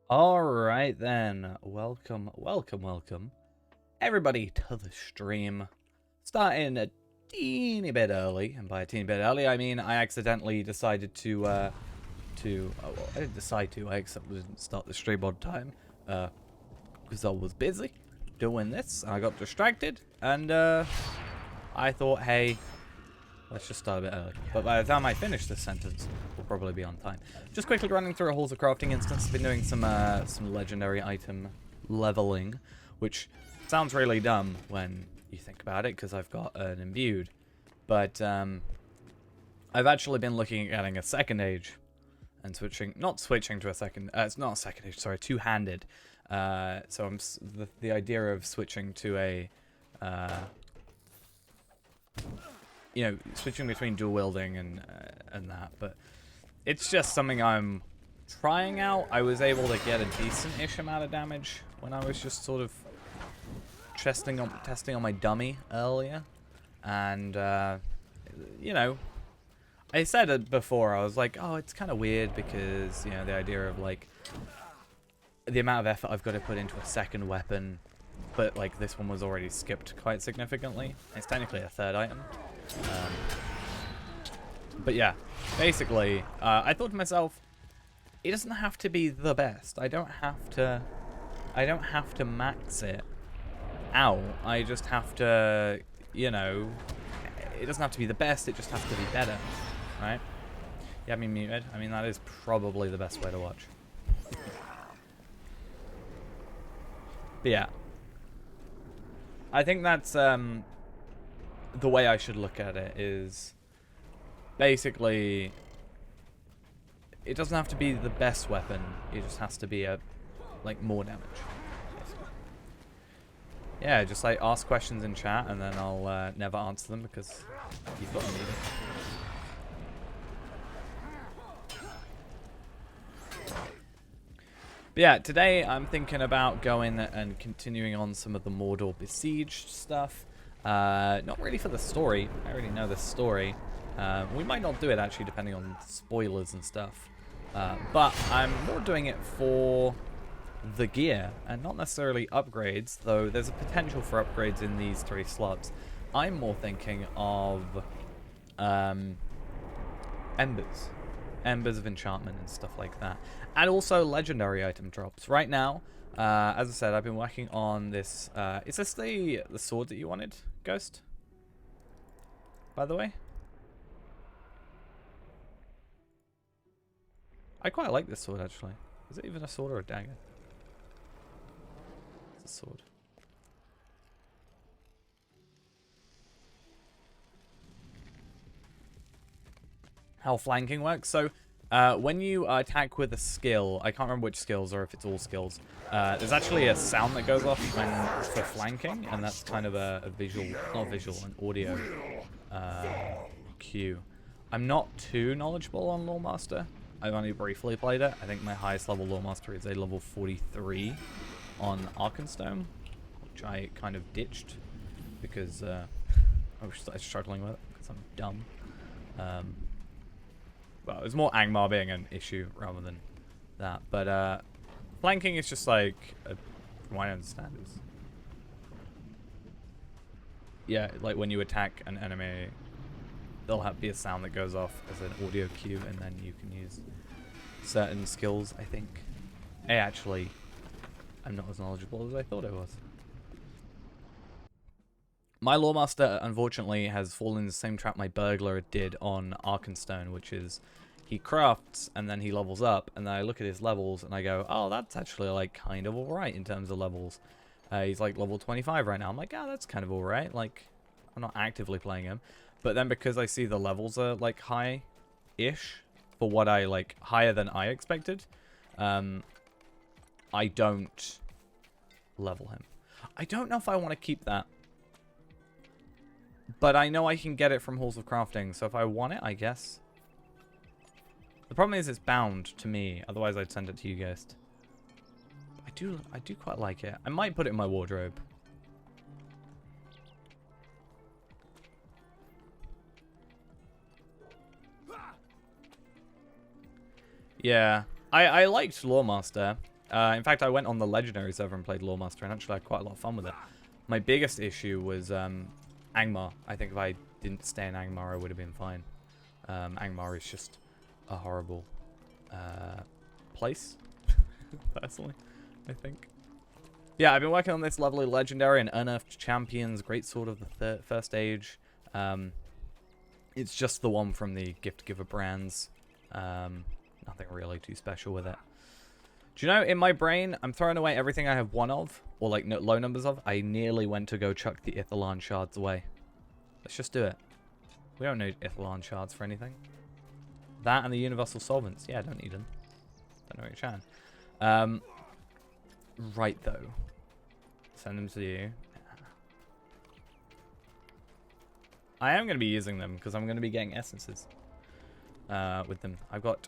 Alright then, welcome everybody to the stream. Starting a teeny bit early, and by a teeny bit early I mean I accidentally decided I didn't decide to, I accidentally didn't start the stream on time, because I was busy doing this, I got distracted, and I thought, hey, let's just start a bit early. But by the time I finish this sentence, we'll probably be on time. Just quickly running through a Halls of Crafting instance. I've been doing some legendary item leveling, which sounds really dumb when you think about it, because I've got an imbued. But I've actually been looking at getting a second age and not switching to a second. It's not a second age. Sorry, two-handed. So the idea of switching to a switching between dual wielding and that, but it's just something I'm trying out. I was able to get a decent-ish amount of damage when I was just sort of testing on my dummy earlier, and I said it before. I was like, oh, it's kind of weird because the idea of like the amount of effort I've got to put into a second weapon, but like this one was already skipped quite significantly. It's technically a third item. But yeah, basically, I thought to myself, it doesn't have to be the best. I don't have to max it out. I just have to, it doesn't have to be the best. It just has to be better, right? You have me muted. I mean, that is probably the best way to watch. But yeah, I think that's the way I should look at it is basically it doesn't have to be the best weapon, it just has to be more damage, basically. Yeah, just like ask questions in chat and then I'll never answer them because you've got to need it. But yeah, today I'm thinking about going and continuing on some of the Mordor Besieged stuff. Not really for the story. I already know the story. We might not do it, actually, depending on spoilers and stuff. But I'm more doing it for the gear, and not necessarily upgrades, though there's a potential for upgrades in these 3 slots. I'm more thinking of embers. Embers of enchantment and stuff like that. And also legendary item drops. Right now, as I said, I've been working on this. Is this the sword that you wanted, Ghost? By the way? I quite like this sword, actually. Is it even a sword or a dagger? It's a sword. How flanking works. So, when you attack with a skill, I can't remember which skills or if it's all skills, there's actually a sound that goes off for flanking, and that's kind of a visual, not visual, an audio cue. I'm not too knowledgeable on Loremaster. I've only briefly played it. I think my highest level Loremaster is a level 43 on Arkenstone, which I kind of ditched because I was struggling with it because I'm dumb. Well, it was more Angmar being an issue rather than that. But flanking is just like, from what I understand, is yeah, like when you attack an enemy, there'll be a sound that goes off as an audio cue, and then you can use certain skills, I think. Actually, I'm not as knowledgeable as I thought I was. My Loremaster, unfortunately, has fallen in the same trap my Burglar did on Arkenstone, which is he crafts and then he levels up, and then I look at his levels and I go, oh, that's actually like kind of alright in terms of levels. He's like level 25 right now. I'm like, oh, that's kind of alright. Like, I'm not actively playing him. But then because I see the levels are like high-ish for what I like, higher than I expected, I don't level him. I don't know if I want to keep that. But I know I can get it from Halls of Crafting, so if I want it, I guess. The problem is it's bound to me, otherwise I'd send it to you guys. I do quite like it. I might put it in my wardrobe. Yeah, I liked Loremaster. In fact, I went on the Legendary server and played Lawmaster, and actually had quite a lot of fun with it. My biggest issue was Angmar. I think if I didn't stay in Angmar, I would have been fine. Angmar is just a horrible place, personally, I think. Yeah, I've been working on this lovely Legendary and Unearthed Champions, Great Sword of the First Age. It's just the one from the Gift Giver brands. Nothing really too special with it. Do you know, in my brain, I'm throwing away everything I have one of, or like low numbers of. I nearly went to go chuck the Ithalan shards away. Let's just do it. We don't need Ithalan shards for anything. That and the Universal Solvents. Yeah, I don't need them. Don't know what you're chatting. Right, though. Send them to you. I am going to be using them because I'm going to be getting essences with them. I've got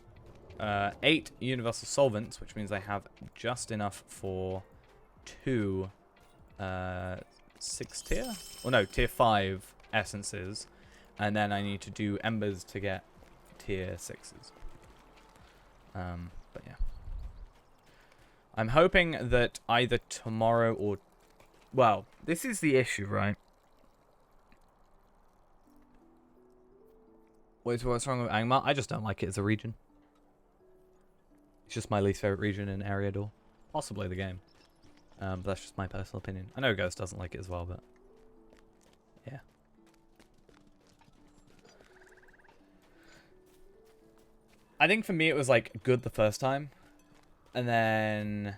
8 Universal Solvents, which means I have just enough for 2 6 tier? Oh no, tier 5 essences. And then I need to do embers to get tier 6s. But yeah. I'm hoping that either tomorrow or... Well, this is the issue, right? What's wrong with Angmar? I just don't like it as a region. It's just my least favorite region in Eriador. Possibly the game. But that's just my personal opinion. I know Ghost doesn't like it as well, but... Yeah. I think for me it was like good the first time. And then...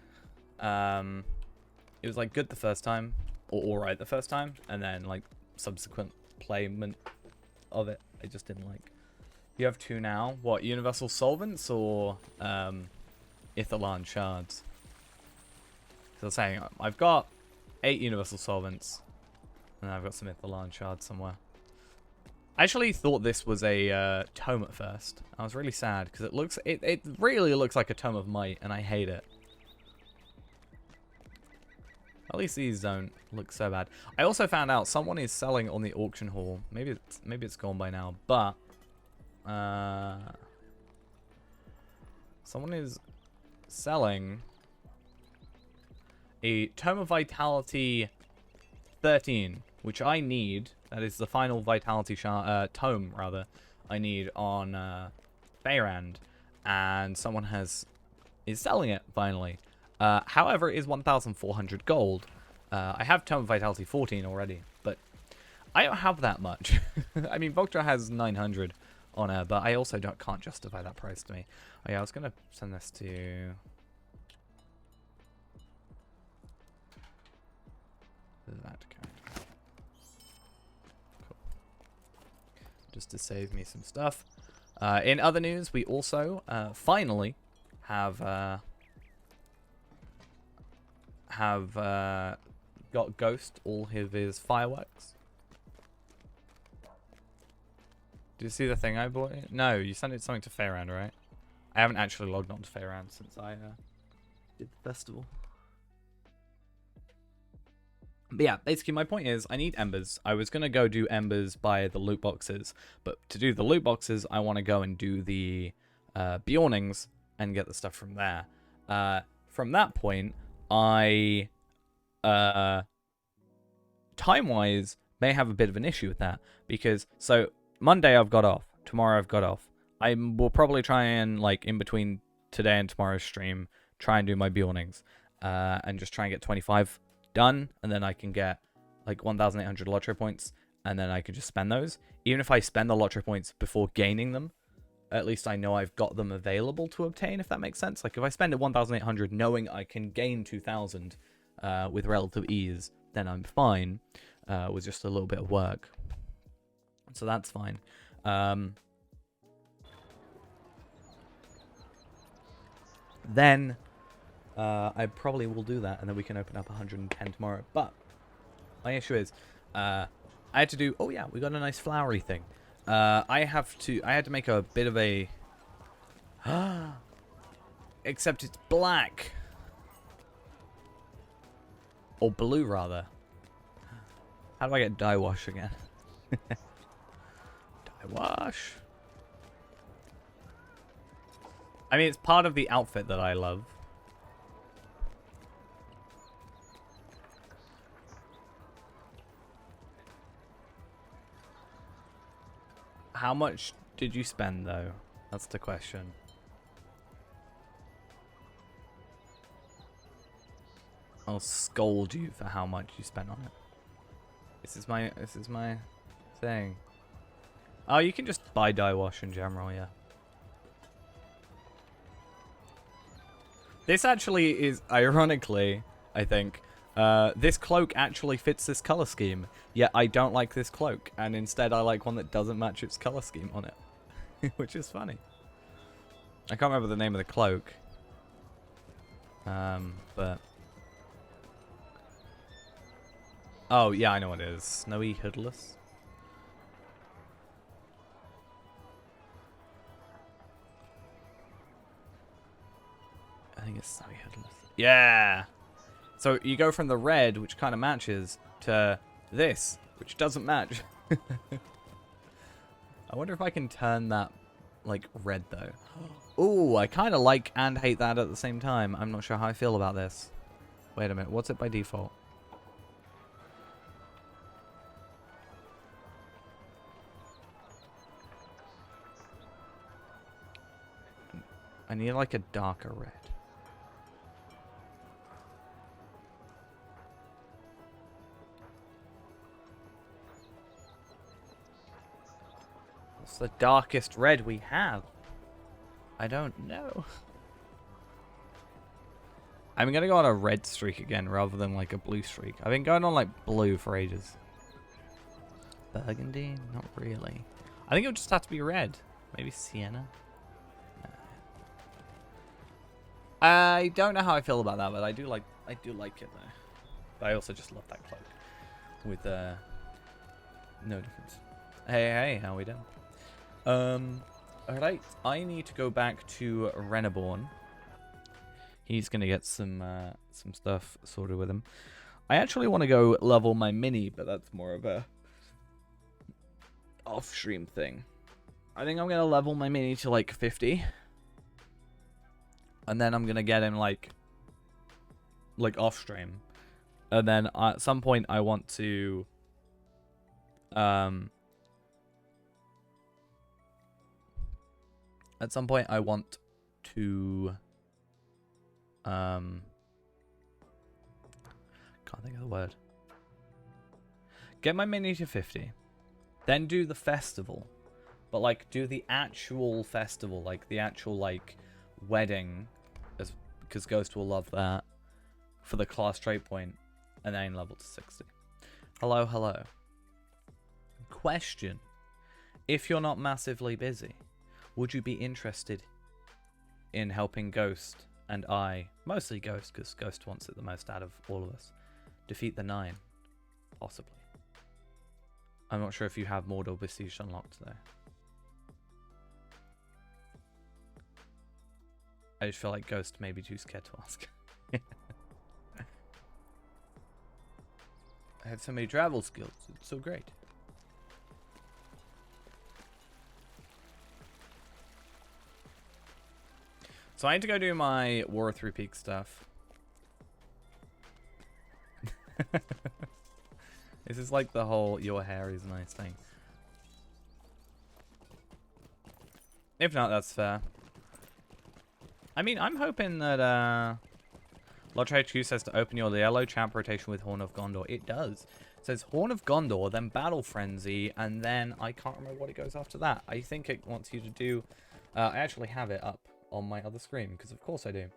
it was like good the first time. Or alright the first time. And then like subsequent playment of it, I just didn't like. You have 2 now. What, Universal Solvents or Ithalan Shards? So I was saying, I've got 8 Universal Solvents. And I've got some Ithalan Shards somewhere. I actually thought this was a tome at first. I was really sad because it really looks like a Tome of Might, and I hate it. At least these don't look so bad. I also found out someone is selling on the auction hall. Maybe it's gone by now, but someone is selling a Tome of Vitality 13, which I need. That is the final Vitality tome, rather. I need on Feyrand, and someone is selling it finally. However, it is 1,400 gold. I have Tome of Vitality 14 already, but I don't have that much. I mean, Voktra has 900 on her, but I also can't justify that price to me. Oh yeah, I was gonna send this to you. That character. Cool. Just to save me some stuff. In other news, we also finally have got Ghost all of his fireworks. Did you see the thing I bought? No, you sent it something to Feyrand, right? I haven't actually logged on to Feyrand since I did the festival. But yeah, basically my point is I need embers. I was going to go do embers by the loot boxes, but to do the loot boxes, I want to go and do the Bjornings and get the stuff from there. From that point, I time-wise may have a bit of an issue with that because so Monday I've got off, tomorrow I've got off. I will probably try and like in between today and tomorrow's stream try and do my Bjornings and just try and get 25 done, and then I can get like 1,800 Lottery points, and then I can just spend those. Even if I spend the Lottery points before gaining them, at least I know I've got them available to obtain, if that makes sense. Like if I spend 1,800 knowing I can gain 2,000 with relative ease, then I'm fine with just a little bit of work. So that's fine. Then I probably will do that, and then we can open up 110 tomorrow. But my issue is I had to do... Oh yeah, we got a nice flowery thing. I had to make a bit of a... Except it's black. Or blue, rather. How do I get dye wash again? Dye wash. I mean, it's part of the outfit that I love. How much did you spend, though? That's the question. I'll scold you for how much you spent on it. This is my thing. Oh, you can just buy dye wash in general, yeah. This actually is, ironically, I think, this cloak actually fits this color scheme. Yet I don't like this cloak, and instead I like one that doesn't match its color scheme on it. Which is funny. I can't remember the name of the cloak. But... Oh, yeah, I know what it is. Snowy Hoodless. I think it's Snowy Hoodless. Yeah! So you go from the red, which kind of matches, to this, which doesn't match. I wonder if I can turn that, like, red, though. Ooh, I kind of like and hate that at the same time. I'm not sure how I feel about this. Wait a minute, what's it by default? I need, like, a darker red. What's the darkest red we have? I don't know. I'm gonna go on a red streak again rather than like a blue streak. I've been going on like blue for ages. Burgundy? Not really. I think it would just have to be red. Maybe sienna? No. I don't know how I feel about that, but I do like it though. But I also just love that cloak. With no difference. Hey, how we doing? Alright, I need to go back to Reneborn. He's gonna get some stuff sorted with him. I actually want to go level my mini, but that's more of a off-stream thing. I think I'm gonna level my mini to like 50, and then I'm gonna get him like off-stream, and then at some point I want to at some point I want to can't think of the word. Get my mini to 50. Then do the festival. But like do the actual festival, like the actual like wedding, because Ghost will love that, for the class trait point, and then level to 60. Hello. Question. If you're not massively busy, would you be interested in helping Ghost and I, mostly Ghost, because Ghost wants it the most out of all of us, defeat the 9? Possibly. I'm not sure if you have Mordor Besieged unlocked, though. I just feel like Ghost may be too scared to ask. I have so many travel skills. It's so great. So I need to go do my War of Three Peaks stuff. This is like the whole your hair is nice thing. If not, that's fair. I mean, I'm hoping that Lodge HQ says to open your yellow champ rotation with Horn of Gondor. It does. It says Horn of Gondor, then Battle Frenzy, and then I can't remember what it goes after that. I think it wants you to do... I actually have it up on my other screen, because of course I do.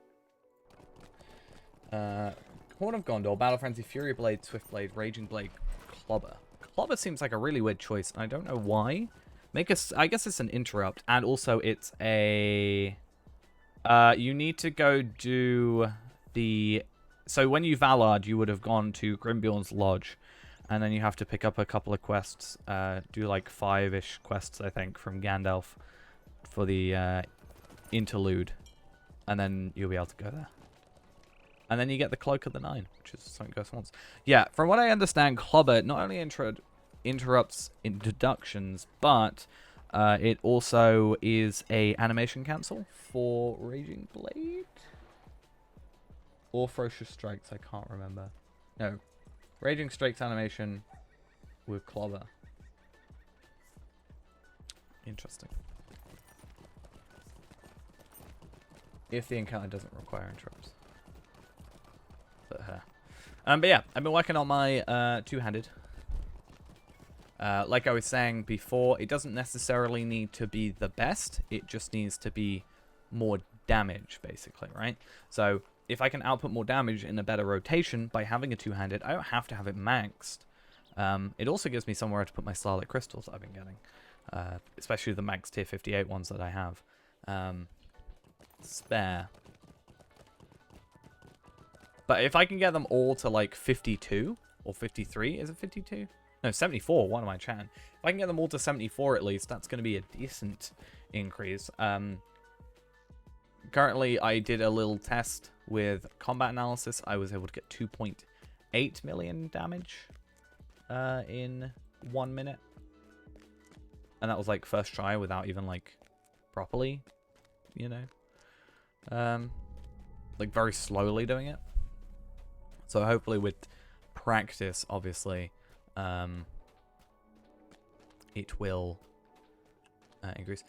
Horn of Gondor, Battle Frenzy, Fury Blade, Swift Blade, Raging Blade, Clobber. Clobber seems like a really weird choice. I don't know why. I guess it's an interrupt, and also it's a... you need to go do the... So when you Valard, you would have gone to Grimbjorn's Lodge, and then you have to pick up a couple of quests. Do like 5-ish quests, I think, from Gandalf for the interlude, and then you'll be able to go there. And then you get the Cloak of the 9, which is something Ghost wants. Yeah, from what I understand, Clobber not only interrupts introductions, but it also is a animation cancel for Raging Blade? Or Ferocious Strikes, I can't remember. No. Raging Strikes animation with Clobber. Interesting. If the encounter doesn't require interrupts. But yeah, I've been working on my two-handed. Like I was saying before, it doesn't necessarily need to be the best. It just needs to be more damage, basically, right? So if I can output more damage in a better rotation by having a two-handed, I don't have to have it maxed. It also gives me somewhere to put my Starlight Crystals I've been getting. Especially the max tier 58 ones that I have. Spare. But if I can get them all to like 52 or 53, is it 52? No, 74. What am I chatting? If I can get them all to 74 at least, that's going to be a decent increase. Currently, I did a little test with combat analysis. I was able to get 2.8 million damage in 1 minute. And that was like first try without even like properly, you know, like very slowly doing it. So hopefully with practice, obviously, it will increase.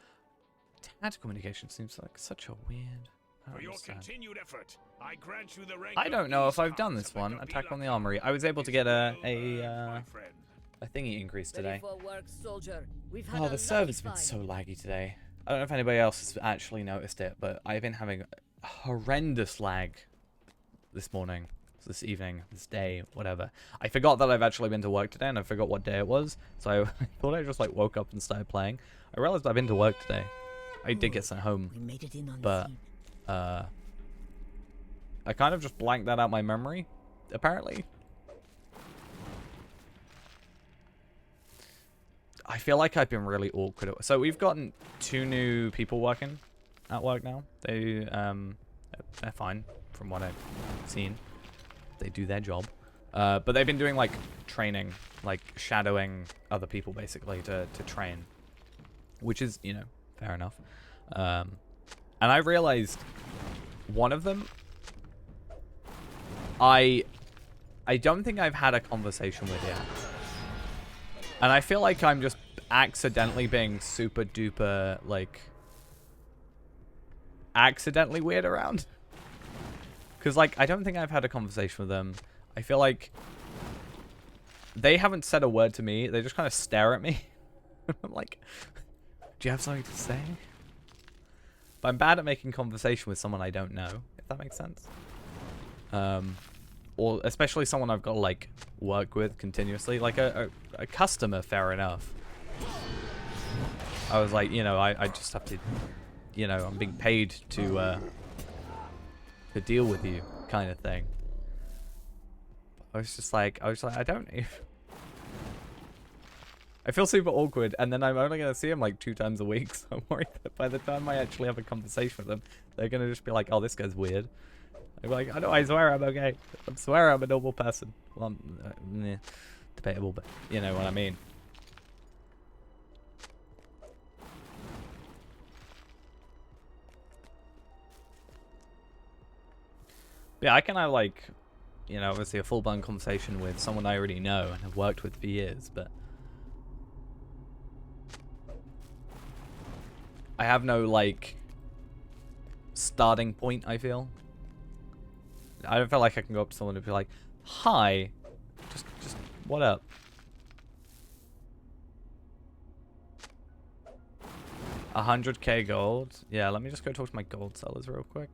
Tactical communication seems like such a weird. For your continued effort, I grant you the rank. I don't know if I've done this one. Attack on the armory. I was able to get a thingy increase today. Oh, the server's been so laggy today. I don't know if anybody else has actually noticed it, but I've been having horrendous lag this morning, this evening, this day, whatever. I forgot that I've actually been to work today, and I forgot what day it was, so I thought I just like woke up and started playing. I realized I've been to work today. I did get sent home, but I kind of just blanked that out my memory, apparently. I feel like I've been really awkward. So we've gotten 2 new people working at work now. They're fine from what I've seen. They do their job. But they've been doing like training, like shadowing other people basically to train, which is, you know, fair enough. And I realized one of them, I don't think I've had a conversation with yet. And I feel like I'm just accidentally being super duper, like, accidentally weird around. Because, like, I don't think I've had a conversation with them. I feel like they haven't said a word to me. They just kind of stare at me. I'm like, do you have something to say? But I'm bad at making conversation with someone I don't know, if that makes sense. Or especially someone I've got to, like, work with continuously. Like a customer, fair enough. I was like, you know, I just have to, you know, I'm being paid to deal with you, kind of thing. I was like, I don't know. I feel super awkward, and then I'm only going to see them like 2 times a week, so I'm worried that by the time I actually have a conversation with them, they're going to just be like, oh, this guy's weird. I'm like, I know, I swear I'm okay. I swear I'm a normal person. Well, debatable, but you know what I mean. Yeah, I can have like, you know, obviously a full-blown conversation with someone I already know and have worked with for years, but I have no like starting point, I feel. I don't feel like I can go up to someone and be like, hi, just what up? $100k gold. Yeah, let me just go talk to my gold sellers real quick.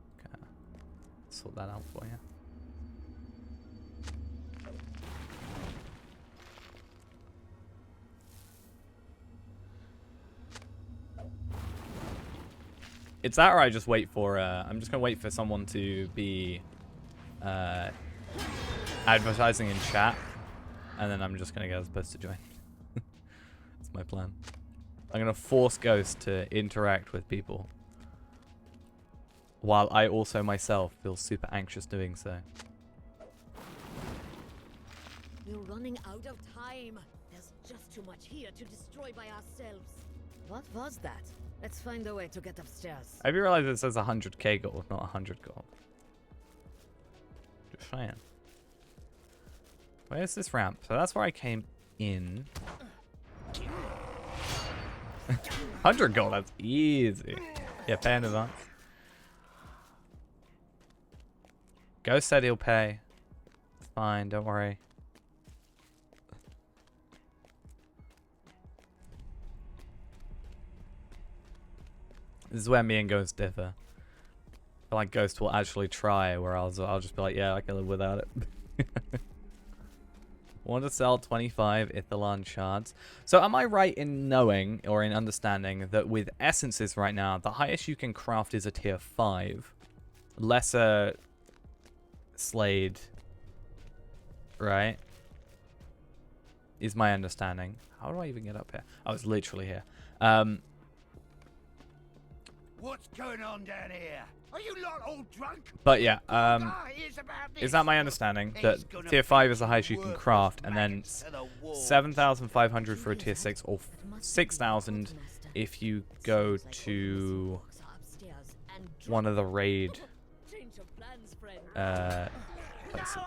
Sort that out for you. It's that, or I just wait for, I'm just gonna wait for someone to be advertising in chat, and then I'm just gonna get us both to join. That's my plan. I'm gonna force Ghost to interact with people, while I also myself feel super anxious doing so. We're running out of time. There's just too much here to destroy by ourselves. What was that? Let's find a way to get upstairs. Have you realized it says 100k gold, not 100 gold? Just saying. Where's this ramp? So that's where I came in. 100 gold, that's easy. Yeah, pay in advance. Ghost said he'll pay. It's fine, don't worry. This is where me and Ghost differ. I feel like Ghost will actually try, where I'll just be like, yeah, I can live without it. Want to sell 25 Ithalon shards. So am I right in knowing, or in understanding, that with essences right now, the highest you can craft is a tier 5? Lesser Slade, right? Is my understanding. How do I even get up here? I was literally here. What's going on down here? Are you lot all drunk? But yeah, Here's about this. is that my understanding? That tier 5 is the highest you can craft, and then 7,500 for a tier 6, or 6,000 if you go to one of the raid places.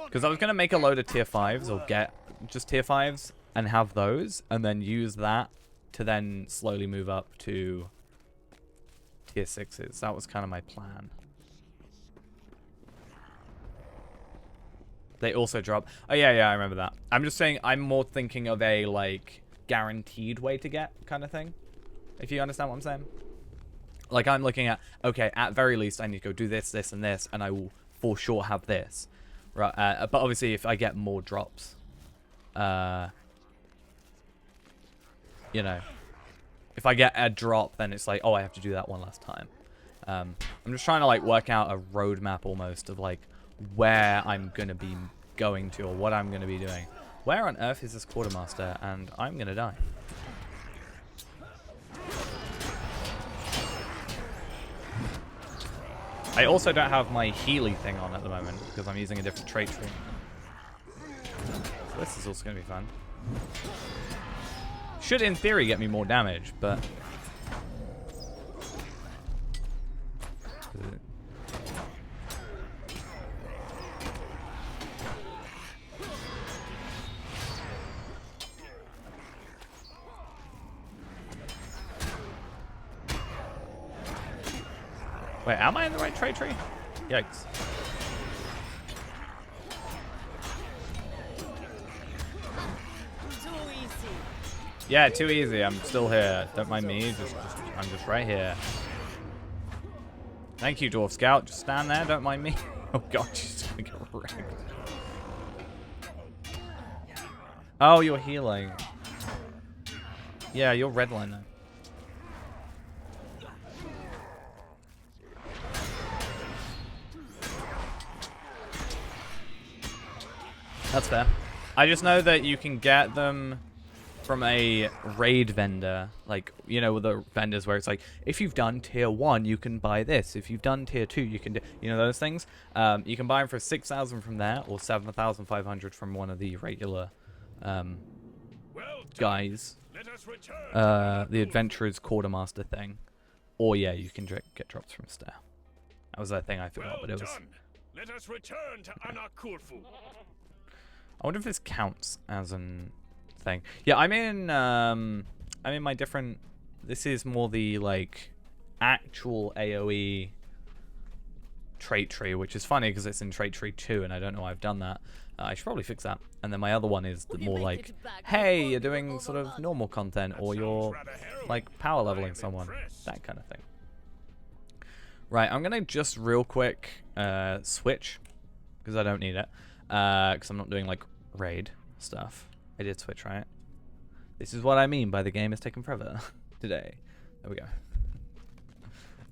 Because I was going to make a load of tier 5s, or get just tier 5s, and have those, and then use that to then slowly move up to tier 6s. That was kind of my plan. They also drop. Oh yeah, I remember that. I'm just saying, I'm more thinking of a like guaranteed way to get kind of thing. If you understand what I'm saying. Like I'm looking at, okay, at very least I need to go do this, this, and this, and I will for sure have this. Right. But obviously, if I get more drops, you know. If I get a drop, then it's like, oh, I have to do that one last time. I'm just trying to like work out a roadmap almost of like where I'm gonna be going to, or what I'm gonna be doing. Where on earth is this quartermaster? And I'm gonna die. I also don't have my Healy thing on at the moment because I'm using a different trait tree. So this is also gonna be fun. Should, in theory, get me more damage, but... Wait, am I in the right trait tree? Yikes. Yeah, too easy. I'm still here. Don't mind me. I'm just right here. Thank you, Dwarf Scout. Just stand there. Don't mind me. Oh god, she's gonna get wrecked. Oh, you're healing. Yeah, you're redline now. That's fair. I just know that you can get them from a raid vendor, like, you know, the vendors where it's like, if you've done tier 1, you can buy this. If you've done tier 2, you can do, you know, those things. You can buy them for 6,000 from there, or 7,500 from one of the regular guys. The Adventurer's Quartermaster thing. Or yeah, you can get drops from Stair. That was that thing I forgot, but it was... Let us return to Anakurfu. I wonder if this counts as an thing. Yeah, I'm in my different... This is more the, like, actual AoE trait tree, which is funny because it's in trait tree 2, and I don't know why I've done that. I should probably fix that. And then my other one is the more like, hey, you're doing sort of normal content, or you're, like, power leveling someone. That kind of thing. Right, I'm going to just real quick switch, because I don't need it. Because I'm not doing, like, raid stuff. I did switch, right? This is what I mean by the game is taking forever today. There we go.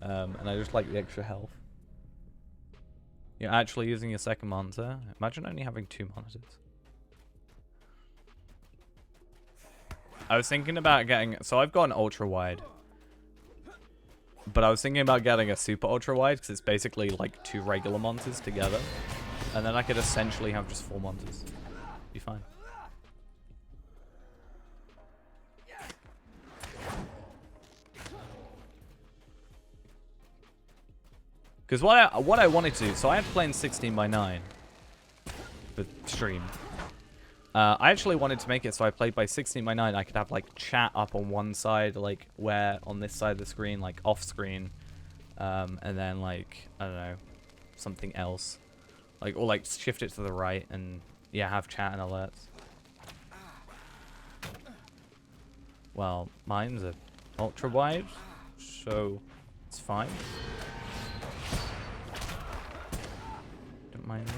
And I just like the extra health. You're actually using your second monitor? Imagine only having 2 monitors. I was thinking about getting... So I've got an ultra wide. But I was thinking about getting a super ultra wide because it's basically like 2 regular monitors together. And then I could essentially have just 4 monitors. Be fine. Because what I wanted to do, so I had to play in 16:9 for stream. I actually wanted to make it so I played by 16 by 9. I could have like chat up on one side, like where on this side of the screen, like off screen, and then like I don't know, something else, like or like shift it to the right and yeah, have chat and alerts. Well, mine's a ultra wide, so it's fine. Don't mind me.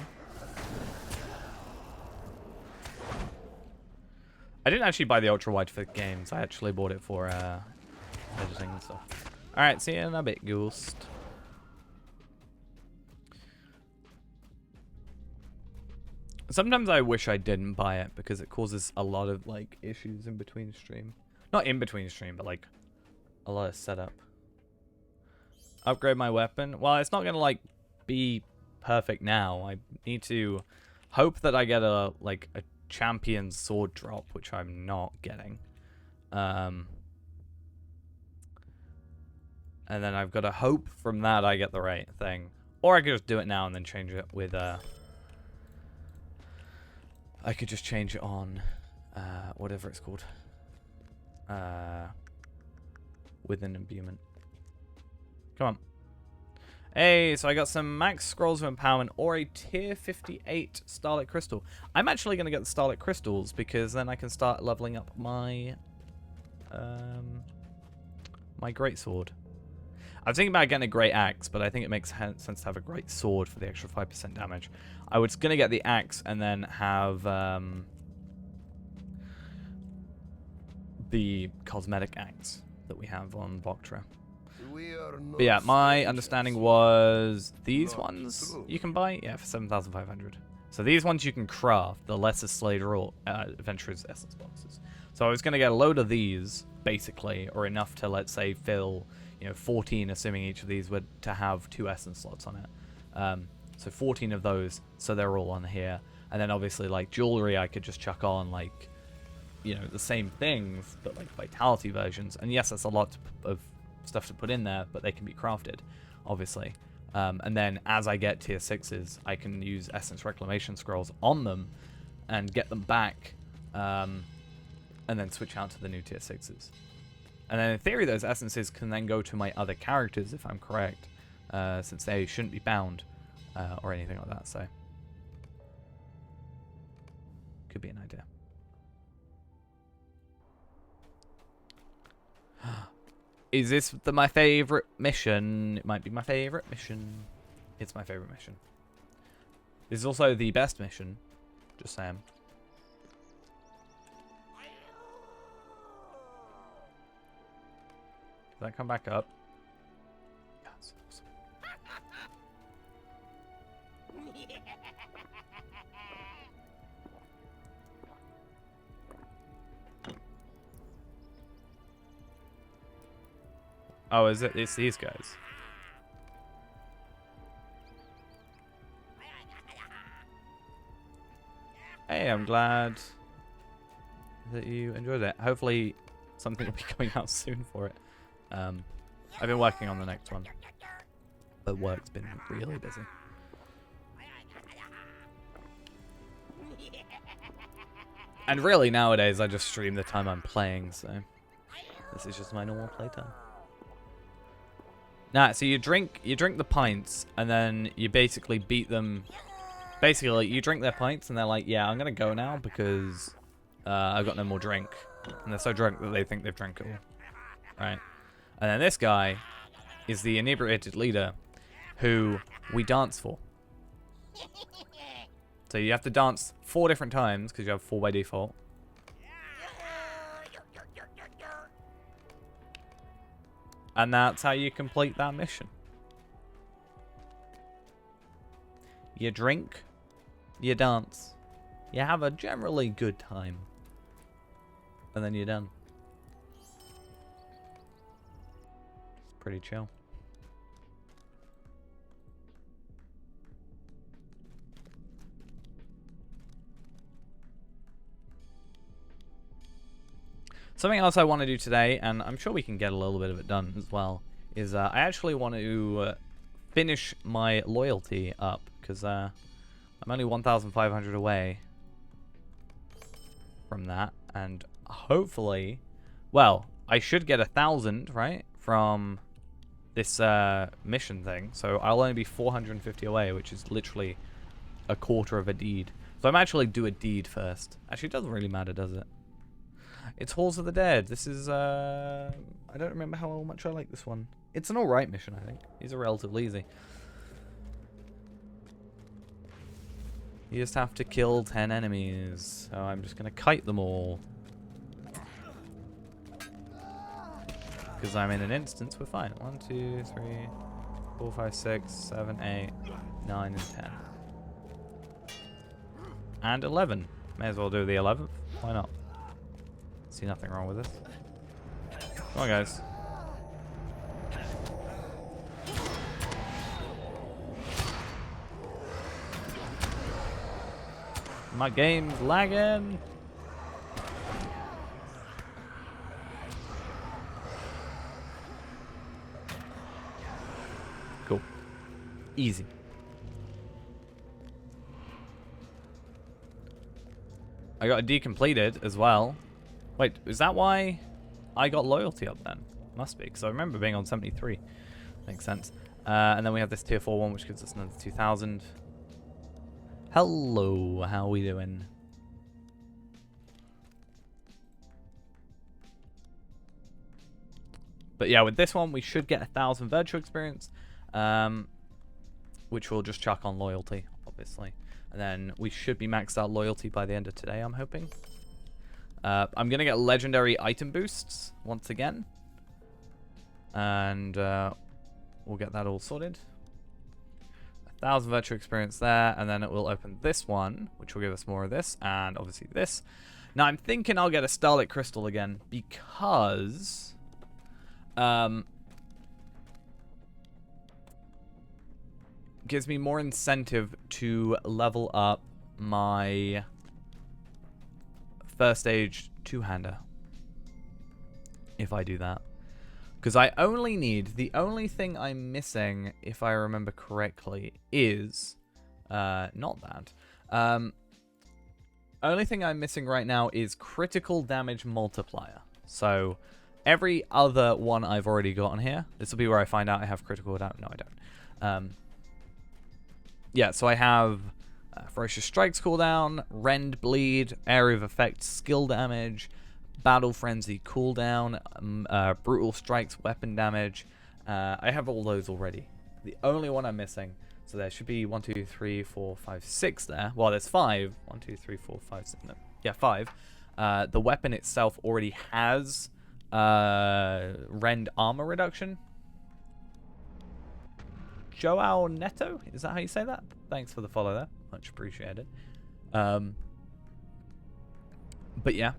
I didn't actually buy the ultra wide for games. I actually bought it for editing and stuff. All right, see you in a bit, Ghost. Sometimes I wish I didn't buy it because it causes a lot of like issues in between stream. Not in between stream, but like a lot of setup. Upgrade my weapon. Well, it's not gonna like be perfect now. I need to hope that I get a champion sword drop, which I'm not getting. And then I've got to hope from that I get the right thing. Or I could just do it now and then change it with I could just change it on whatever it's called. With an imbuement. Come on. Hey, so I got some max scrolls of empowerment or a tier 58 starlit crystal. I'm actually going to get the starlit crystals because then I can start leveling up my my greatsword. I was thinking about getting a great axe, but I think it makes sense to have a great sword for the extra 5% damage. I was going to get the axe and then have the cosmetic axe that we have on Voktra. But yeah, my understanding was these ones you can buy, yeah, for 7,500. So these ones you can craft, the Lesser Slayer or Adventurer's Essence boxes. So I was going to get a load of these, basically, or enough to, let's say, fill, 14, assuming each of these were to have 2 Essence slots on it. So 14 of those, so they're all on here. And then obviously, like, jewelry I could just chuck on, like, the same things, but, like, Vitality versions. And yes, that's a lot of stuff to put in there, but they can be crafted, obviously. And then as I get tier 6s, I can use Essence Reclamation Scrolls on them and get them back, and then switch out to the new tier 6s. And then in theory, those essences can then go to my other characters, if I'm correct, since they shouldn't be bound or anything like that, so could be an idea. Is this my favorite mission? It might be my favorite mission. It's my favorite mission. This is also the best mission. Just saying. Does that come back up? Yeah, that's awesome. Oh, is it? It's these guys. Hey, I'm glad that you enjoyed it. Hopefully something will be coming out soon for it. I've been working on the next one, but work's been really busy. And really nowadays I just stream the time I'm playing, so this is just my normal playtime. Nah, so you drink the pints and then you basically beat them. Basically, you drink their pints and they're like, yeah, I'm gonna go now because I've got no more drink. And they're so drunk that they think they've drank it all. Right? And then this guy is the inebriated leader who we dance for. So you have to dance 4 different times because you have 4 by default. And that's how you complete that mission. You drink, you dance, you have a generally good time, and then you're done. It's pretty chill. Something else I want to do today, and I'm sure we can get a little bit of it done as well, is I actually want to finish my loyalty up, because I'm only 1,500 away from that, and hopefully, well, I should get 1,000, right, from this mission thing. So I'll only be 450 away, which is literally a quarter of a deed. So I'm actually do a deed first. Actually, it doesn't really matter, does it? It's Halls of the Dead. This is, I don't remember how much I like this one. It's an alright mission, I think. These are relatively easy. You just have to kill 10 enemies. So I'm just going to kite them all. Because I'm in an instance, we're fine. 1, 2, 3, 4, 5, 6, 7, 8, 9, and 10. And 11. May as well do the 11th. Why not? See nothing wrong with this. Come on, guys. My game's lagging. Cool. Easy. I got a D completed as well. Wait, is that why I got loyalty up then? Must be, because I remember being on 73. Makes sense. And then we have this tier 4 one, which gives us another 2,000. Hello, how we doing? But yeah, with this one, we should get 1,000 virtual experience, which will just chuck on loyalty, obviously. And then we should be maxed out loyalty by the end of today, I'm hoping. I'm going to get legendary item boosts once again. And we'll get that all sorted. 1,000 virtual experience there, and then it will open this one, which will give us more of this, and obviously this. Now, I'm thinking I'll get a Starlit Crystal again, because gives me more incentive to level up my first stage two-hander, if I do that. Because I only need, the only thing I'm missing, if I remember correctly, is, not that. Only thing I'm missing right now is critical damage multiplier. So, every other one I've already got on here, this will be where I find out I have critical damage. No, I don't. Yeah, so I have Ferocious Strikes cooldown, Rend Bleed, Area of Effect skill damage, Battle Frenzy cooldown, Brutal Strikes weapon damage. I have all those already. The only one I'm missing, so there should be 1, 2, 3, 4, 5, 6 there. Well, there's 5. 1, 2, 3, 4, 5, 6. No. Yeah, 5. The weapon itself already has Rend armor reduction. Joao Neto? Is that how you say that? Thanks for the follow there. Much appreciated. But yeah.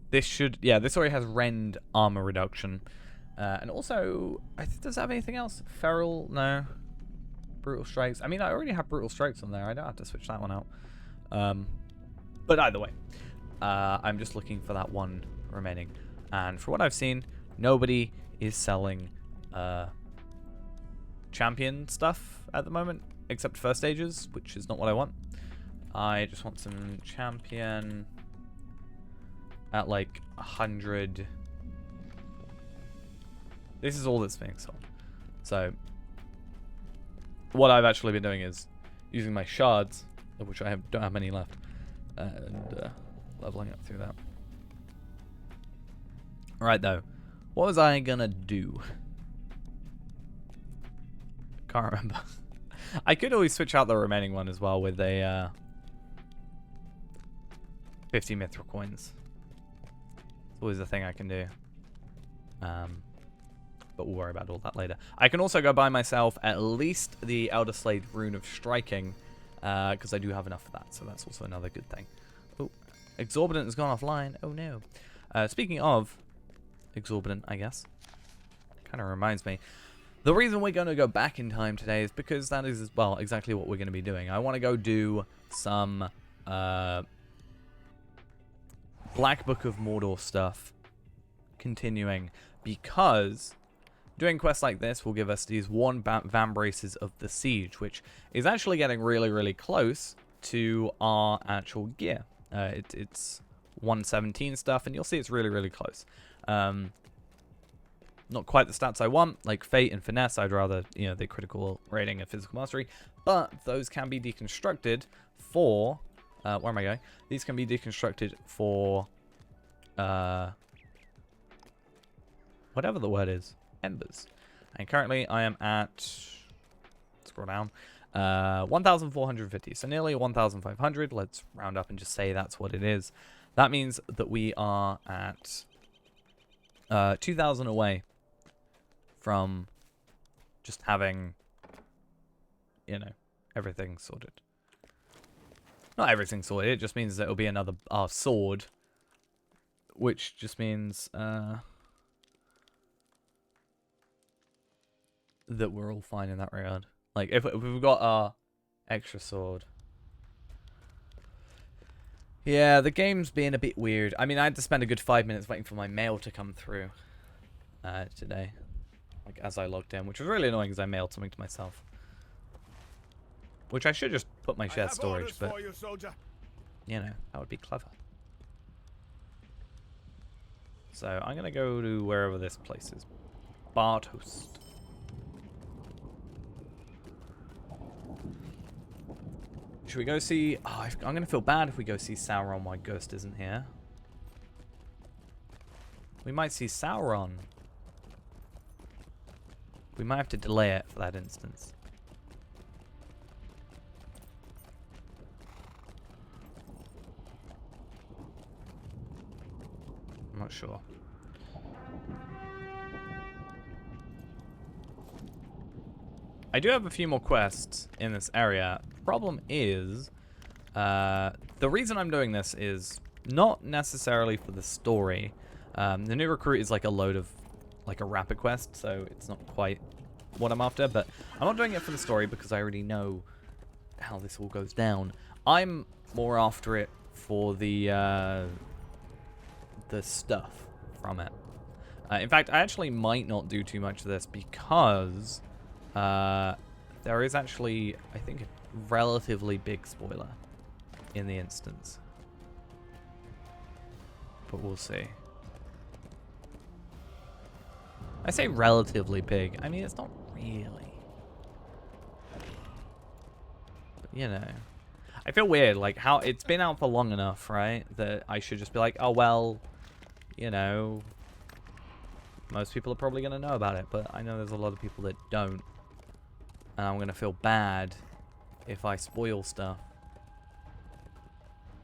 This should, yeah, this already has Rend armor reduction. And also, does it have anything else? Feral? No. Brutal Strikes. I mean, I already have Brutal Strikes on there. I don't have to switch that one out. But either way, I'm just looking for that one remaining. And for what I've seen, nobody is selling champion stuff at the moment, except first stages, which is not what I want. I just want some champion at like 100. This is all that's being sold. So what I've actually been doing is using my shards, of which I don't have many left, and leveling up through that. Right though, what was I gonna do? Can't remember. I could always switch out the remaining one as well with a 50 mithril coins. It's always a thing I can do. But we'll worry about all that later. I can also go buy myself at least the Elder Slade Rune of Striking, because I do have enough of that, so that's also another good thing. Oh, Exorbitant has gone offline. Oh no. Speaking of Exorbitant, I guess, kind of reminds me. The reason we're going to go back in time today is because that is, well, exactly what we're going to be doing. I want to go do some Black Book of Mordor stuff, continuing, because doing quests like this will give us these Vambraces of the Siege, which is actually getting really, really close to our actual gear. It's 117 stuff, and you'll see it's really, really close. Not quite the stats I want, like Fate and Finesse. I'd rather, you know, the critical rating and physical mastery. But those can be deconstructed for... where am I going? These can be deconstructed for... whatever the word is. Embers. And currently I am at... Scroll down. 1,450. So nearly 1,500. Let's round up and just say that's what it is. That means that we are at 2,000 away from just having, you know, everything sorted. Not everything sorted, it just means that it'll be another sword, which just means that we're all fine in that regard. Like, if we've got our extra sword. Yeah, the game's being a bit weird. I mean, I had to spend a good 5 minutes waiting for my mail to come through today. Like, as I logged in, which was really annoying because I mailed something to myself. Which I should just put my shared storage, but, you know, that would be clever. So, I'm going to go to wherever this place is. Bartost. Should we go see... Oh, I'm going to feel bad if we go see Sauron while Ghost isn't here. We might see Sauron. We might have to delay it for that instance. I'm not sure. I do have a few more quests in this area. Problem is, the reason I'm doing this is not necessarily for the story. The new recruit is like a load of, like a rapid quest, so it's not quite what I'm after, but I'm not doing it for the story because I already know how this all goes down. I'm more after it for the stuff from it. In fact, I actually might not do too much of this because there is actually, I think, a relatively big spoiler in the instance. But we'll see. I say relatively big. I mean, it's not really. But, you know. I feel weird, like, how it's been out for long enough, right? That I should just be like, oh, well, you know, most people are probably going to know about it. But I know there's a lot of people that don't. And I'm going to feel bad if I spoil stuff.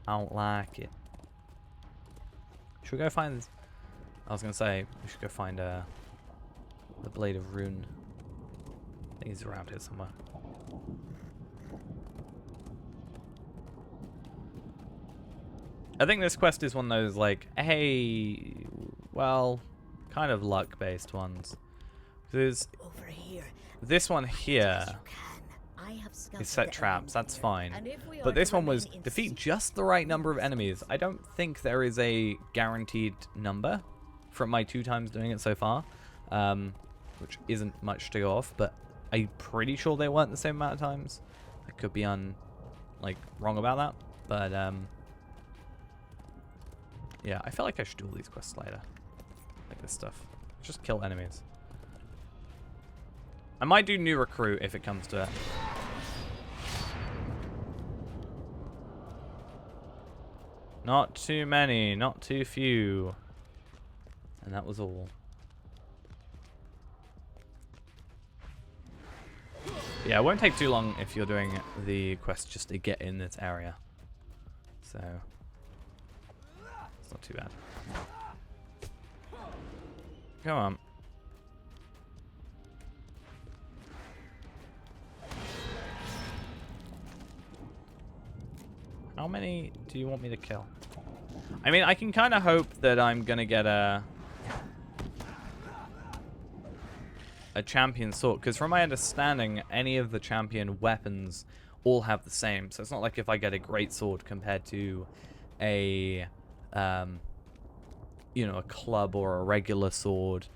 I don't like it. Should we go find... I was going to say, we should go find the Blade of Rune. I think he's around here somewhere. I think this quest is one of those, like, hey, well, kind of luck-based ones. There's Over here. this one here is set traps, that's fine. But this one was defeat just the right number of enemies. I don't think there is a guaranteed number from my 2 times doing it so far, which isn't much to go off, but I'm pretty sure they weren't the same amount of times. I could be wrong about that, but yeah, I feel like I should do all these quests later. Like this stuff. Just kill enemies. I might do new recruit if it comes to it. Not too many, not too few. And that was all. Yeah, it won't take too long if you're doing the quest just to get in this area. So, it's not too bad. Come on. How many do you want me to kill? I mean, I can kind of hope that I'm going to get a champion sword, because from my understanding, any of the champion weapons all have the same. So it's not like if I get a great sword compared to a, you know, a club or a regular sword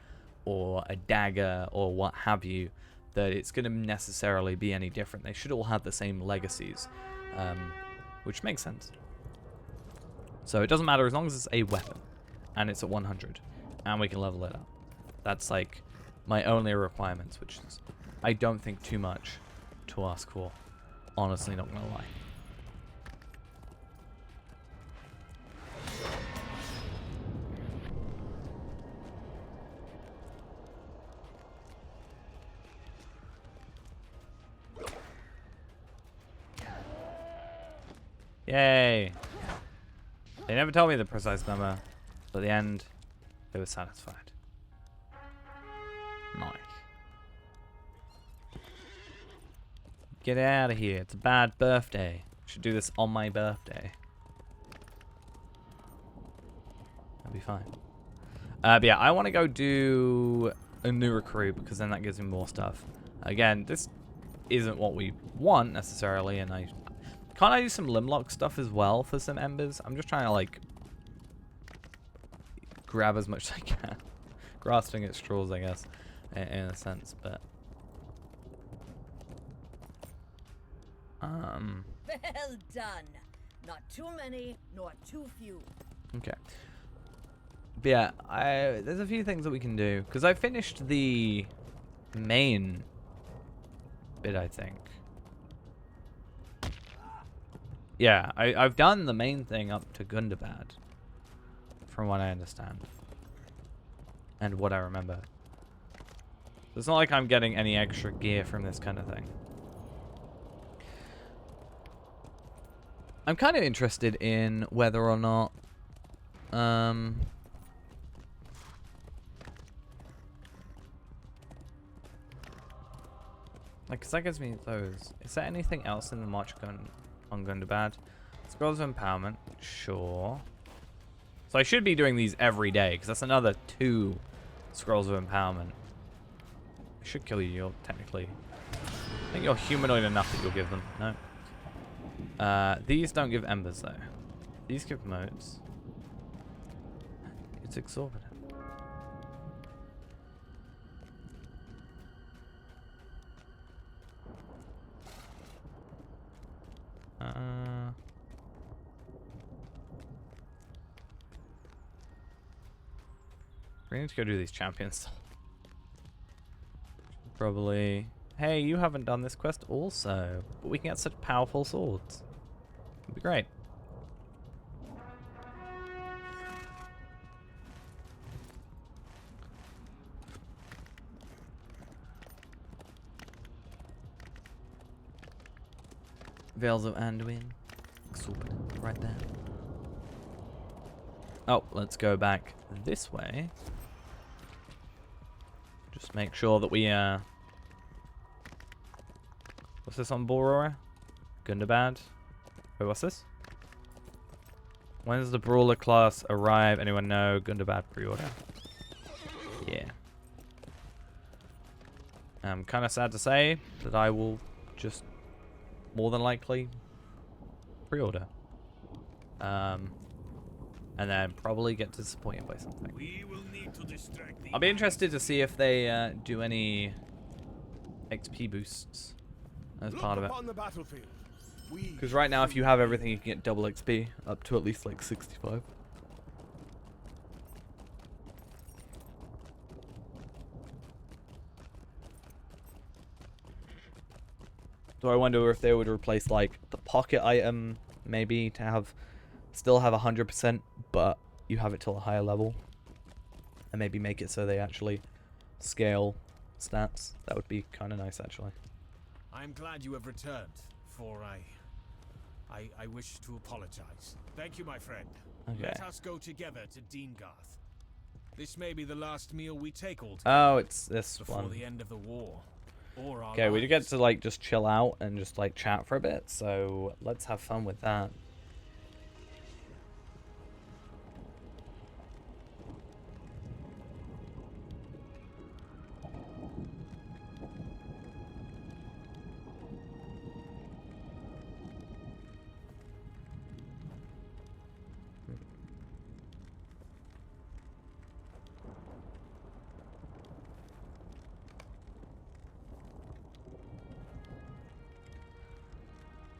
or a dagger or what have you, that it's going to necessarily be any different. They should all have the same legacies, which makes sense. So it doesn't matter as long as it's a weapon and it's at 100 and we can level it up. That's like my only requirements, which is I don't think too much to ask for. Honestly, not gonna lie. Yay! They never told me the precise number, but at the end, they were satisfied. Nice. Get out of here. It's a bad birthday. Should do this on my birthday. That'll be fine. But yeah, I want to go do a new recruit because then that gives me more stuff. Again, this isn't what we want necessarily, and can't I do some limlock stuff as well for some embers? I'm just trying to like grab as much as I can. Grasping at straws, I guess, in a sense, but Well done. Not too many, nor too few. okay. But yeah, there's a few things that we can do because I finished the main bit, I think. Yeah, I've done the main thing up to Gundabad, from what I understand. And what I remember. It's not like I'm getting any extra gear from this kind of thing. I'm kind of interested in whether or not... like, because that gives me those. Is there anything else in the March on Gundabad? Scrolls of Empowerment, sure. So I should be doing these every day, because that's another 2 Scrolls of Empowerment. I should kill you, you're technically... I think you're humanoid enough that you'll give them. No. These don't give embers, though. These give motes. It's exorbitant. We need to go do these champions. Probably. Hey, you haven't done this quest also, but we can get such powerful swords. It'd be great. Veils of Anduin. Exorbitant, right there. Oh, let's go back this way. Just make sure that we, what's this on Borora? Gundabad? Wait, what's this? When does the Brawler class arrive? Anyone know? Gundabad pre-order. Yeah. I'm kind of sad to say that I will just more than likely pre-order. And then probably get disappointed by something. We will need to distract the I'll be interested to see if they do any XP boosts as part of it. upon the battlefield. Because right now, if you have everything, you can get double XP up to at least like 65. So I wonder if they would replace like the pocket item, maybe to have still have 100%, but you have it till a higher level, and maybe make it so they actually scale stats. That would be kind of nice, actually. I'm glad you have returned, for I wish to apologize. Thank you, my friend. Okay. Let us go together to Deangarth. This may be the last meal we take all together Oh, it's this before one. the end of the war. Or our Okay, we lives. get to like just chill out and just like chat for a bit, so let's have fun with that.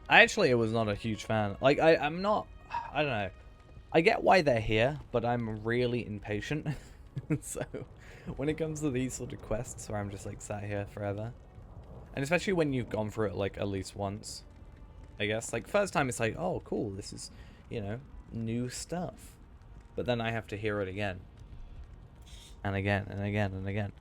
I actually was not a huge fan. Like, I'm not, I don't know. I get why they're here, but I'm really impatient. So when it comes to these sort of quests where I'm just like sat here forever, and especially when you've gone through it like at least once, I guess, like first time it's like, oh cool, this is, you know, new stuff, but then I have to hear it again and again and again and again.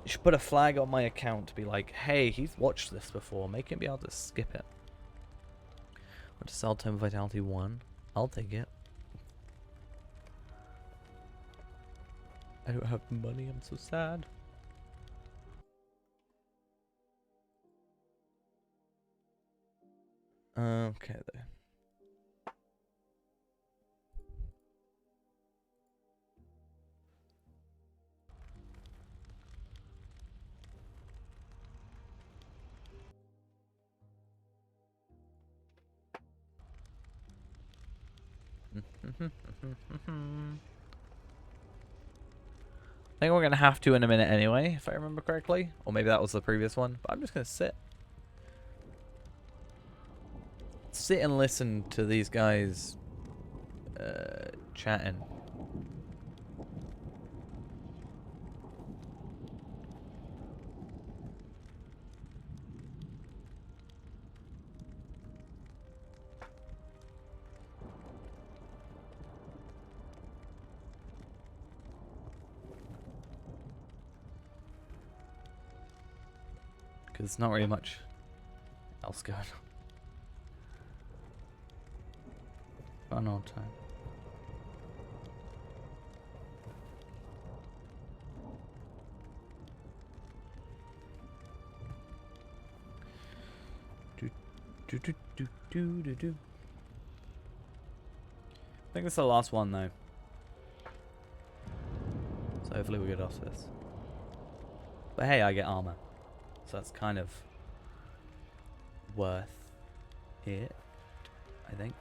You should put a flag on my account to be like, hey, he's watched this before, make him be able to skip it. Want to sell Tome Vitality 1? I'll take it. I don't have money, I'm so sad. Okay then. I think we're gonna have to in a minute anyway, if I remember correctly. Or maybe that was the previous one, but I'm just gonna sit. Sit and listen to these guys chatting. Because there's not really much else going on. Fun old time. Do. I think it's the last one though. So hopefully we get off this. But hey, I get armor. So that's kind of worth it, I think.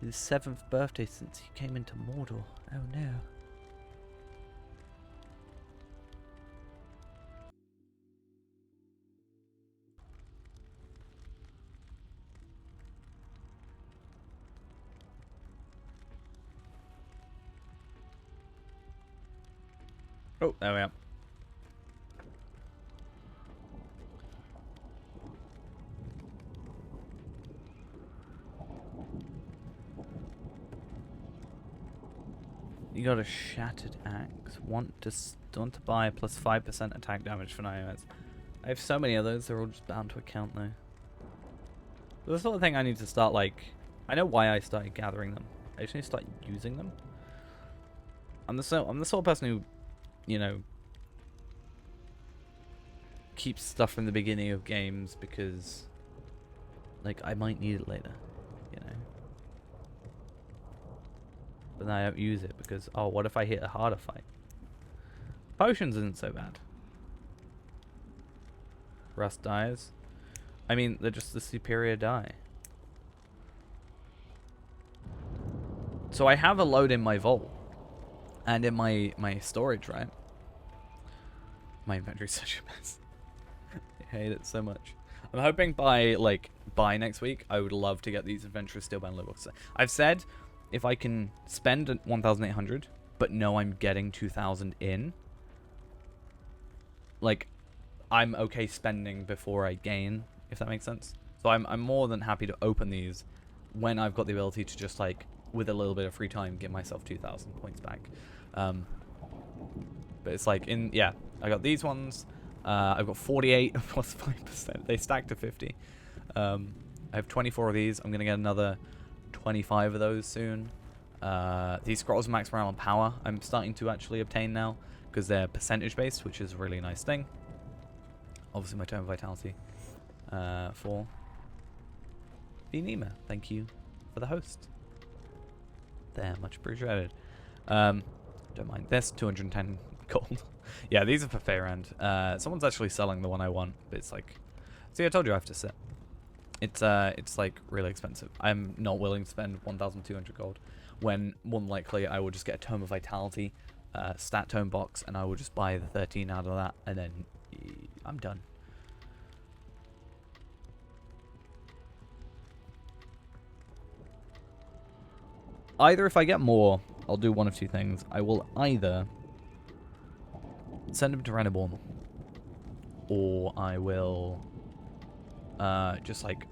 His 7th birthday since he came into Mordor. Oh no. Oh, there we are. You got a shattered axe. Want to buy plus 5% attack damage for 9 minutes. I have so many of those, they're all just bound to account though. But the sort of thing I need to start, like, I know why I started gathering them. I just need to start using them. I'm the sort of person who, you know, keeps stuff from the beginning of games because, like, I might need it later, you know. But then I don't use it because, oh, what if I hit a harder fight? Potions isn't so bad. Rust dyes. I mean, they're just the superior dye. So I have a load in my vault. And in my storage, right? My inventory's such a mess. I hate it so much. I'm hoping by next week, I would love to get these Adventurous Steelbound loot books. I've said if I can spend 1,800, but know I'm getting 2,000 in, like, I'm okay spending before I gain, if that makes sense. So I'm more than happy to open these when I've got the ability to just, like, with a little bit of free time, get myself 2,000 points back. But it's like, yeah, I got these ones. I've got 48 plus 5%. They stack to 50. I have 24 of these. I'm going to get another 25 of those soon. These scrolls of max morale and power I'm starting to actually obtain now because they're percentage based, which is a really nice thing. Obviously my Tome of Vitality for Nima. Thank you for the host. There, much appreciated. Don't mind this, 210 gold. Yeah, these are for Fairend. Someone's actually selling the one I want, but it's like, see, I told you I have to sit. It's like really expensive. I'm not willing to spend 1,200 gold when more than likely I will just get a Tome of Vitality stat tome box, and I will just buy the 13 out of that, and then I'm done. Either if I get more, I'll do one of two things. I will either send them to Reneborn, or I will just like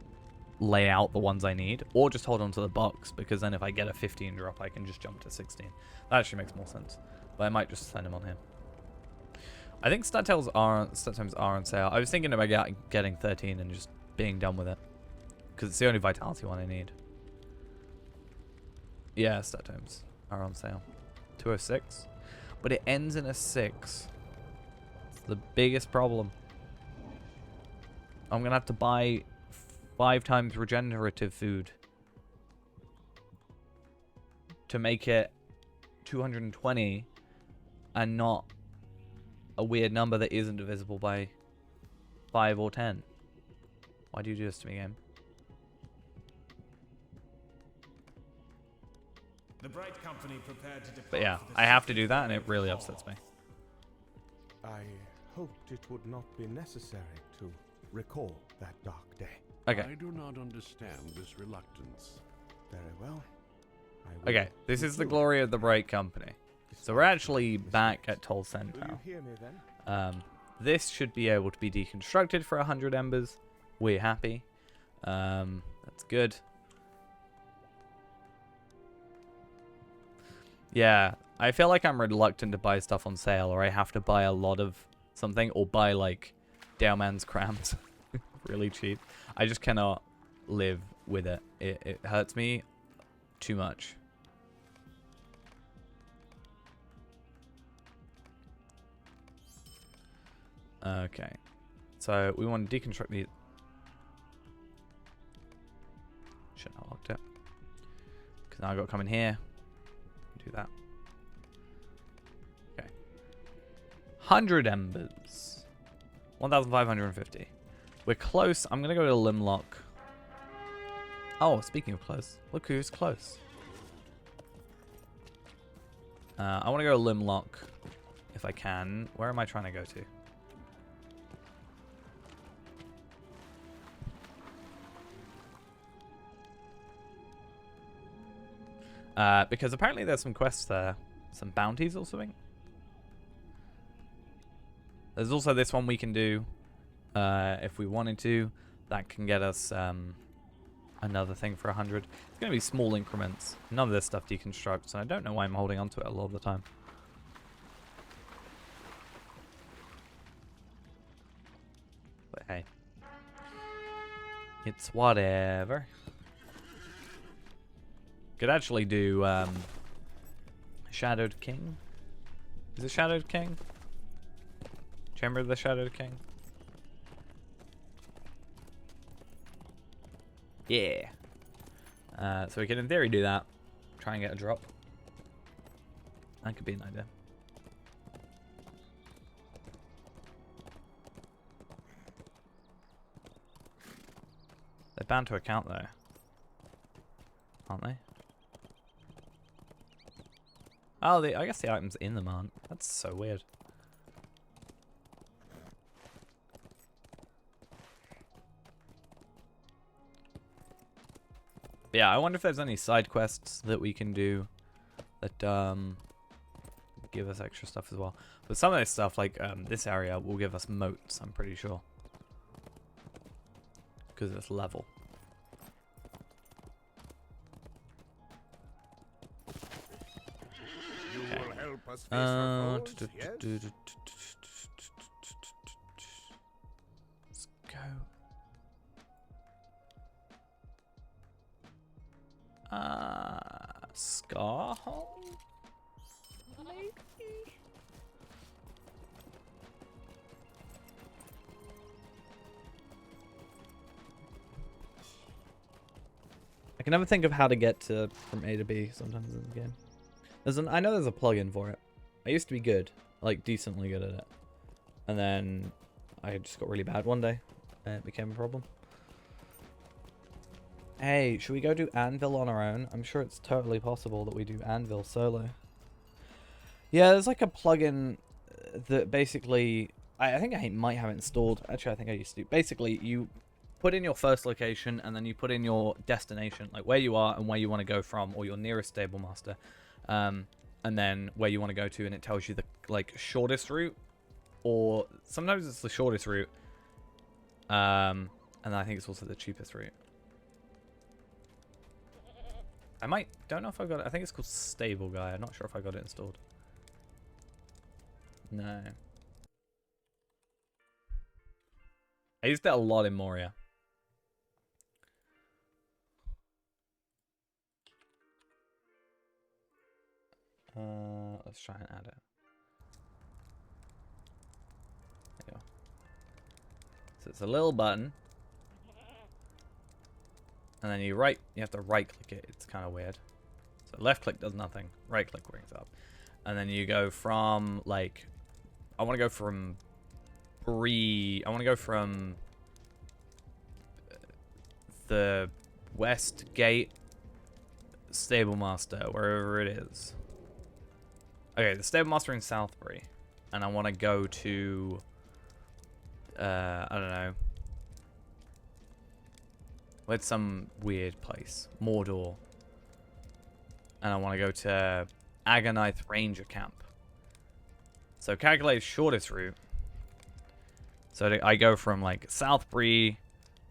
lay out the ones I need, or just hold on to the box, because then if I get a 15 drop, I can just jump to 16. That actually makes more sense. But I might just send them on here. I think stat times are on sale. I was thinking about getting 13 and just being done with it, because it's the only vitality one I need. Yeah, stat times are on sale. 206. But it ends in a 6. It's the biggest problem. I'm going to have to buy 5 times regenerative food to make it 220 and not a weird number that isn't divisible by 5 or 10. Why do you do this to me, game? The Bright Company prepared to depart. But yeah, I have to do that, and it really upsets me. I hoped it would not be necessary to recall that dark day. Okay. I do not understand this reluctance. Very well. I will Okay, this is the conclude. glory of the Bright Company. So we're actually back at Tolcent Will you now. hear me then? This should be able to be deconstructed for 100 embers. We're happy. That's good. Yeah, I feel like I'm reluctant to buy stuff on sale, or I have to buy a lot of something, or buy like Daleman's crams really cheap. I just cannot live with it. It hurts me too much. Okay, so we want to deconstruct these. Shit, I locked it. Because now I've got to come in here. Do that. Okay. 100 embers. 1,550. We're close. I'm going to go to Limlock. Oh, speaking of close. Look who's close. I want to go to Limlock if I can. Where am I trying to go to? Because apparently there's some quests there. Some bounties or something. There's also this one we can do if we wanted to. That can get us another thing for 100. It's going to be small increments. None of this stuff deconstructs, and I don't know why I'm holding on to it a lot of the time. But hey. It's whatever. Could actually do Shadowed King. Is it Shadowed King? Chamber of the Shadowed King? Yeah. So we can in theory do that. Try and get a drop. That could be an idea. They're bound to account though. Aren't they? Oh, I guess the items in them aren't. That's so weird. Yeah, I wonder if there's any side quests that we can do that give us extra stuff as well. But some of this stuff, like this area, will give us moats, I'm pretty sure. Because it's level. You will help us face Uh, our foes, yes? Let's go. Scarholm? Maybe? I can never think of how to get to from A to B sometimes in the game. I know there's a plugin for it. I used to be good, like decently good at it. And then I just got really bad one day and it became a problem. Hey, should we go do Anvil on our own? I'm sure it's totally possible that we do Anvil solo. Yeah, there's like a plugin that basically, I think I might have it installed. Actually, I think I used to. Basically, you put in your first location and then you put in your destination, like where you are and where you want to go from, or your nearest stable master, and then where you want to go to, and it tells you the like shortest route, or sometimes it's the shortest route, and I think it's also the cheapest route. Don't know if I got it. I think it's called Stable Guy. I'm not sure if I got it installed. No. I used it a lot in Moria. Let's try and add it. There you go. So it's a little button. And then you have to right click it. It's kind of weird. So left click does nothing. Right click brings it up. And then you go from like, I want to go from the West Gate Stable Master, wherever it is. Okay, the Stable Master in Southbury. And I want to go to, I don't know. Where's some weird place? Mordor. And I want to go to Agonith Ranger Camp. So calculate shortest route. So I go from like Southbury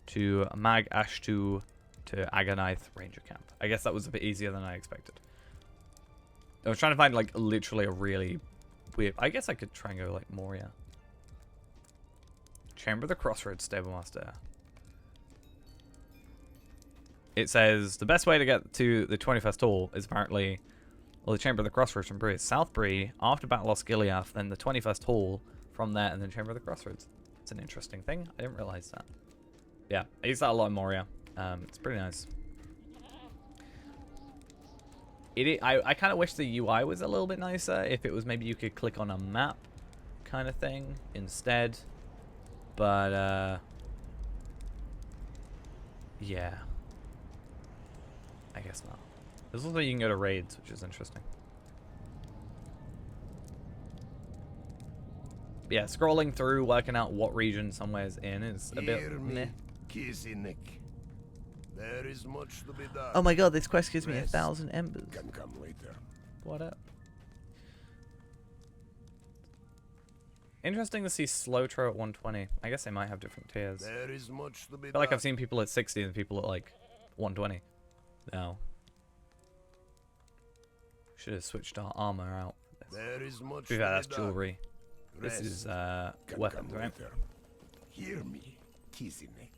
to Mag Ashtu to Agonith Ranger Camp. I guess that was a bit easier than I expected. I was trying to find like literally a really weird... I guess I could try and go like Moria. Chamber of the Crossroads Stable Master. It says the best way to get to the 21st Hall is apparently, well, the Chamber of the Crossroads from Bree. Southbury, after Battle of Osgiliath, then the 21st Hall from there, and then Chamber of the Crossroads. It's an interesting thing. I didn't realize that. Yeah, I use that a lot in Moria. It's pretty nice. I kind of wish the UI was a little bit nicer. If it was maybe you could click on a map kind of thing instead. But, yeah. I guess not. There's also you can go to raids, which is interesting. Yeah, scrolling through, working out what region somewhere's in is a bit meh. There is much to be done. Oh my god, this quest gives me Rest 1,000 embers. Can come later. What up? Interesting to see Slowtro at 120. I guess they might have different tiers. There is much to be I feel like I've seen people at 60 and people at like 120. No. Should have switched our armor out. There is much To be fair, that's jewelry. This Rest is can weapons, come right? later. Hear me, Kizinek.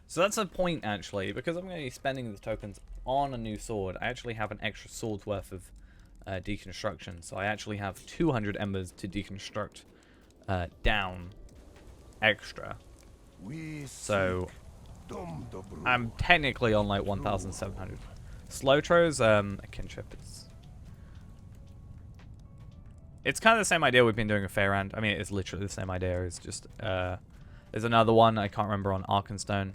So that's a point, actually, because I'm going to be spending the tokens on a new sword. I actually have an extra sword's worth of deconstruction, so I actually have 200 embers to deconstruct down extra. So I'm technically on like 1,700. Slowtro's a kinship. It's kind of the same idea we've been doing with Fairand. I mean, it's literally the same idea. It's just there's another one I can't remember on Arkenstone.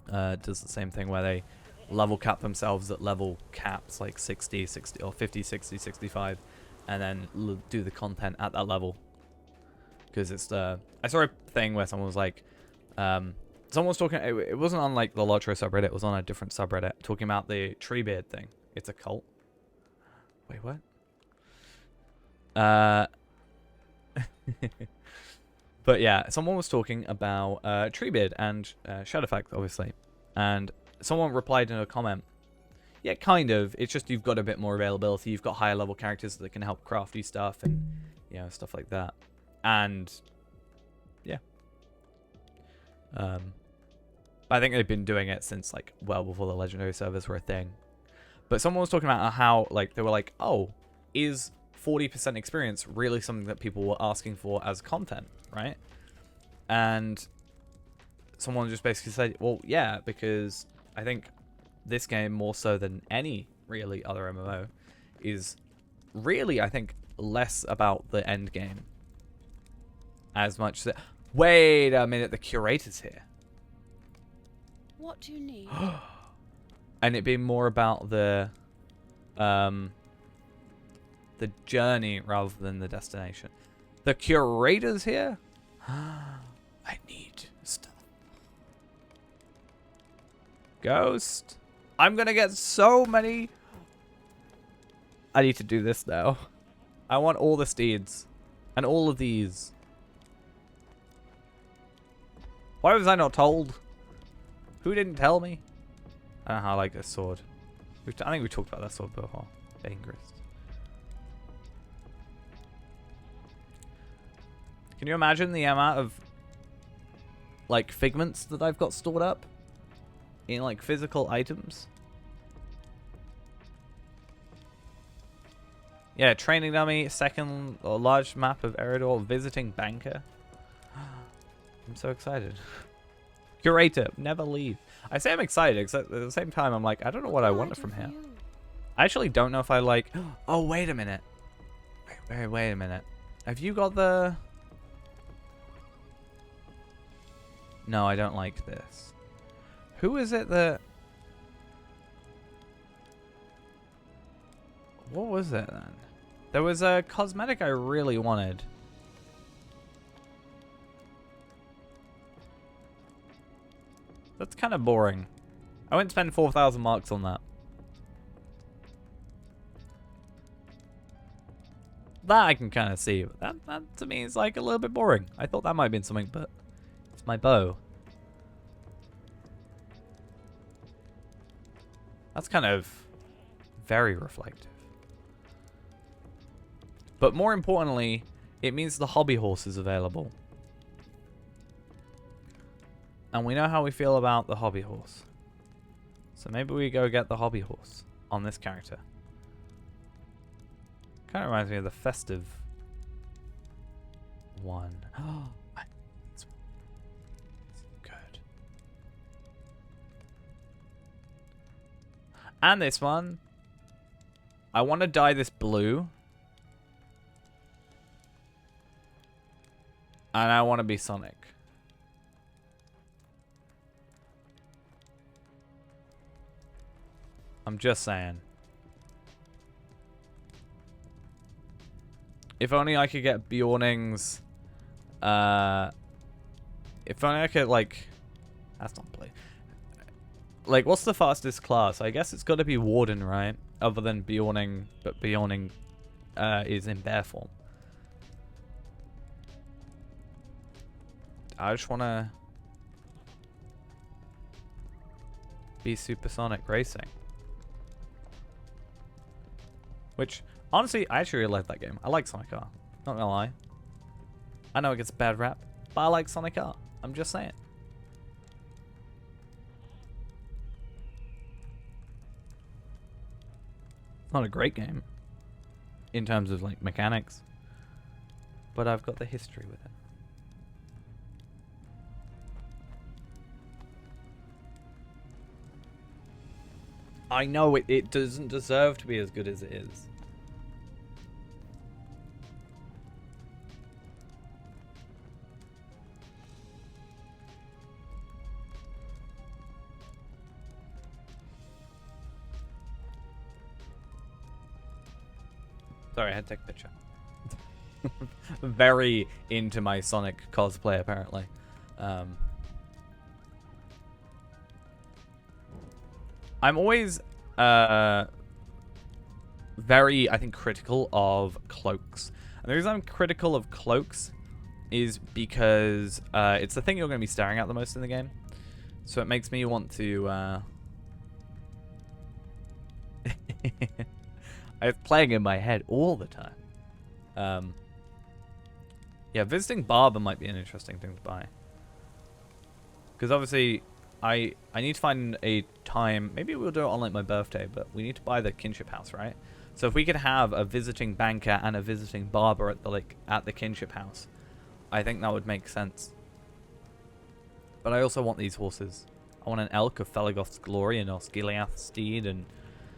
Does the same thing where they level cap themselves at level caps like 60 or 50, 60, 65, and then do the content at that level. Because it's I saw a thing where someone was like, someone was talking. It wasn't on like the Lotro subreddit. It was on a different subreddit talking about the Treebeard thing. It's a cult. Wait, what? But yeah, someone was talking about Treebeard and Shadowfact, obviously, and someone replied in a comment, yeah, kind of, it's just you've got a bit more availability, you've got higher level characters that can help craft you stuff and, you know, stuff like that. And yeah, I think they've been doing it since like well before the legendary servers were a thing. But someone was talking about how like they were like, oh, is 40% experience really something that people were asking for as content, right? And someone just basically said, well, yeah, because I think this game, more so than any really other MMO, is really, I think, less about the end game as much as... Wait a minute, the curator's here. What do you need? And it being more about the the journey rather than the destination. The curator's here? I need stuff. Ghost. I'm gonna get so many. I need to do this now. I want all the steeds. And all of these. Why was I not told? Who didn't tell me? I don't know how I like this sword. I think we talked about that sword before. Dangerous. Can you imagine the amount of like figments that I've got stored up in like physical items? Yeah, training dummy, second or large map of Eridor, visiting banker. I'm so excited. Curator, never leave. I say I'm excited, except at the same time I'm like, I don't know what I wanted from here. I actually don't know if I like... Oh, wait a minute. Wait a minute. Have you got the... No, I don't like this. Who is it that... What was it then? There was a cosmetic I really wanted. That's kind of boring. I wouldn't spend 4,000 marks on that. That I can kind of see. But that to me is like a little bit boring. I thought that might have been something, but it's my bow. That's kind of very reflective. But more importantly, it means the hobby horse is available. And we know how we feel about the hobby horse. So maybe we go get the hobby horse on this character. Kind of reminds me of the festive one. Oh, it's good. And this one. I want to dye this blue. And I want to be Sonic. I'm just saying. If only I could get Bjorning's... if only I could, like... That's not play. Like, what's the fastest class? I guess it's got to be Warden, right? Other than Bjorning, but Bjorning is in bear form. I just want to be Supersonic Racing. Which, honestly, I actually really like that game. I like Sonic R. Not gonna lie. I know it gets a bad rap, but I like Sonic R. I'm just saying. It's not a great game in terms of like mechanics, but I've got the history with it. I know it doesn't deserve to be as good as it is. Sorry, I had to take a picture. Very into my Sonic cosplay, apparently. I'm always very, I think, critical of cloaks. And the reason I'm critical of cloaks is because it's the thing you're going to be staring at the most in the game. So it makes me want to... It's playing in my head all the time. Yeah, visiting barber might be an interesting thing to buy. Because obviously... I need to find a time. Maybe we'll do it on like my birthday, but we need to buy the kinship house, right? So if we could have a visiting banker and a visiting barber at the kinship house, I think that would make sense. But I also want these horses. I want an elk of Felagoth's glory, an Osgiliath's steed, and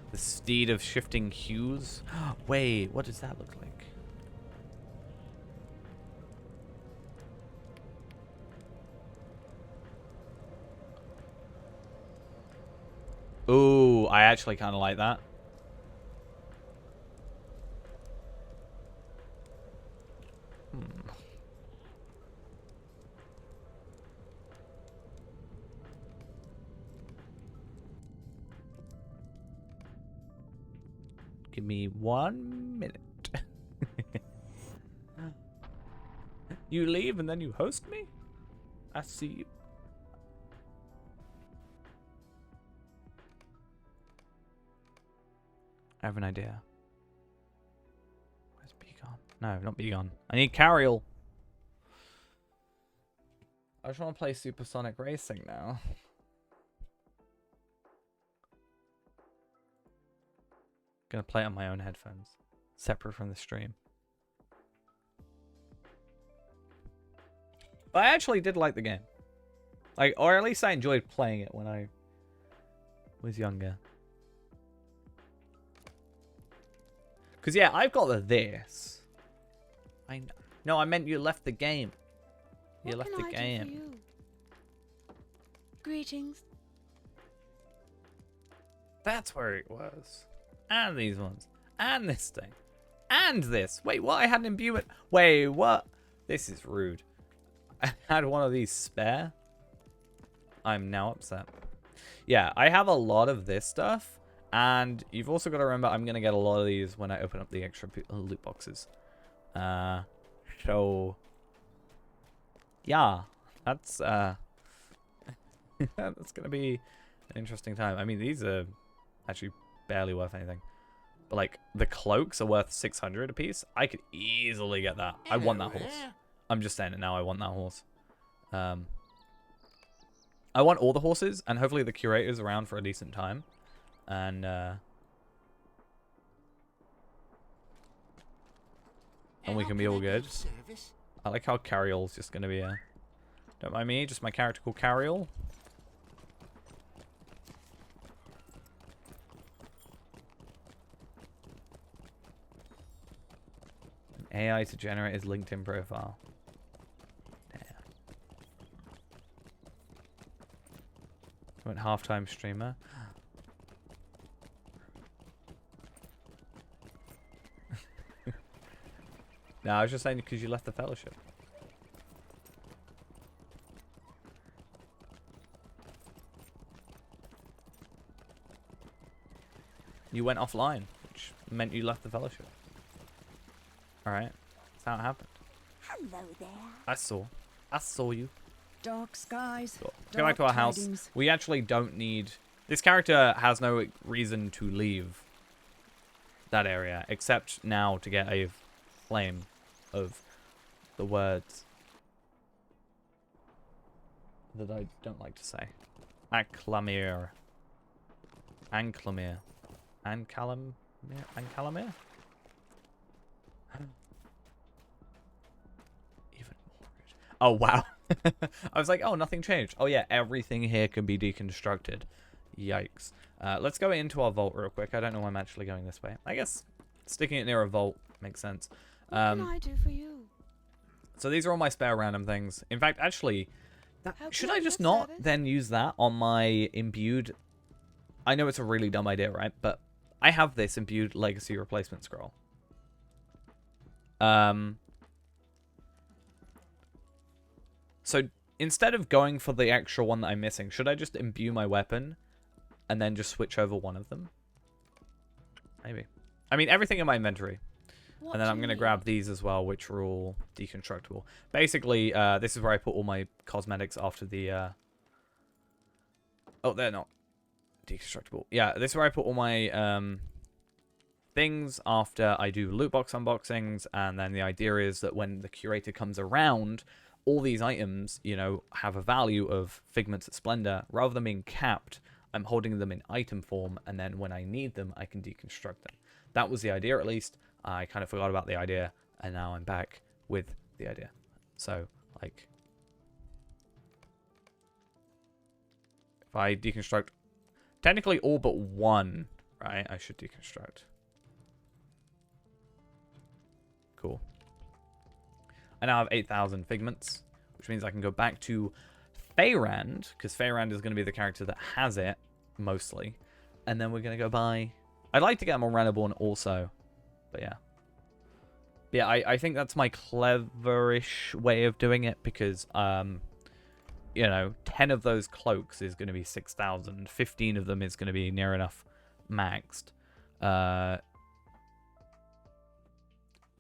the steed of shifting hues. Wait, what does that look like? Ooh, I actually kind of like that. Give me 1 minute. You leave and then you host me? I see you. I have an idea. Where's Beacon? No, not Beacon. I need Carriel. I just want to play Supersonic Racing now. Gonna play it on my own headphones, separate from the stream. But I actually did like the game. Like, or at least I enjoyed playing it when I was younger. Because, yeah, I've got this. No, I meant you left the game. You left the game. Do for you? Greetings. That's where it was. And these ones. And this thing. And this. Wait, what? I had an imbuement. Wait, what? This is rude. I had one of these spare. I'm now upset. Yeah, I have a lot of this stuff. And you've also got to remember, I'm going to get a lot of these when I open up the extra loot boxes. So, yeah, that's that's going to be an interesting time. I mean, these are actually barely worth anything. But, like, the cloaks are worth 600 a piece. I could easily get that. I want that horse. I'm just saying it now. I want that horse. I want all the horses, and hopefully the curator's around for a decent time. And we can be all good. I like how Carriel's just going to be a... Don't mind me, just my character called Carriel. An AI to generate his LinkedIn profile. Damn. Went halftime streamer. No, I was just saying because you left the fellowship. You went offline, which meant you left the fellowship. Alright. That's how it happened. Hello there. I saw you. Dark skies. Cool. Let's go back to our house. We actually don't need... This character has no reason to leave that area, except now to get a flame of the words that I don't like to say. Acclamir. Anclamir. Ancalamir? Ancalamir? Even more good. Oh, wow. I was like, oh, nothing changed. Oh, yeah, everything here can be deconstructed. Yikes. Let's go into our vault real quick. I don't know why I'm actually going this way. I guess sticking it near a vault makes sense. What can I do for you? So these are all my spare random things. In fact, actually, should I just your not service? then use that on my imbued... I know it's a really dumb idea, right? But I have this imbued legacy replacement scroll. So instead of going for the extra one that I'm missing, should I just imbue my weapon and then just switch over one of them? Maybe. I mean, everything in my inventory. What And then do I'm you going to need? grab these as well, which are all deconstructible. Basically, this is where I put all my cosmetics after the... Oh, they're not deconstructible. Yeah, this is where I put all my things after I do loot box unboxings. And then the idea is that when the curator comes around, all these items, you know, have a value of Figments of Splendor. Rather than being capped, I'm holding them in item form. And then when I need them, I can deconstruct them. That was the idea, at least. I kind of forgot about the idea, and now I'm back with the idea. So, like, if I deconstruct, technically all but one, right? I should deconstruct. Cool. I now have 8,000 figments, which means I can go back to Feyrand, because Feyrand is going to be the character that has it, mostly. And then we're going to go buy... I'd like to get him on Reneborn also. But yeah. Yeah, I think that's my cleverish way of doing it because, you know, 10 of those cloaks is going to be 6,000. 15 of them is going to be near enough maxed.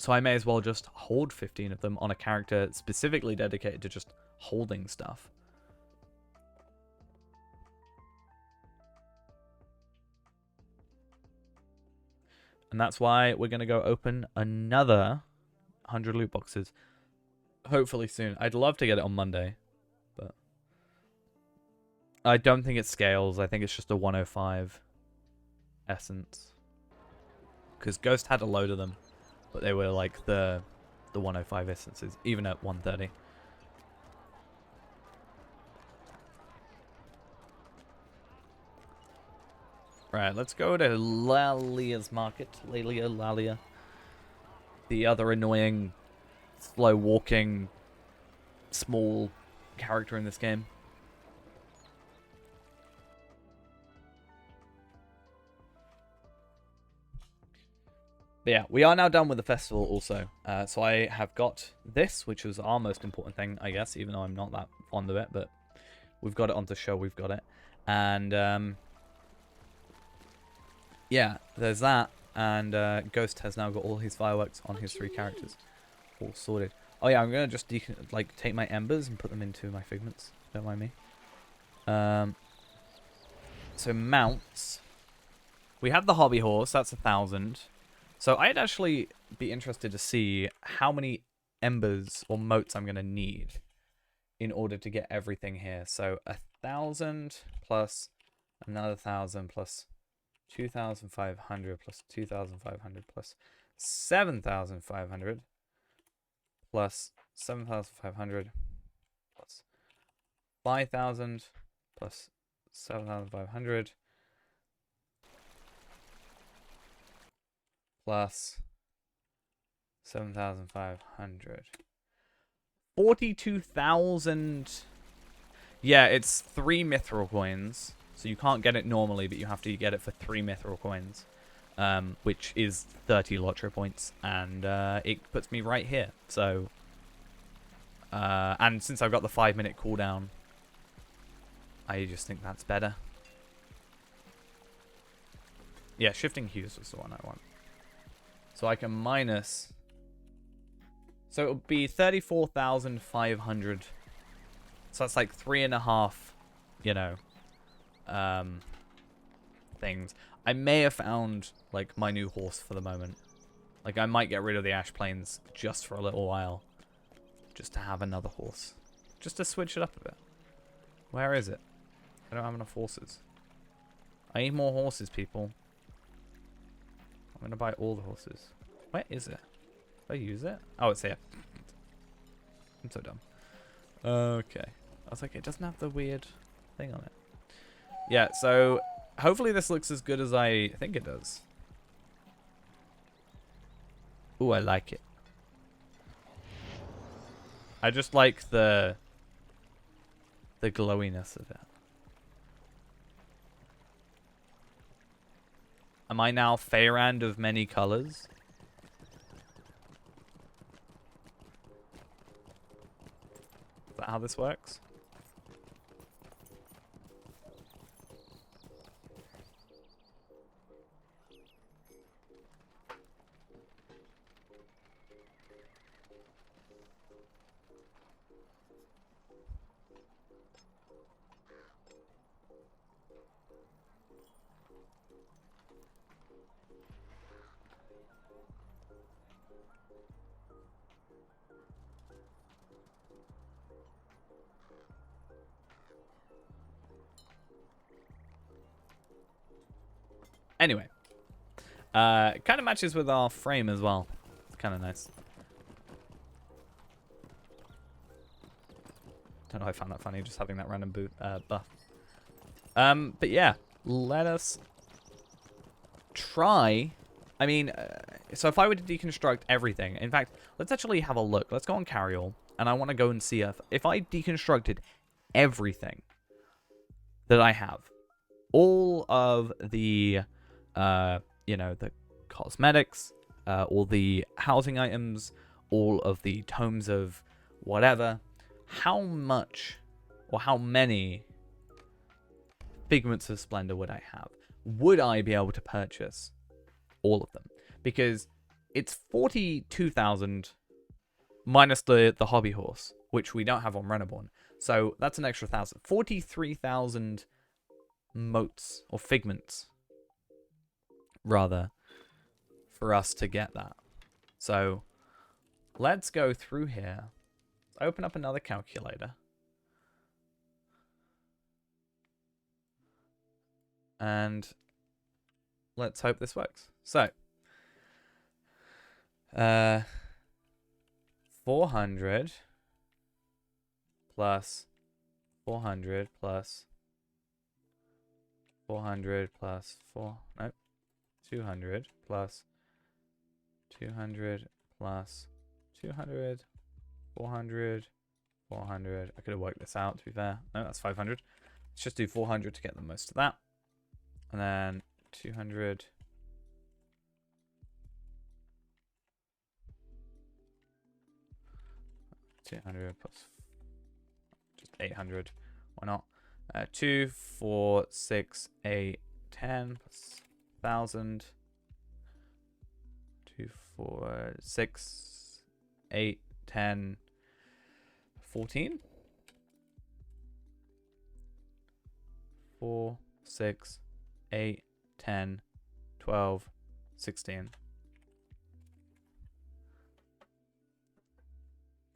So I may as well just hold 15 of them on a character specifically dedicated to just holding stuff. And that's why we're going to go open another 100 loot boxes. Hopefully soon. I'd love to get it on Monday. But I don't think it scales. I think it's just a 105 essence. Because Ghost had a load of them. But they were like the 105 essences. Even at 130. Right, let's go to Lalia's market. Lalia. The other annoying, slow-walking, small character in this game. But yeah, we are now done with the festival also. So I have got this, which was our most important thing, I guess, even though I'm not that fond of it. But we've got it on to show we've got it. And yeah, there's that. And Ghost has now got all his fireworks on his 3 characters. All sorted. Oh yeah, I'm going to just take my embers and put them into my figments. Don't mind me. So mounts. We have the hobby horse. That's 1,000. So I'd actually be interested to see how many embers or motes I'm going to need in order to get everything here. So 1,000 plus another 1,000 plus 2,500 plus 2,500 plus 7,500 plus 7,500 plus 5,000 plus 7,500 plus 7,500. 42,000. Yeah, it's 3 mithril coins. So you can't get it normally, but you have to get it for 3 mithril coins. Which is 30 Lotro points. And it puts me right here. So, and since I've got the 5-minute cooldown, I just think that's better. Yeah, shifting hues was the one I want. So I can minus... So it would be 34,500. So that's like 3.5, you know, things. I may have found, like, my new horse for the moment. Like, I might get rid of the Ash Plains just for a little while. Just to have another horse. Just to switch it up a bit. Where is it? I don't have enough horses. I need more horses, people. I'm going to buy all the horses. Where is it? Did I use it? Oh, it's here. I'm so dumb. Okay. I was like, it doesn't have the weird thing on it. Yeah, so hopefully this looks as good as I think it does. Ooh, I like it. I just like the glowiness of it. Am I now Feyrand of many colors? Is that how this works? Anyway, it kind of matches with our frame as well. It's kind of nice. Don't know if I found that funny, just having that random buff. But yeah, let us try. I mean, so if I were to deconstruct everything, in fact, let's actually have a look. Let's go on Carryall, and I want to go and see if I deconstructed everything that I have, all of the you know, the cosmetics, all the housing items, all of the tomes of whatever, how much or how many figments of splendor would I have? Would I be able to purchase all of them? Because it's 42,000 minus the hobby horse, which we don't have on Reneborn. So that's an extra 1,000. 43,000 motes or figments, rather, for us to get that. So let's go through here. Open up another calculator. And let's hope this works. So 400 plus 400 plus 400 plus 200 plus 200 plus 200, 400, 400. I could have worked this out, to be fair. No, that's 500. Let's just do 400 to get the most of that. And then 200. 200 plus just 800. Why not? 2, 4, 6, 8, 10 plus 1,000. 2, 4, 6, 8, 10, 14. 4, 6, 8, 10, 12, 16.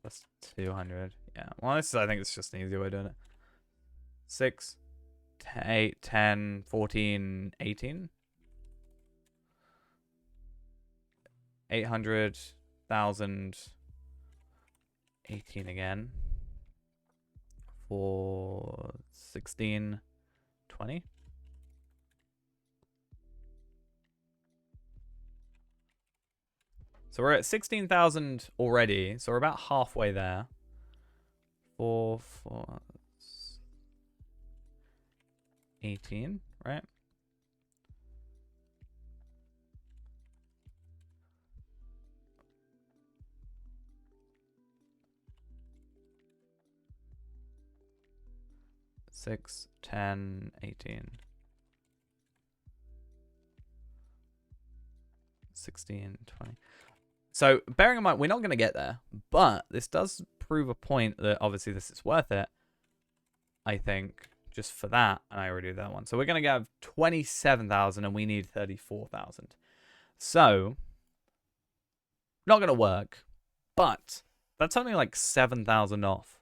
That's 200. Yeah. Well, this is, I think it's just an easier way of doing it. 6, 8, 10, 14, 18. 800,000. 18 again. 4, 16, 20. So we're at 16,000 already. So we're about halfway there. 4, 4, 18, right? Six, 10, 18. 16, 20. So, bearing in mind, we're not going to get there, but this does prove a point that obviously this is worth it, I think, just for that, and I already did that one. So, we're going to get 27,000, and we need 34,000. So, not going to work, but that's only like 7,000 off.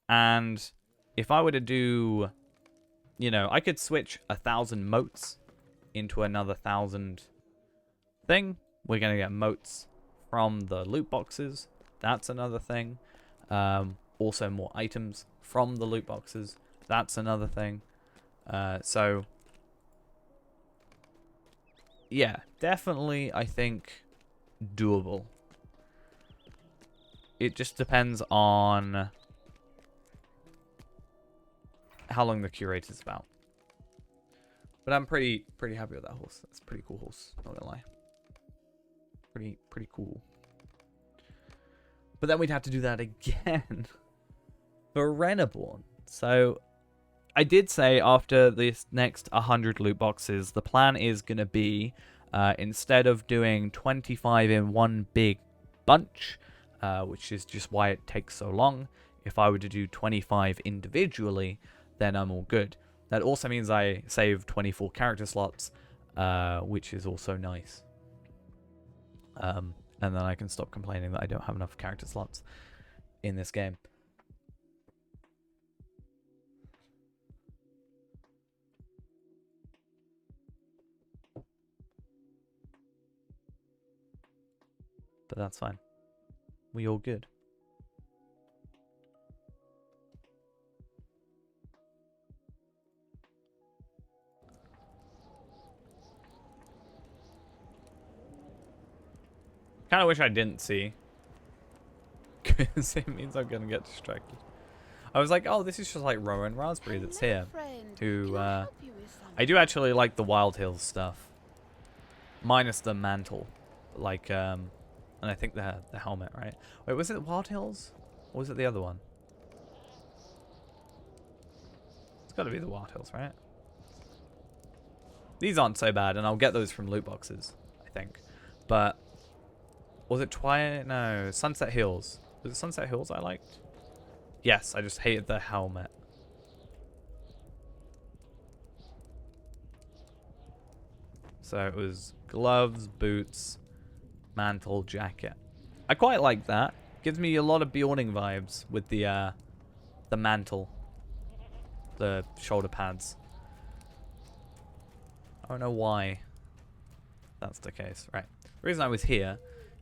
And if I were to do, you know, I could switch 1,000 motes into another 1,000 thing. We're going to get motes from the loot boxes. That's another thing. Also more items from the loot boxes. That's another thing. So, yeah, definitely, I think, doable. It just depends on how long the curator's about. But I'm pretty happy with that horse. That's a pretty cool horse, not gonna lie. Pretty cool. But then we'd have to do that again for Reneborn. So I did say after this next 100 loot boxes, the plan is going to be, instead of doing 25 in one big bunch, which is just why it takes so long, if I were to do 25 individually, then I'm all good. That also means I save 24 character slots, which is also nice. And then I can stop complaining that I don't have enough character slots in this game. But that's fine. We all good. Kind of wish I didn't see. Because it means I'm going to get distracted. I was like, oh, this is just like Rowan Raspberry that's here. Who, I do actually like the Wild Hills stuff. Minus the mantle. Like, and I think the helmet, right? Wait, was it Wild Hills? Or was it the other one? It's got to be the Wild Hills, right? These aren't so bad, and I'll get those from loot boxes, I think. But Was it Twilight? No, Sunset Hills. Was it Sunset Hills I liked? Yes, I just hated the helmet. So it was gloves, boots, mantle, jacket. I quite like that. Gives me a lot of Bjorning vibes with the mantle. The shoulder pads. I don't know why that's the case. Right. The reason I was here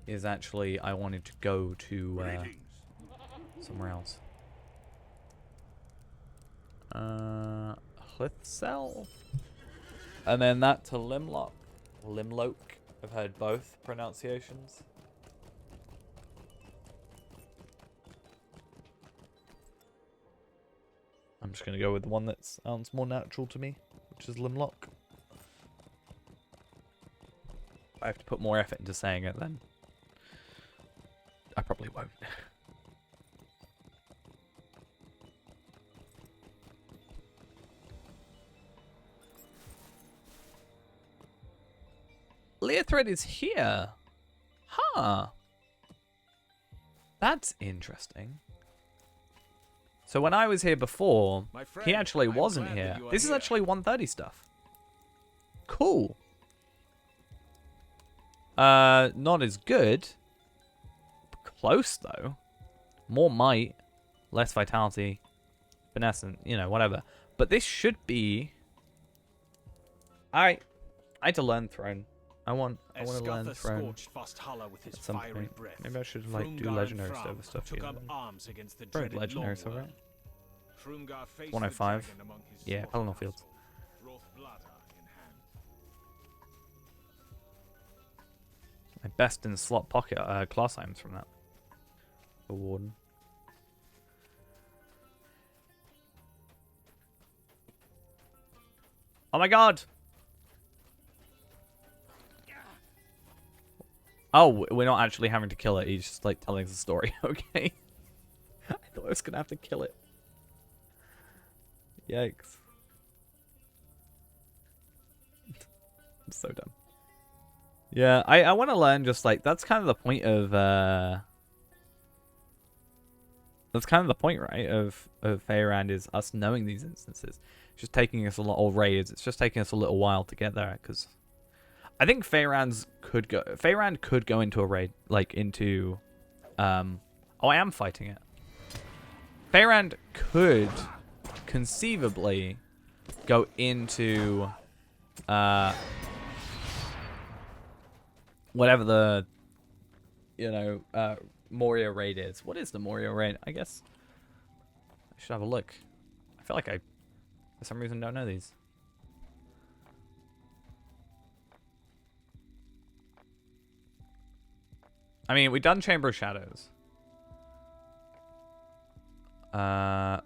is actually I wanted to go to somewhere else. Hlithcell? And then that to Limlock. Limloke. I've heard both pronunciations. I'm just going to go with the one that sounds more natural to me, which is Limlock. I have to put more effort into saying it then. I probably won't. Leothred is here. Huh. That's interesting. So when I was here before, he actually wasn't here. This is actually 130 stuff. Cool. Not as good. Close, though. More might. Less vitality. Benescent, you know, whatever. But this should be... I had to learn Throne. I want to learn Throne at some point. Maybe I should like do legendary server stuff here. Probably legendary server, right? 105. Yeah, Pelennor Fields. My best in slot pocket class items from that. The Warden. Oh my god! Oh, we're not actually having to kill it. He's just like telling us a story. Okay. I thought I was gonna have to kill it. Yikes. I'm so dumb. Yeah, I want to learn just like that's kind of the point of that's kind of the point, right? Of Faerand is us knowing these instances. It's just taking us a lot of raids. It's just taking us a little while to get there because I think Faerand could go into a raid, like into oh, I am fighting it. Faerand could conceivably go into whatever the Moria raid is. What is the Moria raid? I guess I should have a look. I feel like I for some reason don't know these. I mean, we've done Chamber of Shadows. Oh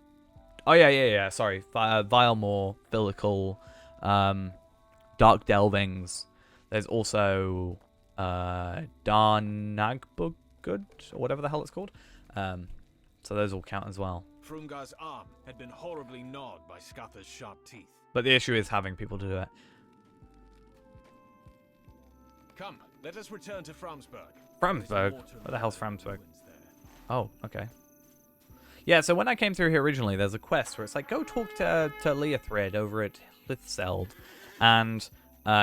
yeah. Sorry, Vilemore, Bilical, Dark Delvings. There's also Darnagbugud, or whatever the hell it's called. So those all count as well. Frumgar's arm had been horribly gnawed by Scatha's sharp teeth. But the issue is having people do it. Come, let us return to Framsburg. Framsburg? Where the hell's Framsburg? Oh, okay. Yeah, so when I came through here originally, there's a quest where it's like, go talk to Leothred over at Hlithcell, and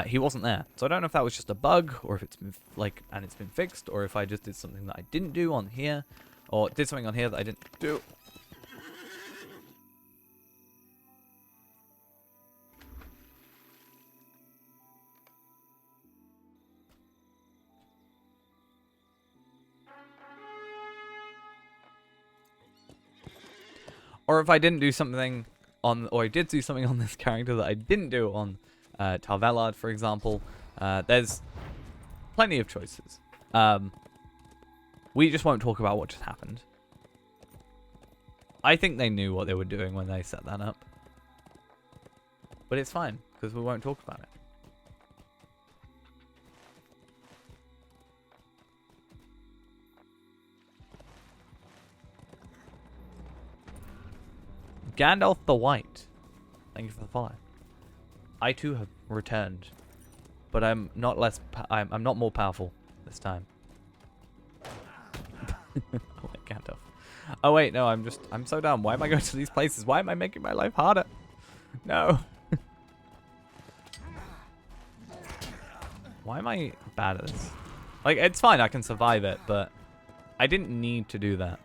he wasn't there. So I don't know if that was just a bug, or if it's been, and it's been fixed, or if I just did something that I didn't do on here, or did something on here that I didn't do. Or if I didn't do something on, or I did do something on this character that I didn't do on Tarvelard, for example. There's plenty of choices. We just won't talk about what just happened. I think they knew what they were doing when they set that up. But it's fine, because we won't talk about it. Gandalf the White. Thank you for the follow. I too have returned, but I'm not less. I'm not more powerful this time. Oh, wait, Gandalf. Oh, wait, no, I'm so dumb. Why am I going to these places? Why am I making my life harder? No. Why am I bad at this? Like, it's fine, I can survive it, but I didn't need to do that.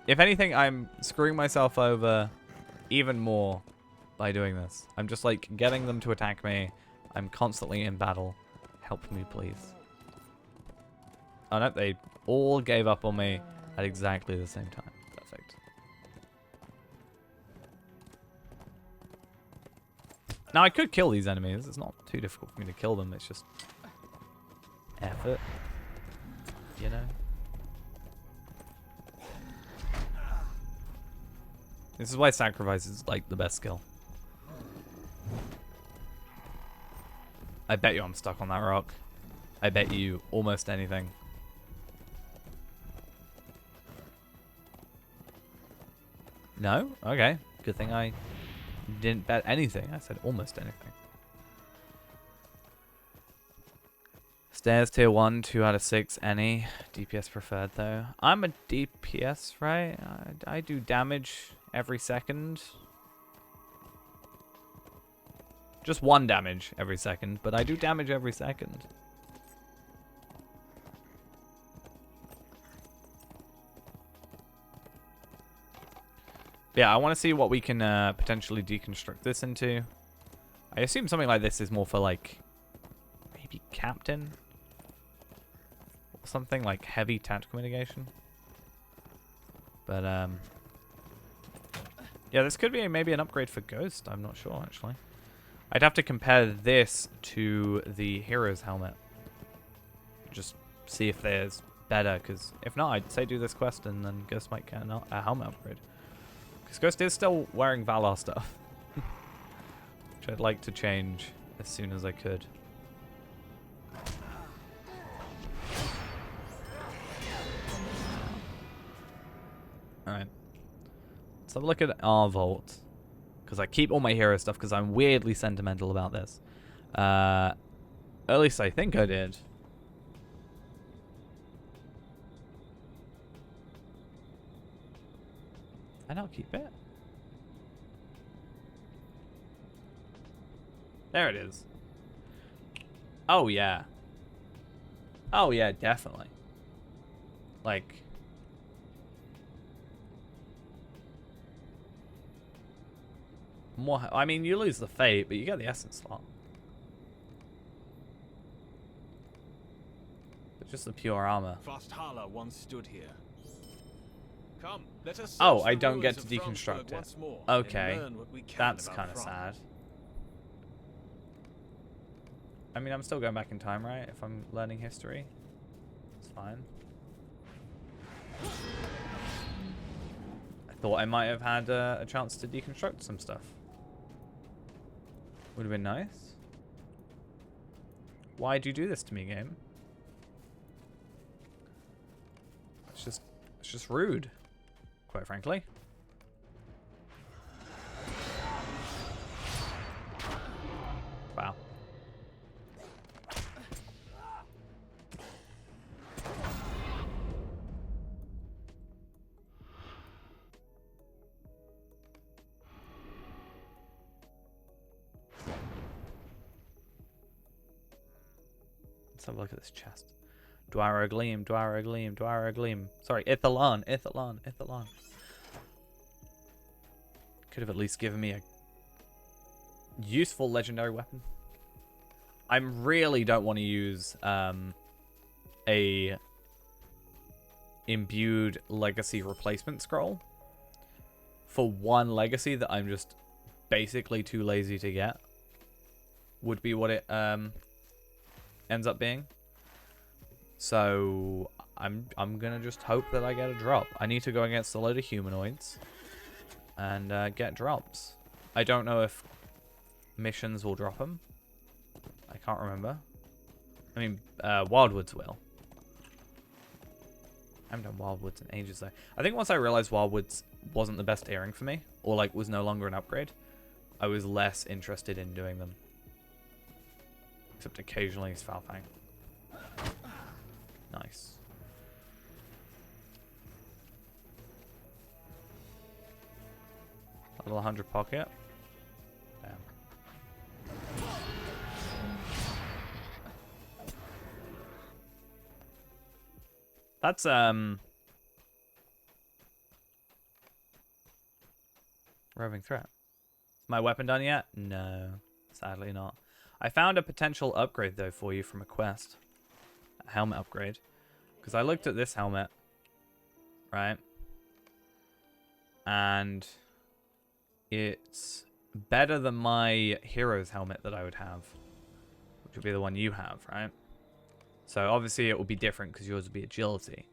If anything, I'm screwing myself over even more by doing this. I'm just, like, getting them to attack me. I'm constantly in battle. Help me, please. Oh, no, they all gave up on me at exactly the same time. Perfect. Now, I could kill these enemies. It's not too difficult for me to kill them. It's just effort, you know? This is why sacrifice is, like, the best skill. I bet you I'm stuck on that rock. I bet you almost anything. No? Okay. Good thing I didn't bet anything. I said almost anything. Stairs tier 1, 2 out of 6, any. DPS preferred though. I'm a DPS, right? I do damage every second. Just 1 damage every second, but I do damage every second. Yeah, I want to see what we can potentially deconstruct this into. I assume something like this is more for, like, maybe captain? Or something like heavy tactical mitigation. But, yeah, this could be maybe an upgrade for Ghost. I'm not sure, actually. I'd have to compare this to the hero's helmet. Just see if there's better, because if not, I'd say do this quest and then Ghost might get a helmet upgrade. Because Ghost is still wearing Valar stuff. Which I'd like to change as soon as I could. Alright. Let's have a look at our vault. Because I keep all my hero stuff because I'm weirdly sentimental about this. At least I think I did. I don't keep it. There it is. Oh, yeah. Oh, yeah, definitely. Like... more, I mean, you lose the fate, but you get the essence slot. But just the pure armor. Frosthala once stood here. Come, let us Oh, search I the don't ruins get to of deconstruct Frostburg it. once more Okay, and learn what we can that's about kind of Frost. sad. I mean, I'm still going back in time, right? If I'm learning history, it's fine. I thought I might have had a chance to deconstruct some stuff. Would have been nice. Why'd you do this to me, game? It's just rude, quite frankly. Wow. Let's have a look at this chest. Dwara Gleam, Dwara Gleam, Dwara Gleam. Sorry, Ithalan, Ithalan, Ithalan. Could have at least given me a useful legendary weapon. I really don't want to use a imbued legacy replacement scroll for one legacy that I'm just basically too lazy to get. Would be what it ends up being. So I'm gonna just hope that I get a drop. I need to go against a load of humanoids and get drops. I don't know if missions will drop them. I can't remember. I mean, Wildwoods will. I haven't done Wildwoods in ages though. I think once I realized Wildwoods wasn't the best earring for me, or like was no longer an upgrade, I was less interested in doing them. Except occasionally it's Falfang. Nice. Still 100 pocket. Damn. That's roving threat. Is my weapon done yet? No, sadly not. I found a potential upgrade though for you from a quest. A helmet upgrade. Because I looked at this helmet, right? And it's better than my hero's helmet that I would have, which would be the one you have, right? So obviously it will be different because yours would be agility.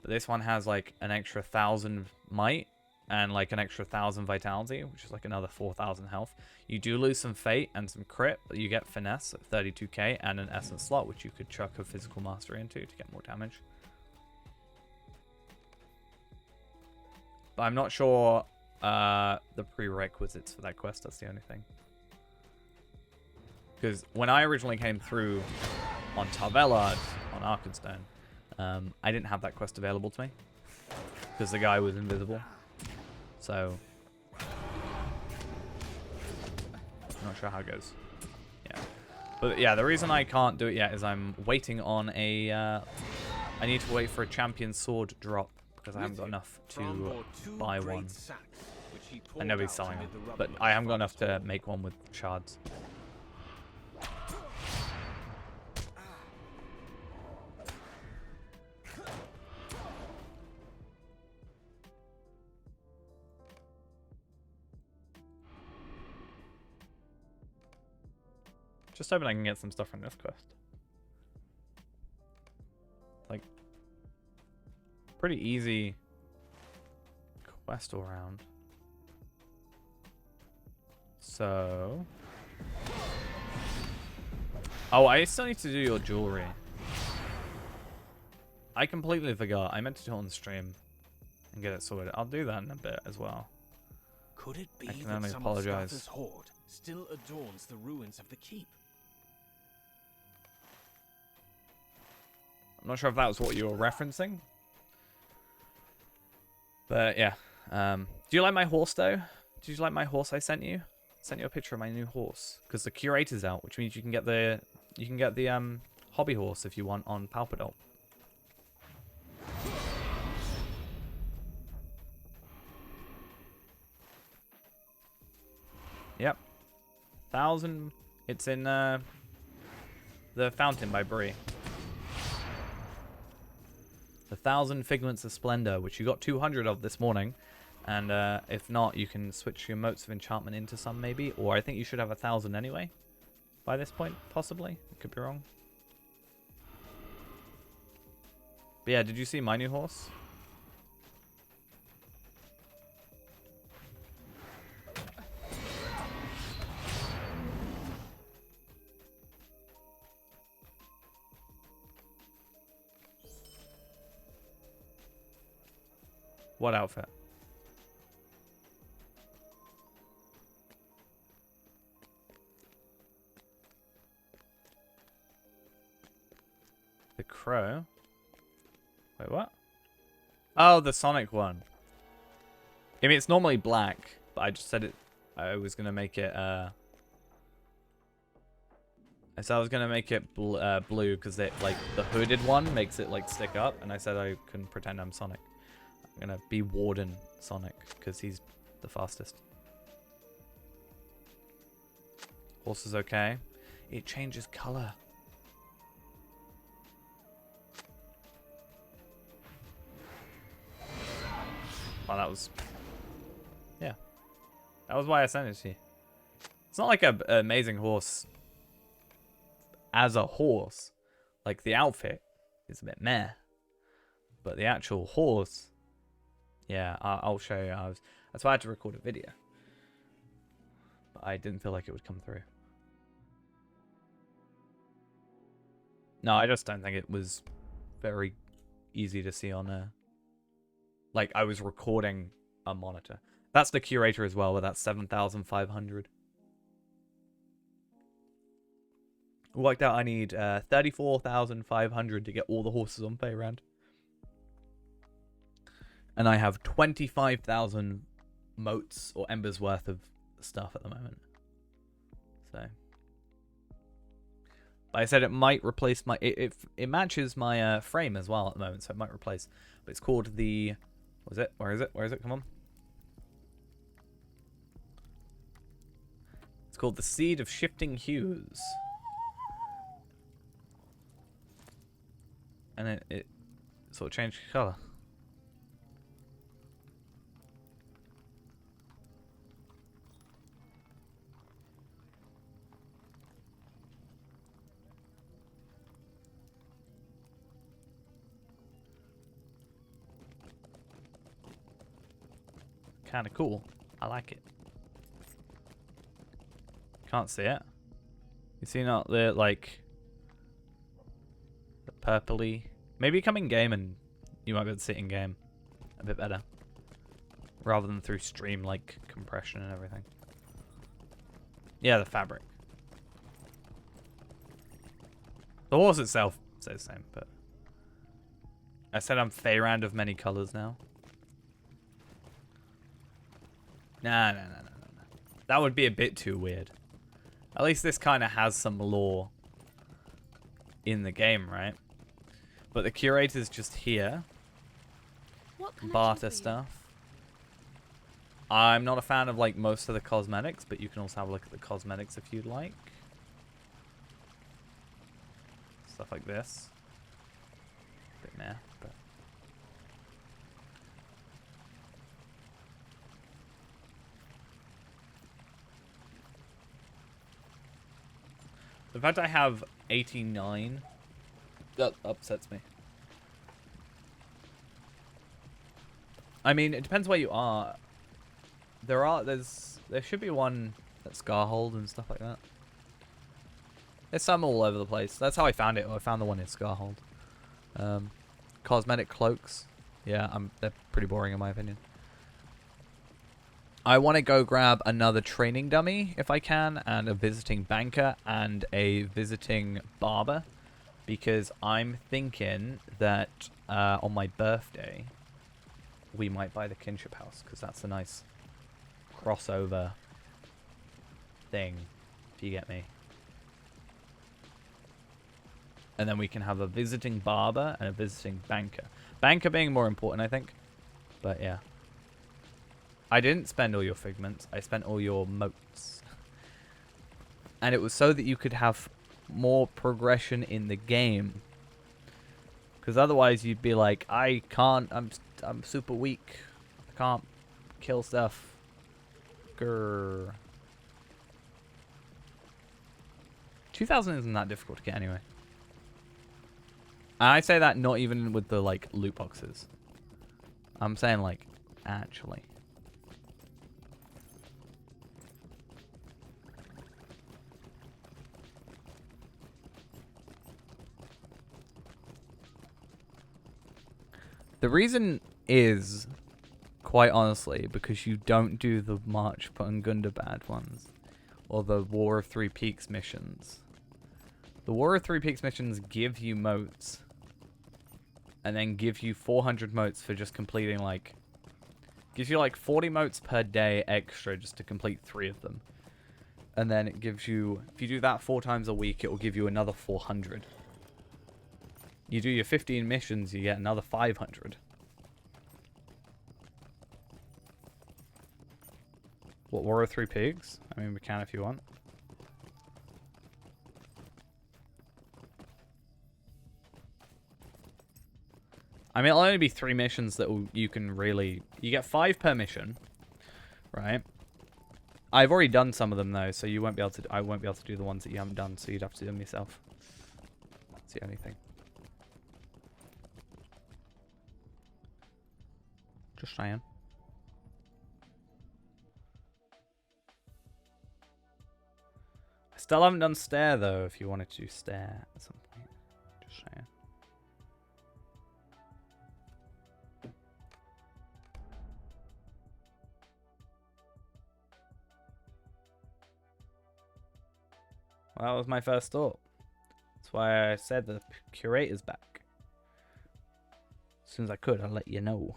But this one has like an extra 1,000 might and like an extra 1,000 vitality, which is like another 4,000 health. You do lose some fate and some crit, but you get finesse at 32k and an essence slot, which you could chuck a physical mastery into to get more damage. But I'm not sure the prerequisites for that quest. That's the only thing. Because when I originally came through on Tarvelard, on Arkenstone, I didn't have that quest available to me. Because the guy was invisible. So, I'm not sure how it goes. Yeah. But yeah, the reason I can't do it yet is I'm waiting on a... I need to wait for a champion sword drop. Because I haven't got enough to buy one. I know he's selling them. But I haven't got enough to make one with shards. Just hoping I can get some stuff from this quest. Like, pretty easy quest all around. So... Oh, I still need to do your jewelry. I completely forgot. I meant to do it on the stream and get it sorted. I'll do that in a bit as well. Could it be I can that only some apologize. of Sparta's horde still adorns the ruins of the keep? I'm not sure if that was what you were referencing. But yeah. Do you like my horse though? Did you like my horse I sent you? I sent you a picture of my new horse. Because the curator's out, which means you can get the hobby horse if you want on Palpadol. Yep. 1,000. It's in the Fountain by Bree. The 1,000 Figments of Splendor, which you got 200 of this morning. And if not, you can switch your motes of enchantment into some maybe. Or I think you should have 1,000 anyway. By this point, possibly. I could be wrong. But yeah, did you see my new horse? What outfit? The crow? Wait, what? Oh, the Sonic one. I mean, it's normally black, but I just said it. I was gonna make it. I said I was gonna make it blue because it like the hooded one makes it like stick up, and I said I couldn't pretend I'm Sonic. I'm gonna be Warden Sonic because he's the fastest. Horse is okay. It changes color. Oh, that was... Yeah. That was why I sent it to you. It's not like an amazing horse as a horse. Like, the outfit is a bit meh. But the actual horse... Yeah, I'll show you. That's why I had to record a video. But I didn't feel like it would come through. No, I just don't think it was very easy to see on a... Like, I was recording a monitor. That's the curator as well, but that's 7,500. Worked out I need 34,500 to get all the horses on Feyran. And I have 25,000 motes or embers worth of stuff at the moment. So, but I said it might replace my. It matches my frame as well at the moment, so it might replace. But it's called the. What is it? Where is it? Where is it? Come on. It's called the Seed of Shifting Hues. And it sort of changed colour. Kind of cool. I like it. Can't see it. You see not the like the purpley. Maybe come in game and you might be able to see it in game a bit better, rather than through stream like compression and everything. Yeah, the fabric. The horse itself stays the same, but I said I'm Feyrand of many colors now. Nah. That would be a bit too weird. At least this kind of has some lore in the game, right? But the curator's just here. What can I do Barter for you? stuff. I'm not a fan of like most of the cosmetics, but you can also have a look at the cosmetics if you'd like. Stuff like this. Bit meh, but the fact I have 89, that upsets me. I mean, it depends where you are. There should be one at Scarhold and stuff like that. There's some all over the place. That's how I found it. I found the one in Scarhold. Cosmetic cloaks. Yeah, they're pretty boring in my opinion. I want to go grab another training dummy if I can, and a visiting banker, and a visiting barber, because I'm thinking that on my birthday we might buy the kinship house, because that's a nice crossover thing, if you get me. And then we can have a visiting barber and a visiting banker. Banker being more important, I think. But yeah. I didn't spend all your figments. I spent all your motes. And it was so that you could have more progression in the game. Because otherwise you'd be like, I can't, I'm super weak. I can't kill stuff. Grr. 2000 isn't that difficult to get anyway. And I say that not even with the like loot boxes. I'm saying like actually. The reason is, quite honestly, because you don't do the March and Gundabad ones, or the War of Three Peaks missions. The War of Three Peaks missions give you motes, and then give you 400 motes for just completing like, gives you like 40 motes per day extra just to complete 3 of them. And then it gives you, if you do that 4 times a week, it will give you another 400. You do your 15 missions, you get another 500. What, War of Three Pigs? I mean, we can if you want. I mean, it'll only be 3 missions that you can really... You get 5 per mission, right? I've already done some of them, though, so you won't be able to... I won't be able to do the ones that you haven't done, so you'd have to do them yourself. That's the only thing. Just saying. I still haven't done Stare, though, if you wanted to do Stare at some point. Just saying. Well, that was my first thought. That's why I said the curator's back. As soon as I could, I'll let you know.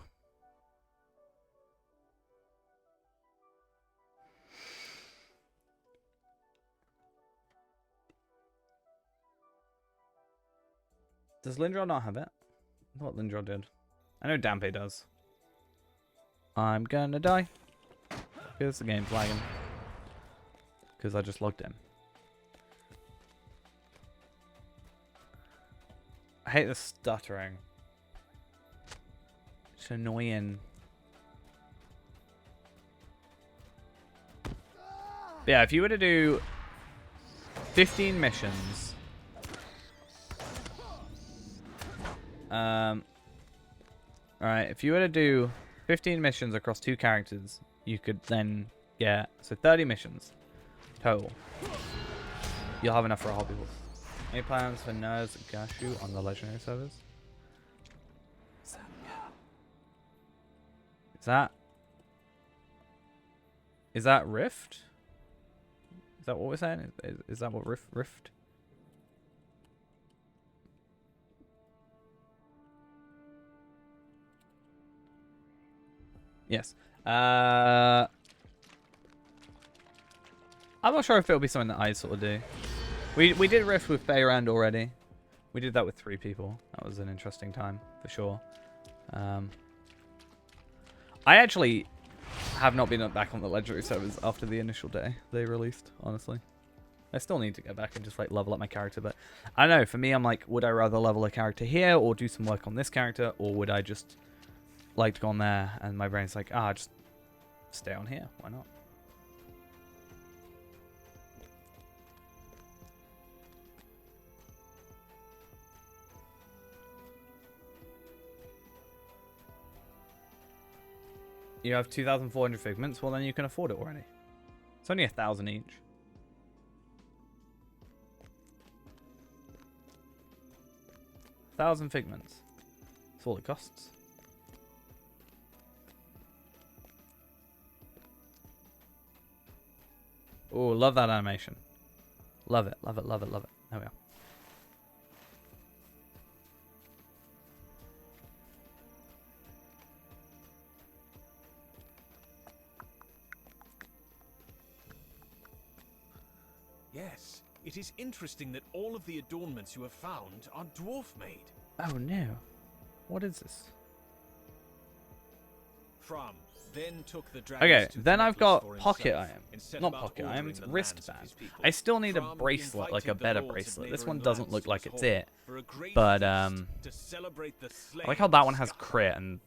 Does Lindrod not have it? I thought Lindrod did. I know Dampe does. I'm gonna die. Because the game's lagging. Because I just logged in. I hate the stuttering. It's annoying. But yeah, if you were to do 15 missions. Alright, if you were to do 15 missions across 2 characters, you could then get, so 30 missions total. You'll have enough for a hobby horse. Any plans for Nurse Gashu on the legendary servers? Is that Rift? Is that what we're saying? Is that what Rift? Yes. I'm not sure if it'll be something that I sort of do. We did Rift with Fayrand already. We did that with 3 people. That was an interesting time, for sure. I actually have not been back on the legendary servers after the initial day they released, honestly. I still need to go back and just like level up my character, but I don't know, for me I'm like, would I rather level a character here or do some work on this character, or would I just like to go on there? And my brain's like, just stay on here, why not? You have 2,400 figments, well then you can afford it already. It's only 1,000 each. $1,000 figments. That's all it costs. Oh, love that animation. Love it, love it, love it, love it. There we go. Yes, it is interesting that all of the adornments you have found are dwarf-made. Oh no. What is this? From then took the Okay, dragons to then I've Thneflus got for pocket himself, iron. and set Not about pocket ordering iron, the lands of wristband. his people. I still need a From bracelet, like a invited the better lords of bracelet. This neighboring one doesn't lands look to like his it's hall it. for a great But feast to celebrate the I like how that one has slaying of crit and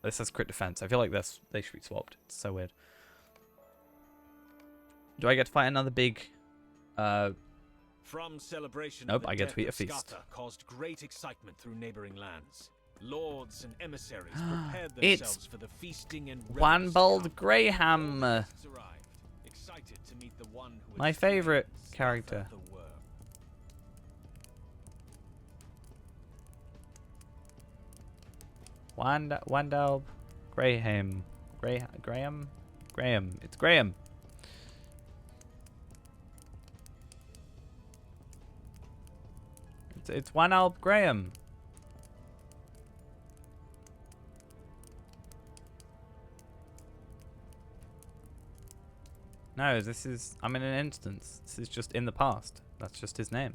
this has crit defense. I feel like they should be swapped. It's so weird. Do I get to fight another big From celebration Nope, of the I get to death eat a of feast. Scathach caused great excitement through neighboring lands. Lords and emissaries prepared It's themselves for the feasting and Wanbald Graham. excited to meet the one who My had slain favorite Scathach character. the worm. Wandalb Graham. Graham? Graham. It's Graham. It's Wanalb Graham. No, this is... I'm in an instance. This is just in the past. That's just his name.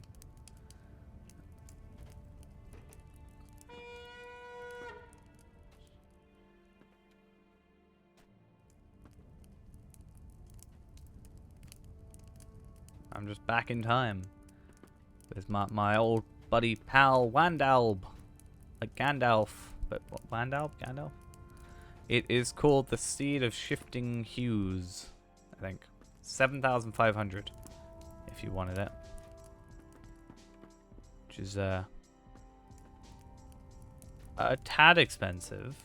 I'm just back in time. With my old buddy pal Wandalb. Like Gandalf. But what, Wandalb? Gandalf? It is called the Seed of Shifting Hues, I think. 7,500 if you wanted it. Which is a tad expensive.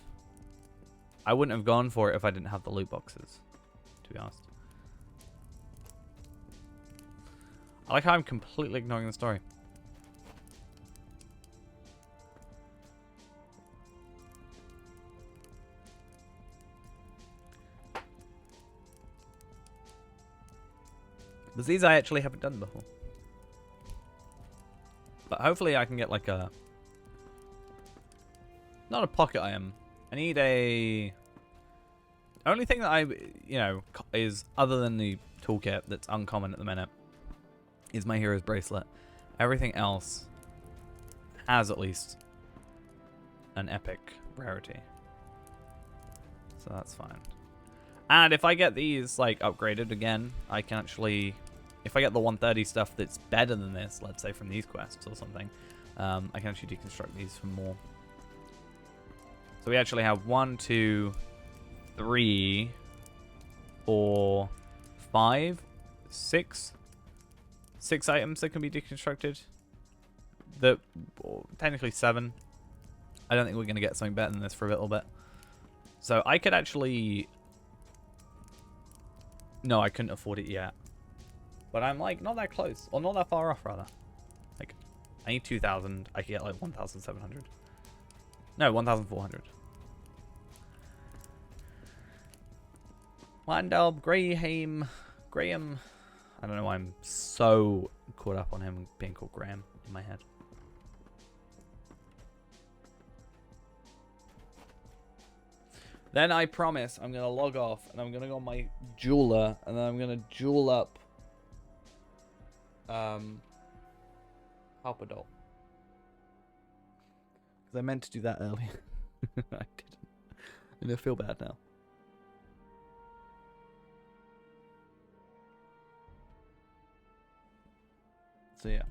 I wouldn't have gone for it if I didn't have the loot boxes, to be honest. I like how I'm completely ignoring the story. But these I actually haven't done before. But hopefully I can get like a... Not a pocket item. I need a... Only thing that I, you know, is other than the toolkit that's uncommon at the minute is my hero's bracelet. Everything else has at least an epic rarity. So that's fine. And if I get these, like, upgraded again, I can actually... If I get the 130 stuff that's better than this, let's say from these quests or something, I can actually deconstruct these for more. So we actually have 1, 2, 3, 4, 5, 6. 6 items that can be deconstructed. Technically 7. I don't think we're going to get something better than this for a little bit. So I could actually... No, I couldn't afford it yet. But I'm like not that close. Or not that far off, rather. Like, I need 2,000. I could get like 1,700. No, 1,400. Wandalb, Graham. I don't know why I'm so caught up on him being called Graham in my head. Then I promise I'm going to log off and I'm going to go on my jeweler and then I'm going to jewel up Palpadol. Because I meant to do that earlier. I didn't. And I feel bad now. So yeah.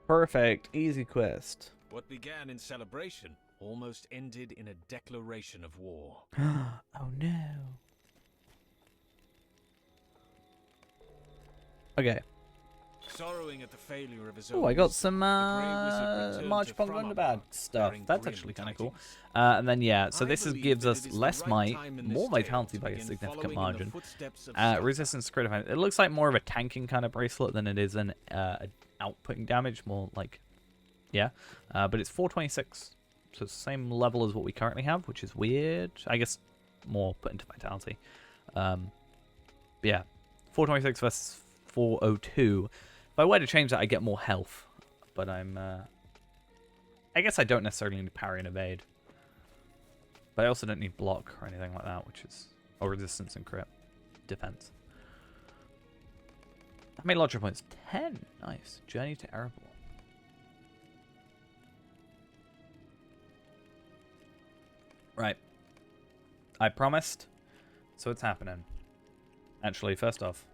Perfect. Easy quest. What began in celebration almost ended in a declaration of war. Oh no. Okay. Sorrowing at the failure of his Oh, own I got wisdom, some the Grey Wizard returned March to upon Frollo Wonderbad stuff. bearing That's grim actually kind of cool. tidings. And then yeah, so I this believe gives that us it is the less right might, time in this more tale vitality to by a begin significant following in the margin. footsteps of Scott. Resistance to crit effect. It looks like more of a tanking kind of bracelet than it is an outputting damage. More like, yeah. But it's 426, so it's the same level as what we currently have, which is weird. I guess more put into vitality. But yeah, 426 versus 402. If I were to change that, I get more health. But I'm... I guess I don't necessarily need parry and evade. But I also don't need block or anything like that, which is... Or resistance and crit. Defense. How many lodger points? 10. Nice. Journey to Erebor. Right. I promised. So it's happening. Actually, first off...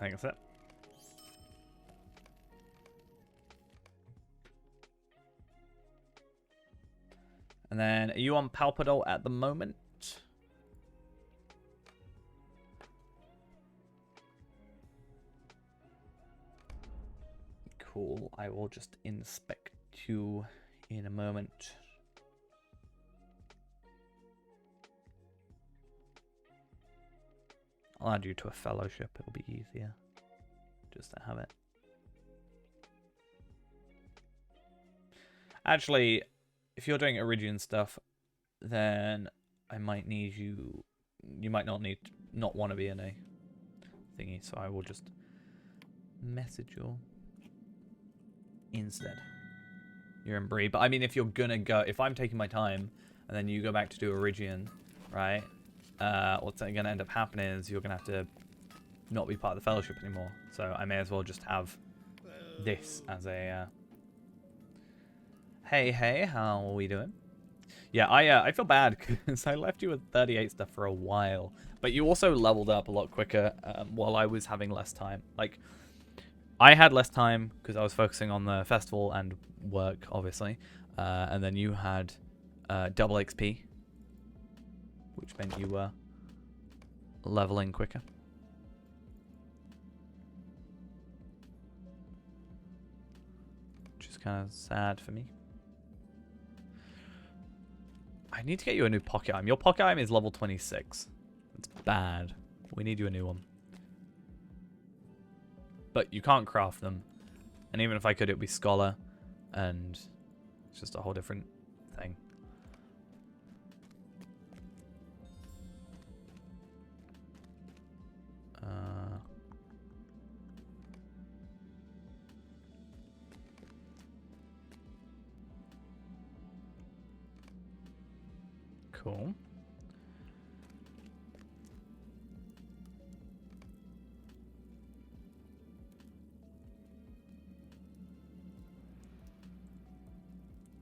I think that's it. And then, are you on Palpadol at the moment? Cool. I will just inspect you in a moment. I'll add you to a fellowship. It'll be easier just to have it. Actually, if you're doing Iridian stuff, then I might need you. You might not want to be in a thingy, so I will just message you instead. You're in Bree, but I mean, if you're gonna go, if I'm taking my time and then you go back to do Iridian, right? What's going to end up happening is you're going to have to not be part of the fellowship anymore. So I may as well just have this as a... Hey, how are we doing? Yeah, I feel bad because I left you with 38 stuff for a while. But you also leveled up a lot quicker while I was having less time. Like, I had less time because I was focusing on the festival and work, obviously. And then you had double XP. Which meant you were leveling quicker. Which is kind of sad for me. I need to get you a new pocket arm. Your pocket arm is level 26. It's bad. We need you a new one. But you can't craft them. And even if I could, it would be Scholar. And it's just a whole different thing. Cool.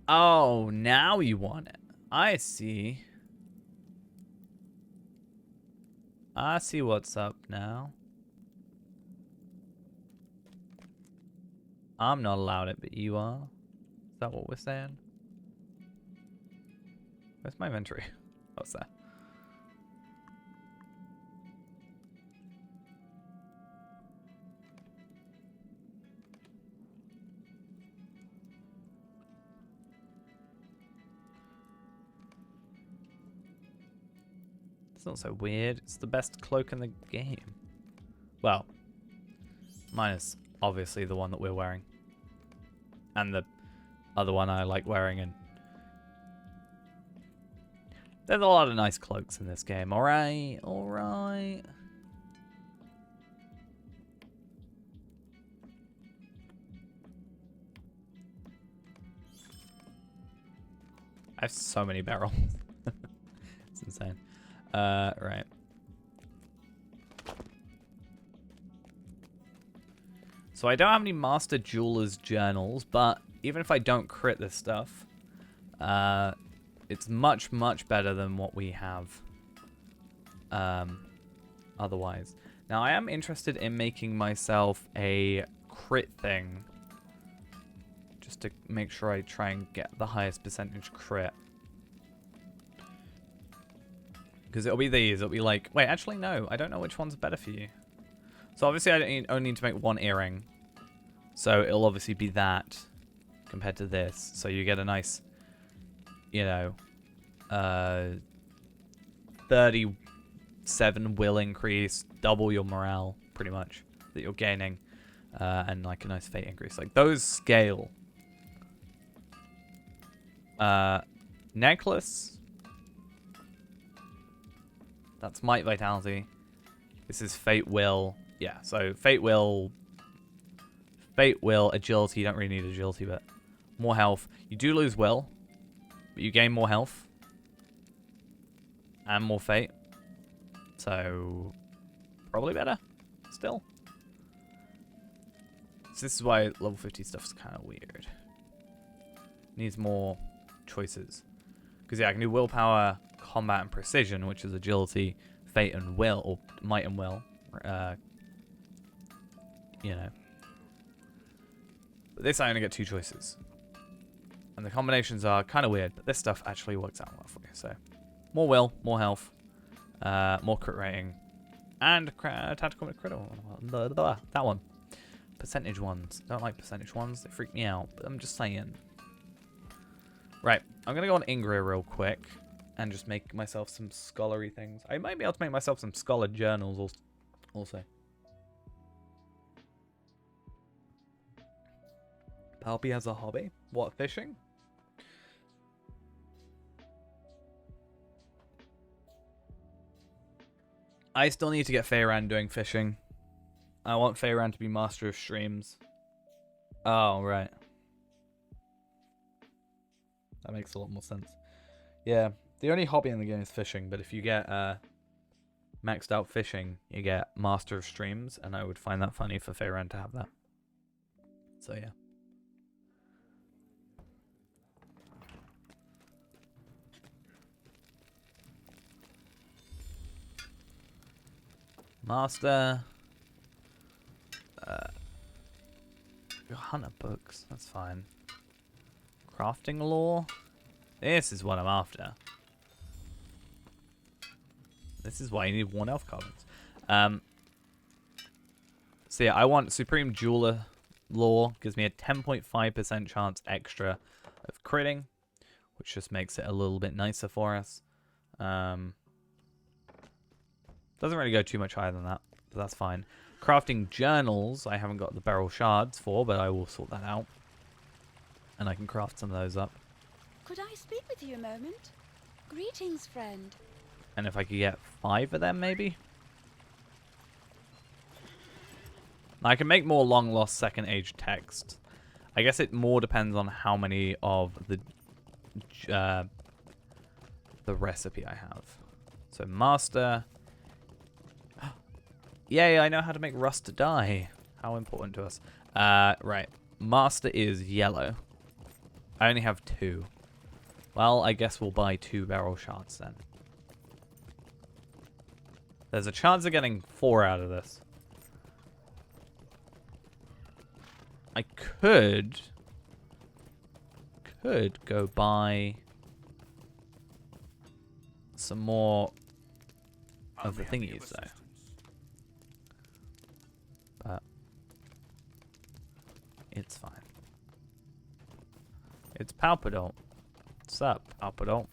Oh, now you want it. I see. I see what's up now. I'm not allowed it, but you are. Is that what we're saying? Where's my inventory? What's that? It's not so weird. It's the best cloak in the game. Well, mine is obviously the one that we're wearing. And the other one I like wearing. And there's a lot of nice cloaks in this game. Alright, alright. I have so many barrels. It's insane. Right. So I don't have any Master Jeweler's journals, but even if I don't crit this stuff, it's much, much better than what we have otherwise. Now, I am interested in making myself a crit thing, just to make sure I try and get the highest percentage crit. Because it'll be these. It'll be like... Wait, actually, no. I don't know which one's better for you. So, obviously, I only need to make one earring. So, it'll obviously be that compared to this. So, you get a nice, you know, 37 will increase. Double your morale, pretty much, that you're gaining. And, like, a nice fate increase. Like, those scale. Necklace... That's Might Vitality. This is Fate Will. Yeah, so Fate Will, Agility. You don't really need Agility, but more health. You do lose Will, but you gain more health. And more Fate. So, probably better, still. So this is why level 50 stuff's kind of weird. Needs more choices. Because yeah, I can do Willpower, Combat, and Precision, which is Agility, Fate, and Will, or Might and Will. You know. But this I only get 2 choices. And the combinations are kind of weird, but this stuff actually works out well for you. So, more Will, more health, more crit rating, and tactical critical. That one. Percentage ones. Don't like percentage ones. They freak me out, but I'm just saying. Right, I'm going to go on Ingria real quick and just make myself some scholarly things. I might be able to make myself some scholar journals also. Palpy has a hobby. What, fishing? I still need to get Feyran doing fishing. I want Feyran to be master of streams. Oh, right. That makes a lot more sense. Yeah, the only hobby in the game is fishing, but if you get maxed out fishing, you get Master of Streams, and I would find that funny for Feyran to have that. So yeah. Master. Hunter books, that's fine. Crafting lore. This is what I'm after. This is why you need 1 elf carbons. So yeah, I want Supreme Jeweler lore. Gives me a 10.5% chance extra of critting, which just makes it a little bit nicer for us. Doesn't really go too much higher than that, but that's fine. Crafting journals, I haven't got the beryl shards for, but I will sort that out. And I can craft some of those up. Could I speak with you a moment? Greetings, friend. And if I could get 5 of them, maybe? I can make more long lost second age text. I guess it more depends on how many of the the recipe I have. So master. Yay, I know how to make rust dye. How important to us. Right. Master is yellow. I only have 2. Well, I guess we'll buy 2 barrel shards then. There's a chance of getting 4 out of this. I could go buy some more of the thingies though. But it's fine. It's Palpadol. What's up, Palpadol?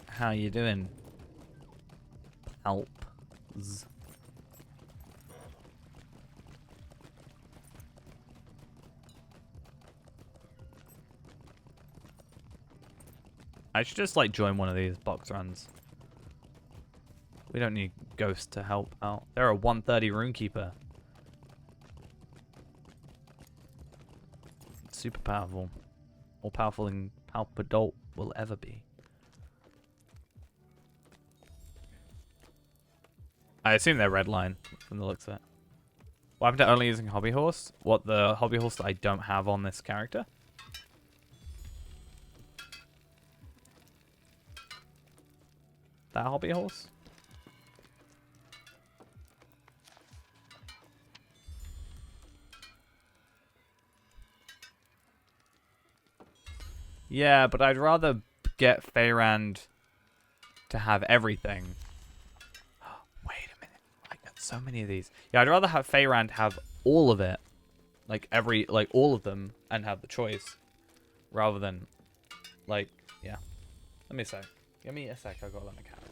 How you doing? Alps. I should just like join one of these box runs. We don't need ghosts to help out. They're a 130 runekeeper. Super powerful. More powerful than Palpadol will ever be. I assume they're red line from the looks of it. What happened to only using hobby horse? What, the hobby horse that I don't have on this character? That hobby horse? Yeah, but I'd rather get Feyrand to have everything. Wait a minute. I got so many of these. Yeah, I'd rather have Feyrand have all of it. Like all of them and have the choice. Rather than, like, yeah. Let me a sec. Give me a sec, I've got to let my cat out.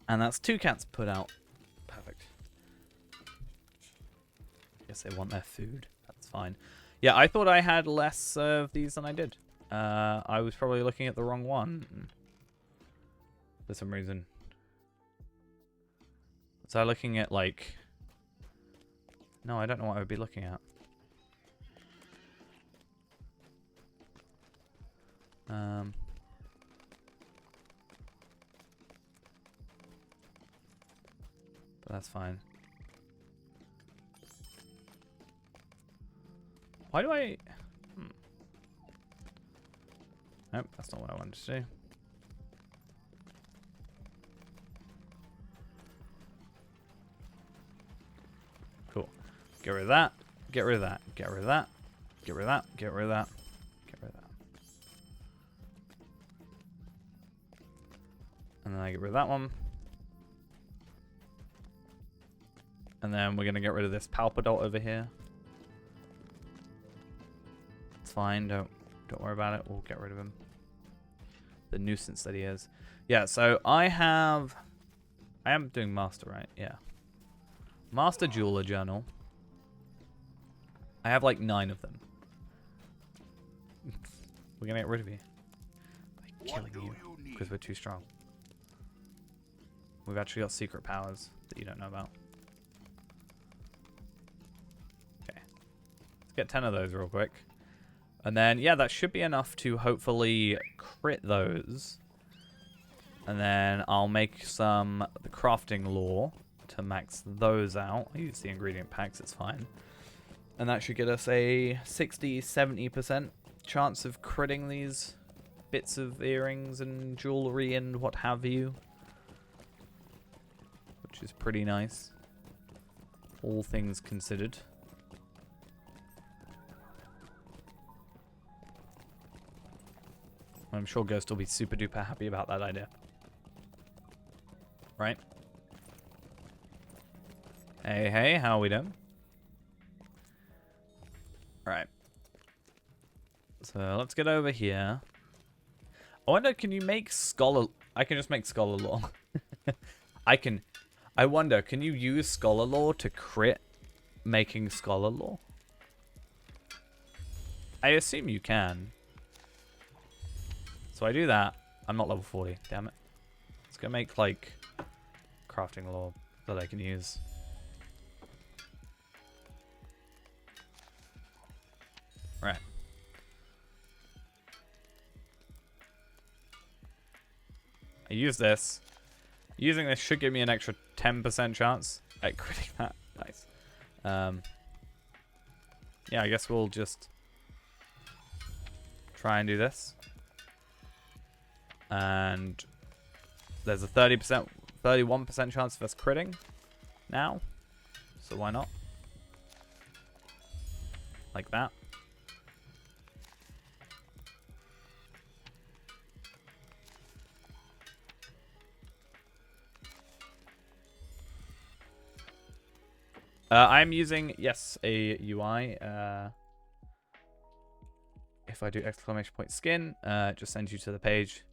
And that's 2 cats put out. Perfect. Guess they want their food. That's fine. Yeah, I thought I had less of these than I did. I was probably looking at the wrong one. For some reason. Was I looking at, like... No, I don't know what I would be looking at. But that's fine. Why do I... Nope, that's not what I wanted to do. Cool. Get rid of that. Get rid of that. Get rid of that. Get rid of that. Get rid of that. Get rid of that. And then I get rid of that one. And then we're going to get rid of this Palpadol over here. It's fine. Don't worry about it. We'll get rid of him. The nuisance that he is. Yeah, so I am doing master, right? Yeah. Master Jeweler Journal. I have like 9 of them. We're going to get rid of you. By killing you. Because we're too strong. We've actually got secret powers that you don't know about. Get 10 of those real quick. And then, yeah, that should be enough to hopefully crit those. And then I'll make some the crafting lore to max those out. I use the ingredient packs, it's fine. And that should get us a 60-70% chance of critting these bits of earrings and jewelry and what have you. Which is pretty nice. All things considered. I'm sure Ghost will be super duper happy about that idea. Right? Hey, hey, how are we doing? Right. So let's get over here. I wonder, can you make scholar... I can just make scholar law. I wonder, can you use scholar law to crit making scholar law? I assume you can. So I do that. I'm not level 40, damn it. Let's go make, like, crafting law that I can use. Right. I use this. Using this should give me an extra 10% chance at critting that. Nice. Yeah, I guess we'll just try and do this. And there's a 30%, 31% chance of us critting now. So why not? Like that. I'm using, yes, a UI. If I do exclamation point skin, it just sends you to the page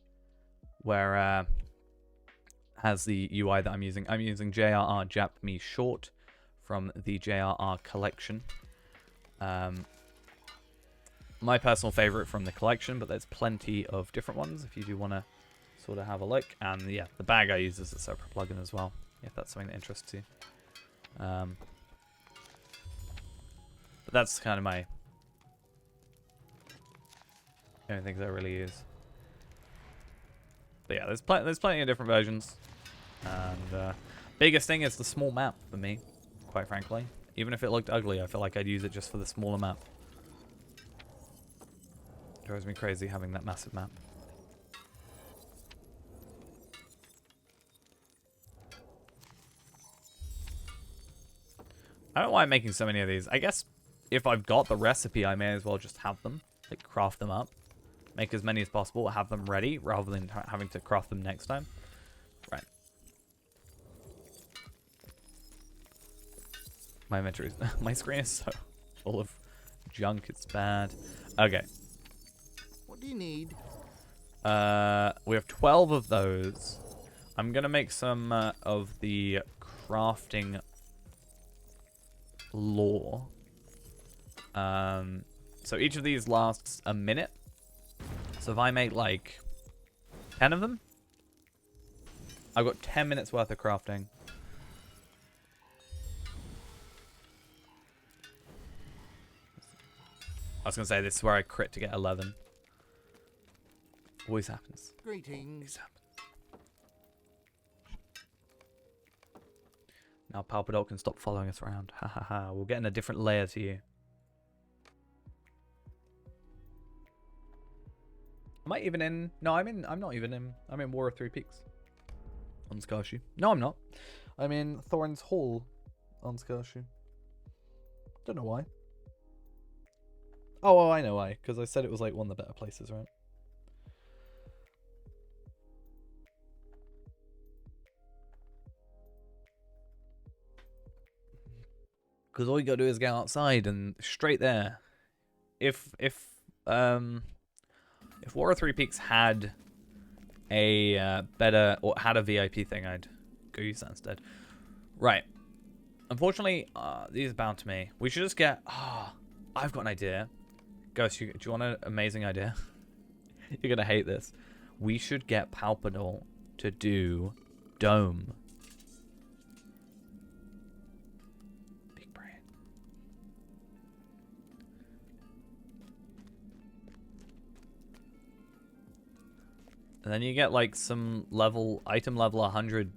where has the UI that I'm using. I'm using JRR Jap Me Short from the JRR collection. My personal favorite from the collection, but there's plenty of different ones if you do want to sort of have a look. And yeah, the bag I use is a separate plugin as well, if that's something that interests you. But that's kind of my only things I really use. But yeah, there's plenty of different versions. And biggest thing is the small map for me, quite frankly. Even if it looked ugly, I feel like I'd use it just for the smaller map. It drives me crazy having that massive map. I don't know why I'm making so many of these. I guess if I've got the recipe, I may as well just have them. Like, craft them up. Make as many as possible, have them ready, rather than having to craft them next time. Right. My inventory is... my screen is so full of junk, it's bad. Okay. What do you need? We have 12 of those. I'm gonna make some of the crafting lore. So each of these lasts a minute. So if I make like 10 of them, I've got 10 minutes worth of crafting. I was gonna say this is where I crit to get 11. Always happens. Greetings. Now Palpadol can stop following us around. Ha ha ha. We'll get in a different layer to you. Am I even in? No, I'm not even in. I'm in War of Three Peaks. On Skarshu. No, I'm not. I'm in Thorin's Hall on Skarshu. Don't know why. Oh, I know why. Because I said it was like one of the better places, right? Because all you gotta do is go outside and straight there. If War of Three Peaks had a better, or had a VIP thing, I'd go use that instead. Right. Unfortunately, these are bound to me. We should just get... I've got an idea. Ghost, do you want an amazing idea? You're going to hate this. We should get Palpadol to do Dome. Big brain. And then you get like some level, item level 100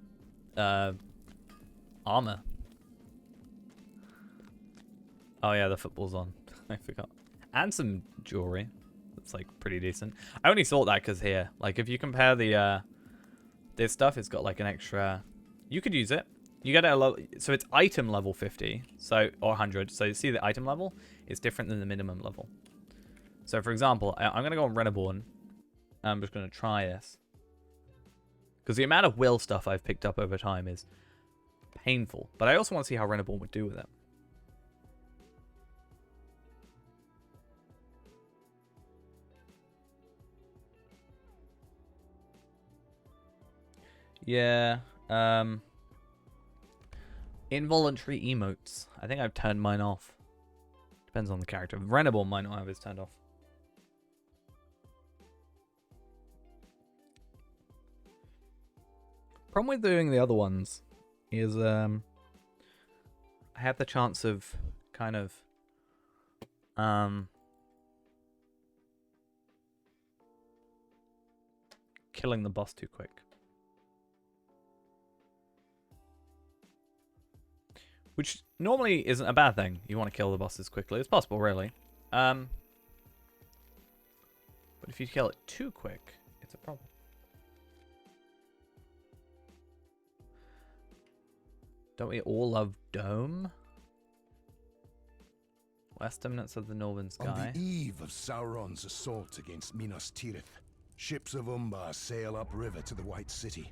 armor. Oh yeah, the football's on. I forgot. And some jewelry. That's like pretty decent. I only thought that because here, like if you compare the this stuff, it's got like an extra. You could use it. You get a level, so it's item level 50, so or 100. So you see the item level is different than the minimum level. So for example, I'm gonna go on Reneborn. I'm just gonna try this. Because the amount of will stuff I've picked up over time is painful. But I also want to see how Reneborn would do with it. Yeah. Involuntary emotes. I think I've turned mine off. Depends on the character. Reneborn might not have his turned off. Problem with doing the other ones is I have the chance of kind of killing the boss too quick. Which normally isn't a bad thing. You want to kill the boss as quickly as possible, really. But if you kill it too quick, it's a problem. Don't we all love Dome? West eminence of the northern sky. On the eve of Sauron's assault against Minas Tirith, ships of Umbar sail upriver to the White City.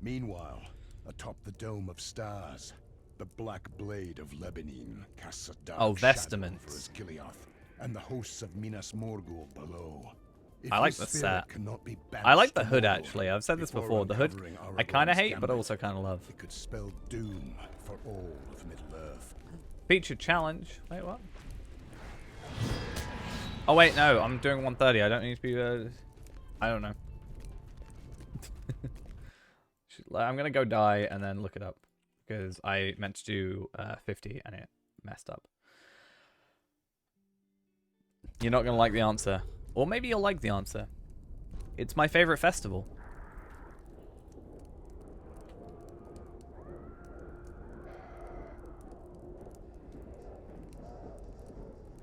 Meanwhile, atop the Dome of Stars, the Black Blade of Lebanon casts a dark shadow over Osgiliath and the hosts of Minas Morgul below. If I like his the spirit set. cannot be I like the banished hood, to Mordor actually. I've said this before. The hood, uncovering I kind of Aragorn's hate, but gambit, also kind of love. it could spell doom for all of Middle-earth. Featured challenge. Wait, what? Oh, wait, no. I'm doing 130. I don't need to be... I don't know. I'm going to go die and then look it up. Because I meant to do 50 and it messed up. You're not going to like the answer. Or maybe you'll like the answer. It's my favorite festival.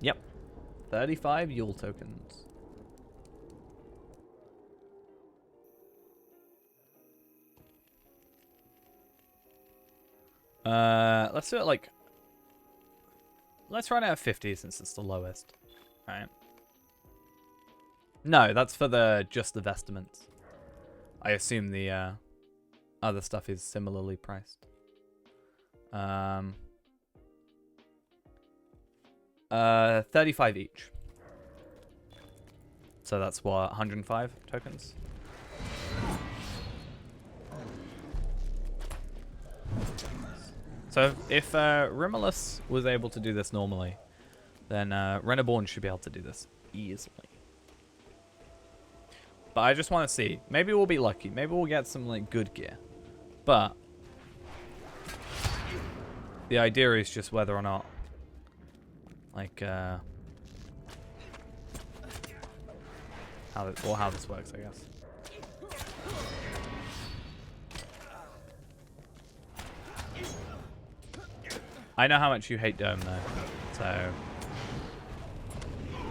Yep. 35 Yule tokens. Let's do it like... Let's run out of 50 since it's the lowest. Alright. No, that's for just the vestments. I assume the other stuff is similarly priced. 35 each. So that's what, 105 tokens? So if Rimulus was able to do this normally, then Reneborn should be able to do this easily. But I just want to see. Maybe we'll be lucky. Maybe we'll get some like good gear. But the idea is just whether or not like how this works, I guess. I know how much you hate Dome though, so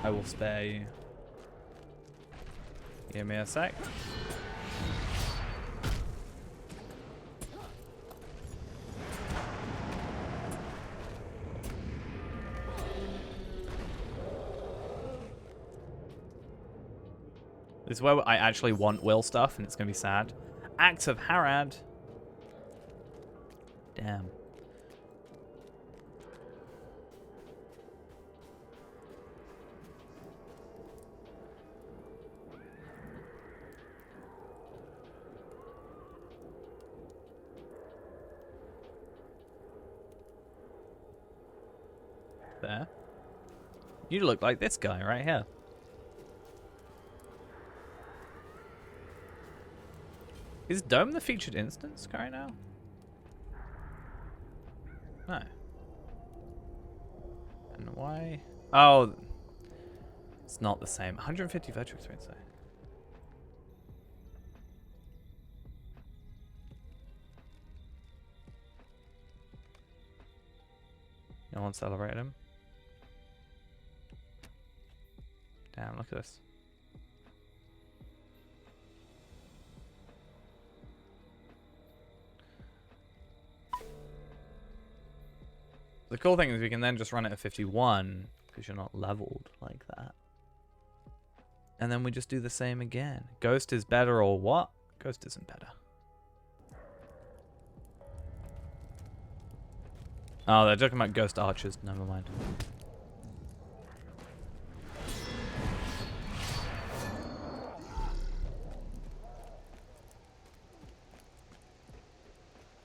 I will spare you. Give me a sec. This is where I actually want will stuff, and it's going to be sad. Axe of Harad. Damn. There. You look like this guy right here. Is Dome the featured instance right now? No. And why? Oh, it's not the same. 150 virtual experience though. No one celebrated him. Damn, look at this. The cool thing is we can then just run it at 51 because you're not leveled like that. And then we just do the same again. Ghost is better or what? Ghost isn't better. Oh, they're talking about ghost archers. Never mind.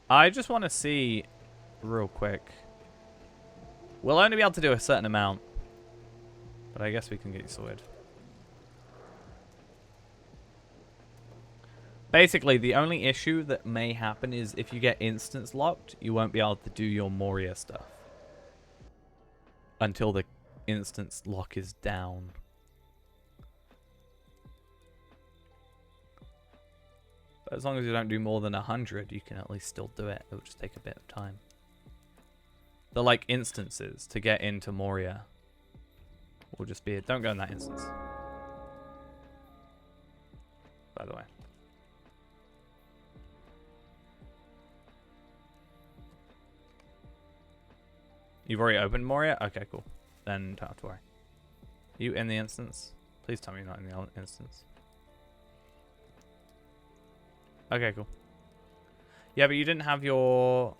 I just want to see real quick. We'll only be able to do a certain amount, but I guess we can get you sorted. Basically, the only issue that may happen is if you get instance locked, you won't be able to do your Moria stuff until the instance lock is down. But as long as you don't do more than 100, you can at least still do it. It'll just take a bit of time. The like instances to get into Moria will just be it. Don't go in that instance. By the way. You've already opened Moria? Okay, cool. Then don't have to worry. You in the instance? Please tell me you're not in the instance. Okay, cool. Yeah, but you didn't have your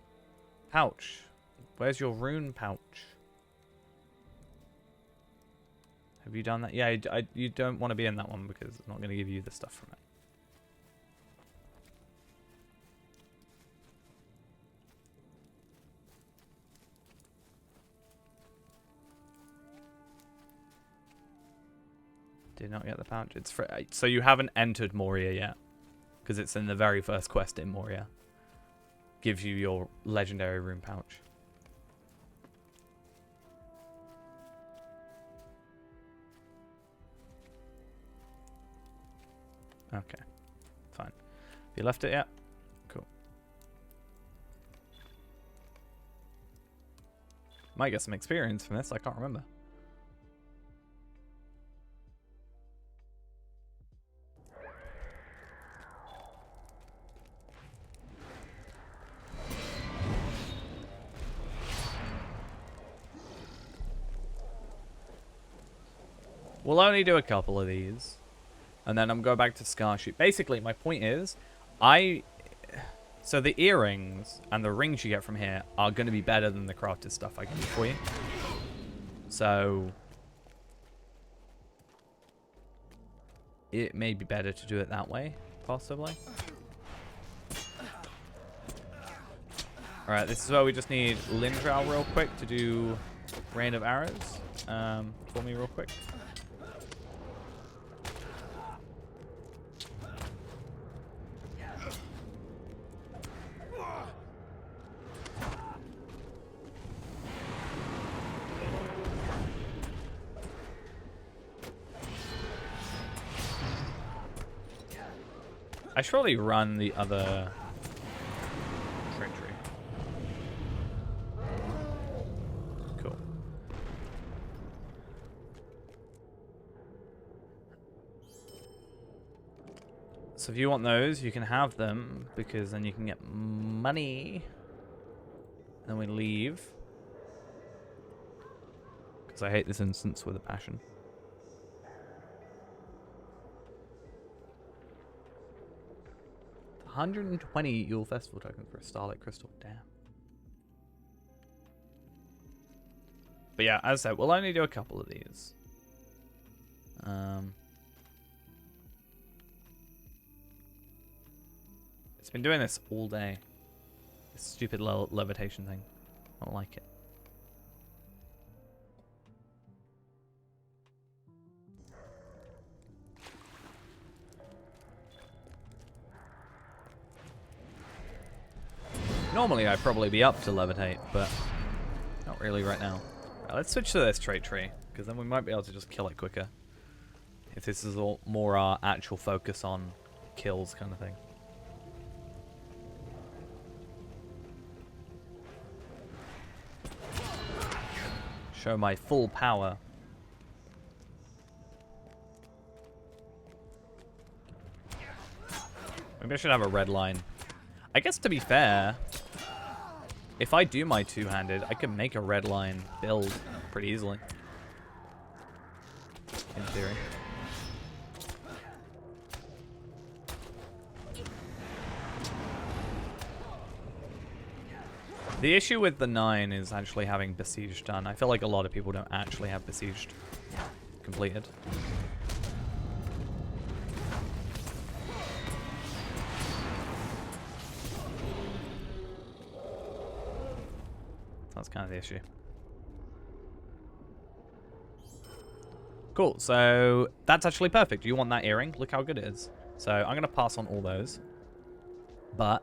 pouch. Where's your rune pouch? Have you done that? Yeah, you don't want to be in that one because it's not going to give you the stuff from it. Did not get the pouch. It's free. So you haven't entered Moria yet, because it's in the very first quest in Moria. Gives you your legendary rune pouch. Okay, fine. Have you left it yet? Cool. Might get some experience from this. I can't remember. We'll only do a couple of these. And then I'm going back to Scarshoot. Basically, my point is, so the earrings and the rings you get from here are going to be better than the crafted stuff I can do for you. So it may be better to do it that way, possibly. Alright, this is where we just need Lindral real quick to do Rain of Arrows for me real quick. I should probably run the other treachery. Cool. So if you want those, you can have them, because then you can get money. Then we leave. Because I hate this instance with a passion. $120 Yule Festival token for a Starlight Crystal. Damn. But yeah, as I said, we'll only do a couple of these. It's been doing this all day. This stupid levitation thing. I don't like it. Normally I'd probably be up to levitate, but not really right now. Right, let's switch to this trait tree, because then we might be able to just kill it quicker. If this is all more our actual focus on kills kind of thing. Show my full power. Maybe I should have a red line. I guess to be fair, if I do my two-handed, I can make a red line build pretty easily. In theory. The issue with the 9 is actually having Besieged done. I feel like a lot of people don't actually have Besieged completed. That's kind of the issue. Cool, so that's actually perfect. You want that earring? Look how good it is. So I'm going to pass on all those. But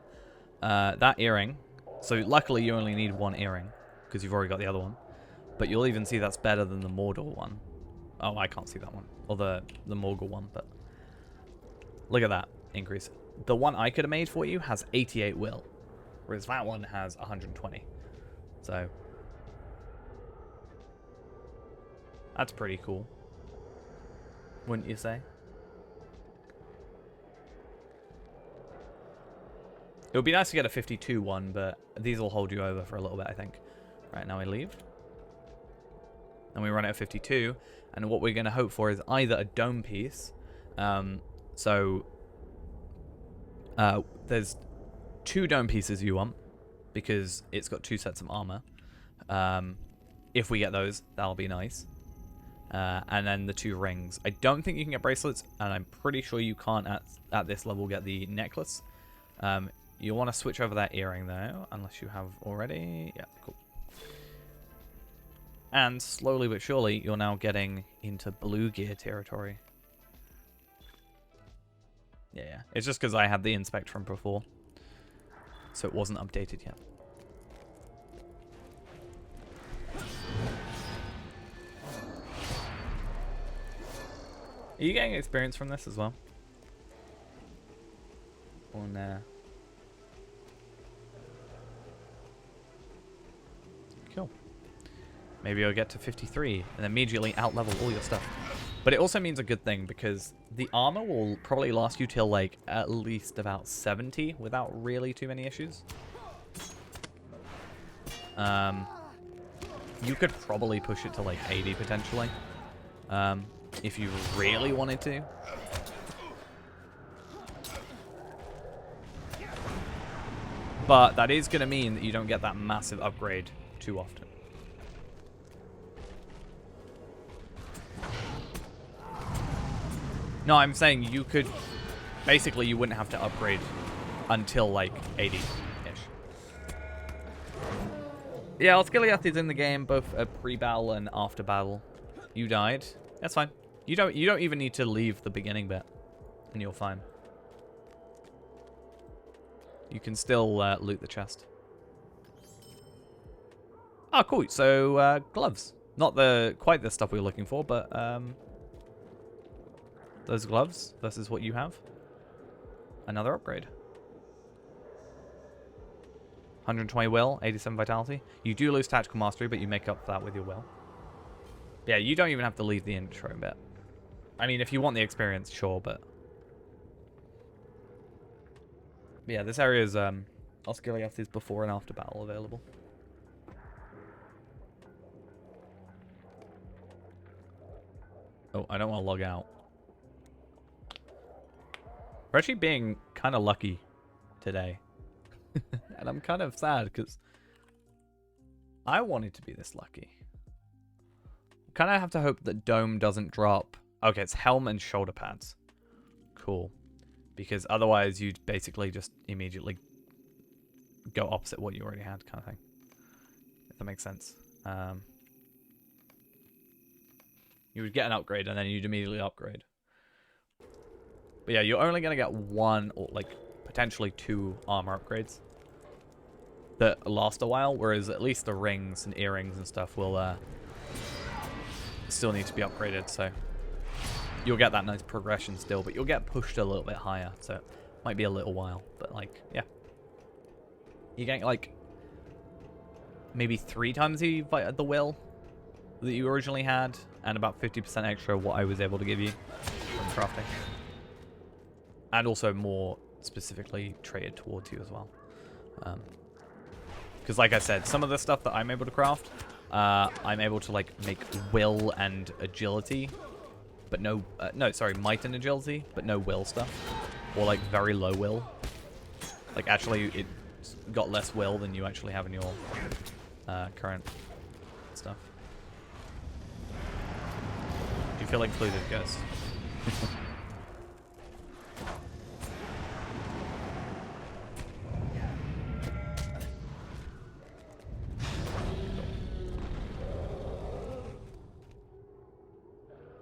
that earring, so luckily you only need one earring because you've already got the other one. But you'll even see that's better than the Mordor one. Oh, I can't see that one. Or the Morgul one, but look at that increase. The one I could have made for you has 88 will, whereas that one has 120. So that's pretty cool, wouldn't you say? It would be nice to get a 52 one, but these will hold you over for a little bit, I think. Right, now we leave. And we run it at 52. And what we're going to hope for is either a dome piece. There's 2 dome pieces you want, because it's got 2 sets of armor. If we get those, that'll be nice. And then the 2 rings. I don't think you can get bracelets, and I'm pretty sure you can't at this level get the necklace. You want to switch over that earring though, unless you have already. Yeah, cool. And slowly but surely, you're now getting into blue gear territory. Yeah. It's just because I had the inspect from before, so it wasn't updated yet. Are you getting experience from this as well? Or nah? Cool. Maybe you'll get to 53 and immediately out-level all your stuff. But it also means a good thing, because the armor will probably last you till like at least about 70 without really too many issues. You could probably push it to like 80 potentially, if you really wanted to. But that is going to mean that you don't get that massive upgrade too often. No, I'm saying you could... Basically, you wouldn't have to upgrade until, like, 80-ish. Yeah, Osgiliath is in the game, both pre-battle and after battle. You died. That's fine. You don't even need to leave the beginning bit, and you're fine. You can still loot the chest. Oh, cool. So, gloves. Not quite the stuff we were looking for, but those gloves versus what you have. Another upgrade. 120 will, 87 vitality. You do lose tactical mastery, but you make up for that with your will. Yeah, you don't even have to leave the intro bit. I mean, if you want the experience, sure, but... Yeah, this area is, Osgiliath is before and after battle available. Oh, I don't want to log out. We're actually being kind of lucky today. And I'm kind of sad because I wanted to be this lucky. Kind of have to hope that Dome doesn't drop. Okay, it's helm and shoulder pads. Cool. Because otherwise you'd basically just immediately go opposite what you already had, kind of thing. If that makes sense. You would get an upgrade and then you'd immediately upgrade. But yeah, you're only going to get 1 or like potentially 2 armor upgrades that last a while, whereas at least the rings and earrings and stuff will still need to be upgraded, so you'll get that nice progression still, but you'll get pushed a little bit higher, so it might be a little while, but like, yeah. You're getting like maybe 3 times the will that you originally had, and about 50% extra what I was able to give you from crafting. And also more specifically traded towards you as well. Because like I said, some of the stuff that I'm able to craft, I'm able to like make will and agility, but no, might and agility, but no will stuff. Or like very low will. Like actually it got less will than you actually have in your current stuff. Do you feel included, Ghost?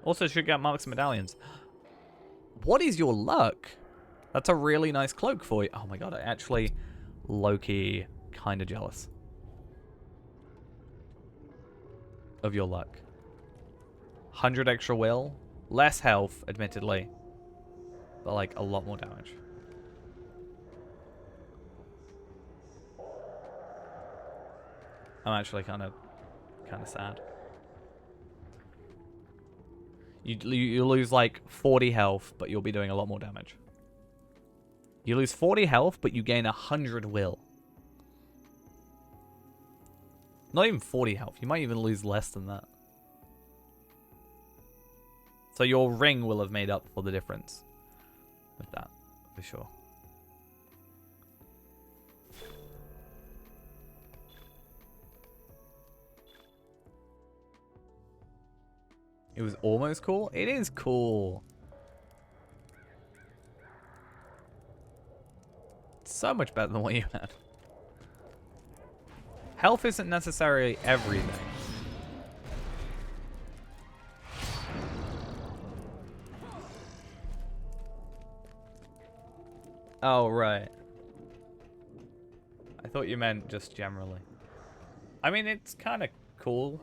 Also should get marks and medallions. What is your luck? That's a really nice cloak for you. Oh my god, I actually low-key kind of jealous of your luck. 100 extra will, less health, admittedly, but like a lot more damage. I'm actually kind of sad. You lose like 40 health, but you'll be doing a lot more damage. You lose 40 health, but you gain 100 will. Not even 40 health. You might even lose less than that. So your ring will have made up for the difference with that, for sure. It was almost cool. It is cool. So much better than what you had. Health isn't necessarily everything. Oh, right. I thought you meant just generally. I mean, it's kind of cool.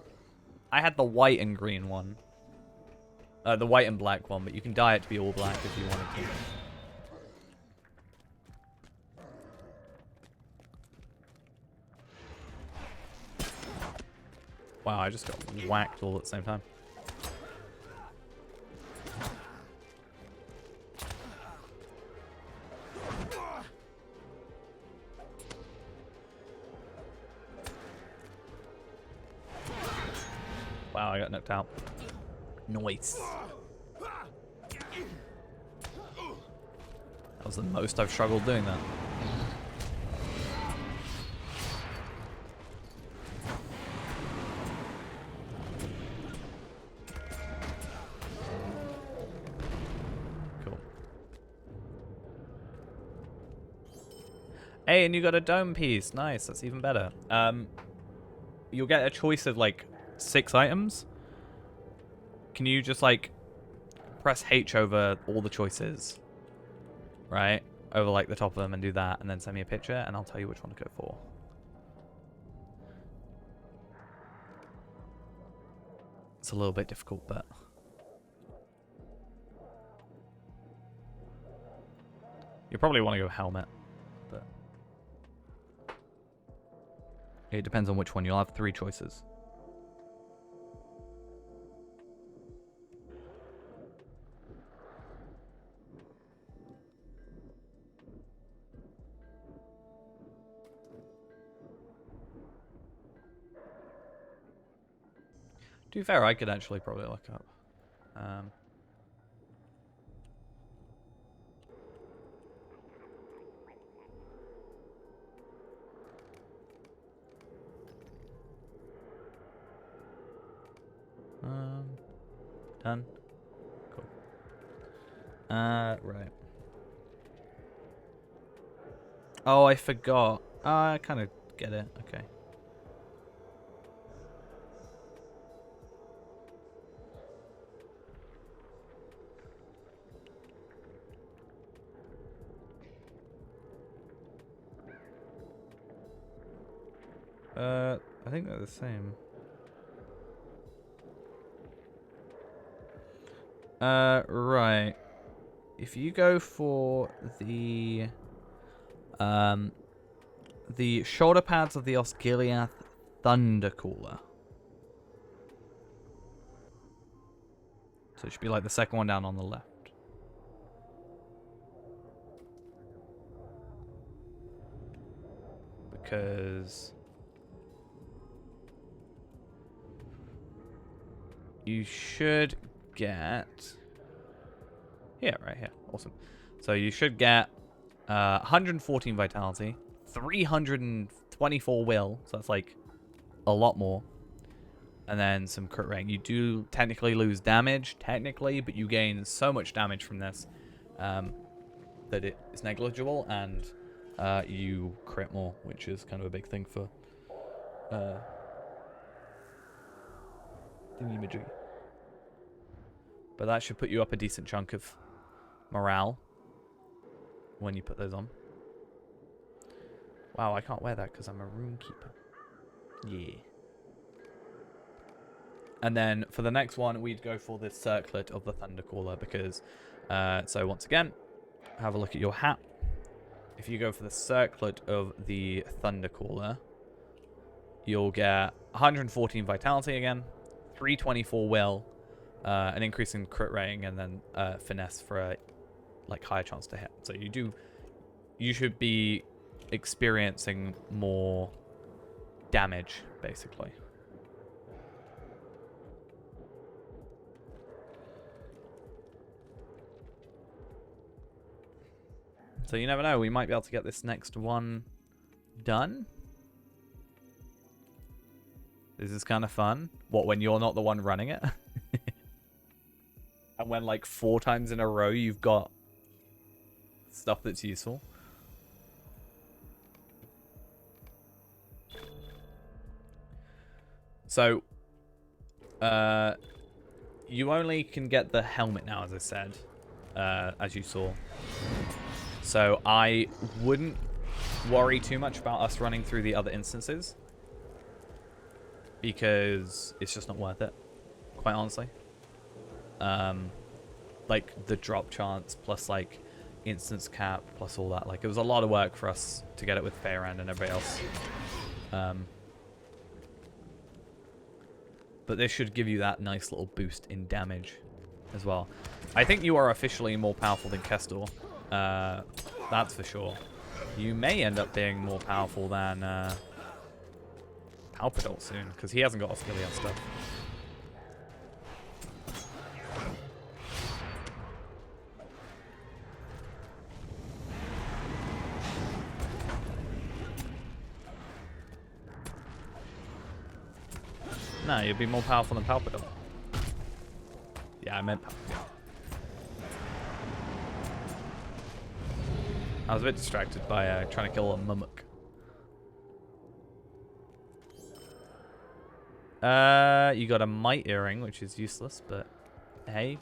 I had the white and green one. The white and black one, but you can dye it to be all black if you wanted to. Wow, I just got whacked all at the same time. Wow, I got knocked out. Nice. That was the most I've struggled doing that. Cool. Hey, and you got a dome piece. Nice, that's even better. You'll get a choice of like 6 items. Can you just like press H over all the choices, right? Over like the top of them and do that, and then send me a picture and I'll tell you which one to go for. It's a little bit difficult, but you probably want to go helmet, but it depends on which one. You'll have 3 choices. To be fair, I could actually probably look up. Done. Cool. Right. Oh, I forgot. I kind of get it. Okay. I think they're the same. Right. If you go for the shoulder pads of the Osgiliath Thundercooler. So it should be like the second one down on the left. Because you should get... Yeah, right here. Awesome. So you should get 114 vitality, 324 will, so that's like a lot more. And then some crit rate. You do technically lose damage, but you gain so much damage from this that it is negligible, and you crit more, which is kind of a big thing for thingy-majiggy. But that should put you up a decent chunk of morale when you put those on. Wow, I can't wear that because I'm a rune keeper. Yeah. And then for the next one, we'd go for this circlet of the Thundercaller because, so once again, have a look at your hat. If you go for the circlet of the Thundercaller, you'll get 114 vitality again, 324 will, an increase in crit rating, and then finesse for a like higher chance to hit. So you should be experiencing more damage, basically. So you never know, we might be able to get this next one done. This is kind of fun. What, when you're not the one running it? And when like 4 times in a row you've got stuff that's useful. So, you only can get the helmet now, as I said, as you saw. So I wouldn't worry too much about us running through the other instances, because it's just not worth it, quite honestly. Like the drop chance plus like instance cap plus all that, like it was a lot of work for us to get it with Fairand and everybody else. But this should give you that nice little boost in damage as well. I think you are officially more powerful than Kestor. That's for sure. You may end up being more powerful than Palpadol soon, because he hasn't got Osgiliath stuff. No, you'd be more powerful than Palpadol. Yeah, I meant Palpadol. I was a bit distracted by trying to kill a Mumuk. You got a Might Earring, which is useless, but hey,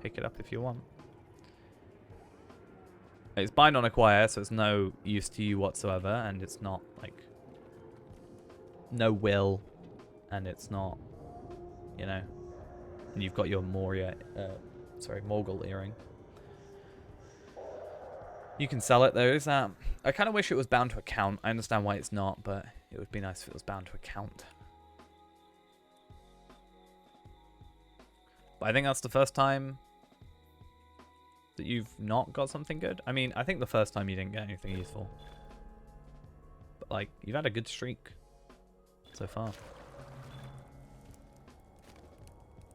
pick it up if you want. It's bind on acquire, so it's no use to you whatsoever, and it's not like no will, and it's not, you know. And you've got your Morgul Earring. You can sell it though. I kind of wish it was bound to account. I understand why it's not, but it would be nice if it was bound to account. But I think that's the first time that you've not got something good. I mean, I think the first time you didn't get anything useful. But like, you've had a good streak so far.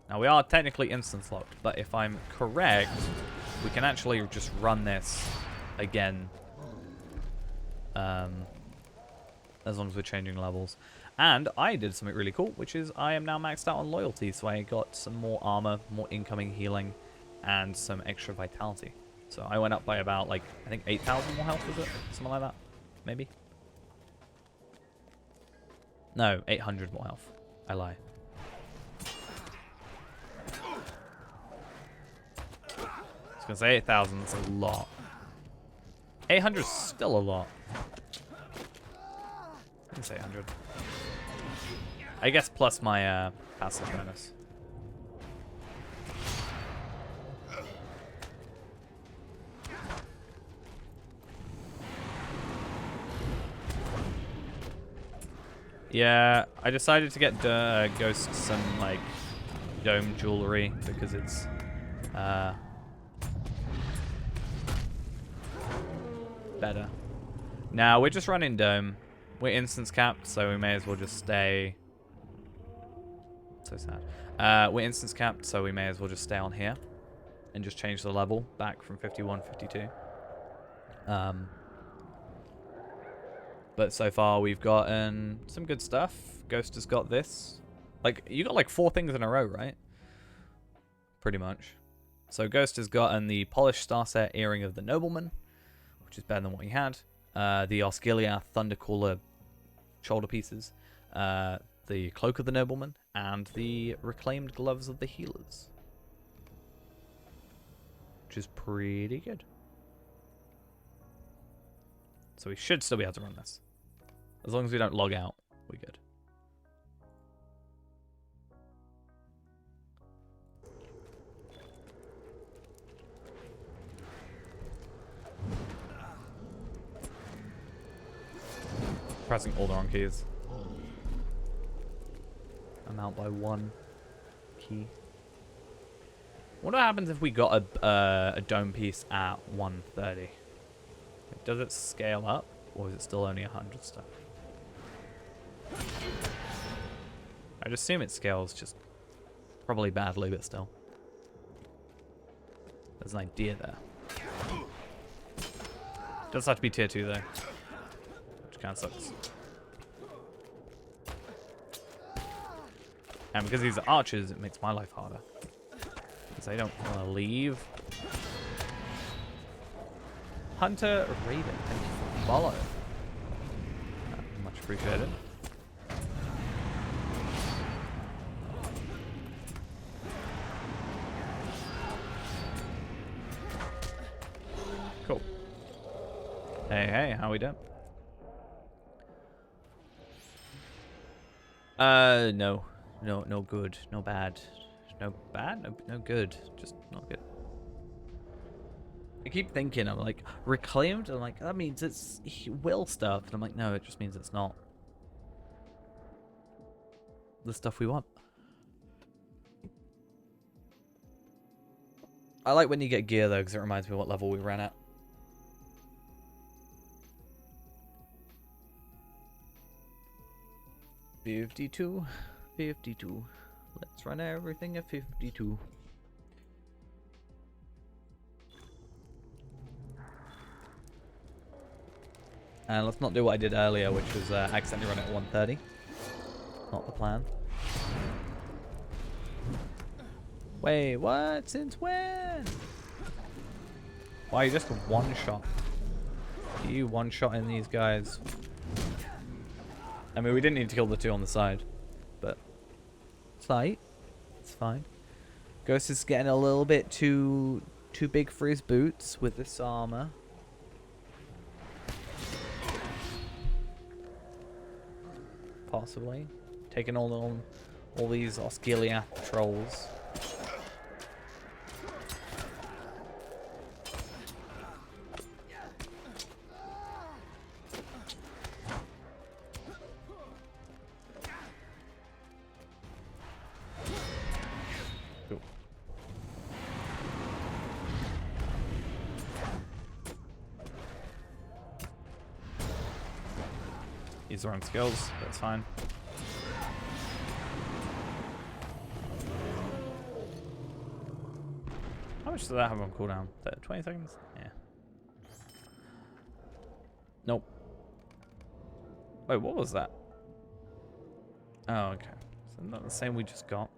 Now we are technically instance locked, but if I'm correct, we can actually just run this again, as long as we're changing levels. And I did something really cool, which is I am now maxed out on loyalty, so I got some more armor, more incoming healing, and some extra vitality. So I went up by about, like, I think 8,000 more health, was it? Something like that, maybe? No, 800 more health. I lie. I was gonna say 8,000 is a lot. 800 is still a lot. I can say 100. I guess plus my passive bonus. Yeah, I decided to get Ghost some like dome jewelry because it's better. Now we're just running dome. We're instance capped, so we may as well just stay. So sad. We're instance capped, so we may as well just stay on here and just change the level back from 51, 52. But so far we've gotten some good stuff. Ghost has got this. Like, you got like 4 things in a row, right? Pretty much. So Ghost has gotten the Polished Starset Earring of the Nobleman, which is better than what he had. The Osgiliath Thundercaller shoulder pieces. The Cloak of the Nobleman. And the Reclaimed Gloves of the Healers. Which is pretty good. So we should still be able to run this. As long as we don't log out, we're good. Pressing all the wrong keys. I'm out by 1 key. What happens if we got a dome piece at 130? Does it scale up, or is it still only 100 stuff? I'd assume it scales just probably badly, but still. There's an idea there. Does have to be tier 2 though, which kind of sucks. And because these are archers, it makes my life harder. Because I don't want to leave. Hunter Raven, thank you for the follow. Much appreciated. Cool. Hey, how we doing? No good, no bad. No bad, no good, just not good. I keep thinking, I'm like, reclaimed? I'm like, that means it's will stuff. And I'm like, no, it just means it's not the stuff we want. I like when you get gear, though, because it reminds me what level we ran at. $52. Let's run everything at 52. And let's not do what I did earlier, which was accidentally run it at 130. Not the plan. Wait, what? Since when? Why, just one shot? You one shot in these guys. I mean, we didn't need to kill the 2 on the side, but it's light. It's fine. Ghost is getting a little bit too big for his boots with this armor. Possibly taking all these Osgiliath trolls. Cool. Use their own skills, that's fine. How much does that have on cooldown? 20 seconds? Yeah. Nope. Wait, what was that? Oh, okay. So not the same we just got.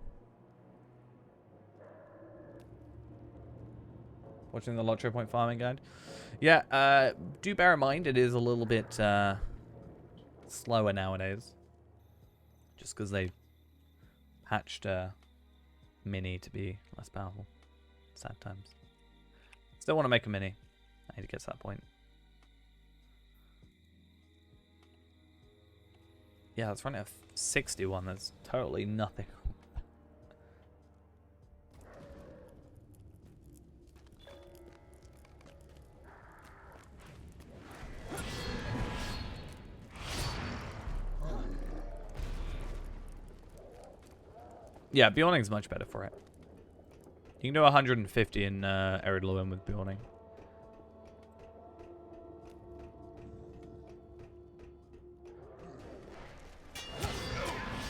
Watching the Lotro Point farming guide. Yeah, do bear in mind it is a little bit slower nowadays. Just because they patched Mini to be less powerful. Sad times. Still want to make a Mini. I need to get to that point. Yeah, let's run it at 61. That's totally nothing. Yeah, Bjorning's much better for it. You can do 150 in Erid Luin with Bjorning.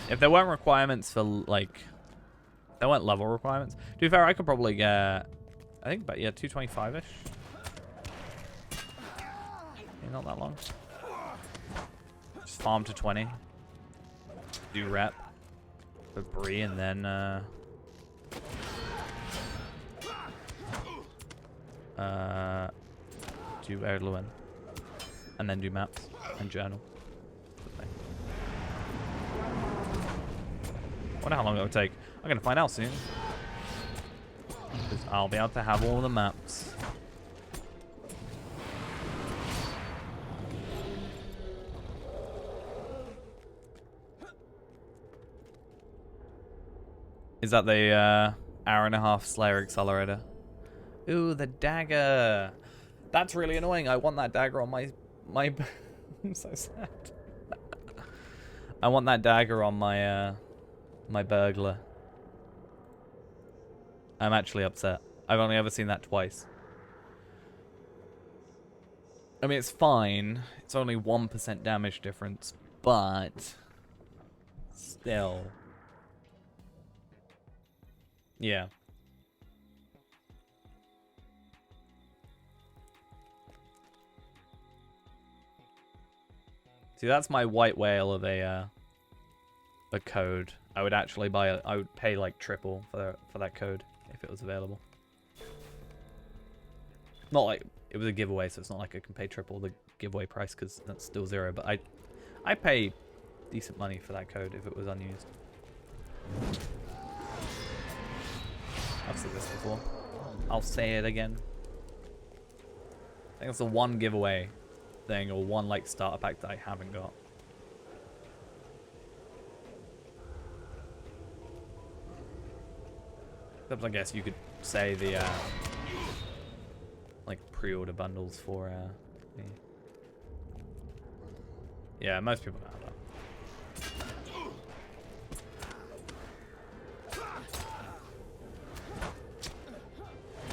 If there weren't requirements for, like... If there weren't level requirements... To be fair, I could probably get... I think about, yeah, 225-ish. Yeah, not that long. just farm to 20. Do rep for Bree, and then do Erluin. And then do maps and journal. Wonder how long it'll take. I'm gonna find out soon. Because I'll be able to have all the maps. Is that the hour and a half Slayer Accelerator? Ooh, the dagger. That's really annoying. I want that dagger on my I'm so sad. I want that dagger on my my burglar. I'm actually upset. I've only ever seen that twice. I mean, it's fine. It's only 1% damage difference, but still. Yeah. See, that's my white whale of a code. I would actually buy it. I would pay like triple for that code if it was available. Not like it was a giveaway, so it's not like I can pay triple the giveaway price because that's still zero. But I pay decent money for that code if it was unused. I've said this before. I'll say it again. I think it's the one giveaway thing or one like starter pack that I haven't got. Except I guess you could say the like pre-order bundles for me. Yeah, most people don't have that.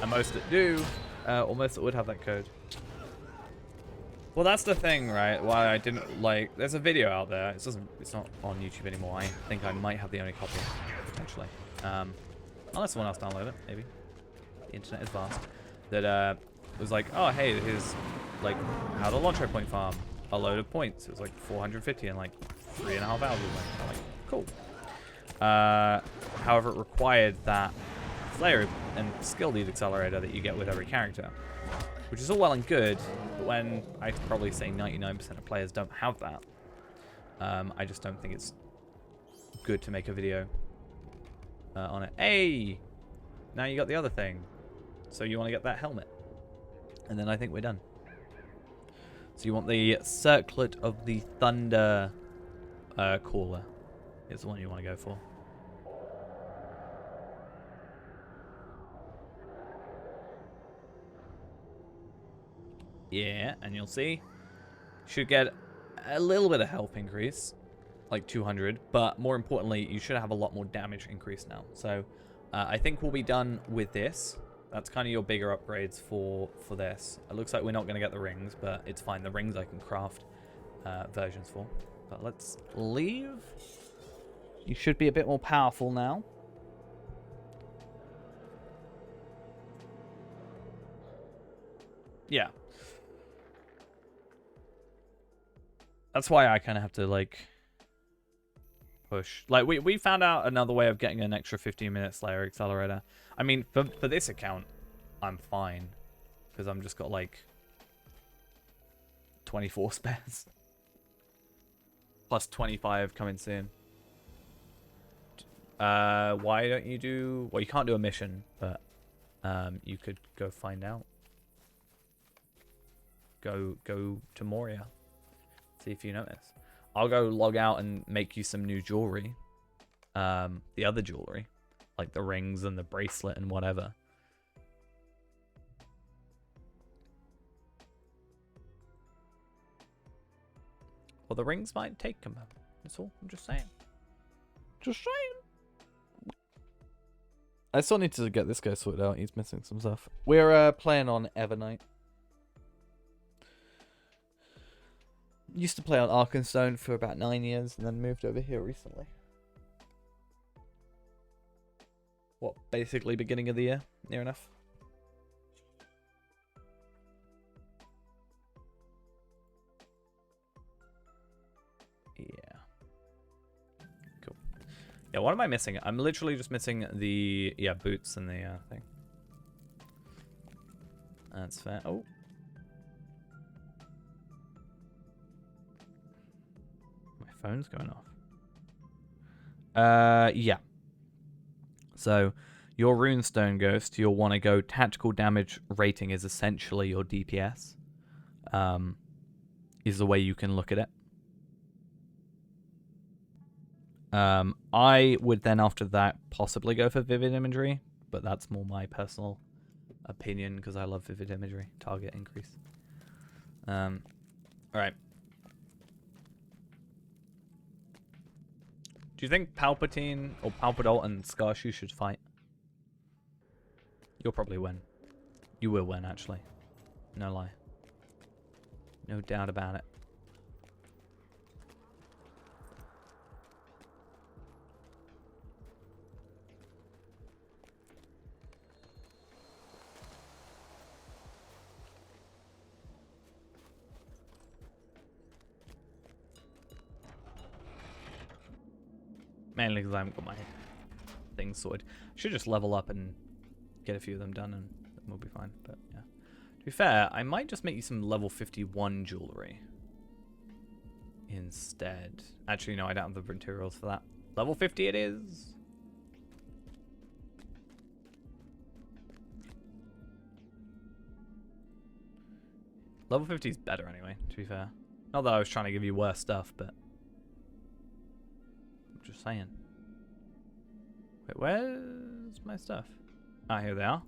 And most that do, or most that would have that code. Well, that's the thing, right? Why I didn't like. There's a video out there. It's not on YouTube anymore. I think I might have the only copy, potentially. Unless someone else downloaded it, maybe. The internet is vast. That was like, oh hey, here's like how to launch point farm a load of points. It was like 450 in like 3.5 hours. I'm like, cool. However, it required that Slayer and skill lead accelerator that you get with every character, which is all well and good, but when I'd probably say 99% of players don't have that, I just don't think it's good to make a video on it. Hey! Now you got the other thing. So you want to get that helmet. And then I think we're done. So you want the Circlet of the Thunder Caller. Is the one you want to go for. Yeah, and you'll see. Should get a little bit of health increase. Like 200. But more importantly, you should have a lot more damage increase now. So I think we'll be done with this. That's kind of your bigger upgrades for this. It looks like we're not going to get the rings, but it's fine. The rings I can craft versions for. But let's leave. You should be a bit more powerful now. Yeah. That's why I kind of have to, like, push. Like, we found out another way of getting an extra 15-minute Slayer Accelerator. I mean, for this account, I'm fine. Because I'm just got, like, 24 spares. Plus 25 coming soon. Why don't you do... Well, you can't do a mission, but you could go find out. Go to Moria. See if you notice. I'll go log out and make you some new jewelry. The other jewelry. Like the rings and the bracelet and whatever. Well, the rings might take them. That's all. I'm just saying. Just saying. I still need to get this guy sorted out. He's missing some stuff. We're playing on Evernight. Used to play on Arkenstone for about 9 years and then moved over here recently. What, basically beginning of the year? Near enough. what am I missing? I'm literally just missing the, yeah, boots and the thing. That's fair. Oh. My phone's going off. Yeah. So, your runestone ghost, you'll want to go tactical damage rating is essentially your DPS. Is the way you can look at it. I would then after that possibly go for vivid imagery, but that's more my personal opinion because I love vivid imagery. Target increase. Alright. Do you think Palpatine or Palpadol and Skarshu should fight? You'll probably win. You will win, actually. No lie. No doubt about it. Mainly because I haven't got my things sorted. I should just level up and get a few of them done and we'll be fine. But yeah. To be fair, I might just make you some level 51 jewelry instead. Actually, no, I don't have the materials for that. Level 50 it is. Level 50 is better anyway, to be fair. Not that I was trying to give you worse stuff, but I'm just saying. Wait, where's my stuff? Ah, here they are.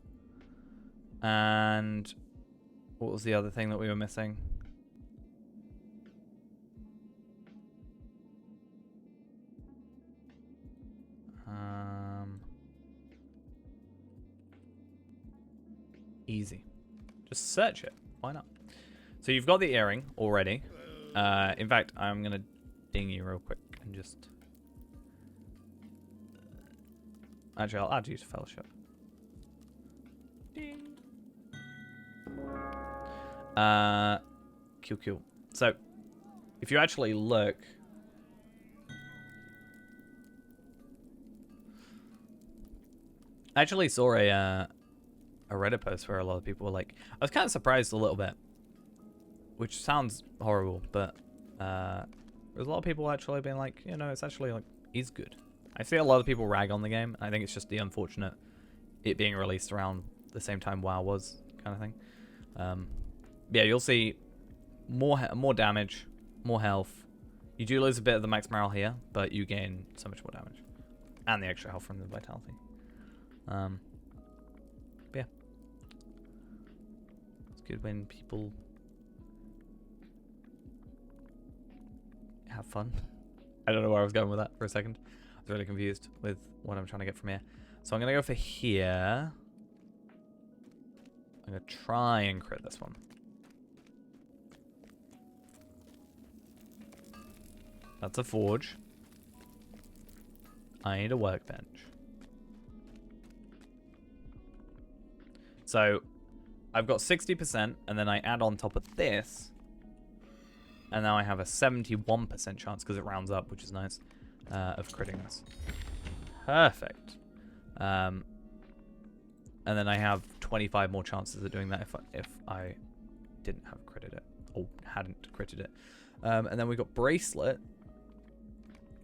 And what was the other thing that we were missing? Easy. Just search it. Why not? So you've got the earring already. In fact, I'm going to ding you real quick and just... Actually, I'll add you to Fellowship. Ding. Cool. So, if you actually look... I actually saw a Reddit post where a lot of people were like... I was kind of surprised a little bit. Which sounds horrible, but there's a lot of people actually being like, you know, it's actually like, is good. I see a lot of people rag on the game. I think it's just the unfortunate it being released around the same time WoW was, kind of thing. Yeah, you'll see more damage, more health. You do lose a bit of the max morale here, but you gain so much more damage. And the extra health from the vitality. But yeah. It's good when people have fun. I don't know where I was going with that for a second. I was really confused with what I'm trying to get from here. So I'm going to go for here. I'm going to try and crit this one. That's a forge. I need a workbench. So I've got 60% and then I add on top of this. And now I have a 71% chance, because it rounds up, which is nice, of critting this. Perfect. And then I have 25 more chances of doing that if I didn't have critted it, or hadn't critted it. And then we've got Bracelet,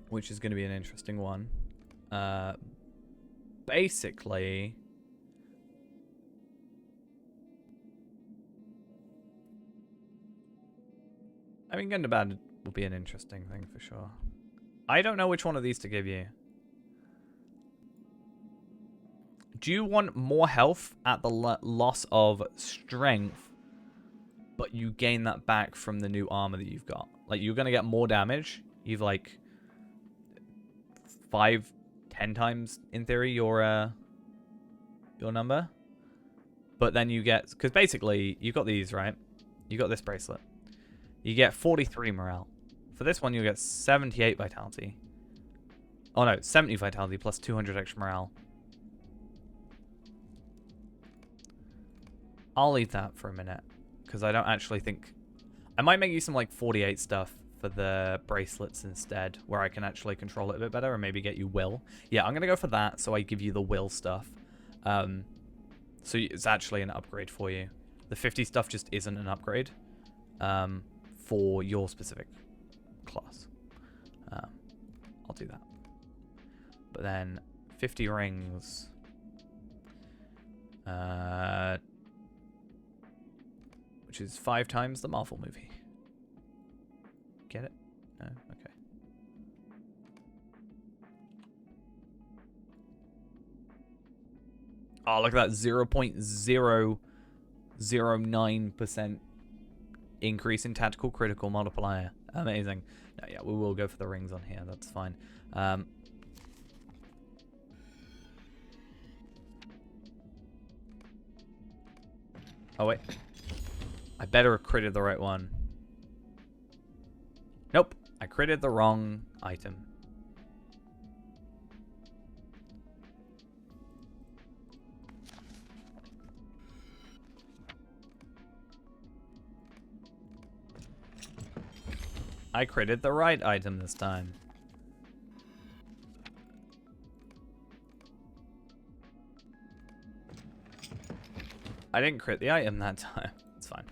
which is going to be an interesting one. Basically... I mean, Gun to Bad will be an interesting thing for sure. I don't know which one of these to give you. Do you want more health at the loss of strength, but you gain that back from the new armor that you've got? Like, you're going to get more damage. You've, like, 5-10 times, in theory, your number. But then you get... Because basically, you've got these, right? You got this bracelet. You get 43 morale. For this one, you get 78 vitality. Oh no, 70 vitality plus 200 extra morale. I'll leave that for a minute, because I don't actually think... I might make you some like 48 stuff for the bracelets instead, where I can actually control it a bit better and maybe get you will. Yeah, I'm going to go for that, so I give you the will stuff. So it's actually an upgrade for you. The 50 stuff just isn't an upgrade for your specific class. I'll do that. But then 50 rings. Which is 5 times the Marvel movie. Get it? No? Okay. Oh, look at that. 0.009% increase in tactical critical multiplier. Amazing. No, yeah, we will go for the rings on here. That's fine. Oh, wait. I better have critted the right one. Nope. I critted the wrong item. I critted the right item this time. I didn't crit the item that time. It's fine.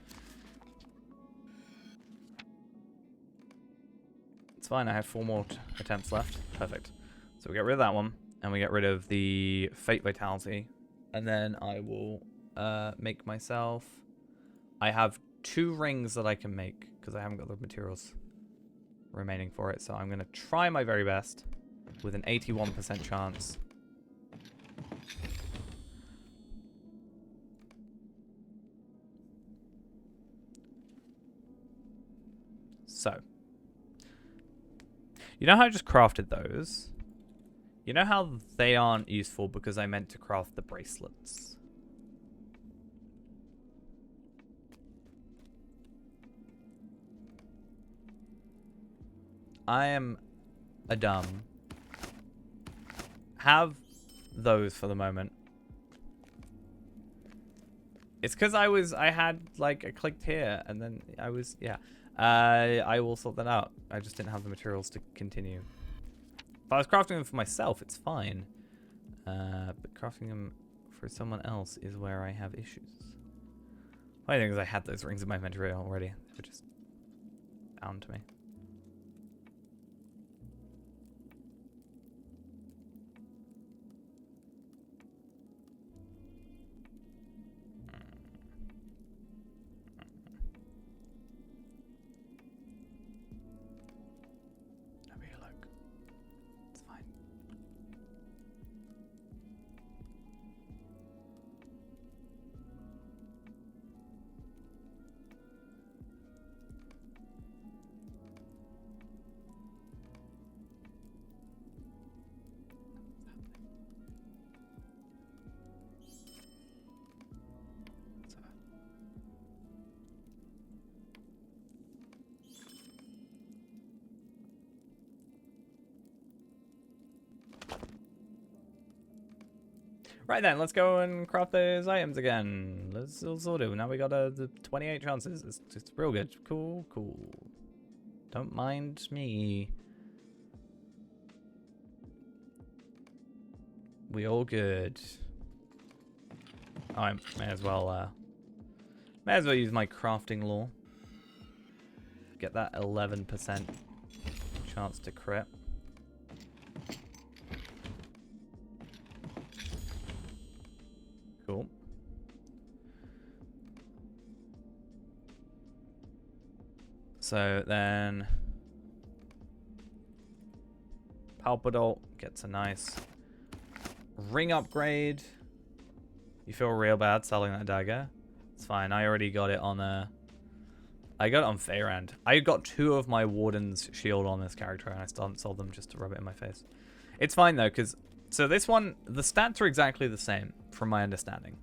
It's fine. I have 4 more attempts left. Perfect. So we get rid of that one. And we get rid of the Fate Vitality. And then I will make myself... I have 2 rings that I can make. Because I haven't got the materials remaining for it. So I'm going to try my very best. With an 81% chance. So, you know how I just crafted those? You know how they aren't useful because I meant to craft the bracelets? I am a dumb. Have those for the moment. It's because I had, like, I clicked here and then I was, yeah. I will sort that out. I just didn't have the materials to continue. If I was crafting them for myself, it's fine. But crafting them for someone else is where I have issues. Funny thing is I had those rings in my inventory already. They were just bound to me. Right then, let's go and craft those items again. Let's also do. Now we got the 28 chances. It's just real good. Cool, cool. Don't mind me. We all good. Oh, I may as well use my crafting lore. Get that 11% chance to crit. Cool. So then Palpadol gets a nice ring upgrade. You feel real bad selling that dagger? It's fine. I already got it on I got it on Feyrand. I got 2 of my Warden's shield on this character and I sold them just to rub it in my face. It's fine though, because so this one, the stats are exactly the same, from my understanding.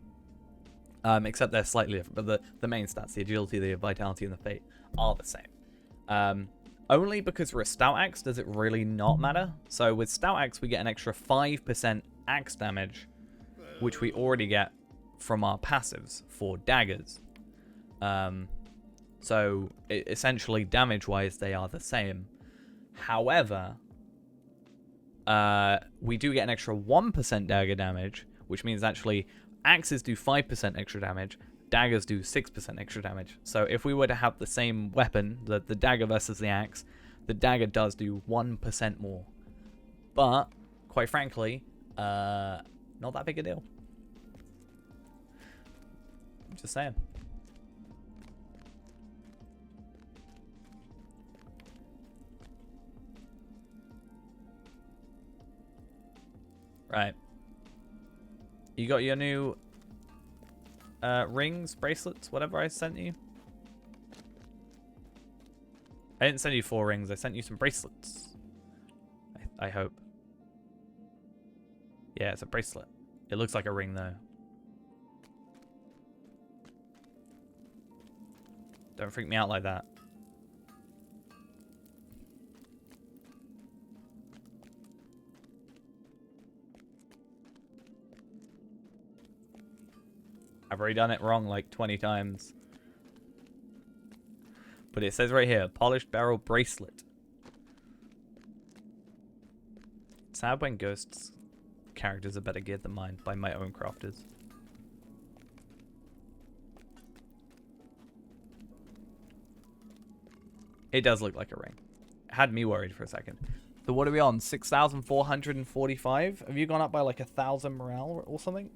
Except they're slightly different, but the main stats, the agility, the vitality, and the fate, are the same. Only because we're a stout axe does it really not matter. So with stout axe, we get an extra 5% axe damage, which we already get from our passives for daggers. So essentially, damage-wise, they are the same. However, we do get an extra 1% dagger damage, which means actually axes do 5% extra damage, daggers do 6% extra damage. So if we were to have the same weapon, the dagger versus the axe, the dagger does do 1% more. But, quite frankly, not that big a deal. Just saying. Right. You got your new rings, bracelets, whatever I sent you? I didn't send you 4 rings. I sent you some bracelets. I hope. Yeah, it's a bracelet. It looks like a ring, though. Don't freak me out like that. I've already done it wrong like 20 times. But it says right here, polished barrel bracelet. Sad when ghosts characters are better geared than mine by my own crafters. It does look like a ring. It had me worried for a second. So what are we on? 6,445? Have you gone up by like 1,000 morale or something?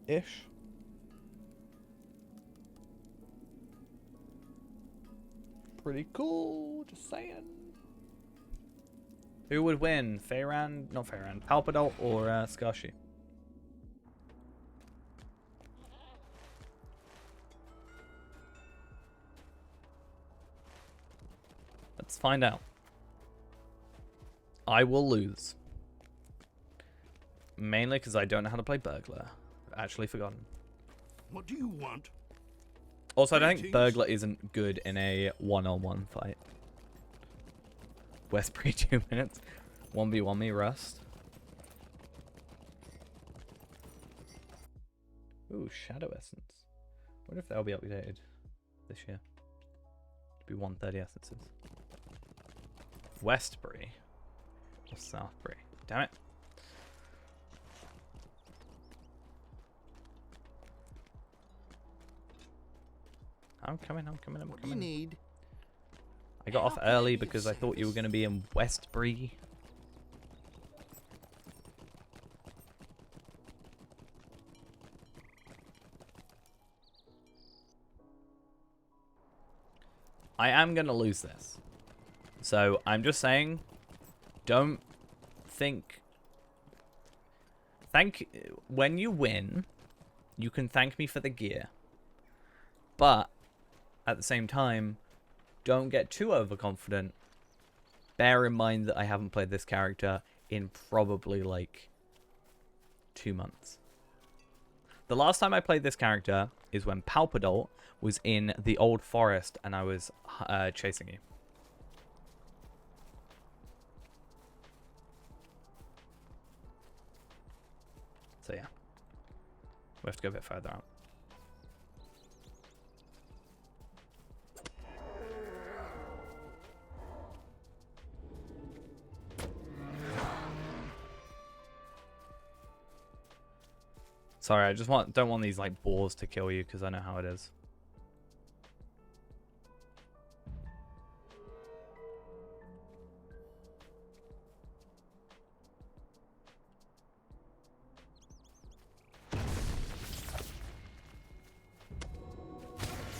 Ish? Pretty cool, just saying. Who would win? Feyran? Not Feyran. Palpadol or Skashi? Let's find out. I will lose. Mainly because I don't know how to play Burglar. I've actually forgotten. What do you want? Also, I don't think Burglar isn't good in a one-on-one fight. Westbury 2 minutes. 1v1 me, Rust. Ooh, Shadow Essence. I wonder if that'll be updated this year. It'll be 130 essences. Westbury. Or Southbury. Damn it. I'm coming. What do you need? I got off early because I thought you were going to be in Westbury. I am going to lose this. So I'm just saying, don't think... When you win, you can thank me for the gear. But at the same time, don't get too overconfident. Bear in mind that I haven't played this character in probably like 2 months. The last time I played this character is when Palpadol was in the Old Forest and I was chasing you. So yeah, we have to go a bit further out. Sorry, I just don't want these like boars to kill you because I know how it is.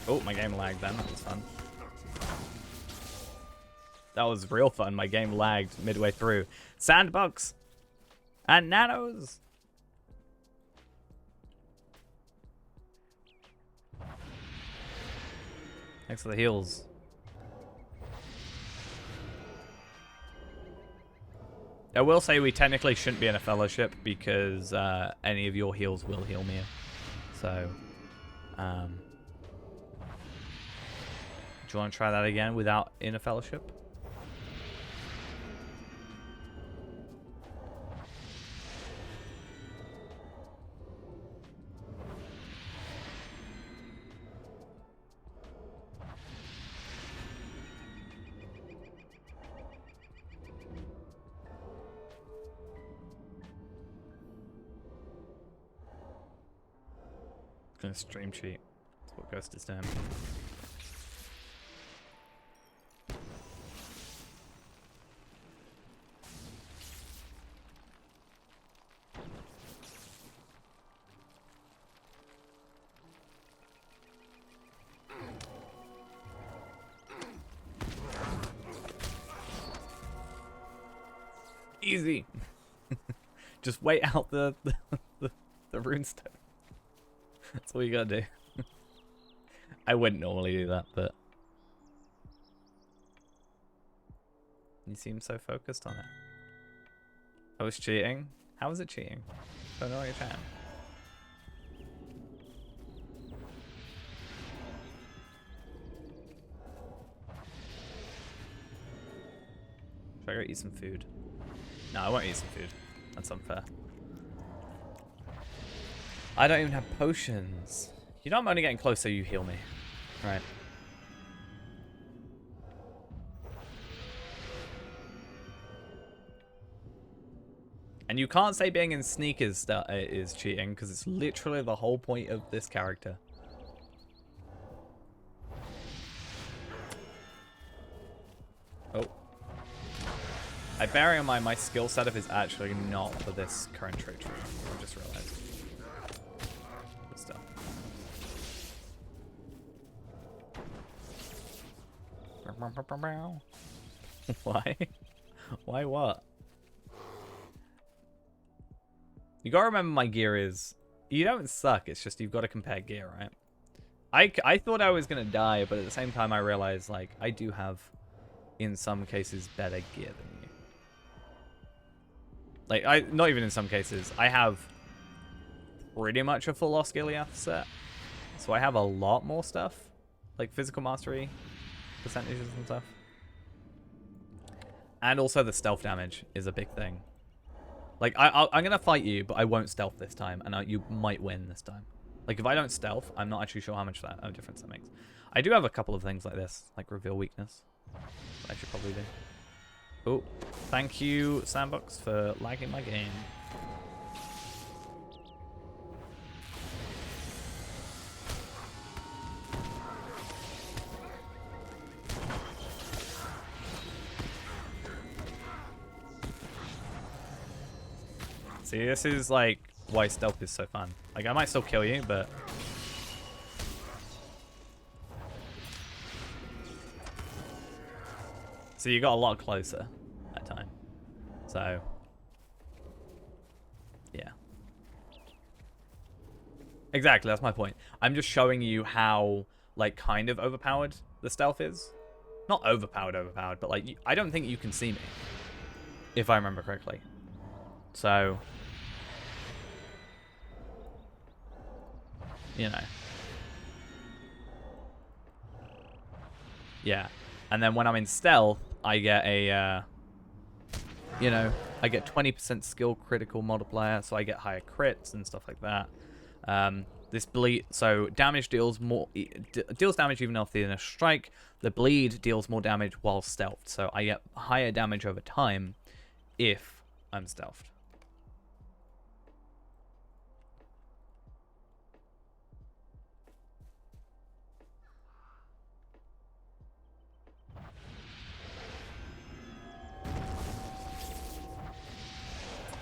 Oh, my game lagged then. That was fun. That was real fun. My game lagged midway through. Sandbugs and nanos. Thanks for the heals. I will say we technically shouldn't be in a fellowship because any of your heals will heal me. So, do you want to try that again without in a fellowship? gonna stream cheat. That's what Ghost is doing. Easy. Just wait out the runestone. That's all you gotta do. I wouldn't normally do that, but you seem so focused on it. I was cheating. How was it cheating? I don't know what you're trying. Should I go eat some food? No, I won't eat some food. That's unfair. I don't even have potions. You know I'm only getting close so you heal me. Right. And you can't say being in sneakers is cheating, because it's literally the whole point of this character. Oh. I bear in mind my skill setup is actually not for this current trait tree. I just realized. Good stuff. Why? Why what? You gotta remember my gear is... You don't suck, it's just you've got to compare gear, right? I thought I was gonna die, but at the same time I realized, like, I do have, in some cases, better gear than you. Like, not even in some cases. I have pretty much a full Osgiliath set. So I have a lot more stuff. Like physical mastery percentages and stuff. And also the stealth damage is a big thing. Like, I'm going to fight you, but I won't stealth this time. And you might win this time. Like, if I don't stealth, I'm not actually sure how much difference that makes. I do have a couple of things like this. Like reveal weakness. I should probably do. Oh, thank you, Sandbox, for lagging my game. See, this is like why stealth is so fun. Like, I might still kill you, but... So you got a lot closer that time. So, yeah. Exactly, that's my point. I'm just showing you how, like, kind of overpowered the stealth is. Not overpowered, but, like, I don't think you can see me. If I remember correctly. So, you know. Yeah. And then when I'm in stealth, I get a, you know, I get 20% skill critical multiplier, so I get higher crits and stuff like that. This bleed, so damage deals more, deals damage even after the initial strike. The bleed deals more damage while stealthed, so I get higher damage over time if I'm stealthed.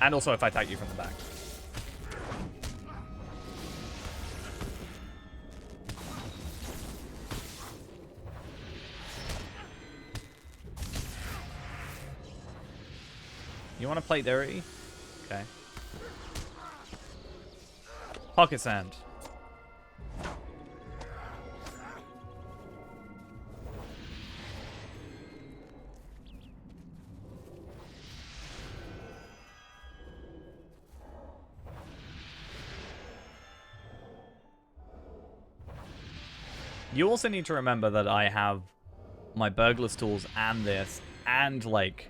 And also if I attack you from the back. You want to play dirty? Okay. Pocket sand. You also need to remember that I have my burglar's tools and this, and like,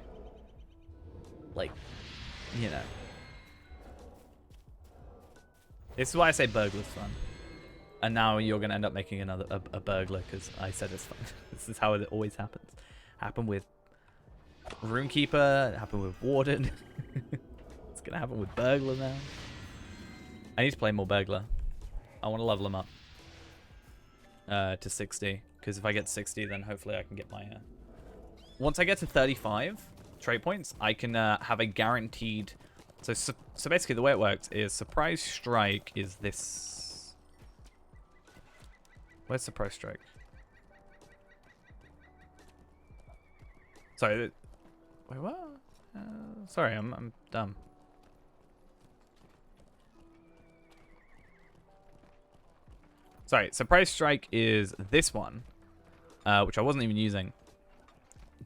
you know. This is why I say burglar's fun. And now you're going to end up making another a burglar because I said it's fun. This is how it always happens. Happened with Runekeeper, it happened with Warden. It's going to happen with burglar now. I need to play more burglar. I want to level him up to 60, because if I get 60, then hopefully I can get my... Once I get to 35 trait points, I can have a guaranteed... So basically the way it works is Surprise Strike is this... Where's Surprise Strike? Sorry. Wait, what? Sorry, I'm dumb. Sorry, Surprise Strike is this one, which I wasn't even using.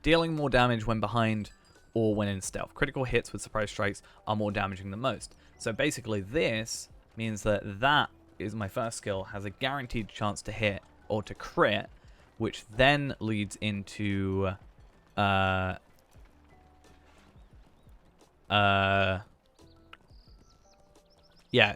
Dealing more damage when behind or when in stealth. Critical hits with Surprise Strikes are more damaging than most. So basically this means that that is my first skill, has a guaranteed chance to hit or to crit, which then leads into... yeah,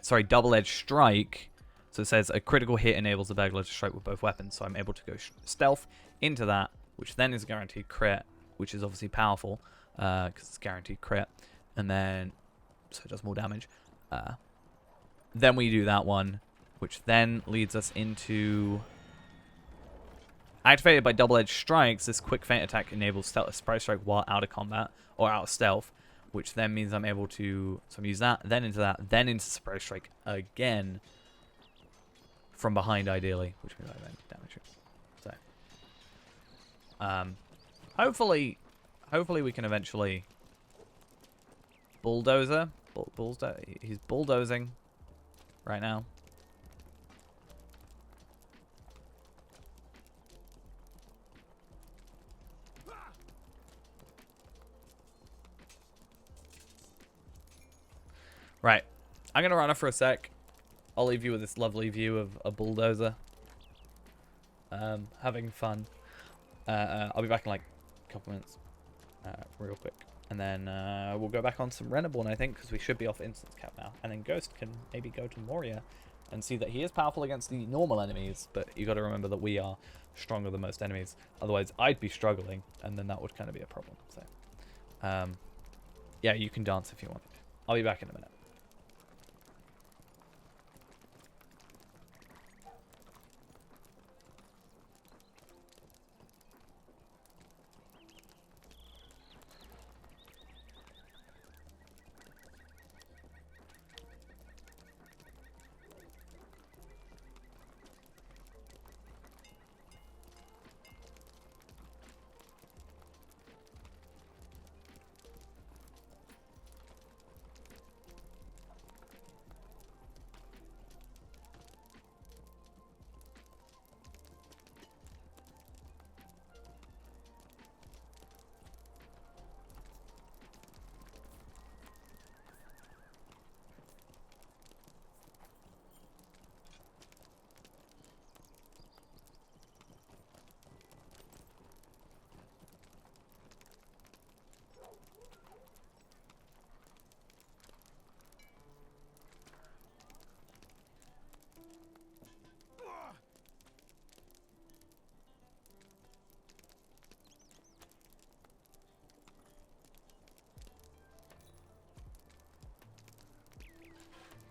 sorry, Double-Edged Strike. So it says a critical hit enables the burglar to strike with both weapons. So I'm able to go stealth into that, which then is a guaranteed crit, which is obviously powerful because it's guaranteed crit. And then, so it does more damage. Then we do that one, which then leads us into... Activated by Double-Edged Strikes, this quick feint attack enables Surprise Strike while out of combat, or out of stealth, which then means I'm able to... So I'm use that, then into Surprise Strike again, from behind ideally, which means I don't damage it. So, hopefully we can eventually bulldozer. He's bulldozing right now. Right, I'm gonna run off for a sec. I'll leave you with this lovely view of a bulldozer. Having fun. I'll be back in like a couple minutes, real quick. And then we'll go back on some Reneborn, I think, because we should be off instance cap now. And then Ghost can maybe go to Moria and see that he is powerful against the normal enemies, but you got to remember that we are stronger than most enemies. Otherwise, I'd be struggling, and then that would kind of be a problem. So, yeah, you can dance if you want. I'll be back in a minute.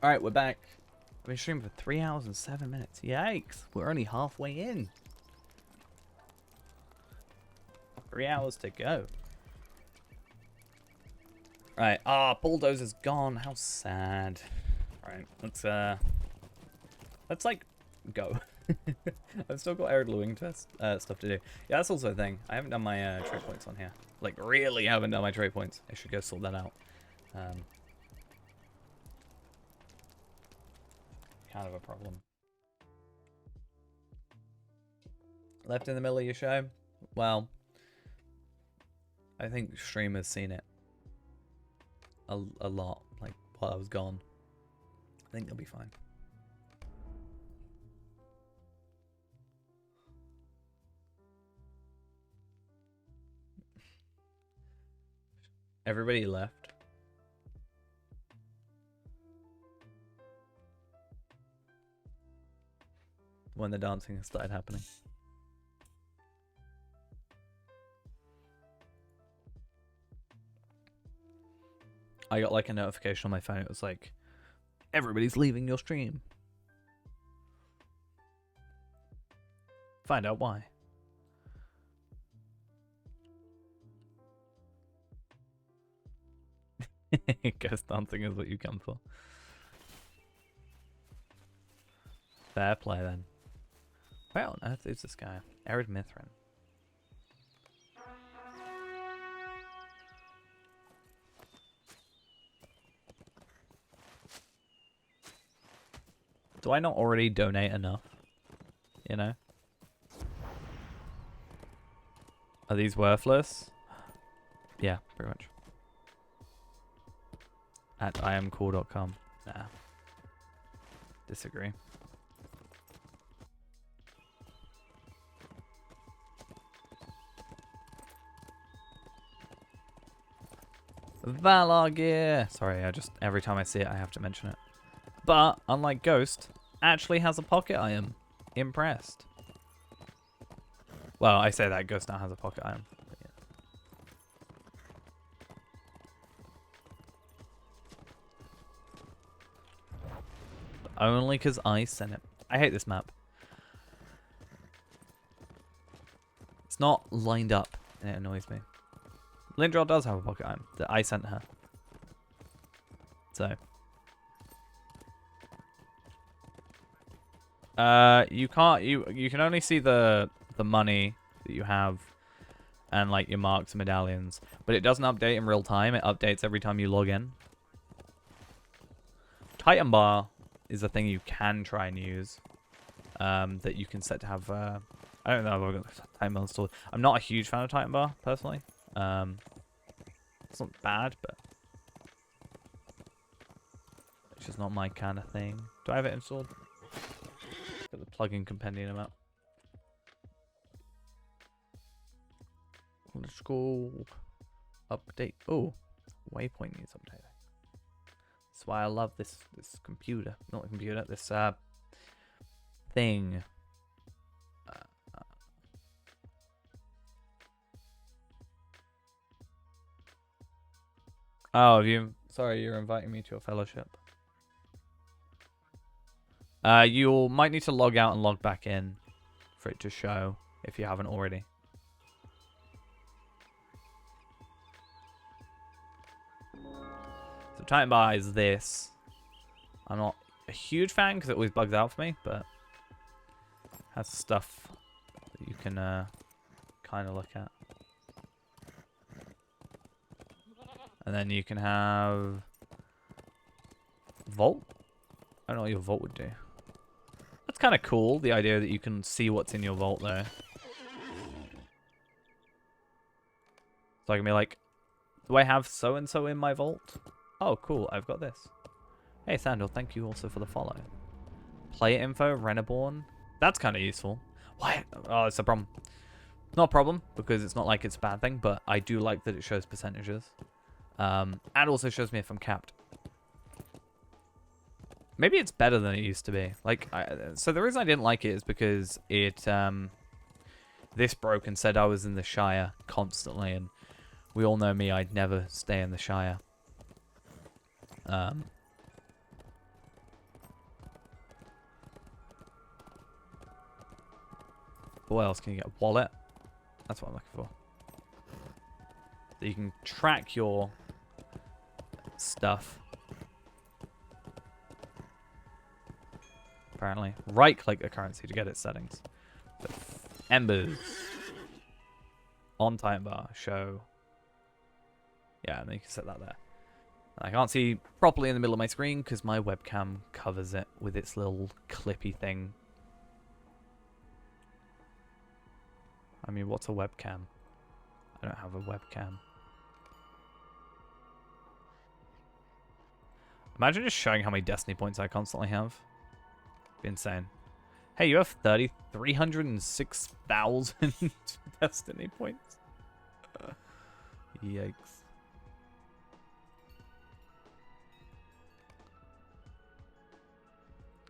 Alright, we're back. I've been streaming for 3 hours and 7 minutes. Yikes, we're only halfway in. 3 hours to go. Right, bulldozer's gone. How sad. Right, let's like go. I've still got arid Lewing test stuff to do. Yeah, that's also a thing. I haven't done my trade points on here. Like, really haven't done my trade points. I should go sort that out. Kind of a problem. Left in the middle of your show? Well, I think streamers seen it a lot, like, while I was gone. I think they'll be fine. Everybody left. When the dancing started happening. I got like a notification on my phone. It was like, everybody's leaving your stream. Find out why. Ghost dancing is what you come for. Fair play then. Where on earth is this guy? Arid Mithrin. Do I not already donate enough? You know? Are these worthless? Yeah, pretty much. At iamcool.com. Nah. Disagree. Valar gear! Sorry, every time I see it, I have to mention it. But, unlike Ghost, actually has a pocket iron. Impressed. Well, I say that Ghost now has a pocket iron. But only because I sent it. I hate this map. It's not lined up, and it annoys me. Lindrel does have a pocket iron that I sent her. So. You can't, you can only see the money that you have and like your marks and medallions, but it doesn't update in real time. It updates every time you log in. Titan bar is a thing you can try and use, that you can set to have, I don't know if I've got Titan bar installed. I'm not a huge fan of Titan bar, personally. It's not bad, but it's just not my kind of thing. Do I have it installed? Got the plugin compendium up. Let's go update. Oh, waypoint needs updating. That's why I love this computer, not a computer. This thing. Oh, sorry, you're inviting me to a fellowship. You might need to log out and log back in for it to show if you haven't already. So Titan bar is this. I'm not a huge fan because it always bugs out for me, but has stuff that you can kind of look at. And then you can have Vault. I don't know what your Vault would do. That's kind of cool, the idea that you can see what's in your Vault there. So I can be like, do I have so-and-so in my Vault? Oh, cool, I've got this. Hey, Sandal, thank you also for the follow. Player info, Reneborn. That's kind of useful. Why? Oh, it's a problem. Not a problem, because it's not like it's a bad thing, but I do like that it shows percentages. And also shows me if I'm capped. Maybe it's better than it used to be. Like, so the reason I didn't like it is because it, this broke and said I was in the Shire constantly, and we all know me, I'd never stay in the Shire. What else can you get? Wallet. That's what I'm looking for. So you can track your stuff. Apparently. Right-click the currency to get its settings. But embers. On time bar. Show. Yeah, and then you can set that there. I can't see properly in the middle of my screen because my webcam covers it with its little clippy thing. I mean, what's a webcam? I don't have a webcam. Imagine just showing how many Destiny points I constantly have. Be insane. Hey, you have 306,000 Destiny points. Yikes.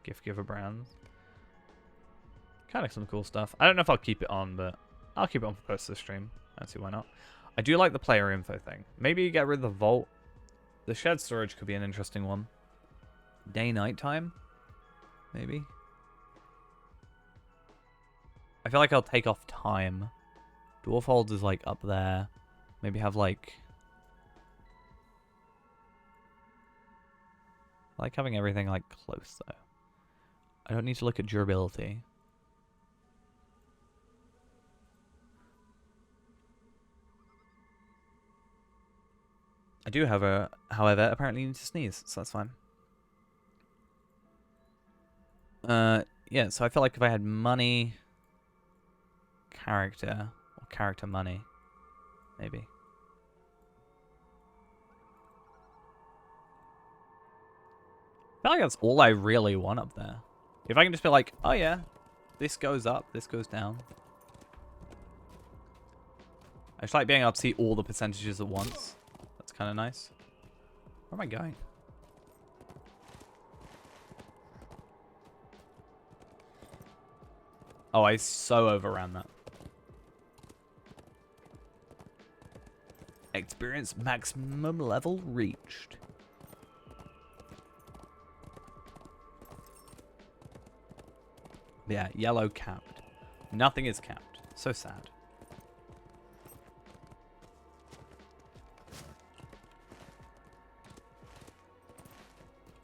Gift giver brands. Kind of some cool stuff. I don't know if I'll keep it on, but I'll keep it on for post the stream. I don't see why not. I do like the player info thing. Maybe get rid of the vault. The shared storage could be an interesting one. Day-night time? Maybe? I feel like I'll take off time. Dwarf Holds is like up there. Maybe have like... I like having everything like close though. I don't need to look at durability. I do have a, however, apparently need to sneeze, so that's fine. Yeah, so I feel like if I had money, character, or character money, maybe. I feel like that's all I really want up there. If I can just be like, oh yeah, this goes up, this goes down. I just like being able to see all the percentages at once. That's kind of nice. Where am I going? Oh, I so overran that. Experience maximum level reached. Yeah, yellow capped. Nothing is capped. So sad.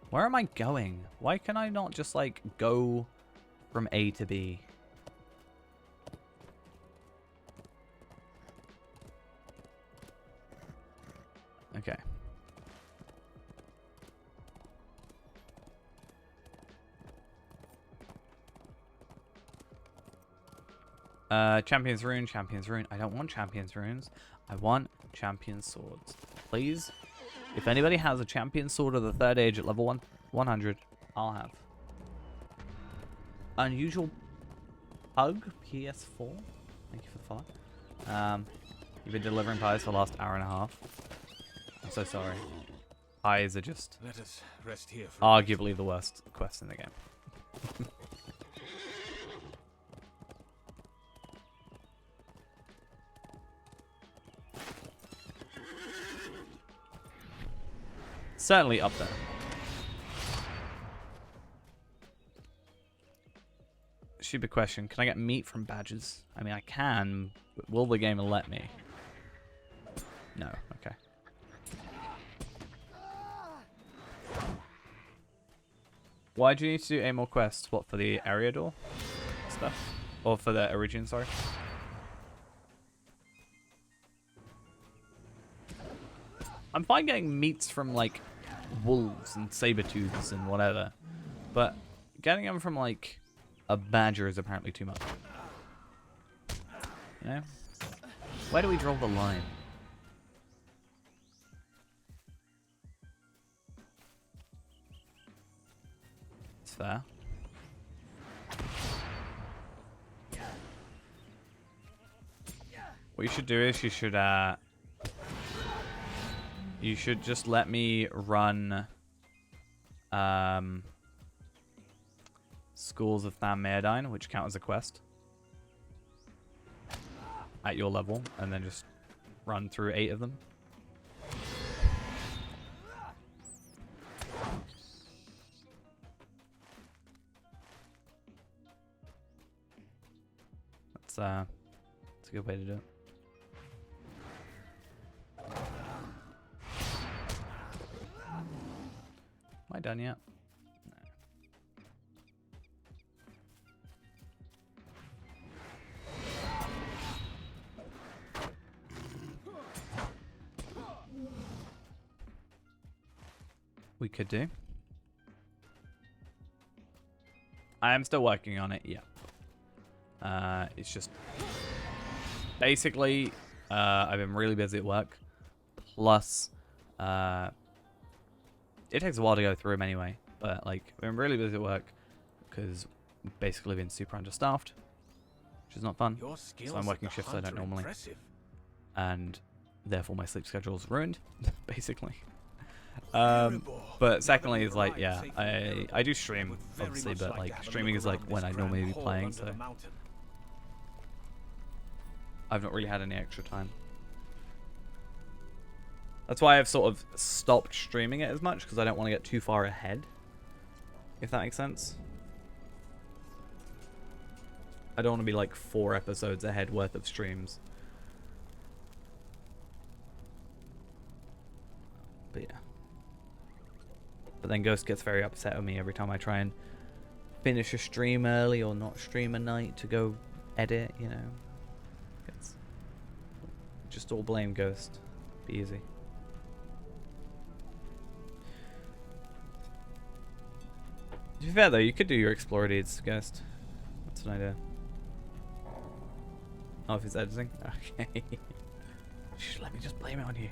Where am I going? Why can I not just, like, go from A to B? Okay. Champion's Rune, Champion's Rune. I don't want Champion's Runes. I want Champion Swords. Please. If anybody has a Champion Sword of the 3rd age at level 100, I'll have. Unusual Pug, PS4. Thank you for the follow. You've been delivering pies for the last hour and a half. I'm so sorry. Pies are just Let us rest here for arguably the worst quest in the game. Certainly up there. Stupid question. Can I get meat from badges? I mean, I can, but will the game let me? No. Okay. Why do you need to do 8 more quests? What, for the area door stuff? Or for the origin, sorry? I'm fine getting meats from, like, wolves and saber-tooths and whatever. But getting them from, like, a badger is apparently too much. You know? Where do we draw the line? It's fair. What you should do is you should just let me run Schools of Tham Meerdine, which count as a quest at your level, and then just run through 8 of them. That's a good way to do it. Am I done yet? No. We could do. I am still working on it, yeah. It's just basically I've been really busy at work. Plus, it takes a while to go through them anyway, but like I've been really busy at work because basically been super understaffed, which is not fun. So I'm working shifts I don't normally, and therefore my sleep schedule is ruined, basically. But secondly, is like yeah, I do stream obviously, but like streaming is like when I normally be playing, so I've not really had any extra time. That's why I've sort of stopped streaming it as much, because I don't want to get too far ahead, if that makes sense. I don't want to be like 4 episodes ahead worth of streams. But yeah. But then Ghost gets very upset with me every time I try and finish a stream early or not stream a night to go edit, you know. It's just all blame Ghost. Be easy. To be fair though, you could do your Explorer deeds, Ghost. That's an idea. Oh, if he's editing? Okay. Shh, let me just blame it on you.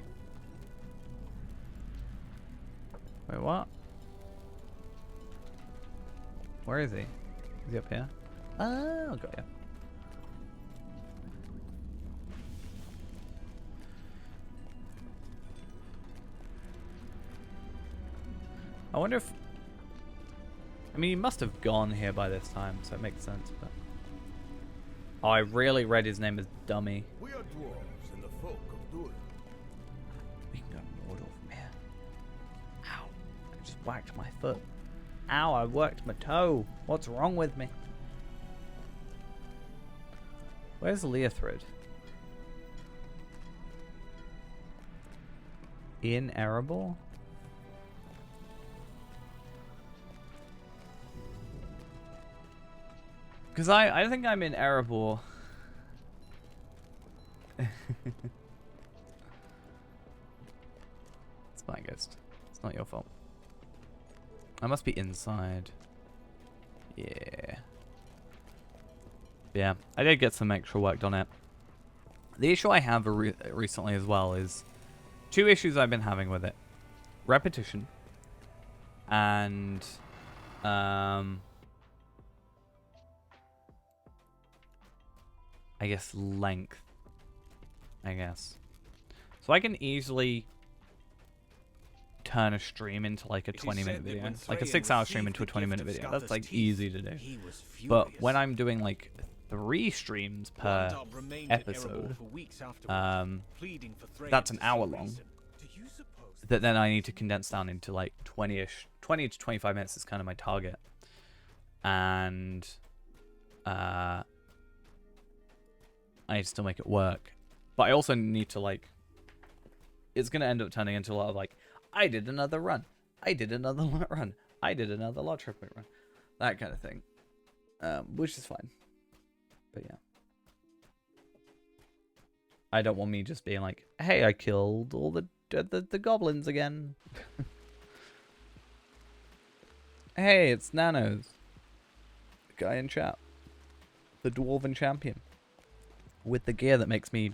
Wait, what? Where is he? Is he up here? Oh, got ya. I wonder if... I mean, he must have gone here by this time, so it makes sense, but... Oh, I really read his name as Dummy. We are dwarves and the folk of Dur. We can go north from here. Ow. I just whacked my foot. Ow, I worked my toe. What's wrong with me? Where's Leothrid? In Erebor? Because I think I'm in Erebor. It's fine, Ghost. It's not your fault. I must be inside. Yeah. Yeah, I did get some extra work done it. The issue I have recently as well is 2 issues I've been having with it. Repetition. And... I guess length. I guess. So I can easily turn a stream into like a 20-minute video. Like a 6-hour stream into a 20-minute video. That's like easy to do. But when I'm doing like 3 streams per episode, that's an hour long. That then I need to condense down into like 20-ish. 20 to 25 minutes is kind of my target. And I need to still make it work. But I also need to like... It's going to end up turning into a lot of like, I did another run. I did another run. I did another lot triplet run. That kind of thing. Which is fine. But yeah. I don't want me just being like, hey, I killed all the goblins again. Hey, it's Nanos. The guy in chat. The Dwarven Champion. With the gear that makes me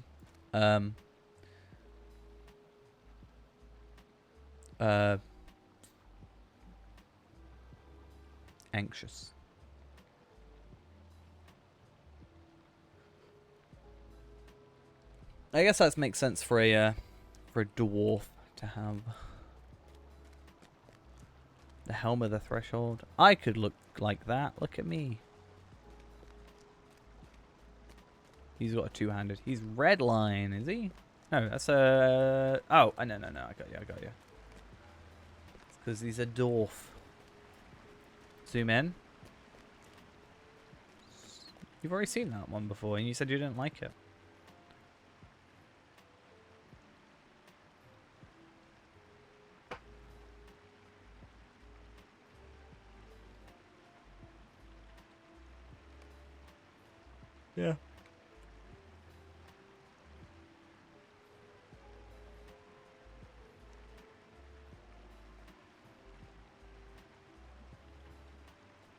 anxious. I guess that makes sense for a dwarf to have the Helm of the Threshold. I could look like that. Look at me. He's got a 2-handed. He's Redline, is he? No, that's a... Oh, no. I got you. It's because he's a dwarf. Zoom in. You've already seen that one before, and you said you didn't like it. Yeah.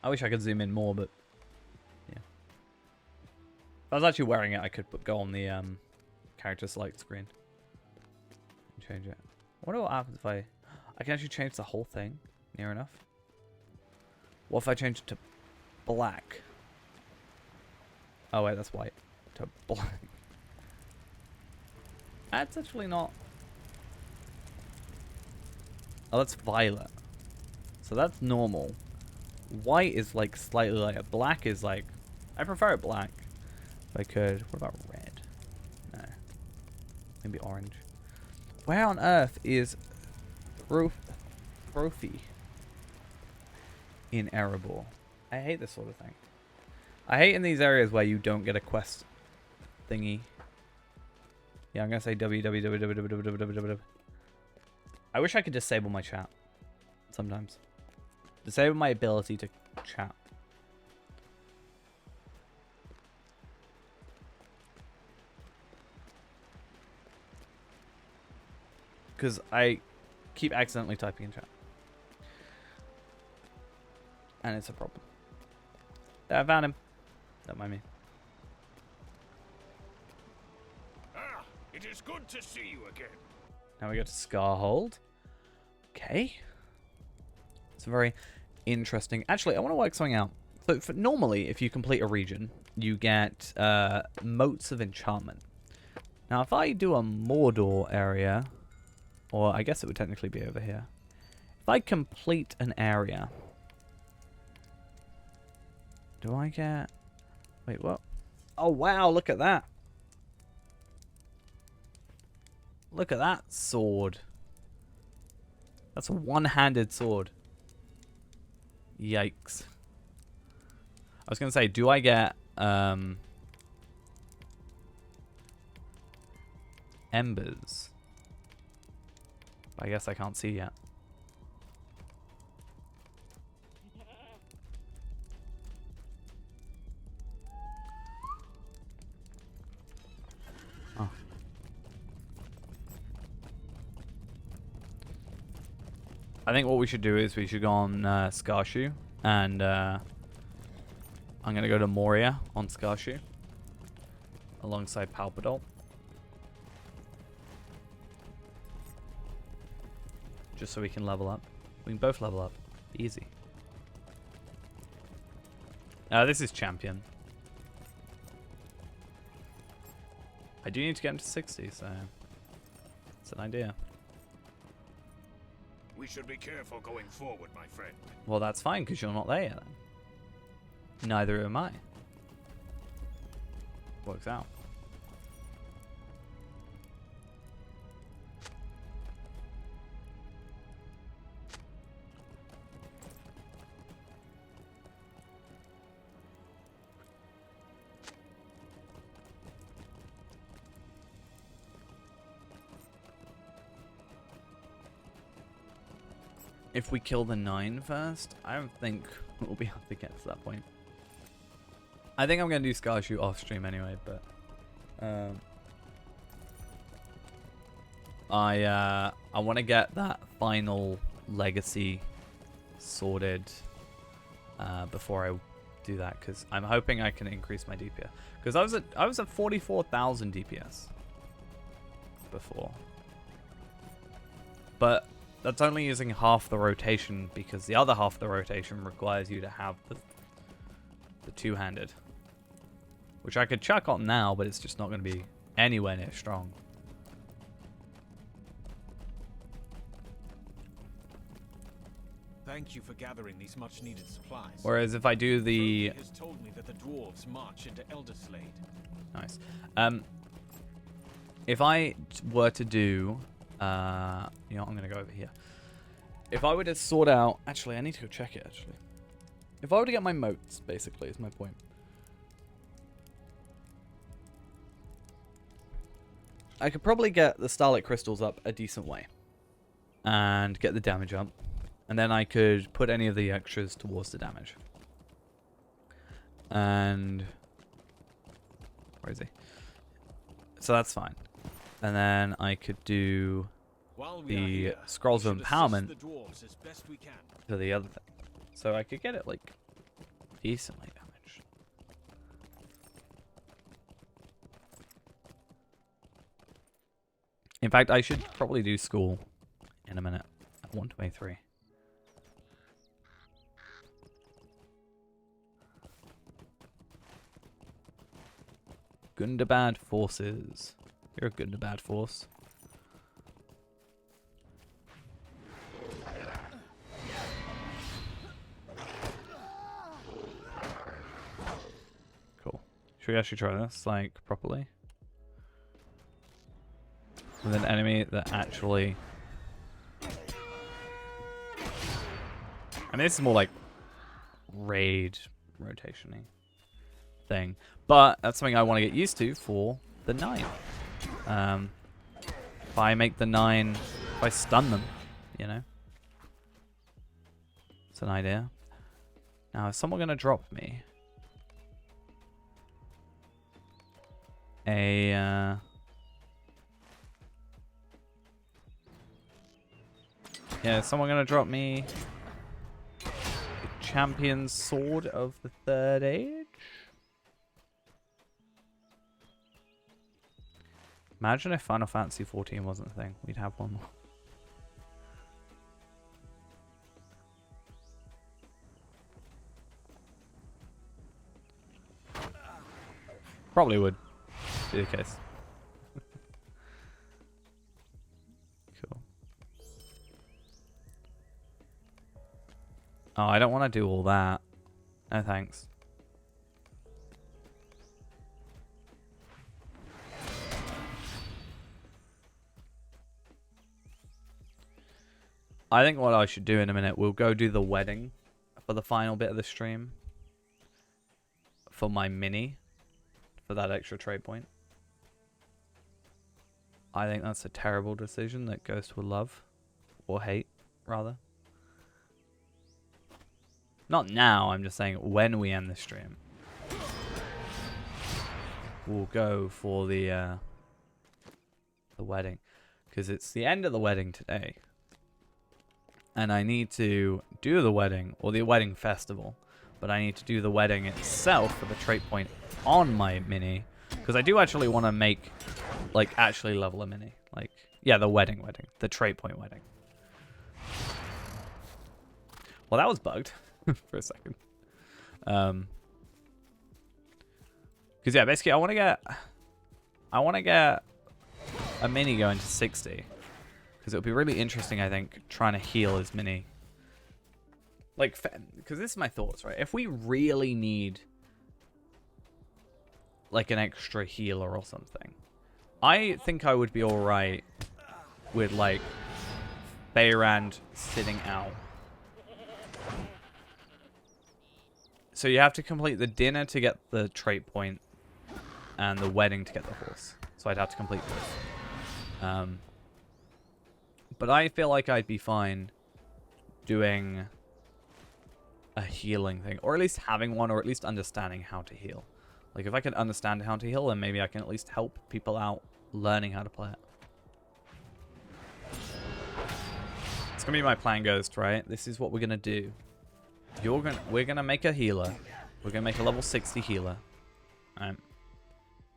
I wish I could zoom in more, but yeah. If I was actually wearing it, I could go on the character select screen and change it. I wonder what happens if I can actually change the whole thing. Near enough. What if I change it to black? Oh wait, that's white. To black. That's actually not. Oh, that's violet. So that's normal. White is like slightly lighter. Black is like... I prefer it black. If I could. What about red? No. Maybe orange. Where on earth is Trophy in Erebor? I hate this sort of thing. I hate in these areas where you don't get a quest thingy. Yeah, I'm gonna say www. I wish I could disable my chat sometimes. Disable my ability to chat. Because I keep accidentally typing in chat. And it's a problem. I found him. Don't mind me. Ah, it is good to see you again. Now we go to Scarhold. Okay. It's very interesting. Actually, I want to work something out. So normally, if you complete a region, you get motes of enchantment. Now, if I do a Mordor area, or I guess it would technically be over here. If I complete an area, do I get... Wait, what? Oh, wow, look at that. Look at that sword. That's a one-handed sword. Yikes. I was going to say, do I get embers? I guess I can't see yet. Oh. I think what we should do is we should go on Scarshoe, and I'm going to go to Moria on Scarshoe alongside Palpadol. Just so we can level up. We can both level up. Easy. This is champion. I do need to get him to 60, so it's an idea. We should be careful going forward, my friend. Well, that's fine, because you're not there yet, then. Neither am I. Works out. If we kill the 9 first, I don't think we'll be able to get to that point. I think I'm going to do Scarshoe off stream anyway, but I want to get that final legacy sorted before I do that, because I'm hoping I can increase my DPS. Because I was at 44,000 DPS before, but that's only using half the rotation, because the other half of the rotation requires you to have the two-handed. Which I could chuck on now, but it's just not going to be anywhere near strong. Thank you for gathering these much-needed supplies. Whereas if I do the... Brody has told me that the dwarves march into Elderslade. Nice. If I were to do... you know, I'm going to go over here. If I were to sort out... Actually, I need to go check it, actually. If I were to get my moats, basically, is my point. I could probably get the Starlight Crystals up a decent way. And get the damage up. And then I could put any of the extras towards the damage. And... Where is he? So that's fine. And then I could do the Scrolls of Empowerment to the other thing. So I could get it, like, decently damaged. In fact, I should probably do school in a minute at 123. Gundabad forces. You're a Gundabad force. Cool. Should we actually try this, like, properly? With an enemy that actually... I mean, this is more like raid rotation-y. thing. But that's something I want to get used to for the 9. If I make the 9, if I stun them, you know. It's an idea. Now, is someone going to drop me a... Yeah, is someone going to drop me a Champion's Sword of the 3rd Age? Imagine if Final Fantasy 14 wasn't a thing. We'd have one more. Probably would be the case. Cool. Oh, I don't want to do all that. No thanks. I think what I should do in a minute, we'll go do the wedding for the final bit of the stream. For my mini. For that extra trade point. I think that's a terrible decision that goes to a love. Or hate, rather. Not now, I'm just saying when we end the stream. We'll go for the wedding. Because it's the end of the wedding today. And I need to do the wedding, or the wedding festival. But I need to do the wedding itself for the trait point on my mini. Because I do actually want to make, like, actually level a mini. Like, yeah, the wedding. The trait point wedding. Well, that was bugged for a second. Because, yeah, basically I want to get a mini going to 60. Because it would be really interesting, I think, trying to heal his mini. Like, because this is my thoughts, right? If we really need, like, an extra healer or something, I think I would be alright with, like, Beyrand sitting out. So you have to complete the dinner to get the trait point, and the wedding to get the horse. So I'd have to complete this. But I feel like I'd be fine doing a healing thing. Or at least having one, or at least understanding how to heal. Like, if I can understand how to heal, then maybe I can at least help people out learning how to play it. It's going to be my plan, Ghost, right? This is what we're going to do. We're going to make a healer. We're going to make a level 60 healer. Right?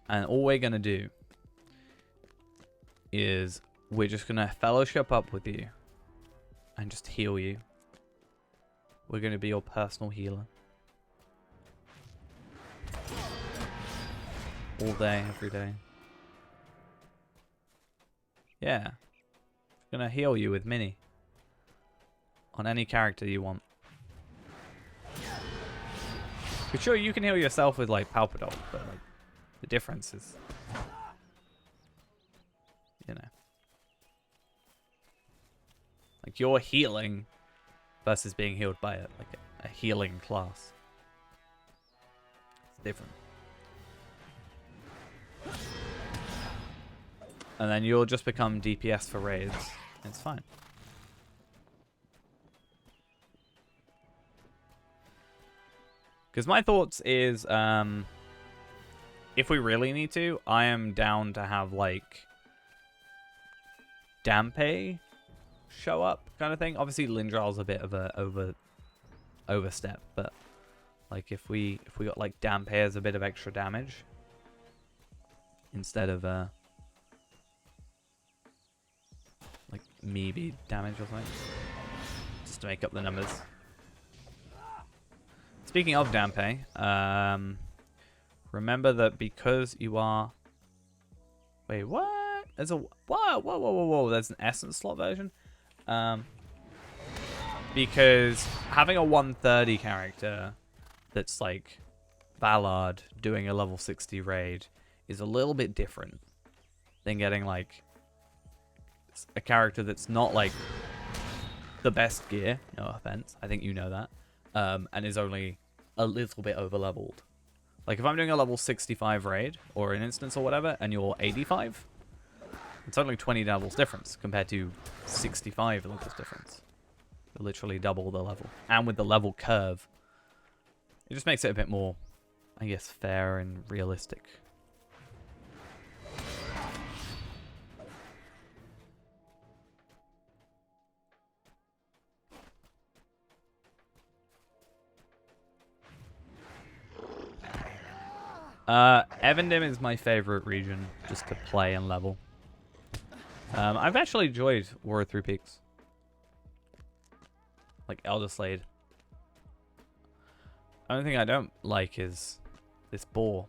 And all we're going to do is we're just going to fellowship up with you and just heal you. We're going to be your personal healer. All day, every day. Yeah. Going to heal you with Mini. On any character you want. But sure, you can heal yourself with, like, Palpadol, but, like, the difference is, you know. Like, you're healing versus being healed by a healing class. It's different. And then you'll just become DPS for raids. It's fine. Because my thoughts is, if we really need to, I am down to have, like, Dampe show up kind of thing. Obviously, Lindral's a bit of a overstep, but, like, if we got, like, Dampe as a bit of extra damage instead of, like, maybe damage or something, just to make up the numbers. Speaking of Dampe, remember that because you are... Wait, what? There's a... Whoa. There's an Essence slot version? Because having a 130 character that's like Ballard doing a level 60 raid is a little bit different than getting like a character that's not like the best gear, no offense, I think you know that, and is only a little bit over leveled. Like if I'm doing a level 65 raid or an instance or whatever, and you're 85, it's only 20 levels difference compared to 65 levels difference. Literally double the level. And with the level curve, it just makes it a bit more, I guess, fair and realistic. Evendim is my favorite region just to play and level. I've actually enjoyed War of Three Peaks. Like Elder Slade. Only thing I don't like is this boar.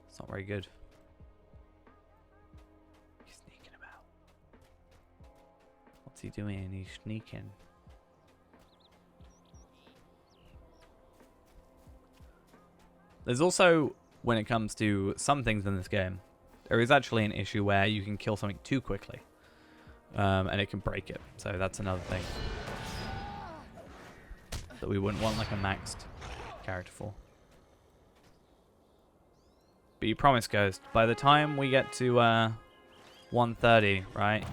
It's not very good. He's sneaking about. What's he doing? He's sneaking. There's also, when it comes to some things in this game, there is actually an issue where you can kill something too quickly. And it can break it. So that's another thing that we wouldn't want like a maxed character for. But you promise, Ghost, by the time we get to 130, right?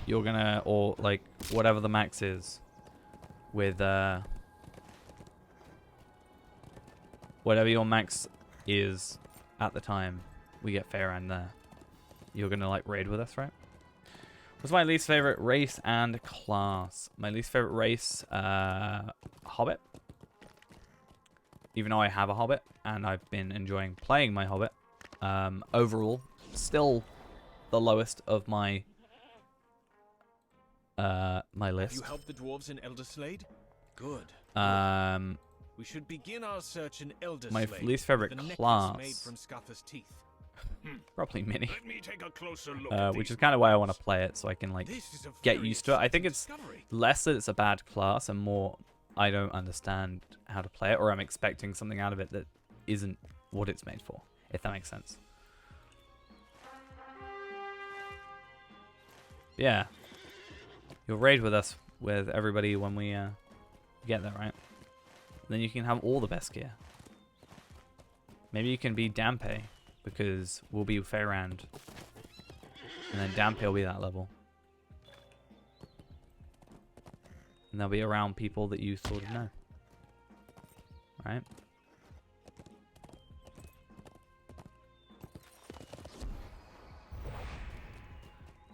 You're gonna, or like whatever the max is with whatever your max is at the time we get Fairand there. You're gonna like raid with us, right? What's my least favorite race and class? My least favorite race, Hobbit. Even though I have a Hobbit and I've been enjoying playing my Hobbit, overall, still the lowest of my my list. Have you helped the dwarves in Elder Slade? Good. We should begin our search in Elder My Slade. least favorite the class. Made from Scatha's teeth. Probably Mini. Let me take a closer look which is kind of why I want to play it, so I can like get used to it. I think it's discovery. less that it's a bad class and more I don't understand how to play it, or I'm expecting something out of it that isn't what it's made for, if that makes sense. Yeah. You'll raid with us, with everybody when we get there, right? Then you can have all the best gear. Maybe you can be Dampe, because we'll be Fairand. And then Dampe will be that level. And they'll be around people that you sort of know. Right?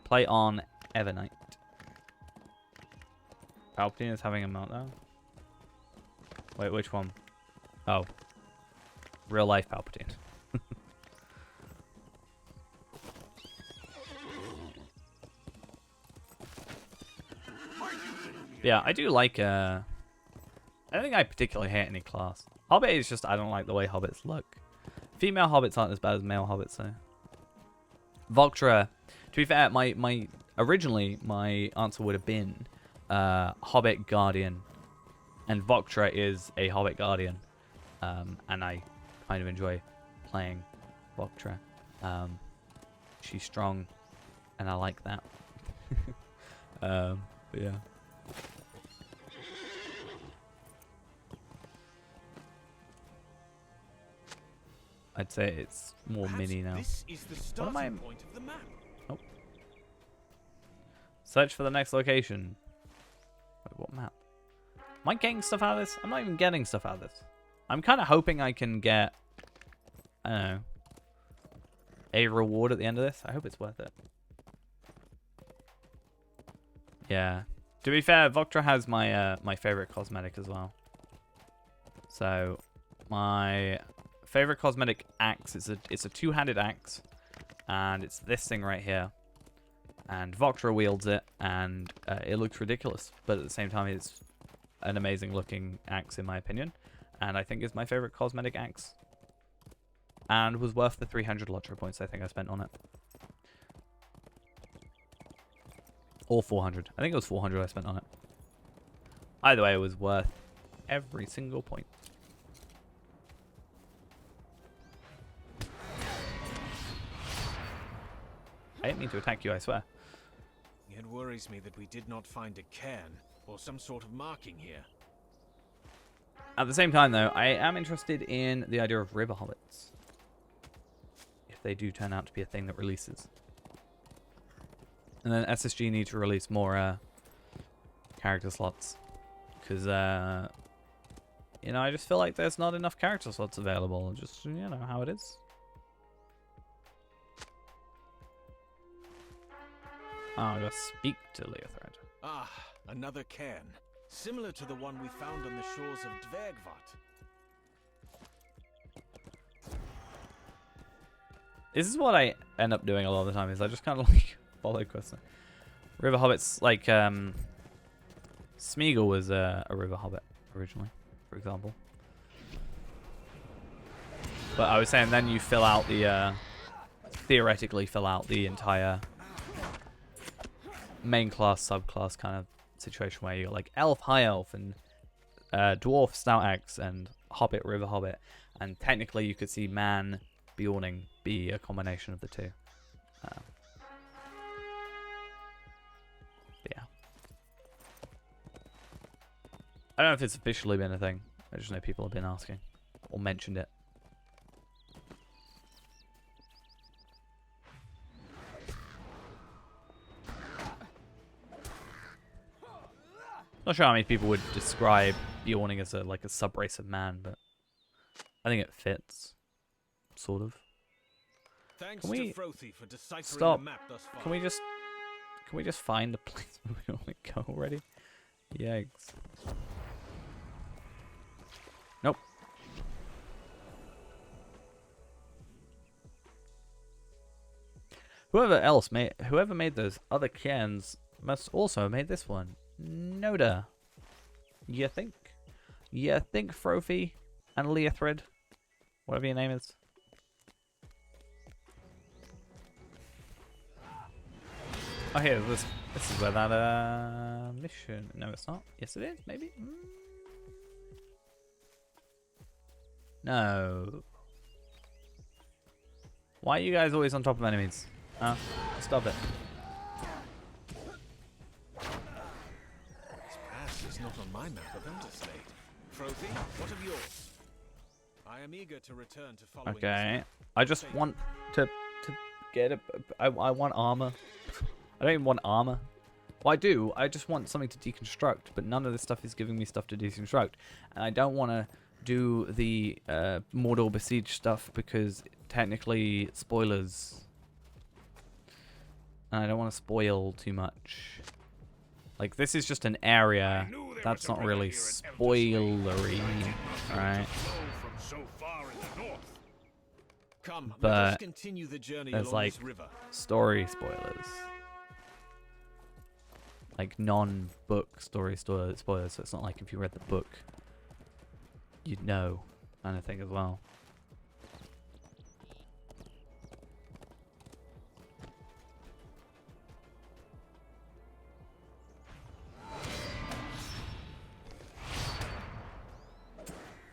Play on Evernight. Palpatine is having a meltdown. Wait, which one? Oh. Real life Palpatine. Yeah, I do like, I don't think I particularly hate any class. Hobbit is just, I don't like the way hobbits look. Female hobbits aren't as bad as male hobbits, though. Volcra, to be fair, originally, my answer would have been, Hobbit Guardian. And Volcra is a Hobbit Guardian. And I kind of enjoy playing Volcra. She's strong, and I like that. But yeah. I'd say it's more Perhaps Mini now. This is the starting What am I? point of the map. Oh. Search for the next location. Wait, what map? Am I getting stuff out of this? I'm not even getting stuff out of this. I'm kind of hoping I can get, I don't know, a reward at the end of this. I hope it's worth it. Yeah. To be fair, Voctra has my my favorite cosmetic as well. So, my favorite cosmetic axe is it's a two-handed axe, and it's this thing right here. And Voctra wields it, and it looks ridiculous, but at the same time, it's an amazing-looking axe in my opinion, and I think it's my favorite cosmetic axe. And was worth the 300 lottery points I think I spent on it. Or 400. I think it was 400 I spent on it. Either way, it was worth every single point. I didn't mean to attack you, I swear. It worries me that we did not find a cairn or some sort of marking here. At the same time, though, I am interested in the idea of river hobbits. If they do turn out to be a thing that releases. And then SSG need to release more character slots. Because, you know, I just feel like there's not enough character slots available. Just, you know, how it is. Oh, I gotta speak to Leothred. Ah, another cairn. Similar to the one we found on the shores of Dvergvat. This is what I end up doing a lot of the time, is I just kind of like follow quests. River hobbits, like, Smeagol was a river hobbit originally, for example. But I was saying then you fill out the, theoretically fill out the entire main class, subclass kind of situation where you got like elf, high elf, and dwarf, stout axe, and hobbit, river hobbit, and technically you could see man Bjorning be a combination of the two. Yeah, I don't know if it's officially been a thing. I just know people have been asking or mentioned it. Not sure how many people would describe Bjorning as like a sub-race of man, but I think it fits, sort of. Thanks Can we to Frothy for deciphering stop? the map thus far. Can we just find a place where we want to go already? Yikes. Nope. Whoever made those other cairns must also have made this one. Noda. You think? You think, Frophy and Leothred? Whatever your name is. Oh, here, this is where that mission. No, it's not. Yes, it is. Maybe. No. Why are you guys always on top of enemies? Stop it. Is not on my map of Elderslade. Frothy, what of yours? I am eager to return to following. Okay. I just want to get a. I want armor. I don't even want armor. Well, I do. I just want something to deconstruct, but none of this stuff is giving me stuff to deconstruct, and I don't want to do the Mordor Besieged stuff because technically spoilers, and I don't want to spoil too much. Like, this is just an area that's not really spoilery, right? Come, let But us continue the journey there's along like this river. story spoilers, like non-book story spoilers. So it's not like if you read the book, you'd know, kind of thing as well.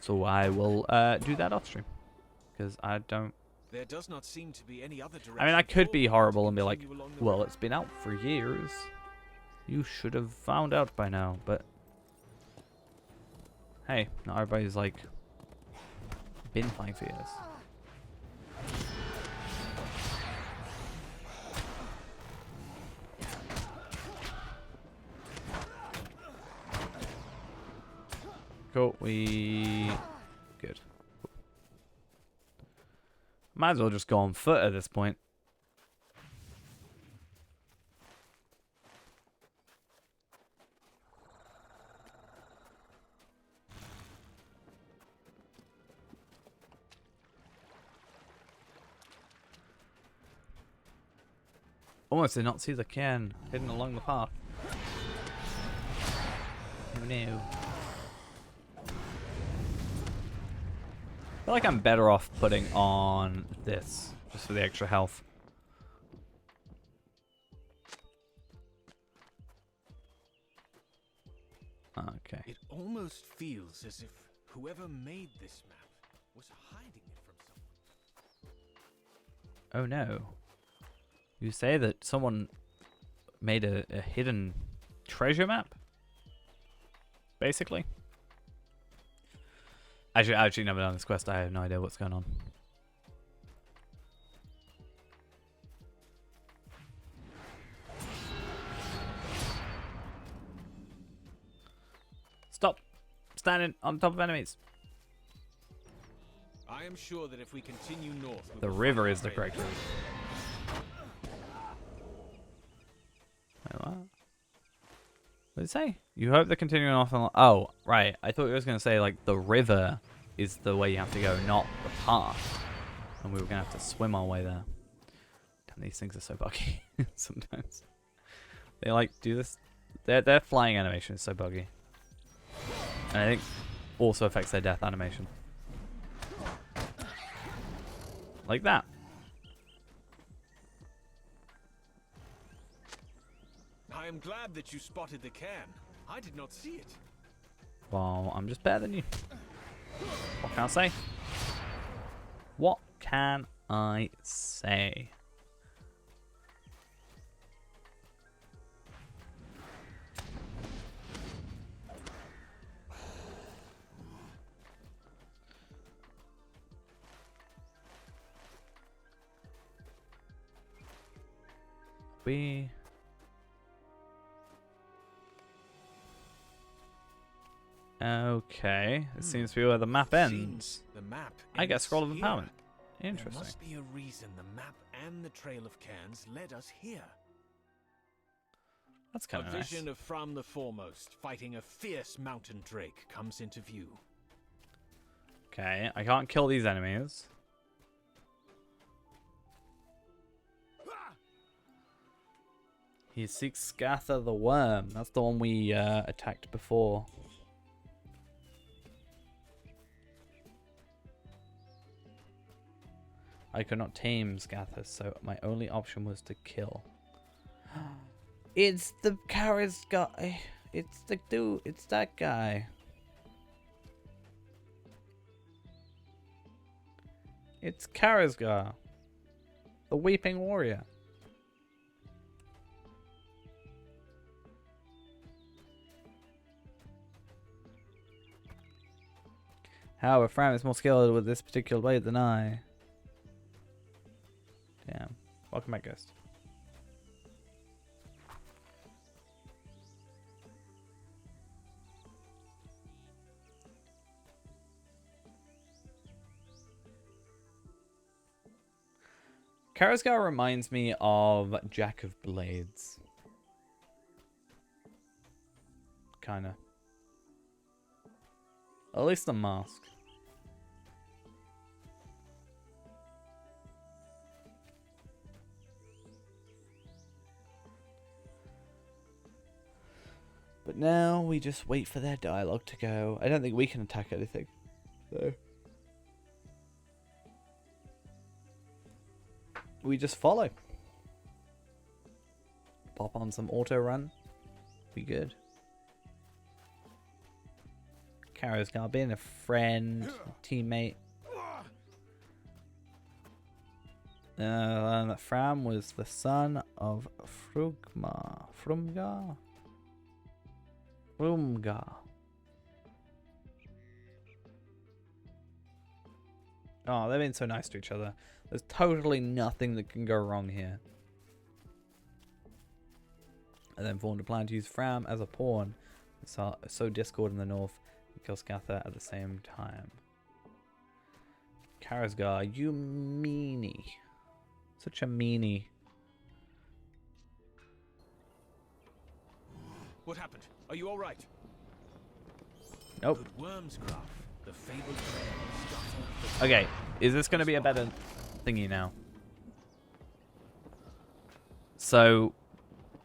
So I will do that off stream, because I don't. There does not seem to be any other direction. I mean, I could be forward horrible to and be like, continue along the well, river. it's been out for years. You should have found out by now, but hey, not everybody's like been playing for years. Cool, good. Might as well just go on foot at this point. Almost did not see the cairn hidden along the path. Oh no. I feel like I'm better off putting on this, just for the extra health. Okay. It almost feels as if whoever made this map was hiding it from someone. Oh no. You say that someone made a hidden treasure map? Basically. Actually never done this quest. I have no idea what's going on. Stop standing on top of enemies. I am sure that if we continue north, we The will river find is the our correct way. route. Wait, what? What did it say? You hope they're continuing off on... Oh, right. I thought it was going to say, like, the river is the way you have to go, not the path. And we were going to have to swim our way there. Damn, these things are so buggy sometimes. They, like, do this... Their flying animation is so buggy. And I think also affects their death animation. Like that. I am glad that you spotted the cairn. I did not see it. Well, I'm just better than you. What can I say? What can I say? We... Okay, it seems to be where the map ends. Seems the map I get ends Scroll of here. Empowerment. There Interesting. must be a reason the map and the trail of cairns led us here. That's kind A of nice. vision of Fram the Foremost fighting a fierce mountain drake comes into view. Okay, I can't kill these enemies. He seeks Scatha the Worm. That's the one we attacked before. I could not tame Scatha, so my only option was to kill. It's the Karis guy. It's the dude. It's that guy. It's Karisgar, the Weeping Warrior. However, Fram is more skilled with this particular blade than I. Damn. Welcome back, Ghost. Karisgar reminds me of Jack of Blades. Kinda. At least the mask. But now we just wait for their dialogue to go. I don't think we can attack anything. So we just follow. Pop on some auto run. Be good. Karisgar being a friend, teammate. And Fram was the son of Frumgar. Oh, they've been so nice to each other. There's totally nothing that can go wrong here. And then formed a plan to use Fram as a pawn. So Discord in the north and kill Scatha at the same time. Karisgar, you meanie. Such a meanie. What happened? Are you all right? Nope. Good worms graph. The fabled trail of Scatha the Okay, is this going to be a better thingy now? So,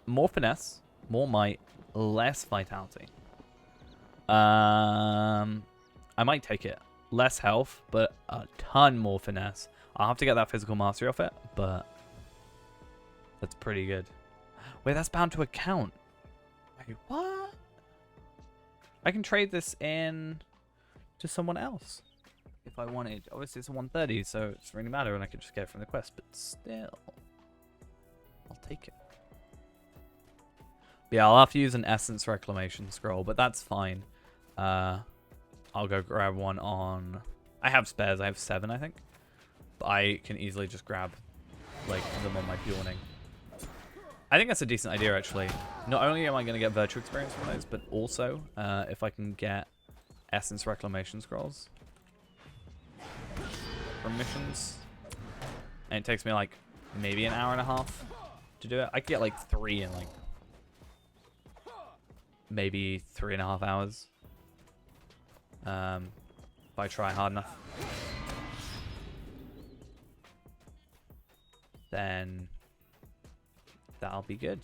more finesse, more might, less vitality. I might take it. Less health, but a ton more finesse. I'll have to get that physical mastery off it, but that's pretty good. Wait, that's bound to account. Wait, what? I can trade this in to someone else if I wanted. Obviously, it's a 130, so it doesn't really matter, and I can just get it from the quest, but still, I'll take it. But yeah, I'll have to use an Essence Reclamation Scroll, but that's fine. I'll go grab one on... I have spares. I have 7, I think. But I can easily just grab, like, them on my Bjorning. I think that's a decent idea, actually. Not only am I going to get virtue experience from those, but also, if I can get Essence Reclamation Scrolls from missions. And it takes me, like, maybe an hour and a half to do it. I could get, like, 3 in, like, maybe 3.5 hours. If I try hard enough. Then that'll be good.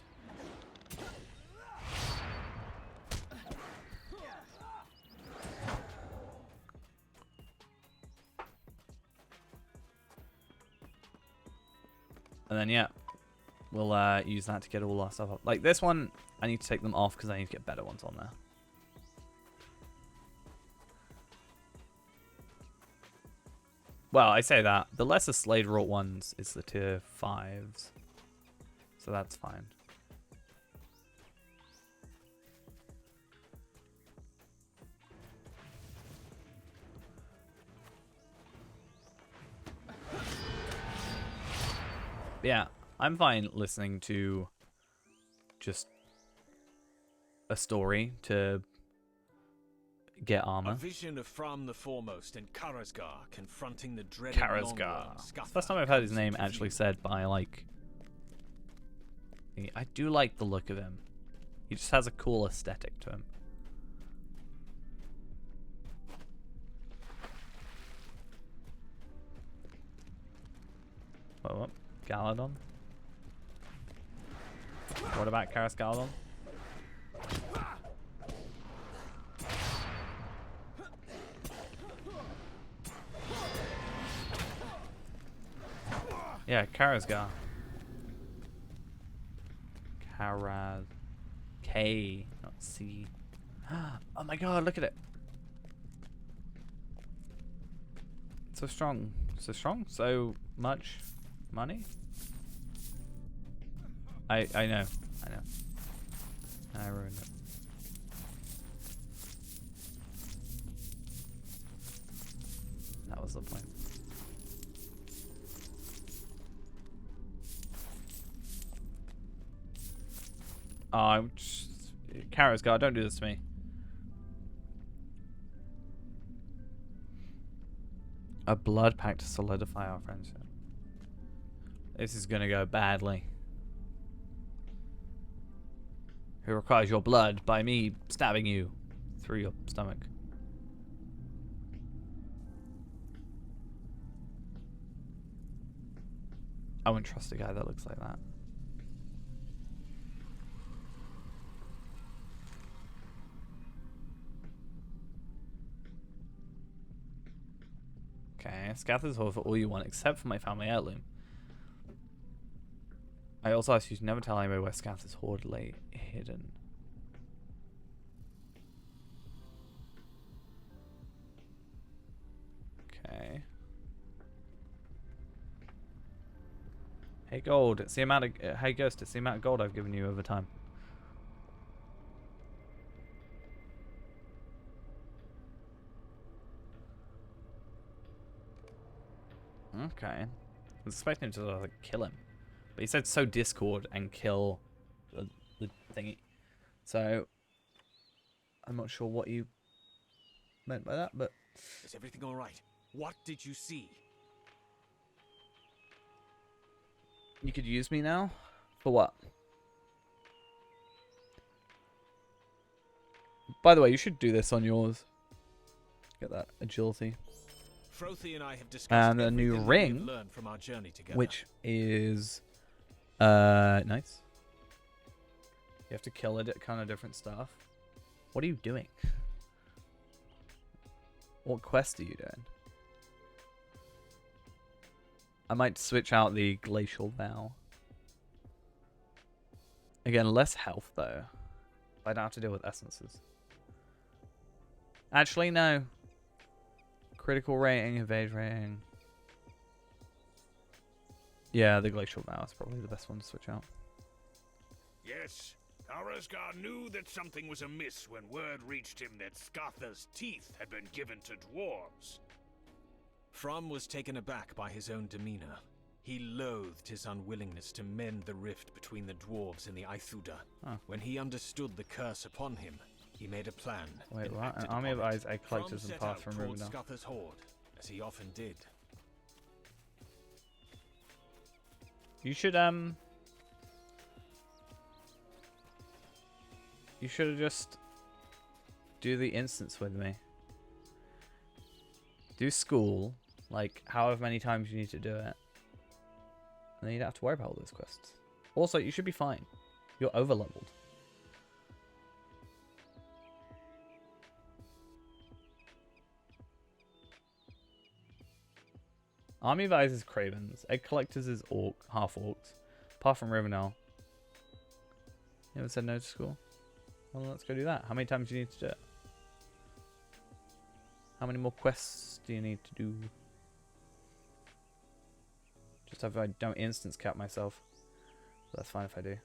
And then yeah, we'll use that to get all our stuff up. Like this one, I need to take them off because I need to get better ones on there. Well, I say that. The lesser Slade wrought ones is the tier 5s. So that's fine. Yeah, I'm fine listening to just a story to get armor. A vision of Fram the Foremost and Karazgar confronting the dreaded Karazgar. It's the first time I've heard his name actually said by, like... I do like the look of him. He just has a cool aesthetic to him. What? Galadon? What about Karas Galadon? Yeah, Karazgar. Karaz. K, not C. Oh my god, look at it. So strong. So strong? So much money? I know. I know. I ruined it. That was the point. Oh, I'm just... Karazgar, don't do this to me. A blood pact to solidify our friendship. This is gonna go badly. Who requires your blood by me stabbing you through your stomach. I wouldn't trust a guy that looks like that. Okay, Scather's Horde for all you want, except for my family heirloom. I also asked you to never tell anybody where Scather's Horde lay hidden. Okay. Hey Gold, it's the amount of hey Ghost, it's the amount of gold I've given you over time. Okay. I was expecting him to like kill him. But he said sow discord and kill the thingy. So I'm not sure what you meant by that, but is everything all right? What did you see? You could use me now? For what? By the way, you should do this on yours. Get that agility. Frothy and I have discussed And a new everything ring, we've learned from our journey together. which is nice. You have to kill a kind of different stuff. What are you doing? What quest are you doing? I might switch out the Glacial Vow. Again, less health though. I don't have to deal with essences. Actually, no. Critical rating, evade rating. Yeah, the Glacial Vow is probably the best one to switch out. Yes, Arazgar knew that something was amiss when word reached him that Skatha's teeth had been given to dwarves. From was taken aback by his own demeanor. He loathed his unwillingness to mend the rift between the dwarves and the Aithuda. Huh. When he understood the curse upon him, he made a plan. Wait, and what? An acted army of upon it. eyes, egg collectors, From and set path out from towards Rivendell. Skatha's horde, as he often did. You should you should have just do the instance with me. Do school, like however many times you need to do it. And then you don't have to worry about all those quests. Also, you should be fine. You're overleveled. Army of Eyes is Cravens. Egg Collectors is half orcs. Apart from Rivendell. You haven't said no to school? Well, let's go do that. How many times do you need to do it? How many more quests do you need to do? Just hope I don't instance cap myself. But that's fine if I do.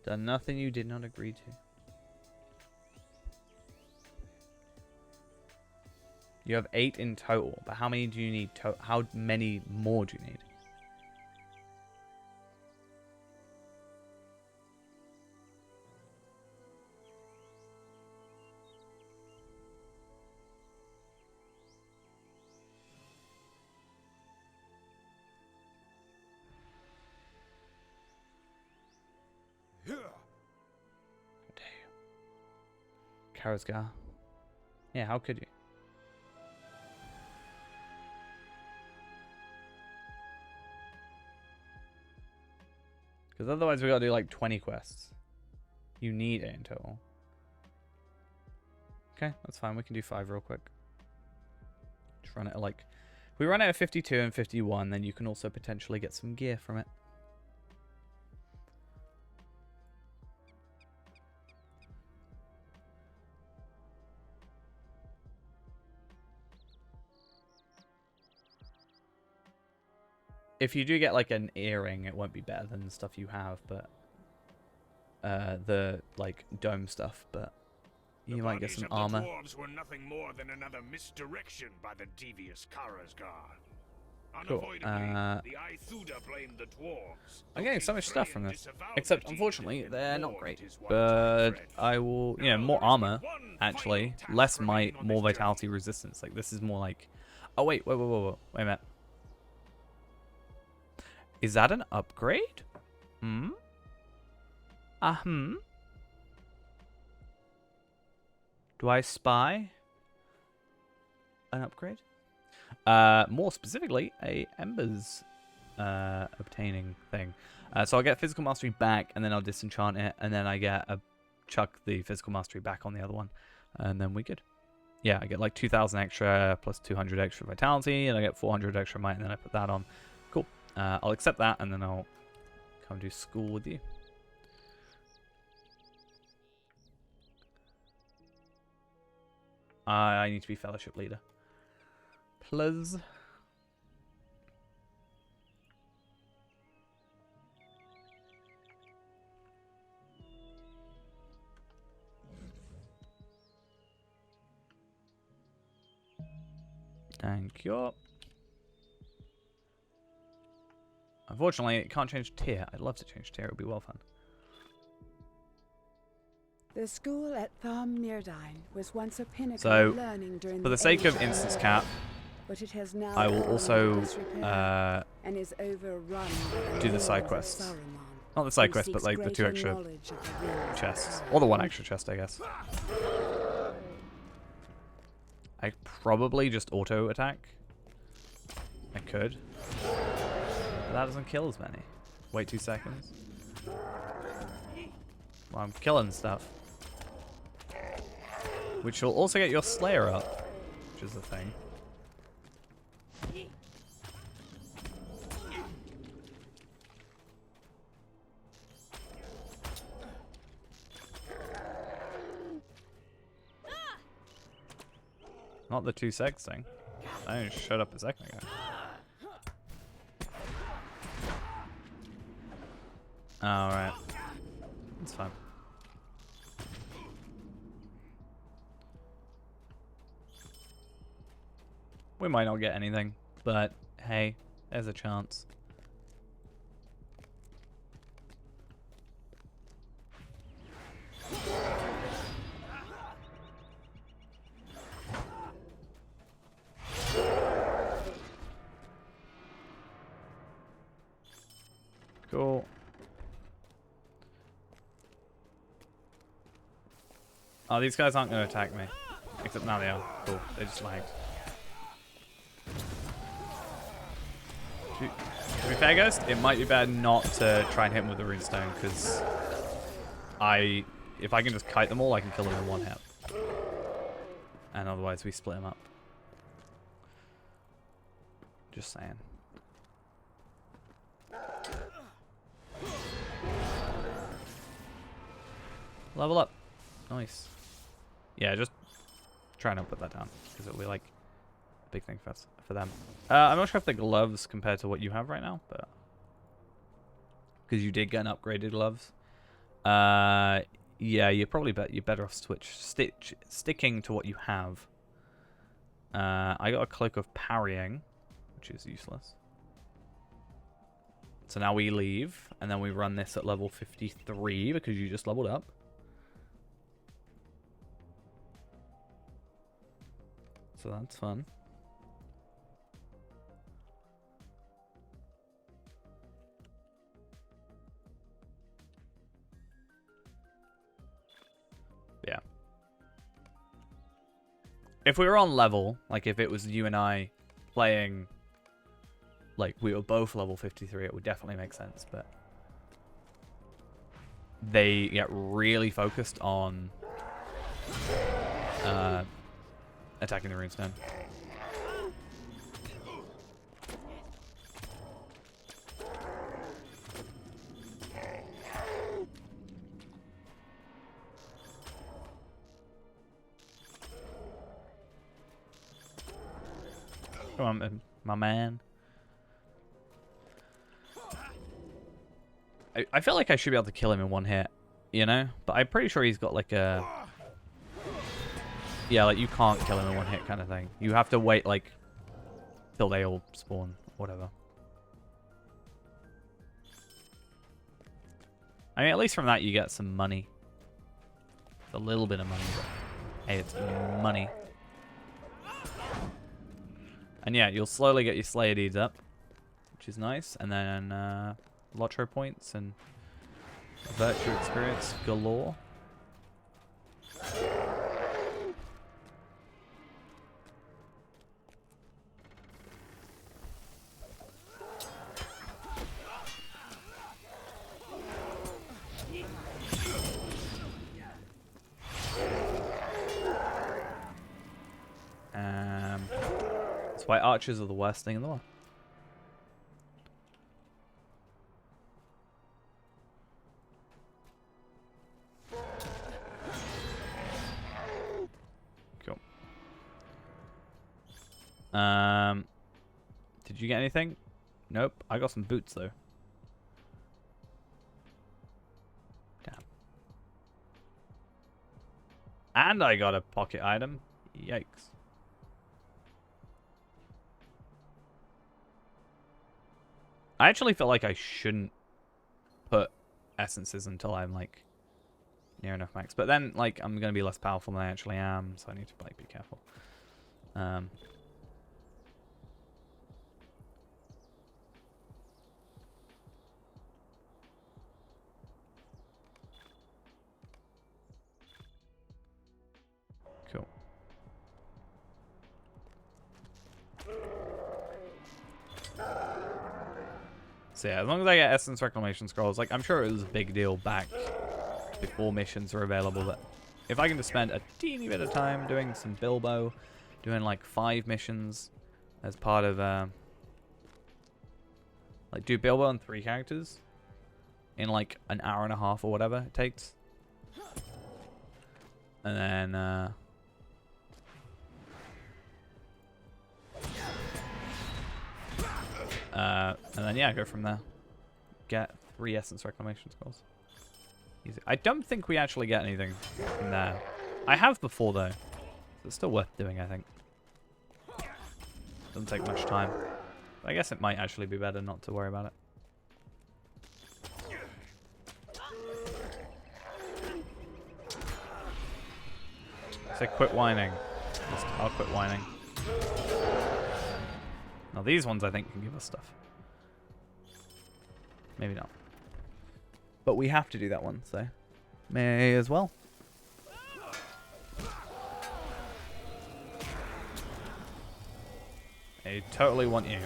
Done nothing you did not agree to. You have 8 in total, but how many do you need? How many more do you need? Karasgar. Yeah, how could you? Because otherwise we gotta do like 20 quests. You need 8 in total. Okay, that's fine. We can do 5 real quick. Just run it at like... If we run it at 52 and 51, then you can also potentially get some gear from it. If you do get like an earring, it won't be better than the stuff you have, but the like dome stuff, but you might get some armor. The dwarves were nothing more than another misdirection by the devious Karasgar. Cool. Unavoidably, the Aithuda blamed the dwarves. I'm getting so much stuff from this, Disavowed except the unfortunately deed they're and not mourned great. his one But friend. I will, you know, Now more there is armor one actually, final task less remaining might, on more this vitality journey. resistance. Like this is more like, oh wait a minute. Is that an upgrade? Hmm? Do I spy an upgrade? More specifically, a Embers obtaining thing. So I'll get physical mastery back, and then I'll disenchant it, and then I get chuck the physical mastery back on the other one, and then we good. Yeah, I get like 2,000 extra plus 200 extra vitality, and I get 400 extra might, and then I put that on. Cool. I'll accept that, and then I'll come do school with you. I need to be fellowship leader. Please. Thank you. Unfortunately, it can't change tier. I'd love to change tier. It would be well fun. The school at Thom Mirdine was once a pinnacle So, of learning during for the sake of age instance cap, but it has now I will fallen also into disrepair and is overrun by do the side minions of quests. Saruman, not the side who quest, but seeks like the 2 greater extra knowledge of the wind chests, power. or the 1 extra chest, I guess. I probably just auto attack. I could. But that doesn't kill as many. Wait 2 seconds. Well, I'm killing stuff. Which will also get your Slayer up, which is the thing. Not the 2 sex thing. I only showed up a second ago. Alright. It's fine. We might not get anything, but hey, there's a chance. Cool. Oh, these guys aren't going to attack me. Except now they are. Cool. They just lagged. To be fair, guys, it might be better not to try and hit him with the runestone, because if I can just kite them all, I can kill them in 1 hit. And otherwise we split them up. Just saying. Level up. Nice. Yeah, just try not to put that down, because it'll be like a big thing for them. I'm not sure if the gloves compared to what you have right now, but because you did get an upgraded gloves. Yeah, you're better off sticking to what you have. I got a cloak of parrying, which is useless. So now we leave, and then we run this at level 53 because you just leveled up. So that's fun. Yeah. If we were on level, like if it was you and I playing, like we were both level 53, it would definitely make sense, but they get really focused on attacking the runestone. Come on, my man. I feel like I should be able to kill him in 1 hit, you know? But I'm pretty sure he's got like a... Yeah, like you can't kill him in 1 hit kind of thing. You have to wait like till they all spawn, whatever. I mean, at least from that you get some money. It's a little bit of money, but hey, it's money. And yeah, you'll slowly get your Slayer deeds up, which is nice. And then Lotro points and virtue experience galore. That's why archers are the worst thing in the world. Cool. Did you get anything? Nope. I got some boots though. Damn. And I got a pocket item. Yikes. I actually feel like I shouldn't put essences until I'm like near enough max. But then like I'm gonna be less powerful than I actually am, so I need to like be careful. Cool. So yeah, as long as I get Essence Reclamation Scrolls, like I'm sure it was a big deal back before missions were available, but if I can just spend a teeny bit of time doing some Bilbo, doing like 5 missions as part of like do Bilbo and 3 characters in like an hour and a half or whatever it takes. And then And then, yeah, go from there. Get 3 essence reclamation scrolls. Easy. I don't think we actually get anything from there. I have before, though. So it's still worth doing, I think. Doesn't take much time. But I guess it might actually be better not to worry about it. So quit whining. I'll quit whining. Now these ones I think can give us stuff. Maybe not. But we have to do that one, so may as well. I totally want you.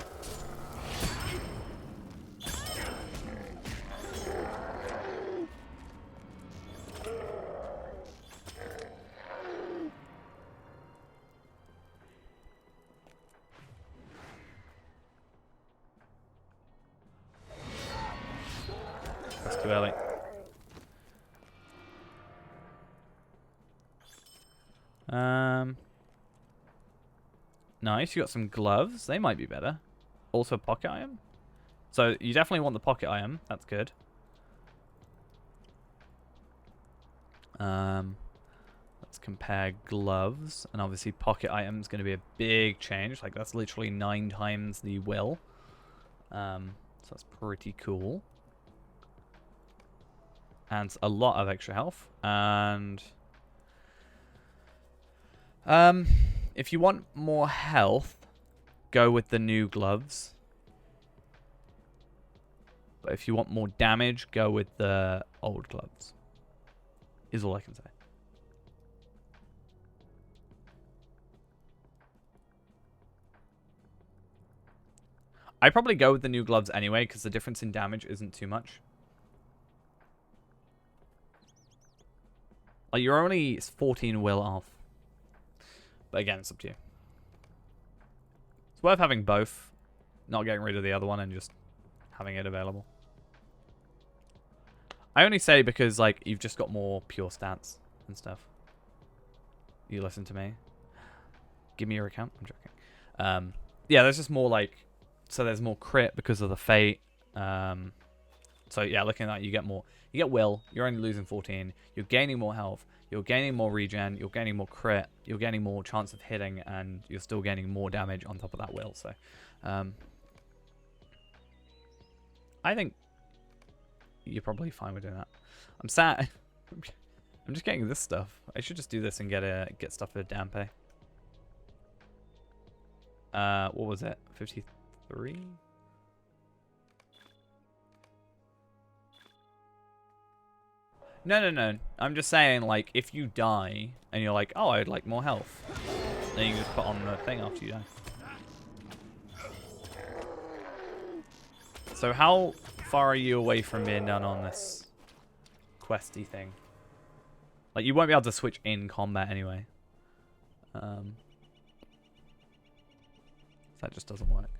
That's too early. Nice, you got some gloves. They might be better. Also a pocket item. So you definitely want the pocket item. That's good. Let's compare gloves. And obviously pocket item is going to be a big change. Like that's literally 9 times the will. So that's pretty cool. And a lot of extra health. And if you want more health, go with the new gloves. But if you want more damage, go with the old gloves. Is all I can say. I probably go with the new gloves anyway, because the difference in damage isn't too much. Like, you're only 14 will off. But again, it's up to you. It's worth having both. Not getting rid of the other one and just having it available. I only say because, like, you've just got more pure stats and stuff. You listen to me. Give me your account. I'm joking. Yeah, there's just more, like... So there's more crit because of the fate. So, yeah, looking at that, you get more... You get will. You're only losing 14. You're gaining more health. You're gaining more regen. You're gaining more crit. You're gaining more chance of hitting. And you're still gaining more damage on top of that will. So, I think you're probably fine with doing that. I'm sad. I'm just getting this stuff. I should just do this and get stuff for Dampe. What was it? 53? No. I'm just saying, like, if you die and you're like, oh, I'd like more health, then you can just put on the thing after you die. So how far are you away from being done on this questy thing? Like, you won't be able to switch in combat anyway. That just doesn't work.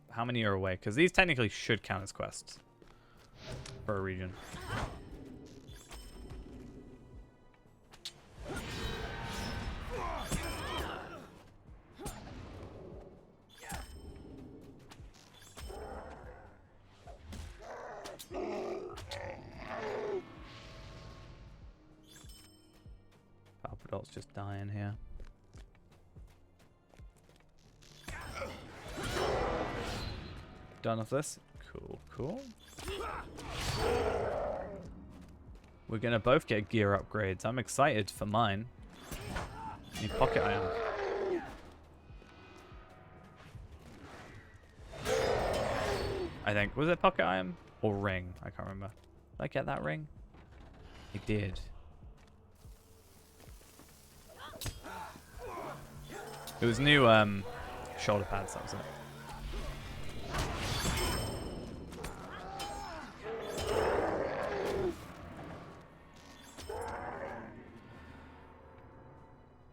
How many are away? Because these technically should count as quests for a region. Palpadol's just dying here. Done with this. Cool. We're gonna both get gear upgrades. I'm excited for mine. New pocket iron. I think. Was it pocket iron or ring? I can't remember. Did I get that ring? I did. It was new shoulder pads, that was it.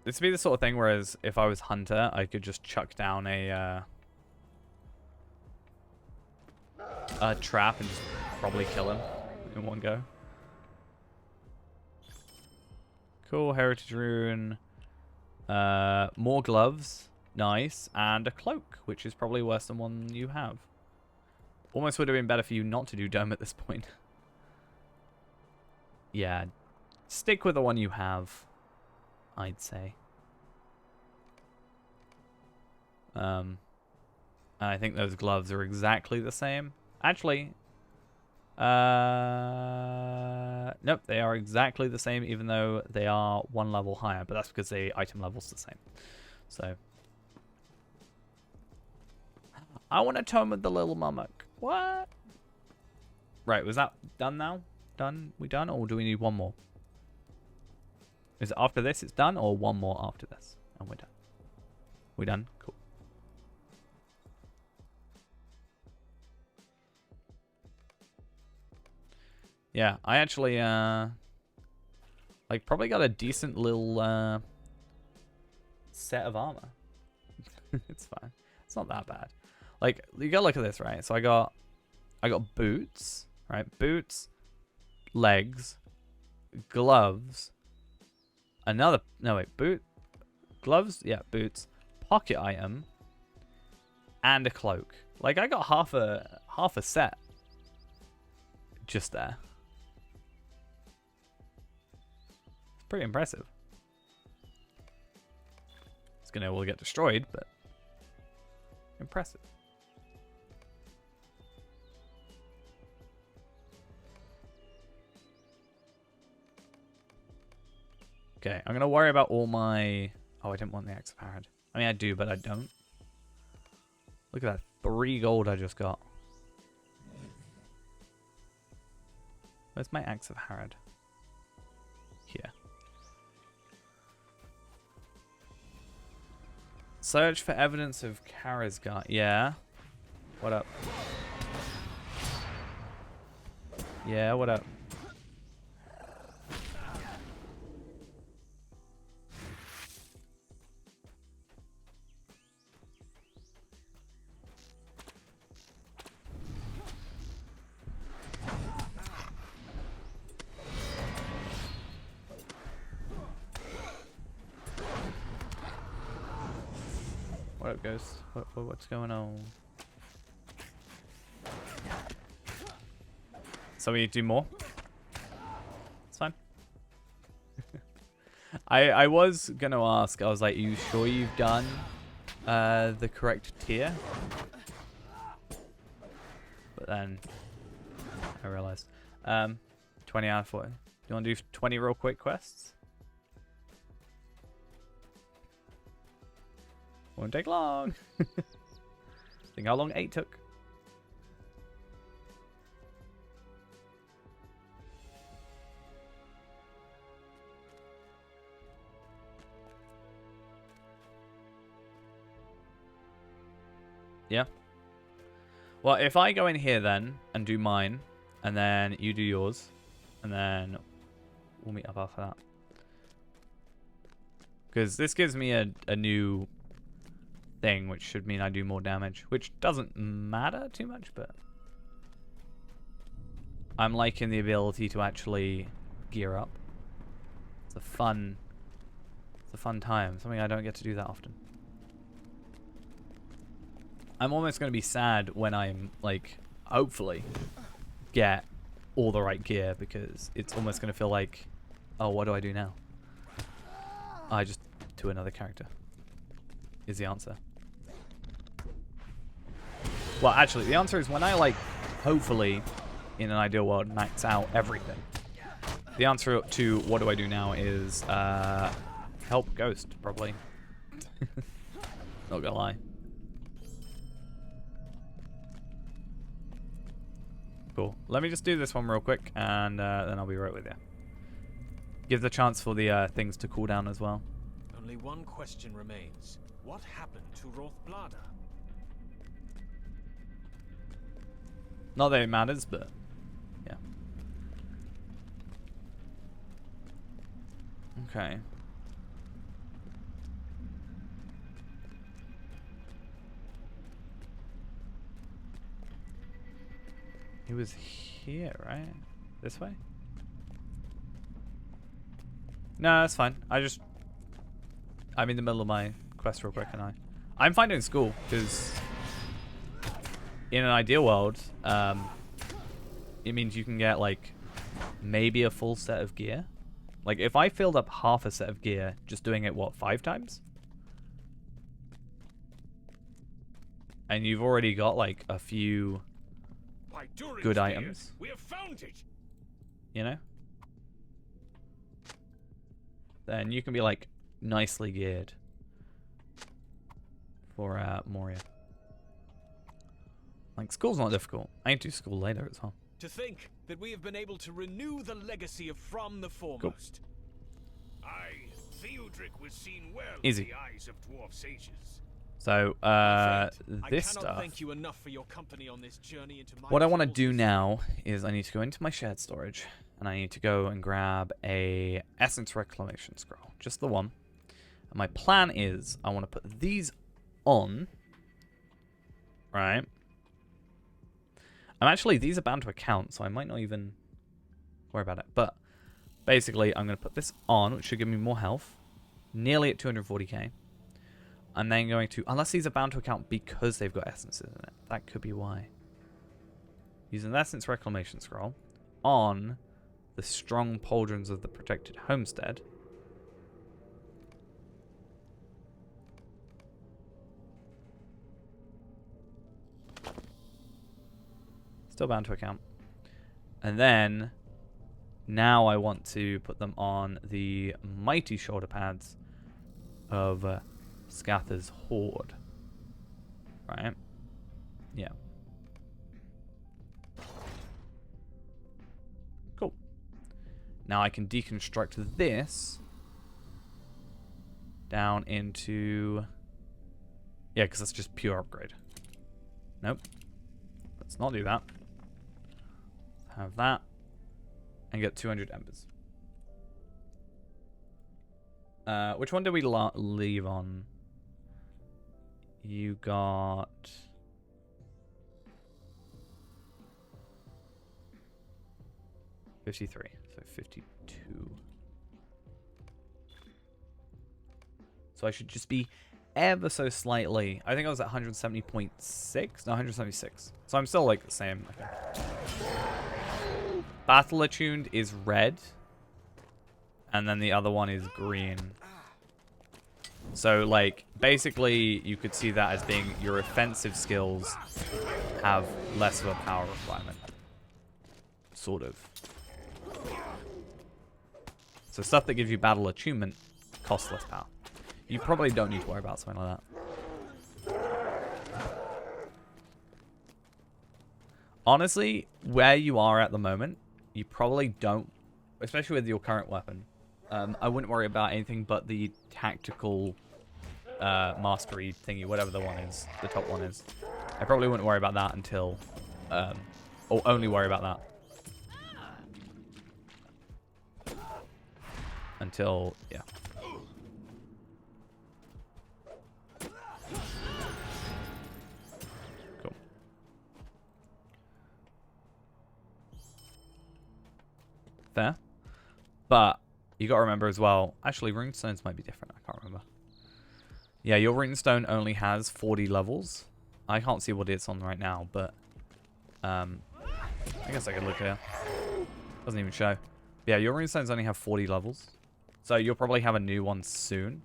This would be the sort of thing whereas if I was Hunter, I could just chuck down a trap and just probably kill him in one go. Cool, heritage rune. More gloves. Nice. And a cloak, which is probably worse than one you have. Almost would have been better for you not to do dome at this point. Yeah, stick with the one you have, I'd say. I think those gloves are exactly the same. Actually, nope, they are exactly the same, even though they are one level higher. But that's because the item level's the same. So, I want to tome with the little mummock. What? Right, was that done now? Done? We done, or do we need one more? Is it after this it's done, or one more after this? And we're done. We done? Cool. Yeah, I actually, like, probably got a decent little, set of armor. It's fine. It's not that bad. Like, you gotta look at this, right? So I got boots, right? Boots, legs, gloves, gloves, yeah, boots, pocket item, and a cloak. Like, I got half a set just there. It's pretty impressive. It's gonna all get destroyed, but impressive. Okay, I'm gonna worry about all my... Oh, I didn't want the Axe of Harad. I mean, I do, but I don't. Look at that. 3 gold I just got. Where's my Axe of Harad? Here. Search for evidence of Karazgar. Yeah. What up? Yeah, what up? What up, Ghost? What's going on? So we need to do more? It's fine. I was gonna ask, I was like, are you sure you've done the correct tier? But then I realized. 20 out of 40. Do you want to do 20 real quick quests? Won't take long. Think how long 8 took. Yeah. Well, if I go in here then and do mine, and then you do yours, and then we'll meet up after that. Because this gives me a new thing, which should mean I do more damage, which doesn't matter too much, but I'm liking the ability to actually gear up. It's a fun time, something I don't get to do that often. I'm almost going to be sad when I'm, like, hopefully get all the right gear, because it's almost going to feel like, oh, what do I do now? I just do another character is the answer. Well, actually, the answer is when I, like, hopefully, in an ideal world, max out everything. The answer to what do I do now is help Ghost, probably. Not gonna lie. Cool. Let me just do this one real quick, and then I'll be right with you. Give the chance for the things to cool down as well. Only one question remains. What happened to Rothblada? Not that it matters, but yeah. Okay. He was here, right? This way? No, that's fine. I'm in the middle of my quest real quick, and I'm finding school, because in an ideal world, it means you can get like maybe a full set of gear. Like if I filled up half a set of gear, just doing it what, 5 times? And you've already got like a few good items. We have found it. You know? Then you can be like nicely geared for Moria. Like school's not difficult. I need to do school later as well. To think that we have been able to renew the legacy of From the Foremost. Aye, Theodric was seen well Easy. in the eyes of dwarf sages. So, this I cannot stuff. thank you enough for your company on this journey into my What I want to troubles. do now is I need to go into my shared storage and I need to go and grab a Essence Reclamation Scroll. Just the one. And my plan is I want to put these on. Right. These are bound to account, so I might not even worry about it. But basically, I'm going to put this on, which should give me more health. Nearly at 240k. I'm then going to, unless these are bound to account because they've got essences in it. That could be why. Using the Essence Reclamation Scroll on the strong pauldrons of the protected homestead. Still bound to account. And then, now I want to put them on the mighty shoulder pads of Scather's Horde. Right? Yeah. Cool. Now I can deconstruct this down into... Yeah, because that's just pure upgrade. Nope. Let's not do that. Have that. And get 200 embers. Which one did we leave on? You got... $53. So 52. So I should just be ever so slightly... I think I was at 170.6? No, 176. So I'm still like the same, I think. Battle Attuned is red. And then the other one is green. So, like, basically, you could see that as being your offensive skills have less of a power requirement. Sort of. So stuff that gives you battle attunement costs less power. You probably don't need to worry about something like that. Honestly, where you are at the moment, you probably don't, especially with your current weapon, I wouldn't worry about anything but the tactical mastery thingy, whatever the one is, the top one is. I probably wouldn't worry about that until, or only worry about that. Until, yeah. Cool. Fair. But you gotta remember as well, actually runestones might be different, I can't remember. Yeah, your runestone only has 40 levels. I can't see what it's on right now, but I guess I could look here. Doesn't even show. But yeah, your runestones only have 40 levels. So you'll probably have a new one soon.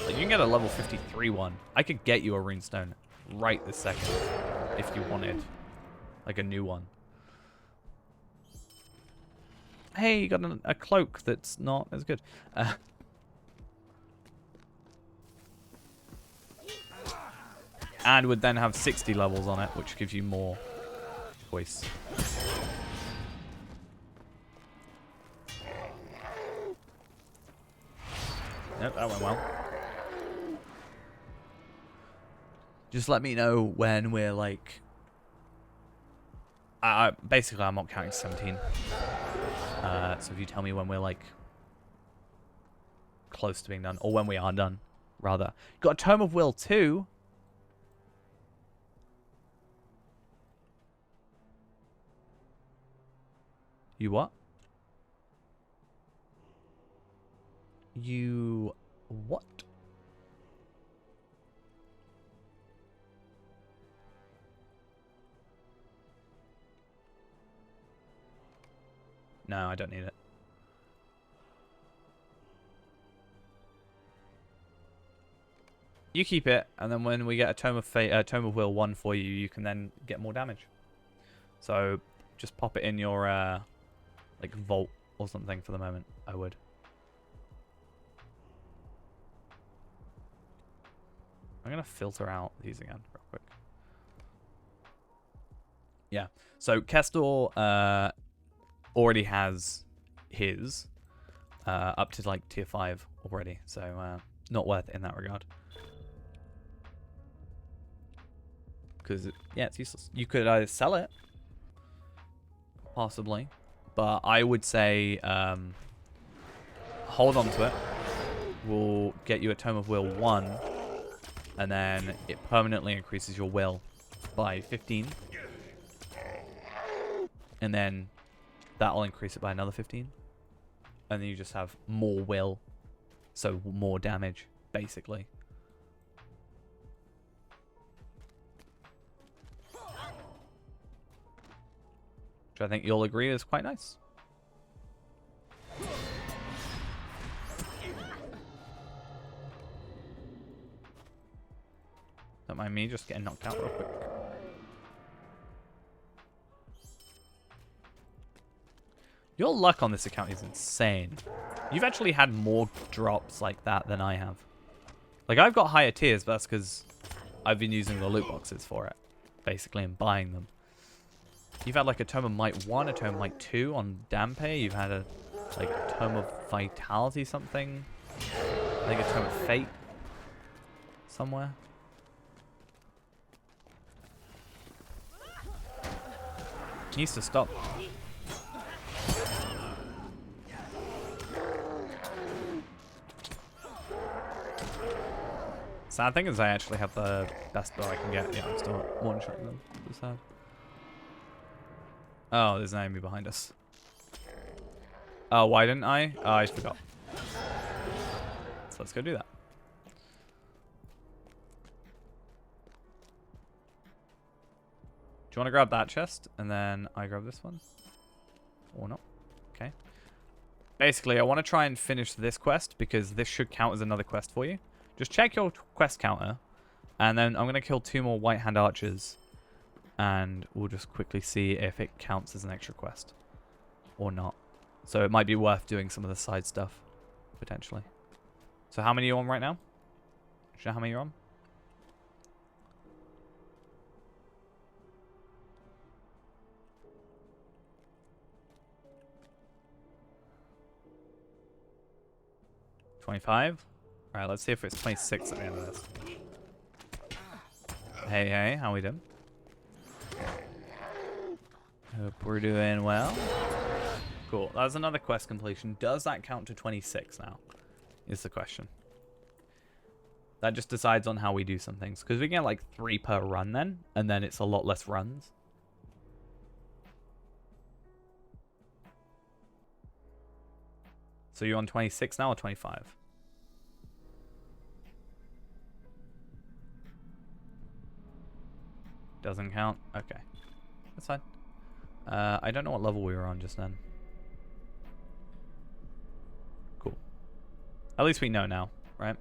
Like, you can get a level 53 one. I could get you a runestone right this second if you wanted. Like a new one. Hey, you got a cloak that's not as good. And would then have 60 levels on it, which gives you more choice. Yep, that went well. Just let me know when we're like... basically, I'm not counting 17. So if you tell me when we're like close to being done, or when we are done, rather. Got a Tome of Will too. You what? You what? No, I don't need it. You keep it, and then when we get a Tome of Fate, Tome of Will 1 for you, you can then get more damage. So just pop it in your like vault or something for the moment. I would. I'm gonna filter out these again real quick. Yeah. So Kestor already has his up to like tier 5 already, so not worth it in that regard. Because, yeah, it's useless. You could either sell it, possibly, but I would say hold on to it. We'll get you a Tome of Will 1, and then it permanently increases your will by 15. And then that'll increase it by another 15. And then you just have more will, so more damage, basically. Which I think you'll agree is quite nice. Don't mind me just getting knocked out real quick. Your luck on this account is insane. You've actually had more drops like that than I have. Like, I've got higher tiers, but that's because I've been using the loot boxes for it, basically, and buying them. You've had like a Tome of Might 1, a Tome of Might 2 on Dampe. You've had a like Tome of Vitality something. I think a Tome of Fate somewhere. Needs to stop. Sad thing is I actually have the best bow I can get. Yeah, I'm still one-shotting them. That's sad. Oh, there's an enemy behind us. Oh, why didn't I? Oh, I forgot. So let's go do that. Do you want to grab that chest? And then I grab this one? Or not? Okay. Basically, I want to try and finish this quest because this should count as another quest for you. Just check your quest counter. And then I'm going to kill 2 more White Hand Archers. And we'll just quickly see if it counts as an extra quest. Or not. So it might be worth doing some of the side stuff. Potentially. So how many are you on right now? Do you know how many you're on? $25? Alright, let's see if it's 26 at the end of this. Hey, hey, how we doing? Hope we're doing well. Cool. That's another quest completion. Does that count to 26 now? Is the question. That just decides on how we do some things. Because we get like 3 per run then. And then it's a lot less runs. So you're on 26 now or 25? Doesn't count? Okay. That's fine. I don't know what level we were on just then. Cool. At least we know now, right?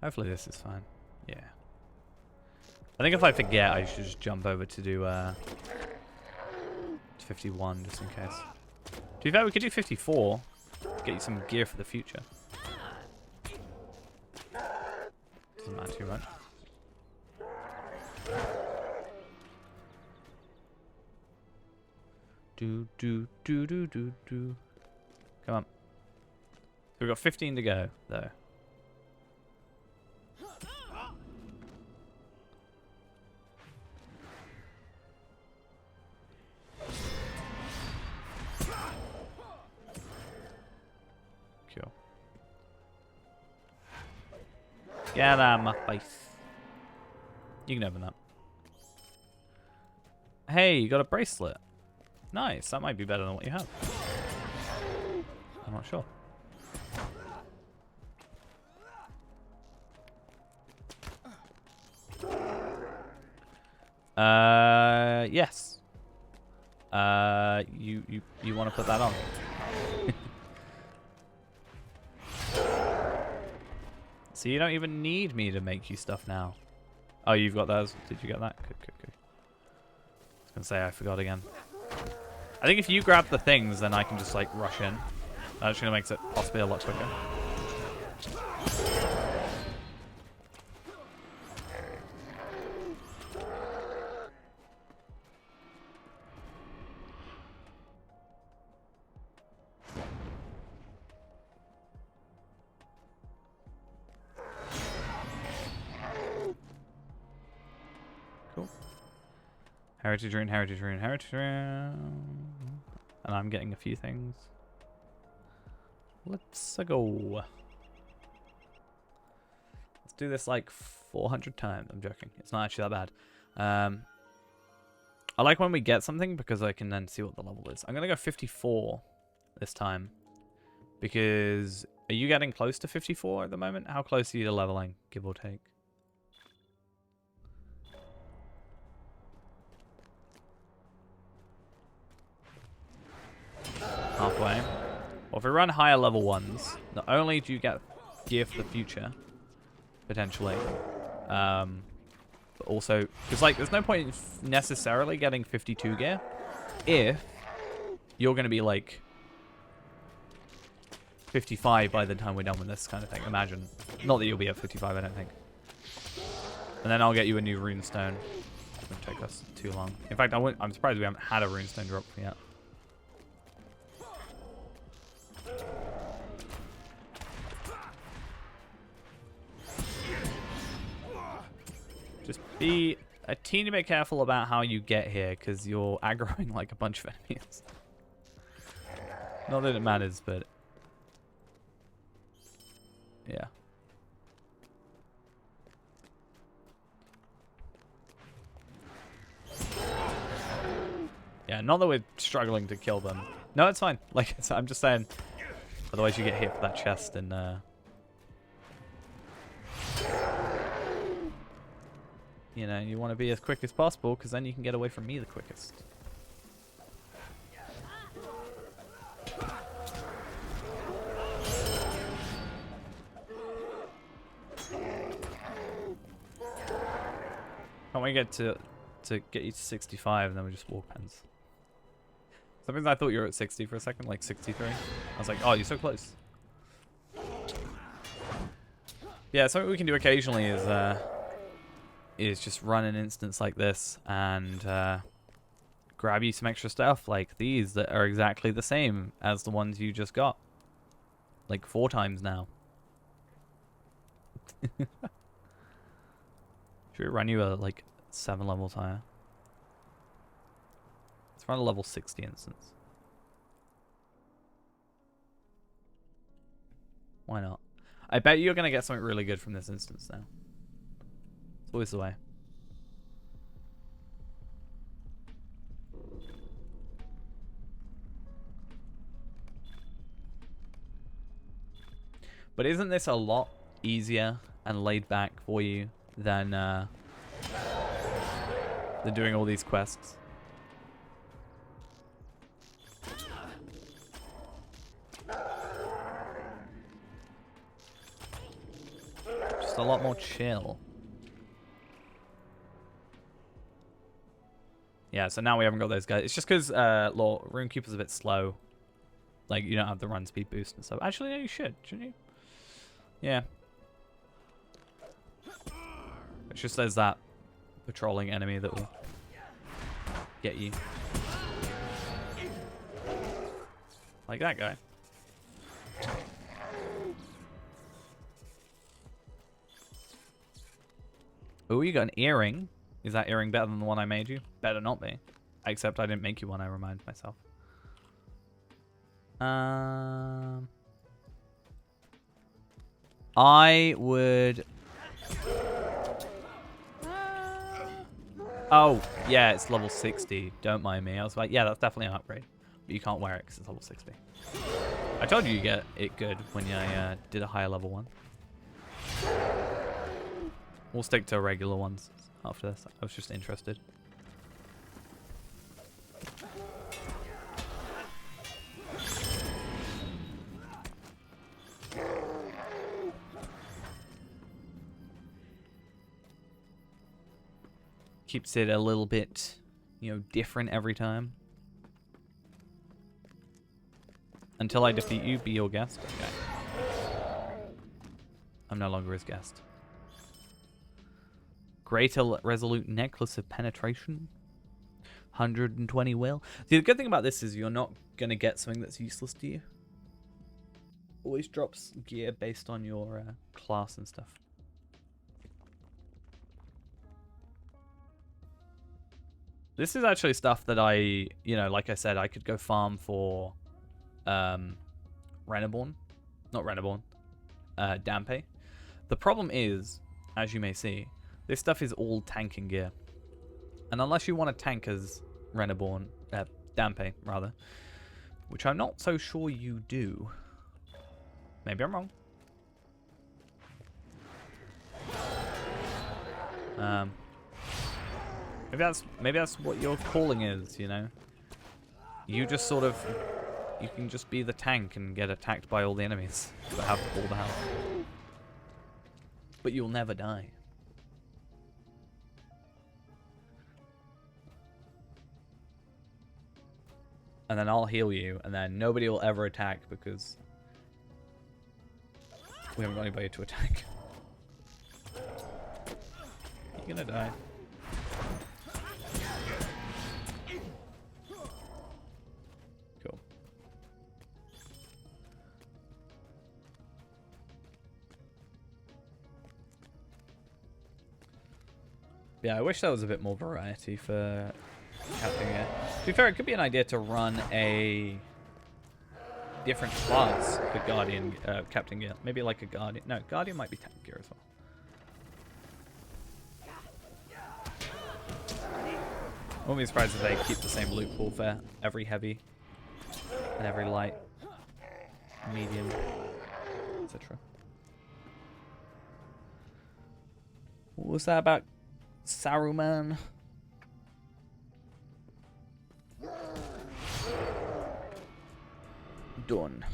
Hopefully this is fine. Yeah. I think if I forget, I should just jump over to do 51 just in case. To be fair, we could do 54. Get you some gear for the future. Doesn't matter too much. Do. Come on. So we've got 15 to go, though. Cool. Get out of my face. You can open that. Hey, you got a bracelet. Nice. That might be better than what you have. I'm not sure. Yes. You want to put that on? So you don't even need me to make you stuff now. Oh, you've got those. Did you get that? Good, good, good. I was gonna say I forgot again. I think if you grab the things, then I can just like rush in. That actually makes it possibly a lot quicker. Cool. Heritage rune, heritage rune, heritage rune. And I'm getting a few things. Let's go. Let's do this like 400 times. I'm joking. It's not actually that bad. I like when we get something because I can then see what the level is. I'm going to go 54 this time. Because are you getting close to 54 at the moment? How close are you to leveling, give or take? Halfway. Well, if we run higher level ones, not only do you get gear for the future, potentially, but also, because like, there's no point in necessarily getting 52 gear if you're going to be like 55 by the time we're done with this kind of thing. Imagine. Not that you'll be at 55, I don't think. And then I'll get you a new runestone. It won't take us too long. In fact, I'm surprised we haven't had a runestone drop yet. Just be a teeny bit careful about how you get here, because you're aggroing like a bunch of enemies. Not that it matters, but yeah. Yeah, not that we're struggling to kill them. No, it's fine. Like, I'm just saying, otherwise you get hit for that chest and you know, you want to be as quick as possible, because then you can get away from me the quickest. Can't we get to get you to 65 and then we just walk pens? Sometimes I thought you were at 60 for a second, like 63. I was like, oh, you're so close. Yeah, something we can do occasionally is just run an instance like this and grab you some extra stuff like these that are exactly the same as the ones you just got. Like 4 times now. Should we run you a like 7 levels higher? Let's run a level 60 instance. Why not? I bet you're gonna get something really good from this instance now. It's always the way. But isn't this a lot easier and laid back for you than doing all these quests? Just a lot more chill. Yeah, so now we haven't got those guys. It's just because Runekeeper's a bit slow. Like, you don't have the run speed boost and stuff. Actually, no, you should, shouldn't you? Yeah. It's just there's that patrolling enemy that will get you. Like that guy. Oh, you got an earring. Is that earring better than the one I made you? Better not be. Except I didn't make you one, I remind myself. I would... Oh, yeah, it's level 60. Don't mind me. I was like, yeah, that's definitely an upgrade. But you can't wear it because it's level 60. I told you you get it good when I did a higher level one. We'll stick to regular ones after this. I was just interested. keeps it a little bit, you know, different every time. Until I defeat you, be your guest. Okay. I'm no longer his guest. Greater Resolute Necklace of Penetration. 120 will. See, the good thing about this is you're not going to get something that's useless to you. Always drops gear based on your class and stuff. This is actually stuff that I, you know, like I said, I could go farm for Reneborn. Not Reneborn. Dampe. The problem is, as you may see, this stuff is all tanking gear. And unless you want to tank as Reneborn, Dampe, rather, which I'm not so sure you do. Maybe I'm wrong. Maybe that's what your calling is, you know? You just sort of... You can just be the tank and get attacked by all the enemies that have all the health. But you'll never die. And then I'll heal you, and then nobody will ever attack because we haven't got anybody to attack. You're gonna die. Cool. Yeah, I wish there was a bit more variety for Captain Gear. To be fair, it could be an idea to run a different class for Guardian, Captain Gear. Maybe like a Guardian. No, Guardian might be Tank Gear as well. I won't be surprised if they keep the same loot pool for every heavy and every light, medium, etc. What was that about Saruman? Done.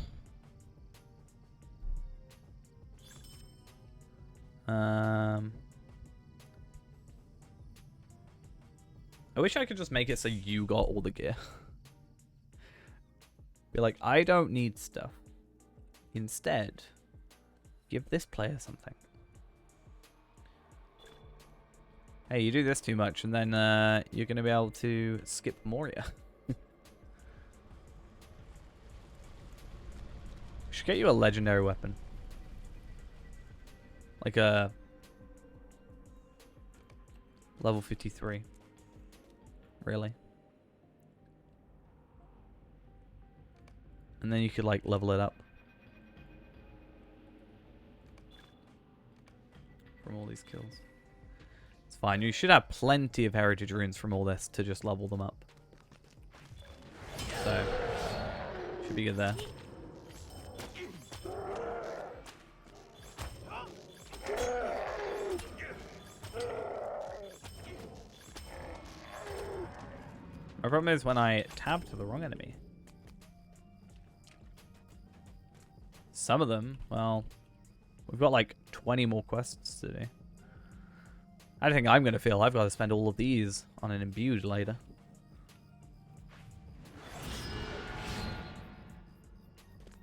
I wish I could just make it so you got all the gear. Be like, I don't need stuff. Instead, give this player something. Hey, you do this too much, and then you're going to be able to skip Moria. Should get you a legendary weapon. Like a level 53. Really? And then you could like level it up. From all these kills. It's fine. You should have plenty of heritage runes from all this to just level them up. So, should be good there. My problem is when I tab to the wrong enemy. Some of them, well, we've got like 20 more quests to do. I don't think I'm going to feel I've got to spend all of these on an imbued later.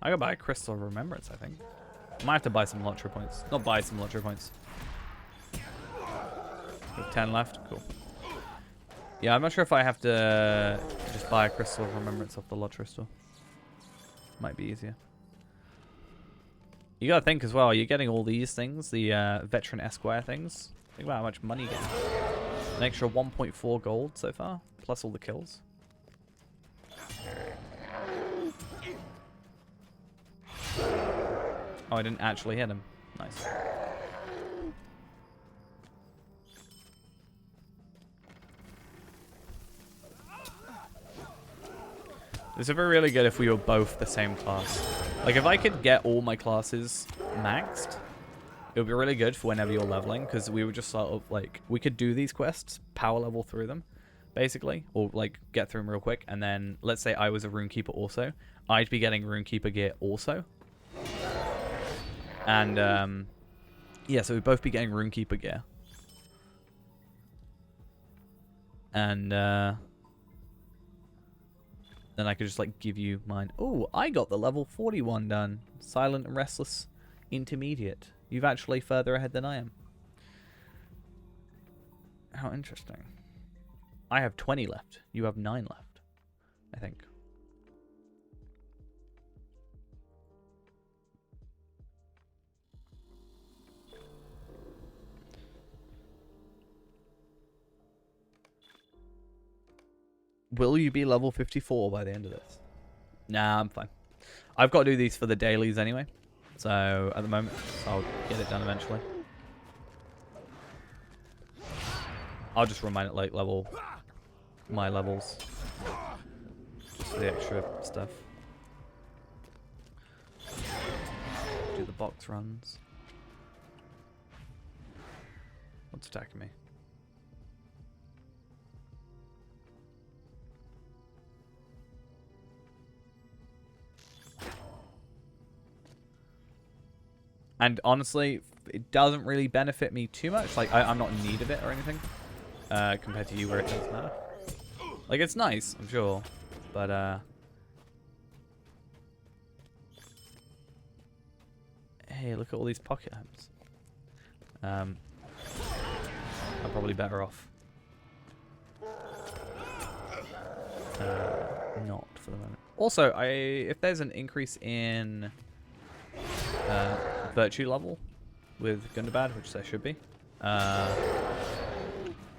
I gotta buy a Crystal of Remembrance, I think. I might have to buy some Lottery points. Not buy some Lottery points. With 10 left, cool. Yeah, I'm not sure if I have to just buy a Crystal of Remembrance off the Lottery store. Might be easier. You gotta think as well, you're getting all these things, the Veteran Esquire things. Think about how much money you get. An extra 1.4 gold so far, plus all the kills. Oh, I didn't actually hit him. Nice. This would be really good if we were both the same class. Like, if I could get all my classes maxed, it would be really good for whenever you're leveling, because we would just sort of, like, we could do these quests, power level through them, basically, or, like, get through them real quick, and then, let's say I was a Runekeeper also, I'd be getting Runekeeper gear also. And, yeah, so we'd both be getting Runekeeper gear. And then I could just like give you mine. Oh, I got the level 41 done. Silent and Restless Intermediate. You've actually further ahead than I am. How interesting. I have 20 left. You have 9 left, I think. Will you be level 54 by the end of this? Nah, I'm fine. I've got to do these for the dailies anyway. So, at the moment, I'll get it done eventually. I'll just remind it like level my levels. Just for the extra stuff. Do the box runs. What's attacking me? And honestly, it doesn't really benefit me too much. Like, I'm not in need of it or anything. Compared to you where it does matter. Like, it's nice, I'm sure. But, hey, look at all these pocket homes. I'm probably better off. Not for the moment. Also, if there's an increase in virtue level with Gundabad, which there should be,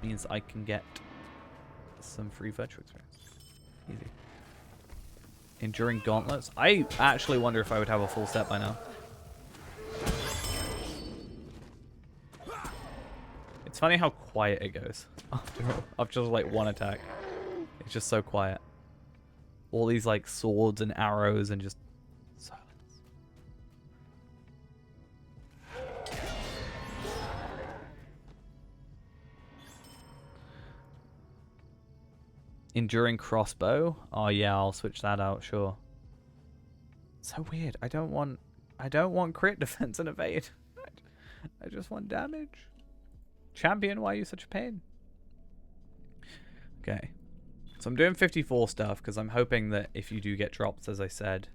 means I can get some free virtue experience. Easy. Enduring gauntlets. I actually wonder if I would have a full set by now. It's funny how quiet it goes after like one attack. It's just so quiet. All these like swords and arrows and just silence. Enduring crossbow. Oh yeah, I'll switch that out, sure. So weird. I don't want crit defense and evade. I just want damage. Champion, why are you such a pain? Okay. So I'm doing 54 stuff because I'm hoping that if you do get drops, as I said,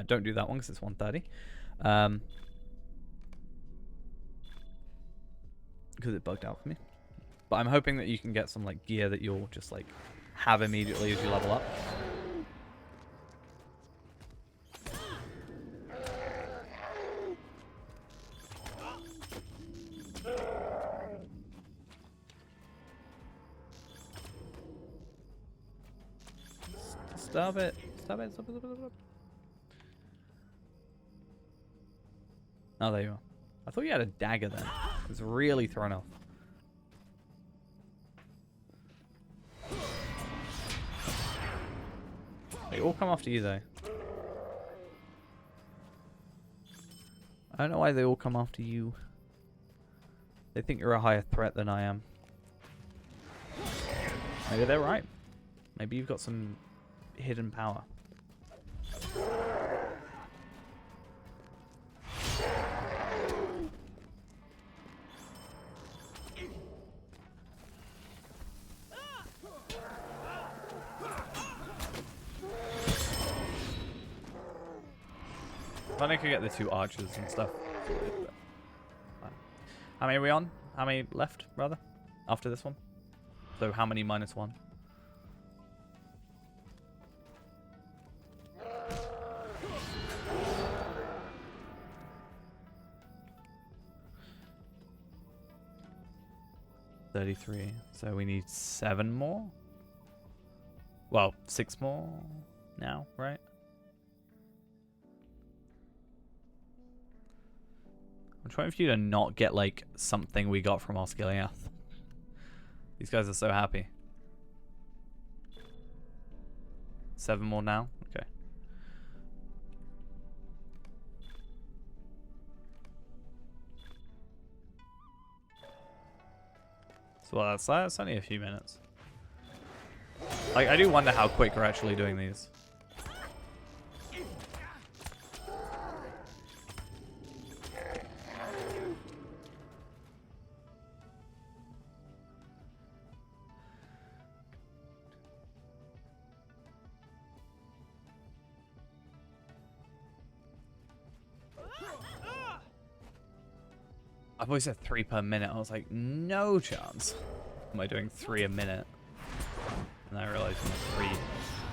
don't do that one because it's 130. Because it bugged out for me. But I'm hoping that you can get some like gear that you'll just like have immediately as you level up. Stop it. Stop it. Stop it. Stop it. Stop it. Oh, there you are. I thought you had a dagger then. I was really thrown off. They all come after you though. I don't know why they all come after you. They think you're a higher threat than I am. Maybe they're right. Maybe you've got some hidden power. If I could get the 2 archers and stuff. How many are we on? How many left, rather? After this one? So how many minus 1? $33. So we need 7 more? Well, 6 more now, right? I'm trying for you to not get like something we got from Osgiliath. These guys are so happy. 7 more now? Okay. So that's only a few minutes. Like, I do wonder how quick we're actually doing these. I've always said 3 per minute. I was like, no chance. Am I doing 3 a minute? And I realized I'm like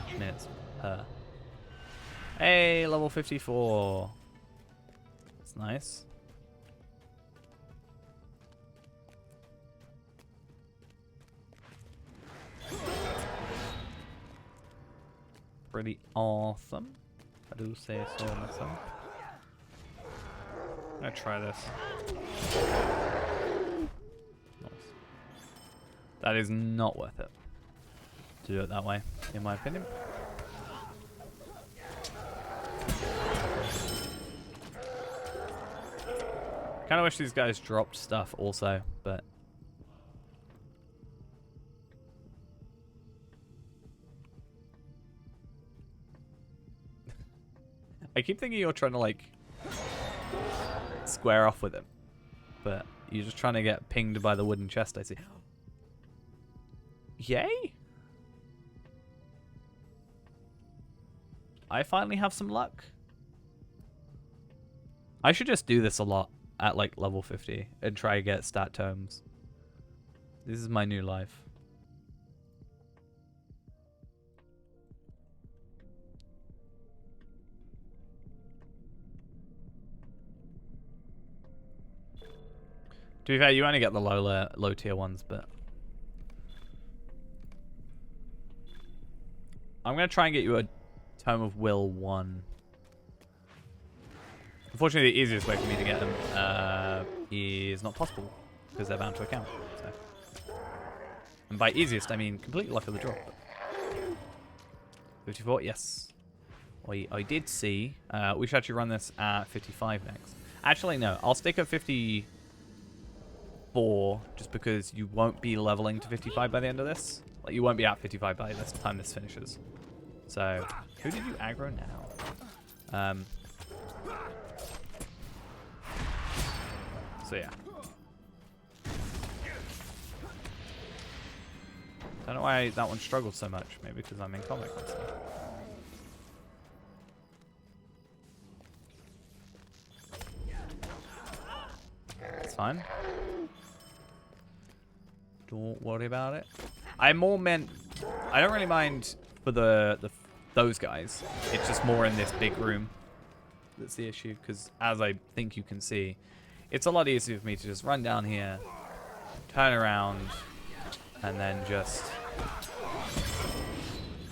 3 minutes per. Hey, level 54. That's nice. Pretty awesome. I do say so myself. I'm gonna try this. Nice. That is not worth it to do it that way, in my opinion. Kind of wish these guys dropped stuff also, but I keep thinking you're trying to like square off with him, but you're just trying to get pinged by the wooden chest, I see. Yay! I finally have some luck. I should just do this a lot at like level 50 and try to get stat tomes. This is my new life. To be fair, you only get the low tier ones, but I'm gonna try and get you a Tome of Will 1. Unfortunately, the easiest way for me to get them is not possible because they're bound to account. So. And by easiest, I mean complete luck of the draw. 54, yes. I did see. We should actually run this at 55 next. Actually, no. I'll stick at 54 just because you won't be leveling to 55 by the end of this. Like, you won't be at 55 by the time this finishes. So, who did you aggro now? So yeah. Don't know why that one struggled so much. Maybe because I'm in combat constantly. It's fine. Don't worry about it. I more meant I don't really mind for those guys. It's just more in this big room that's the issue, because as I think you can see, it's a lot easier for me to just run down here, turn around, and then just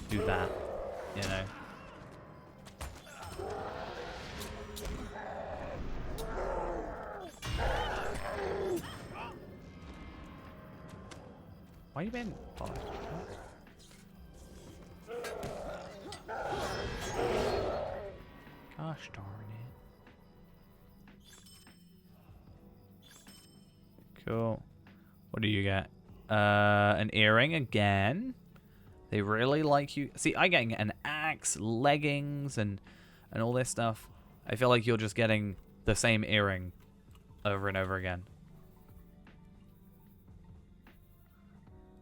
do that, you know. Why are you being followed? Gosh darn it. Cool. What do you get? An earring again. They really like you. See, I'm getting an axe, leggings, and all this stuff. I feel like you're just getting the same earring over and over again.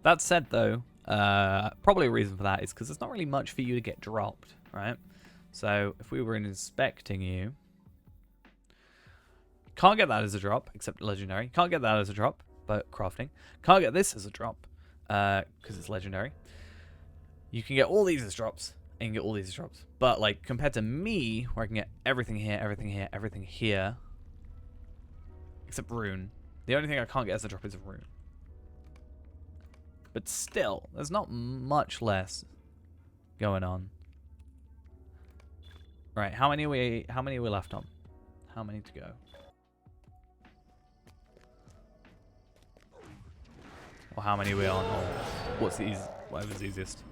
That said, though, probably a reason for that is because there's not really much for you to get dropped, right? So if we were inspecting you, can't get that as a drop, except legendary. Can't get that as a drop, but crafting. Can't get this as a drop, because it's legendary. You can get all these as drops, and you can get all these as drops. But like compared to me, where I can get everything here, everything here, everything here, except rune. The only thing I can't get as a drop is a rune. But still, there's not much less going on. Right, how many are we left on? How many to go? Or how many are we on? Or what's the whatever's easiest.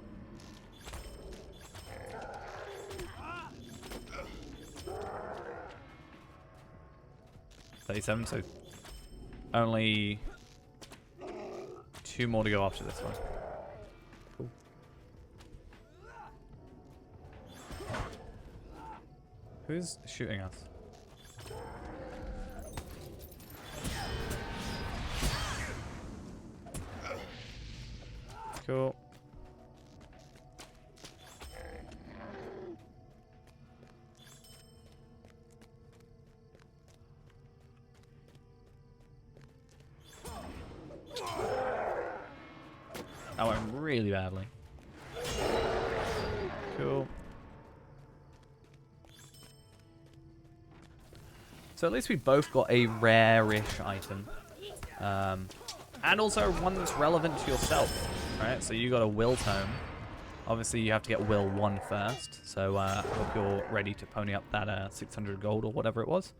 $37, so only 2 more to go after this one. Cool. Who's shooting us? Cool. That went really badly. Cool. So at least we both got a rare-ish item. And also one that's relevant to yourself, right? So you got a will tome. Obviously, you have to get will 1 first. So I hope you're ready to pony up that 600 gold or whatever it was.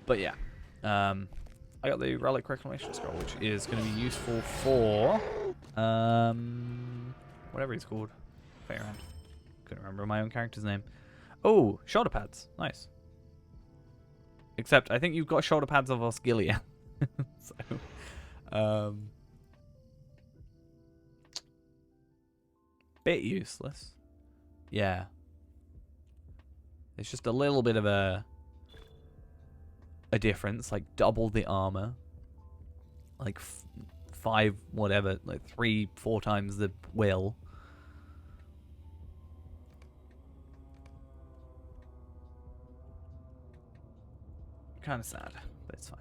But yeah. I got the Relic Reclamation Scroll, which is going to be useful for... whatever he's called. Fairhand. Couldn't remember my own character's name. Oh, shoulder pads. Nice. Except, I think you've got shoulder pads of Osgiliath. So, bit useless. Yeah. It's just a little bit of a difference. Like, double the armor. Like, 5, whatever. Like, 3, 4 times the will. Kind of sad, but it's fine.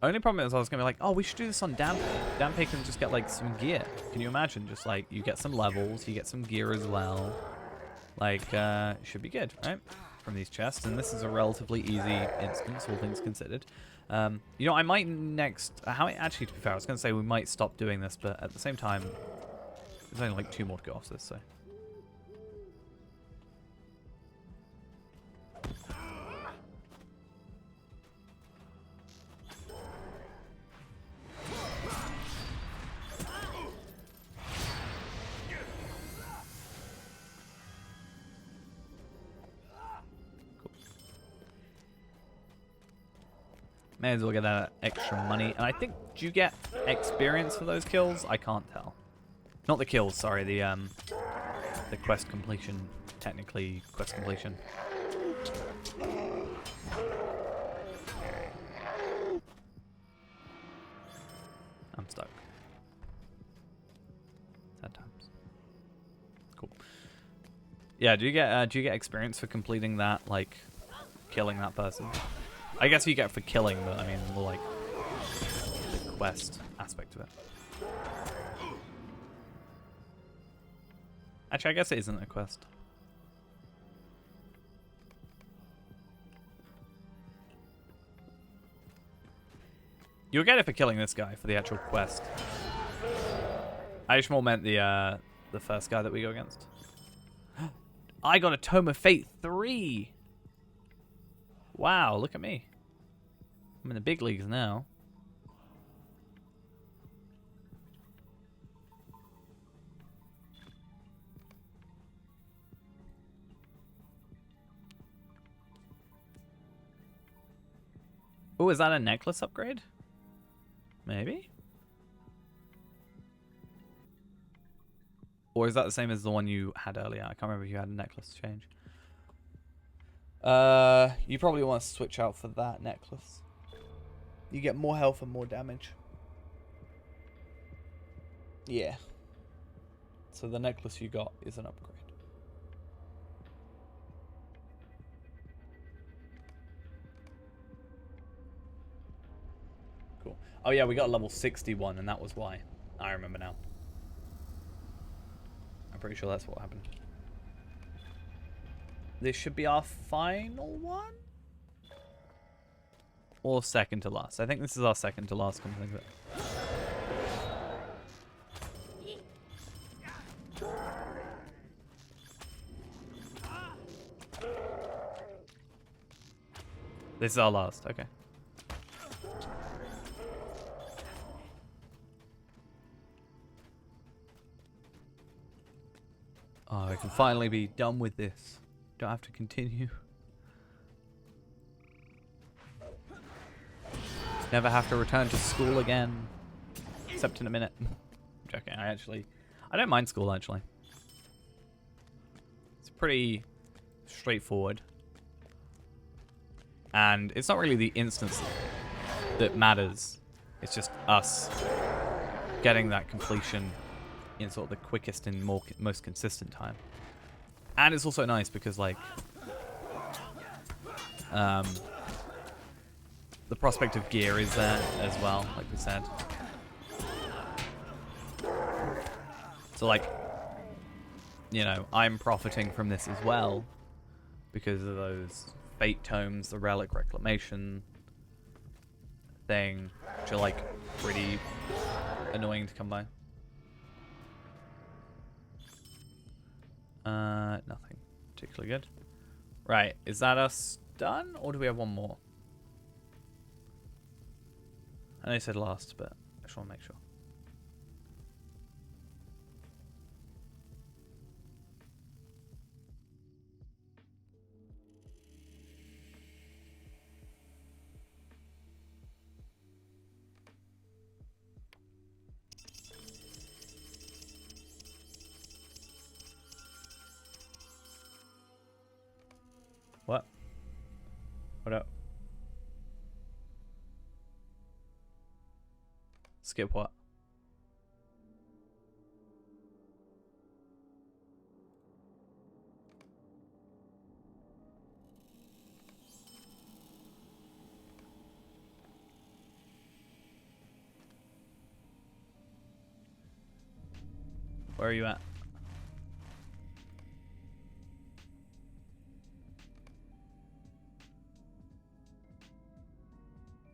Only problem is I was going to be like, oh, we should do this on Dampe. Dampe can just get, like, some gear. Can you imagine? Just, like, you get some levels, you get some gear as well. Like, should be good, right? From these chests. And this is a relatively easy instance, all things considered. You know, I might next... actually, to be fair, I was going to say we might stop doing this, but at the same time, there's only, like, 2 more to go off this, so... May as well get that extra money. And I think, do you get experience for those kills? I can't tell. Not the kills, sorry. The quest completion. Technically, quest completion. I'm stuck. Sad times. Cool. Yeah, do you get experience for completing that, like, killing that person? I guess you get for killing, but I mean, more like the quest aspect of it. Actually, I guess it isn't a quest. You'll get it for killing this guy for the actual quest. I just more meant the first guy that we go against. I got a Tome of Fate 3! Wow, look at me. I'm in the big leagues now. Oh, is that a necklace upgrade? Maybe? Or is that the same as the one you had earlier? I can't remember if you had a necklace change. You probably want to switch out for that necklace. You get more health and more damage. Yeah. So the necklace you got is an upgrade. Cool. Oh yeah, we got level 61 and that was why. I remember now. I'm pretty sure that's what happened. This should be our final one? Or second to last. I think this is our second to last, come to think of it. This is our last, okay. Oh, I can finally be done with this. Don't have to continue. Never have to return to school again. Except in a minute. I'm joking, I don't mind school, actually. It's pretty straightforward. And it's not really the instance that matters. It's just us getting that completion in sort of the quickest and most consistent time. And it's also nice because, like, The prospect of gear is there as well, like we said. So like, you know, I'm profiting from this as well because of those fate tomes, the relic reclamation thing, which are like pretty annoying to come by. Nothing particularly good. Right, is that us done, or do we have one more? I know you said last, but I just want to make sure. What? What up? Skip what? Where are you at?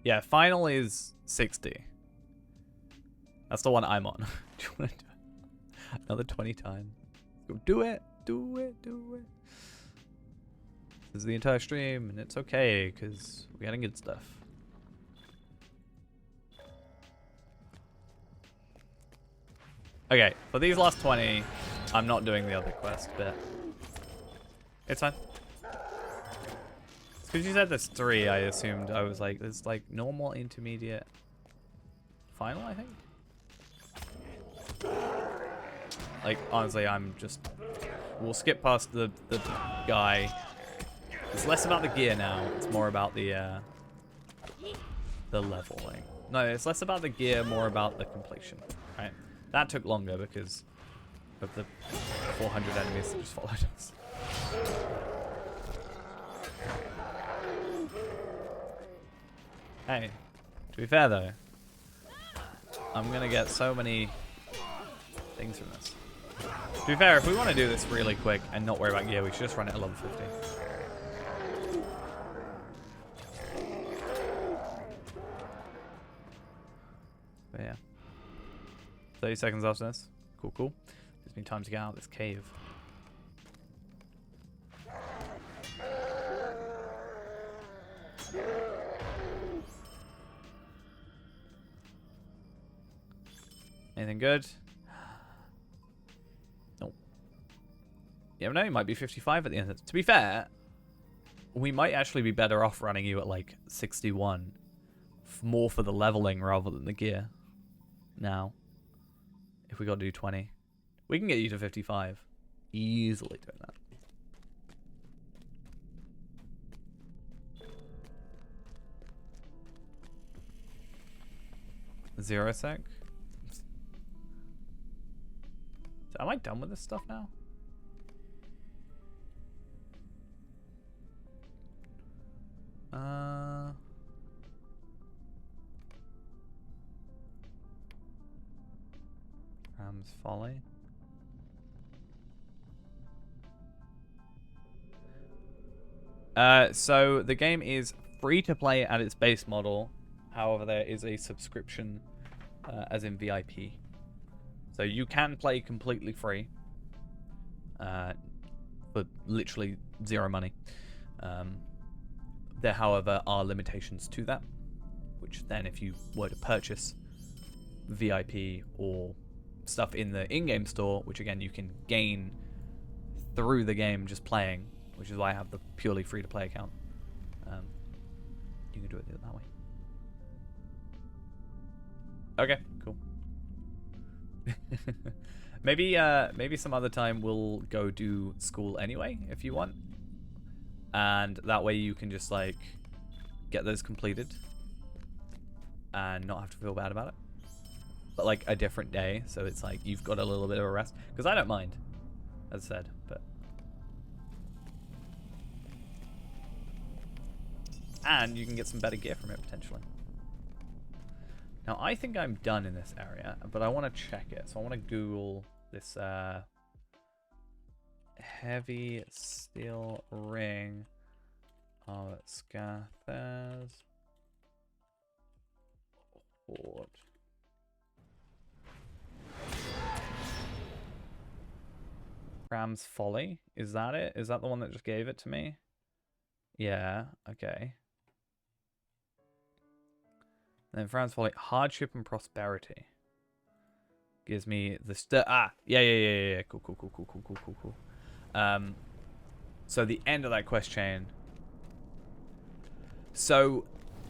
Yeah, final is 60. That's the one I'm on. Do you want to do it? Another 20 times. Go do it, do it, do it. This is the entire stream, and it's okay, because we're getting good stuff. Okay, for these last 20, I'm not doing the other quest bit. It's fine. Because you said there's 3, I assumed. I was like, there's like normal, intermediate, final, I think? Like, honestly, I'm just... We'll skip past the guy. It's less about the gear now. It's more about the leveling. No, it's less about the gear, more about the completion, right? That took longer because of the 400 enemies that just followed us. Hey, to be fair though, I'm gonna get so many things from this. To be fair, if we want to do this really quick and not worry about gear, we should just run it at level 50. But yeah. 30 seconds after this. Cool, cool. Gives me time to get out of this cave. Anything good? Nope. Yeah, no, it might be 55 at the end of it. To be fair, we might actually be better off running you at like 61. More for the leveling rather than the gear. Now. If we got to do 20. We can get you to 55. Easily doing that. Zero sec. Am I done with this stuff now? Ram's Folly. So the game is free to play at its base model. However, there is a subscription, as in VIP. So you can play completely free, for literally zero money. There, however, are limitations to that, which then if you were to purchase VIP or stuff in the in-game store, which again you can gain through the game just playing, which is why I have the purely free-to-play account, you can do it that way. Okay, cool. Maybe some other time we'll go do school anyway, if you want. And that way you can just like get those completed and not have to feel bad about it. But like a different day, so it's like you've got a little bit of a rest. Because I don't mind, as I said, but And you can get some better gear from it, potentially. Now, I think I'm done in this area, but I want to check it. So I want to Google this heavy steel ring of Scathers Horde. Ram's Folly. Is that it? Is that the one that just gave it to me? Yeah, okay. And then Fran's Folly, Hardship and Prosperity. Gives me the yeah. Cool. So the end of that quest chain. So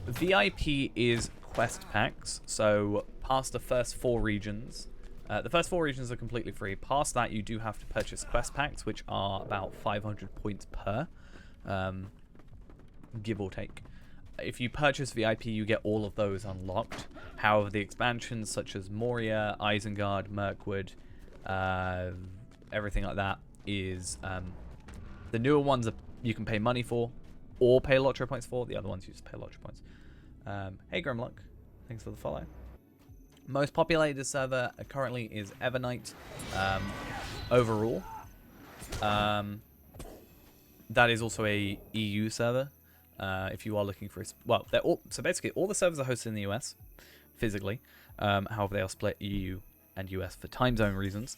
VIP is quest packs. So past the first 4 regions. The first 4 regions are completely free. Past that, you do have to purchase quest packs, which are about 500 points per, give or take. If you purchase VIP, you get all of those unlocked. However, the expansions such as Moria, Isengard, Mirkwood, everything like that is the newer ones you can pay money for, or pay Lotro points for. The other ones you just pay Lotro points. Hey Grimlock, thanks for the follow. Most populated server currently is Evernight. Overall, that is also a EU server. If you are looking for, well, they're all, so basically all the servers are hosted in the US physically. However, they are split EU and US for time zone reasons.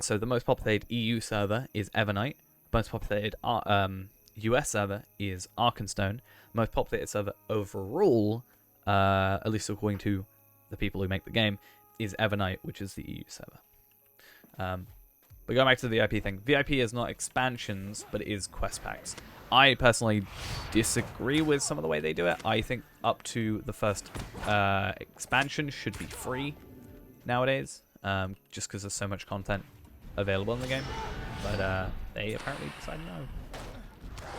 So the most populated EU server is Evernight. Most populated US server is Arkenstone. Most populated server overall, at least according to the people who make the game, is Evernight, which is the EU server. But going back to the VIP thing, VIP is not expansions, but it is quest packs. I personally disagree with some of the way they do it. I think up to the first expansion should be free nowadays, just because there's so much content available in the game. But they apparently decided no.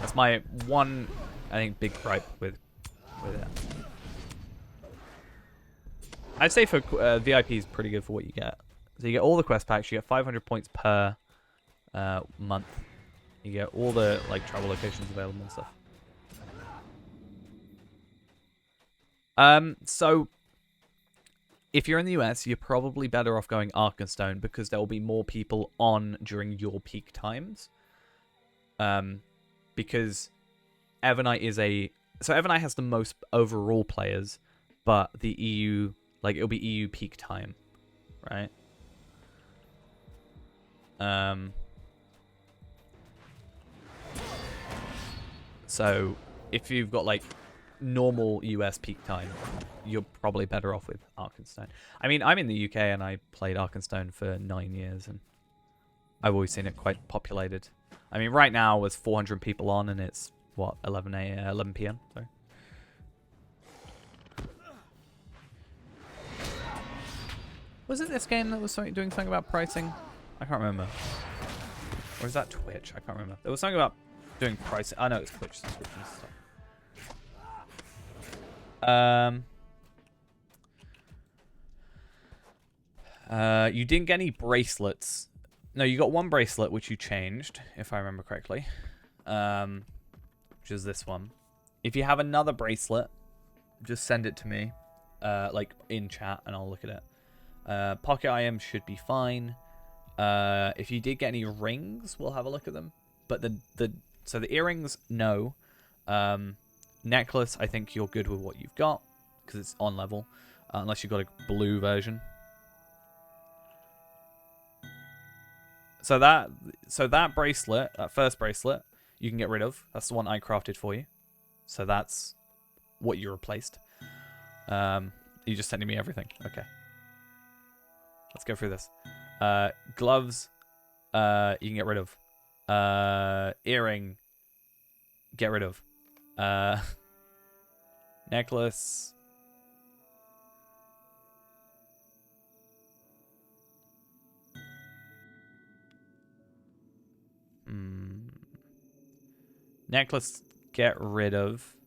That's my one, I think, big gripe with it. I'd say for VIP is pretty good for what you get. So you get all the quest packs. You get 500 points per month. You get all the travel locations available and stuff. So if you're in the US, you're probably better off going Arkenstone because there will be more people on during your peak times. Because Evernight is Evernight has the most overall players, but the EU, it'll be EU peak time, right? So if you've got normal US peak time, you're probably better off with Arkenstone. I mean, I'm in the UK and I played Arkenstone for 9 years and I've always seen it quite populated. I mean, right now there's 400 people on and it's, what, 11 p.m.? Sorry. Was it this game that was doing something about pricing? I can't remember. Or is that Twitch? I can't remember. There was something about doing pricing. Oh no, it's Twitch subscriptions stuff. You didn't get any bracelets. No, you got one bracelet which you changed, if I remember correctly. Which is this one. If you have another bracelet, just send it to me, in chat, and I'll look at it. Pocket items should be fine. If you did get any rings, we'll have a look at them. But so the earrings, no. Necklace, I think you're good with what you've got because it's on level, unless you've got a blue version. So that bracelet, that first bracelet, you can get rid of. That's the one I crafted for you. So that's what you replaced. You're just sending me everything. Okay. Let's go through this. Gloves, you can get rid of. Earring, get rid of. Necklace. Necklace, get rid of.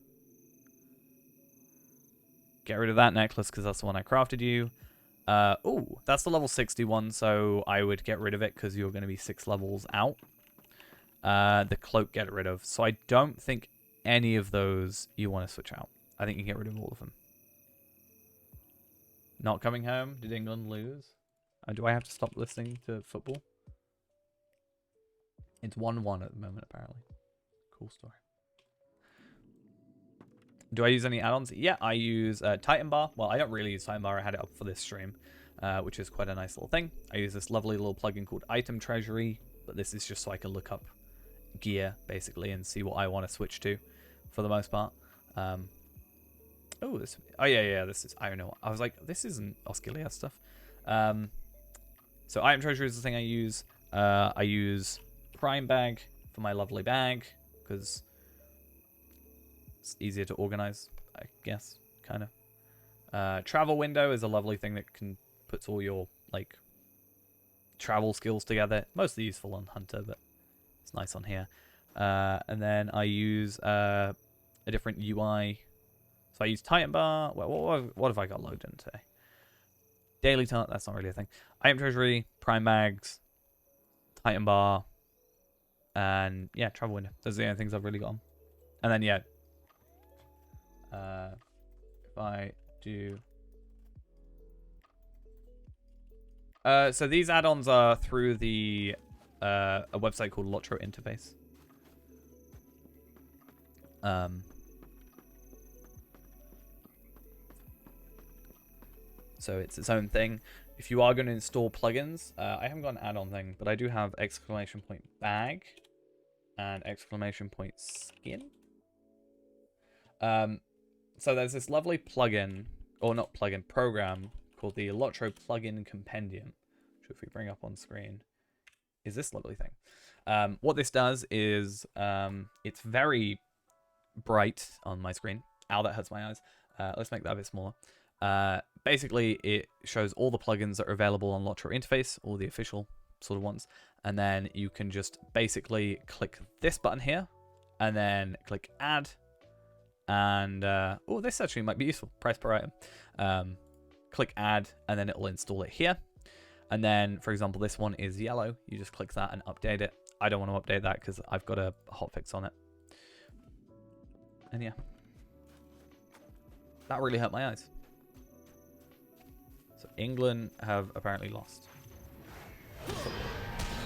Get rid of that necklace because that's the one I crafted you. Ooh, that's the level 61, so I would get rid of it because you're going to be 6 levels out. The cloak, get rid of. So I don't think any of those you want to switch out. I think you can get rid of all of them. Not coming home? Did England lose? Do I have to stop listening to football? It's 1-1 at the moment, apparently. Cool story. Do I use any add-ons? Yeah, I use Titan Bar. Well, I don't really use Titan Bar. I had it up for this stream, which is quite a nice little thing. I use this lovely little plugin called Item Treasury, but this is just so I can look up gear, basically, and see what I want to switch to, for the most part. Oh, yeah, this is, I don't know. I was like, this isn't Osculia stuff. So Item Treasury is the thing I use. I use Prime Bag for my lovely bag, because it's easier to organize, I guess, kind of. Travel Window is a lovely thing that puts all your, like, travel skills together. Mostly useful on Hunter, but it's nice on here. And then I use a different UI. So I use Titan Bar. What have I got loaded in today? Daily Tart, that's not really a thing. Item Treasury, Prime Bags, Titan Bar, and yeah, Travel Window. Those are the only things I've really got on. And then yeah, if I do, so these add-ons are through the a website called Lotro Interface. So it's its own thing. If you are going to install plugins, I haven't got an add-on thing, but I do have !bag and !skin. So there's this lovely plugin, or not plugin, program called the Lotro Plugin Compendium, which if we bring up on screen, is this lovely thing. What this does is, it's very bright on my screen. Ow, that hurts my eyes. Let's make that a bit smaller. Basically, it shows all the plugins that are available on Lotro Interface, all the official sort of ones, and then you can just basically click this button here, and then click Add, and oh, this actually might be useful. Price per item. Click Add, and then it will install it here. And then, for example, this one is yellow. You just click that and update it. I don't want to update that because I've got a hotfix on it. And yeah, that really hurt my eyes. So England have apparently lost.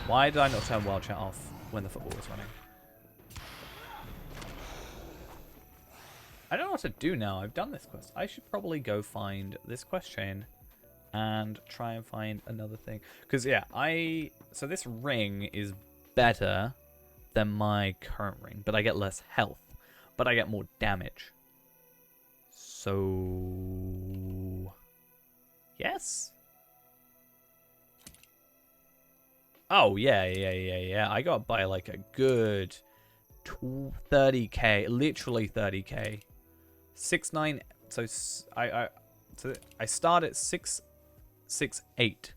Why did I not turn Wild Chat off when the football was running? I don't know what to do now. I've done this quest. I should probably go find this quest chain and try and find another thing. Because, yeah, so this ring is better than my current ring, but I get less health, but I get more damage. So, yes. Oh, yeah. I got by like a good 30k, literally 30k. 6-9. So I start at 668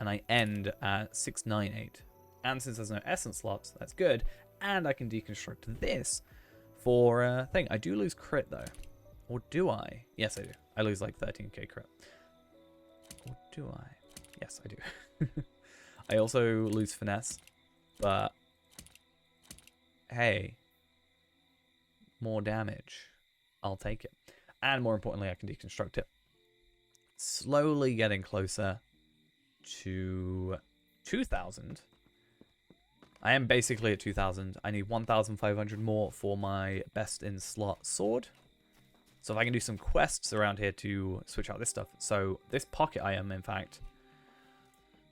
and I end at 698. And since there's no essence slots, that's good. And I can deconstruct this for a thing. I do lose crit though. Or do I? Yes, I do. I lose like 13k crit. Or do I? Yes, I do. I also lose finesse, but hey, more damage. I'll take it. And more importantly, I can deconstruct it. Slowly getting closer to 2,000. I am basically at 2,000. I need 1,500 more for my best in slot sword. So if I can do some quests around here to switch out this stuff. So this pocket item, in fact,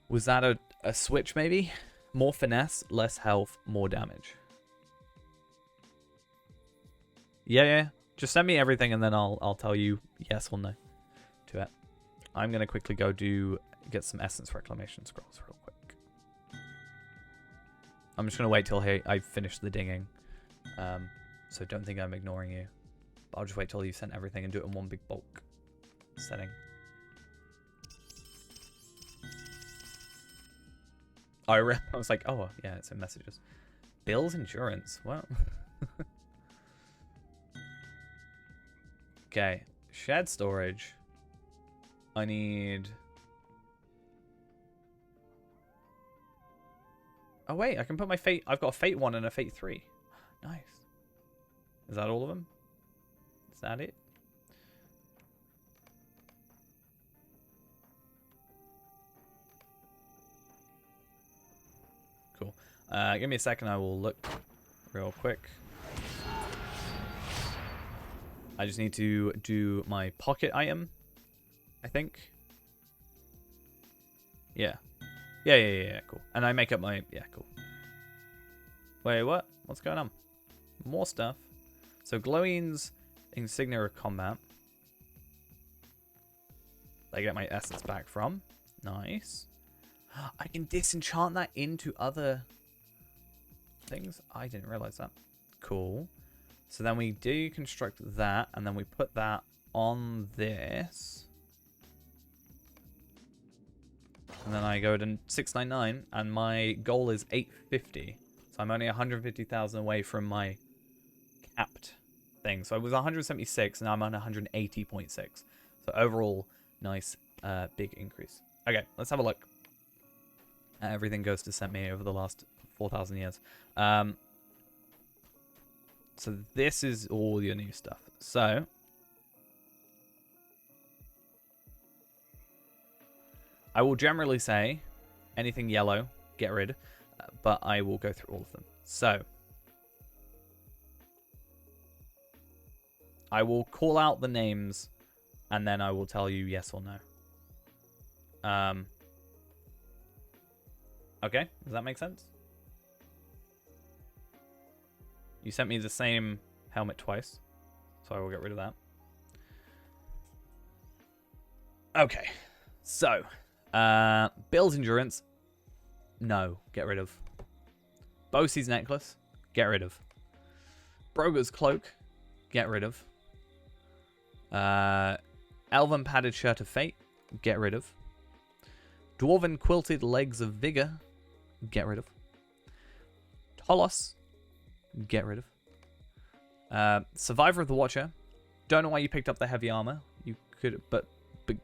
was that a switch maybe? More finesse, less health, more damage. Yeah. Just send me everything and then I'll tell you yes or no to it. I'm gonna quickly go get some essence reclamation scrolls real quick. I'm just gonna wait till I finish the dinging. So don't think I'm ignoring you. But I'll just wait till you sent everything and do it in one big bulk setting. I was like, oh yeah, it's in messages. Bill's endurance. Well. Okay, shared storage. I need. Oh wait, I can put my fate. I've got a fate 1 and a fate 3. Nice. Is that all of them? Is that it? Cool. Give me a second. I will look real quick. I just need to do my pocket item, I think. Yeah. Yeah, cool. And I make up my... Yeah, cool. Wait, what? What's going on? More stuff. So, Glowing's Insignia of Combat. I get my essence back from. Nice. I can disenchant that into other things. I didn't realize that. Cool. So then we deconstruct that, and then we put that on this. And then I go to 699, and my goal is 850. So I'm only 150,000 away from my capped thing. So I was 176, and now I'm on 180.6. So overall, nice big increase. Okay, let's have a look. Everything Ghost has sent me over the last 4,000 years. So this is all your new stuff. So I will generally say anything yellow, get rid, but I will go through all of them. So I will call out the names and then I will tell you yes or no. Okay, does that make sense? You sent me the same helmet twice, so I will get rid of that. Okay, so Bill's Endurance, no, get rid of. Bosie's Necklace, get rid of. Broga's Cloak, get rid of. Elven Padded Shirt of Fate, get rid of. Dwarven Quilted Legs of Vigor, get rid of. Tolos, get rid of. Survivor of the Watcher. Don't know why you picked up the heavy armor. You could, but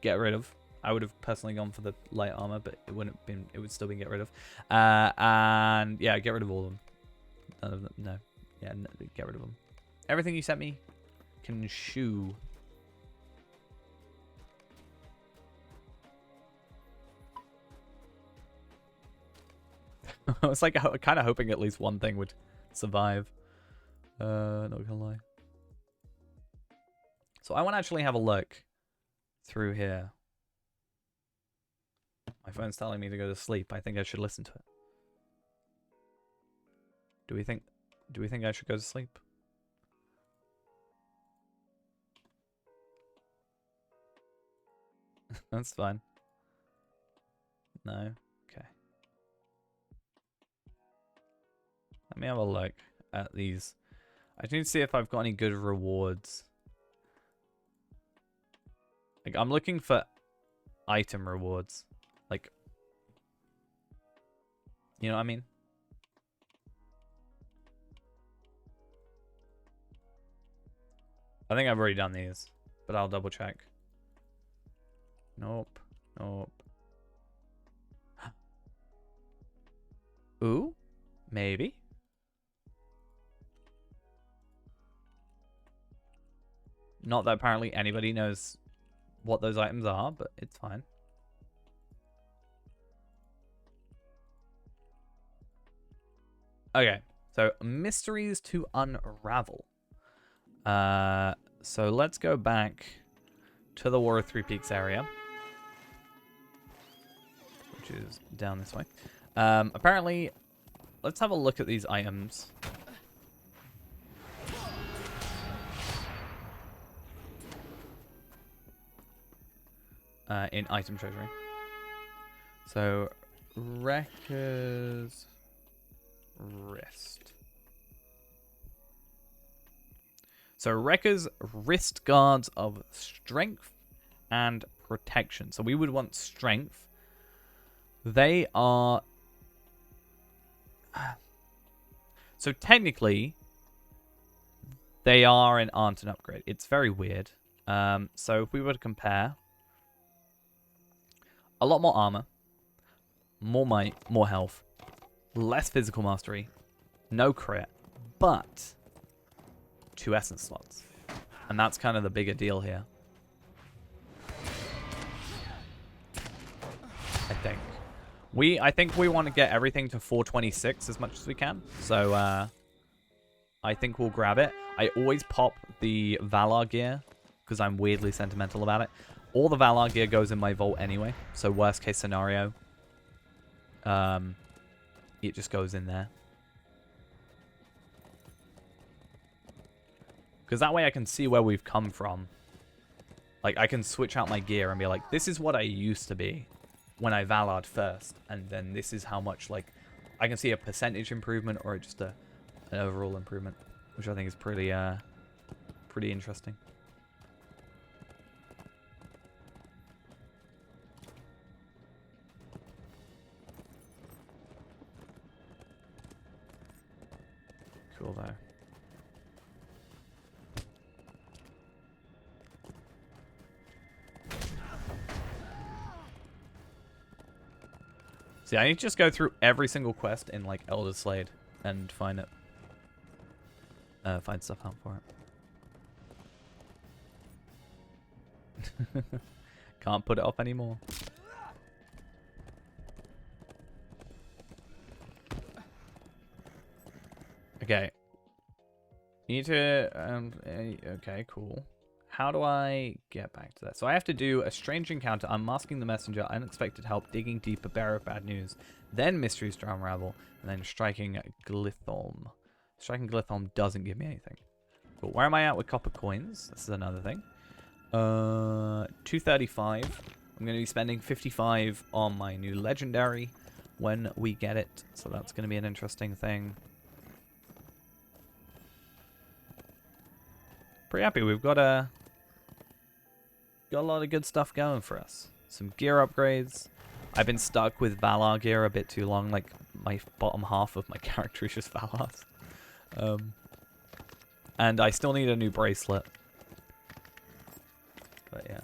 get rid of. I would have personally gone for the light armor, but it wouldn't have been. It would still be get rid of. And yeah, get rid of all of them. None of them. No. Yeah, no, get rid of them. Everything you sent me can shoo. I was like kind of hoping at least one thing would survive. Not gonna lie. So I want to actually have a look through here. My phone's telling me to go to sleep. I think I should listen to it. Do we think I should go to sleep? That's fine. No. Okay. Let me have a look at these. I need to see if I've got any good rewards. Like, I'm looking for item rewards. Like, you know what I mean? I think I've already done these, but I'll double check. Nope. Nope. Ooh, maybe. Not that apparently anybody knows what those items are, but it's fine. Okay, so mysteries to unravel. So let's go back to the War of Three Peaks area, which is down this way. Apparently, let's have a look at these items. In item treasury. So, Wrecker's Wrist. So, Wrecker's Wrist guards of strength and protection. So, we would want strength. They are... So, technically, they are and aren't an upgrade. It's very weird. So, if we were to compare... A lot more armor, more might, more health, less physical mastery, no crit, but 2 essence slots. And that's kind of the bigger deal here. I think we want to get everything to 426 as much as we can. So I think we'll grab it. I always pop the Valar gear because I'm weirdly sentimental about it. All the Valar gear goes in my vault anyway. So worst case scenario, it just goes in there. Because that way I can see where we've come from. Like, I can switch out my gear and be like, this is what I used to be when I Valar'd first. And then this is how much, like, I can see a percentage improvement or just an overall improvement. Which I think is pretty interesting. Cool, though. See, I need to just go through every single quest in, like, Elder Slade and find it. Find stuff out for it. Can't put it off anymore. Okay. You need to... okay, cool. How do I get back to that? So I have to do a strange encounter, unmasking the messenger, unexpected help, digging deeper, bearer of bad news, then mysteries to unravel, and then striking Glithorm. Striking Glithorm doesn't give me anything. But where am I at with copper coins? This is another thing. 235. I'm going to be spending 55 on my new legendary when we get it. So that's going to be an interesting thing. Pretty happy. We've got a lot of good stuff going for us. Some gear upgrades. I've been stuck with Valar gear a bit too long. Like, my bottom half of my character is just Valar's. And I still need a new bracelet. But yeah.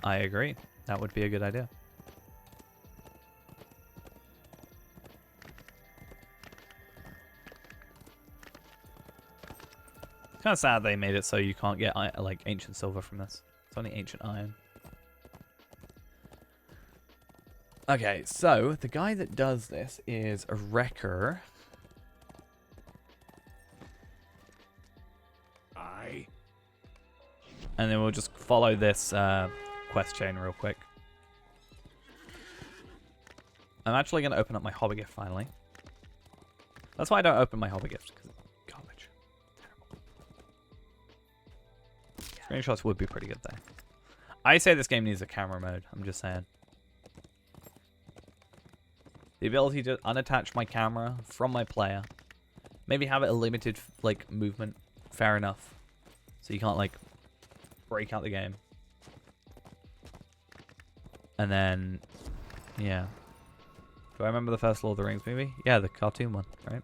I agree. That would be a good idea. It's kind of sad they made it so you can't get like ancient silver from this. It's only ancient iron. Okay, so the guy that does this is a wrecker. Aye. And then we'll just follow this quest chain real quick. I'm actually going to open up my hobby gift finally. That's why I don't open my hobby gift, because it's garbage. Terrible. Screenshots would be pretty good though. I say this game needs a camera mode, I'm just saying. The ability to unattach my camera from my player. Maybe have it a limited, like, movement. Fair enough. So you can't, like, break out the game. And then, yeah. Do I remember the first Lord of the Rings movie? Yeah, the cartoon one, right?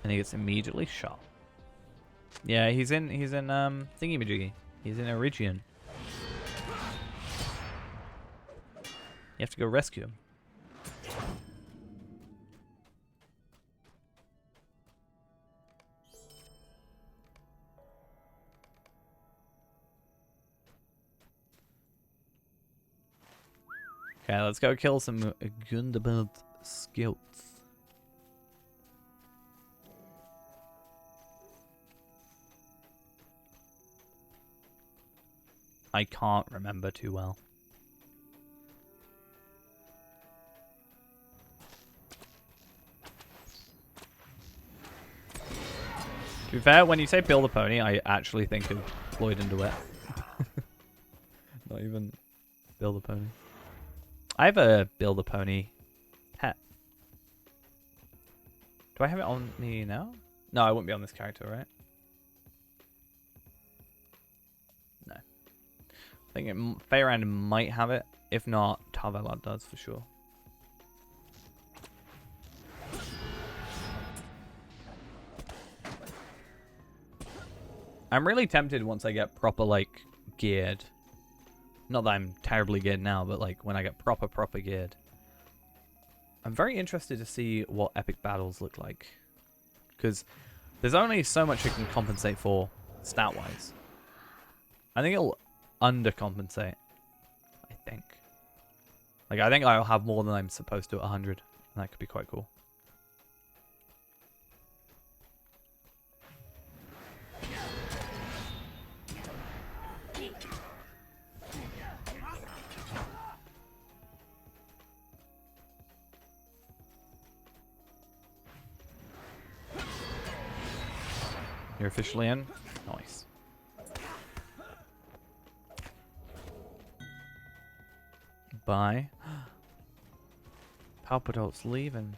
And he gets immediately shot. Yeah, he's in thingy-majiggy. He's in Origion. You have to go rescue him. Okay, let's go kill some Gundabad scouts. I can't remember too well. To be fair, when you say build a pony, I actually think of Floyd and DeWitt. Not even build a pony. I have a build a pony pet. Do I have it on me now? No, I wouldn't be on this character, right? No. think Faerand might have it. If not, Tarvelad does for sure. I'm really tempted once I get proper, like, geared. Not that I'm terribly geared now, but, like, when I get proper geared. I'm very interested to see what epic battles look like. Because there's only so much it can compensate for stat-wise. I think it'll undercompensate. I think. Like, I think I'll have more than I'm supposed to at 100. And that could be quite cool. You're officially in? Nice. Bye. Palpitote's leaving.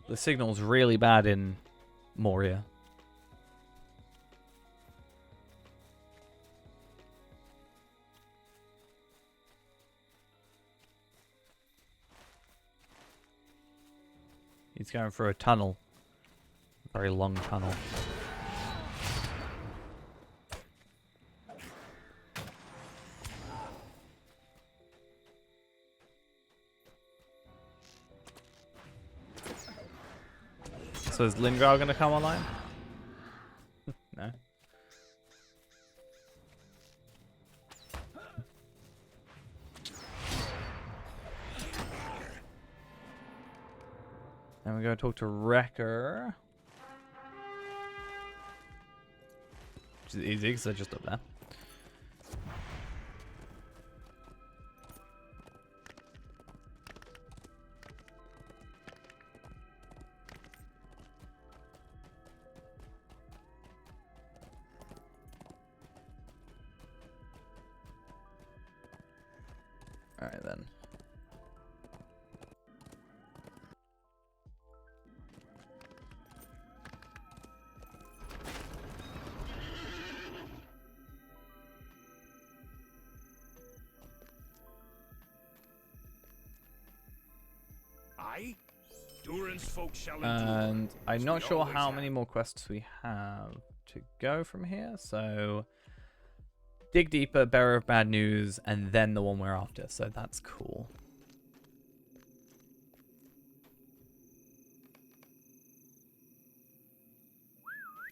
The signal's really bad in Moria. He's going through a tunnel. A very long tunnel. So is Lingral going to come online? No. And we're going to talk to Wrecker. Which is easy because they're just up there. Alright then. Aye? Durin's folk shall endure. And I'm as not we sure always how have. many more quests we have to go from here, so dig deeper, bearer of bad news, and then the one we're after, so that's cool.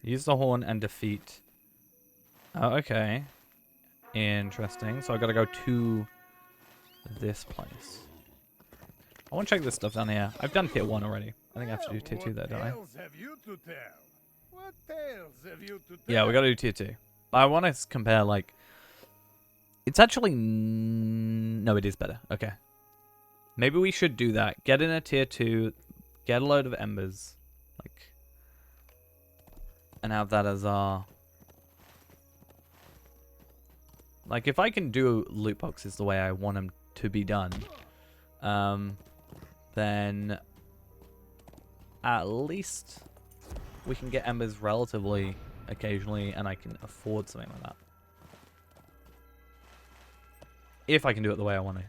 Use the horn and defeat. Oh, okay. Interesting. So I gotta go to this place. I want to check this stuff down here. I've done tier 1 already. I think I have to do tier 2 there, don't I? Have you to tell? What tales have you to tell? Yeah, we gotta do tier 2. I want to compare, like... It's actually... No, it is better. Okay. Maybe we should do that. Get in a tier 2. Get a load of embers. Like... And have that as our... Like, if I can do loot boxes the way I want them to be done... then... At least... We can get embers relatively occasionally, and I can afford something like that. If I can do it the way I want to.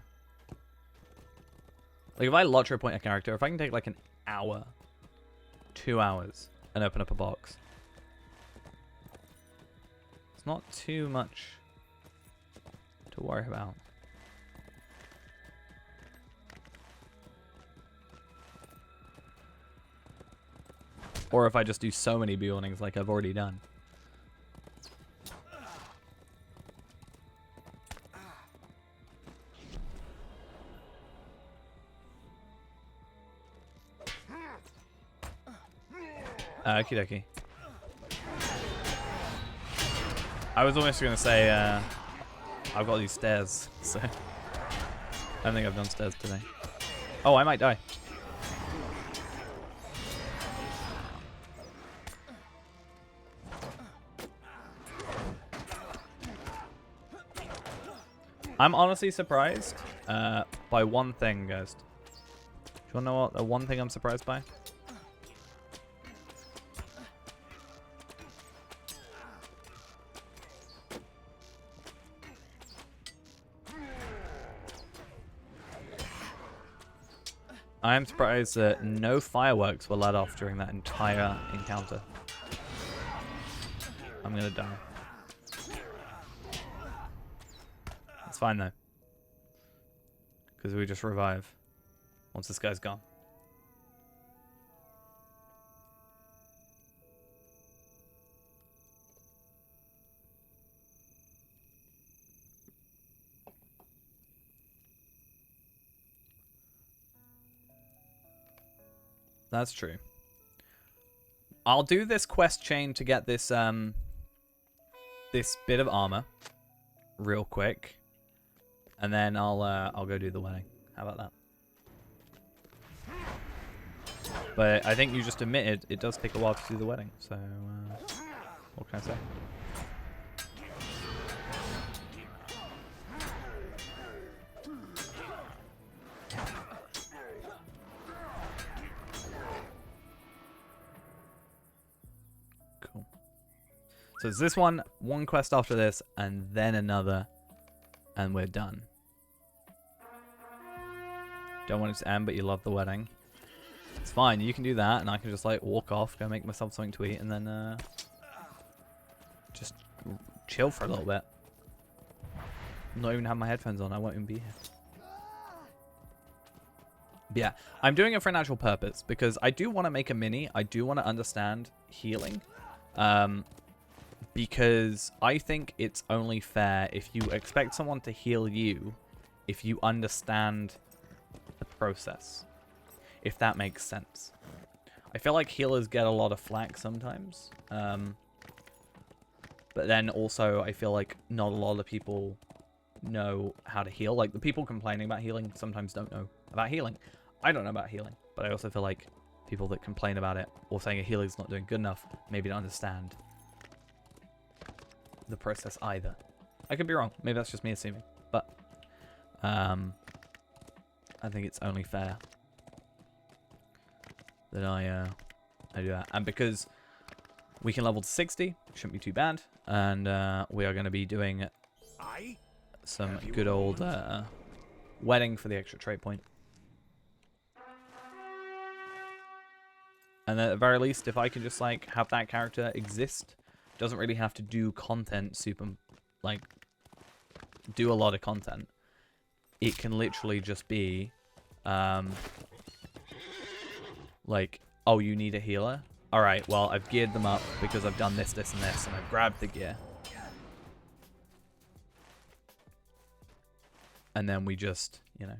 Like, if I Lottery point a character, if I can take like an hour, 2 hours, and open up a box. It's not too much to worry about. Or if I just do so many Bjornings like I've already done. Okie dokie. I was almost going to say, I've got these stairs, so... I don't think I've done stairs today. Oh, I might die. I'm honestly surprised by one thing, Ghost. you want to know what the one thing I'm surprised by? I am surprised that no fireworks were let off during that entire encounter. I'm gonna die. It's fine though. Because we just revive once this guy's gone. That's true. I'll do this quest chain to get this this bit of armor real quick, and then I'll go do the wedding. How about that? But I think you just admitted it does take a while to do the wedding, so what can I say? Cool. So it's this one quest after this, and then another, and we're done. Don't want it to end, but you love the wedding. It's fine, you can do that, and I can just like walk off, go make myself something to eat, and then just chill for a little bit. Not even have my headphones on, I won't even be here. But yeah, I'm doing it for an actual purpose, because I do want to make a mini, I do want to understand healing. Because I think it's only fair if you expect someone to heal you if you understand the process. If that makes sense. I feel like healers get a lot of flack sometimes. But then also I feel like not a lot of people know how to heal. Like the people complaining about healing sometimes don't know about healing. I don't know about healing. But I also feel like people that complain about it or saying a healer's not doing good enough maybe don't understand the process either. I could be wrong. Maybe that's just me assuming. But I think it's only fair that I do that. And because we can level to 60, shouldn't be too bad. And we are going to be doing some good old wedding for the extra trade point. And at the very least, if I can just like have that character exist, doesn't really have to do content super, like, do a lot of content. It can literally just be, like, oh, you need a healer? Alright, well, I've geared them up because I've done this, this, and this, and I've grabbed the gear. And then we just, you know.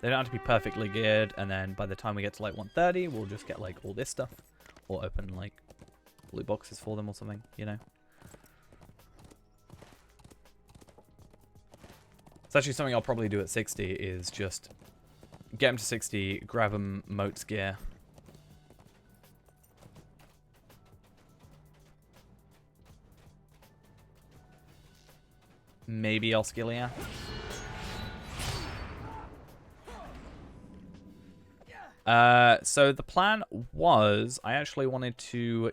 They don't have to be perfectly geared, and then by the time we get to, like, 130, we'll just get, like, all this stuff. Or open, like, loot boxes for them or something, you know? It's actually something I'll probably do at 60 is just get them to 60, grab them Moat's gear. Maybe Oscilia. So the plan was, I actually wanted to,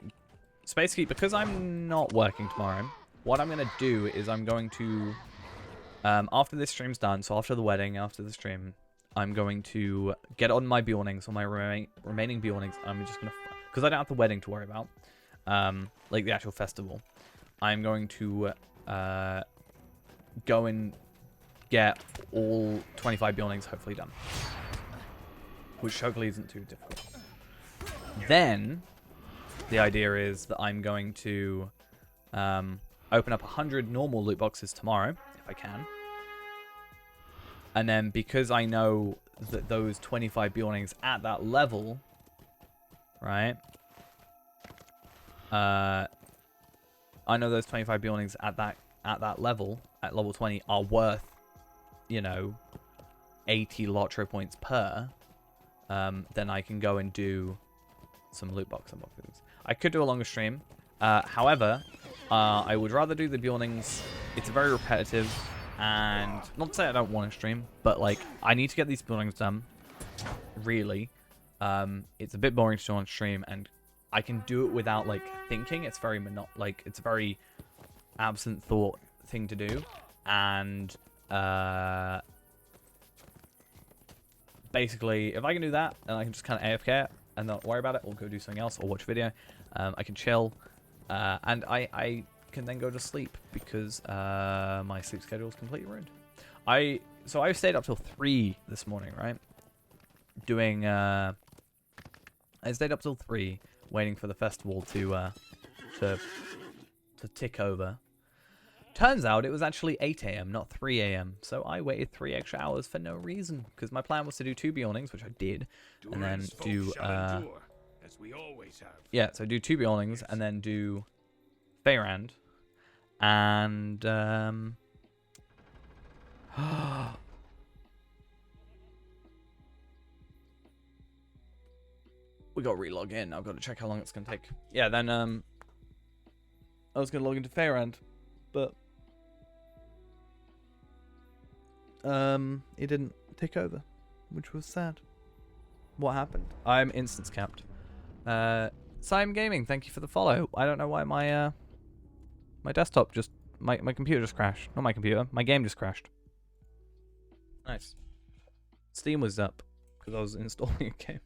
so basically, because I'm not working tomorrow, what I'm going to do is I'm going to, after this stream's done, so after the wedding, after the stream, I'm going to get on my Bjornings, on my remaining Bjornings. I'm just going to, because I don't have the wedding to worry about, like the actual festival, I'm going to go and get all 25 Bjornings hopefully done. Which hopefully isn't too difficult. Then, the idea is that I'm going to open up 100 normal loot boxes tomorrow, if I can. And then, because I know that those 25 Bjornings at that level, right? I know those 25 Bjornings at that level, at level 20, are worth, you know, 80 Lotro points per. Then I can go and do some loot box unboxings. I could do a longer stream. However, I would rather do the Bjornings. It's very repetitive. And not to say I don't want to stream, but like I need to get these buildings done. Really, it's a bit boring to do on stream, and I can do it without like thinking. It's very it's a very absent thought thing to do, and basically, if I can do that, and I can just kind of AFK and not worry about it, or go do something else, or watch a video, I can chill, and I can then go to sleep because my sleep schedule is completely ruined. So I stayed up till 3 this morning, right? Doing I stayed up till 3, waiting for the festival to tick over. Turns out it was actually 8 AM, not 3 AM. So I waited 3 extra hours for no reason, because my plan was to do 2 Beyondings, which I did, and then do as we always have. yeah, so do 2 Beyondings and then do Feyrand, and we got to relog in. I've got to check how long it's gonna take. Yeah, then I was gonna log into Feyrand, but it didn't take over, which was sad. What happened? I'm instance capped. Simon Gaming, thank you for the follow. I don't know why my my desktop just my computer just crashed. Not my computer, my game just crashed. Nice. Steam was up because I was installing a game.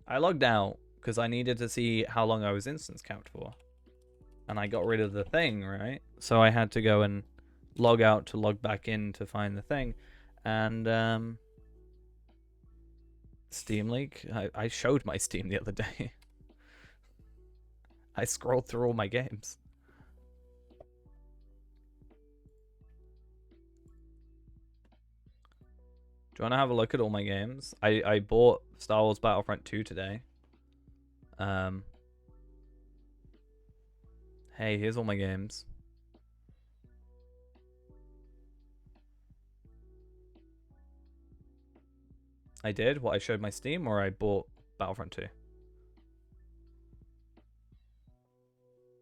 I logged out because I needed to see how long I was instance capped for. And I got rid of the thing, right? So I had to go and log out to log back in to find the thing. And Steam leak. I showed my Steam the other day. I scrolled through all my games. Do you want to have a look at all my games? I bought Star Wars Battlefront 2 today. Hey, here's all my games. I did? What, I showed my Steam, or I bought Battlefront 2?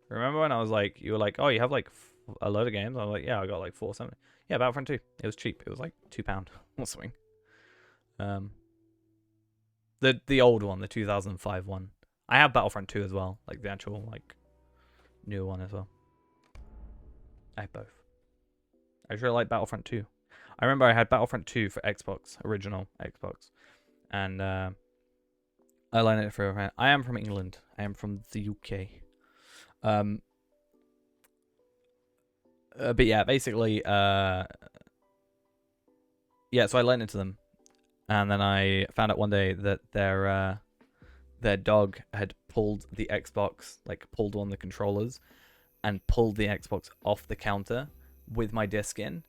Remember when I was like, you were like, oh, you have like a load of games? I was like, yeah, I got like 4 or something. Yeah, Battlefront 2. It was cheap. It was like £2 or something. The old one, the 2005 one. I have Battlefront 2 as well, like the actual like new one as well. I have both. I really like Battlefront 2. I remember I had Battlefront 2 for Xbox, original Xbox, and I learned it for a friend. I am from England. I am from the UK. But yeah, basically, yeah. So I lent it to them, and then I found out one day that their dog had pulled the Xbox, like pulled one of the controllers, and pulled the Xbox off the counter with my disc in,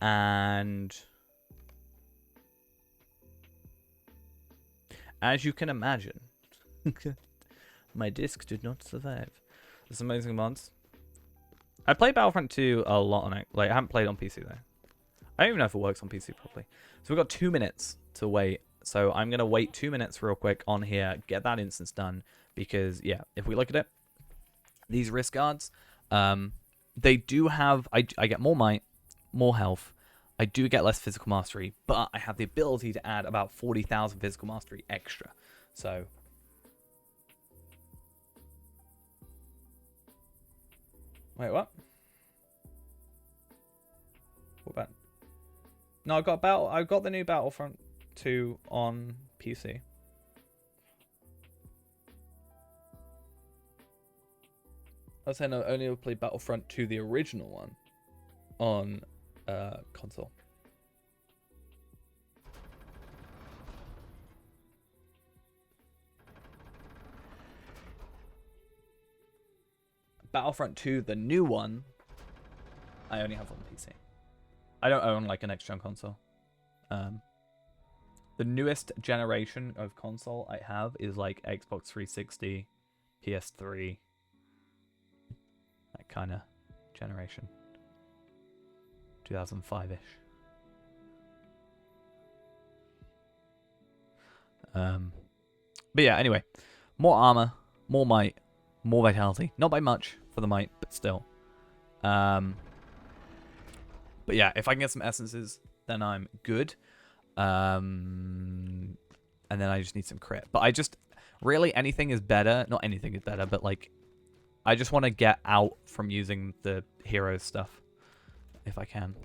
and as you can imagine, my disc did not survive. This amazing mods. I played Battlefront 2 a lot on it. Like, I haven't played it on PC though. I don't even know if it works on PC properly. So we've got 2 minutes to wait. So I'm gonna wait 2 minutes real quick on here, get that instance done, because yeah, if we look at it, these wrist guards, they do have. I get more might, more health. I do get less physical mastery, but I have the ability to add about 40,000 physical mastery extra. So wait, what? What about? No, I got the new Battlefront 2 on PC. I was saying I only ever played Battlefront 2, the original one, on console. Battlefront 2, the new one, I only have on PC. I don't own like an next-gen console. The newest generation of console I have is like Xbox 360, PS3, that kind of generation. 2005-ish. But yeah, anyway, more armor, more might, More vitality. Not by much for the might, but still. But yeah, if I can get some essences, then I'm good. And then I just need some crit. But I just... Really, anything is better. Not anything is better, but like... I just want to get out from using the hero stuff. If I can.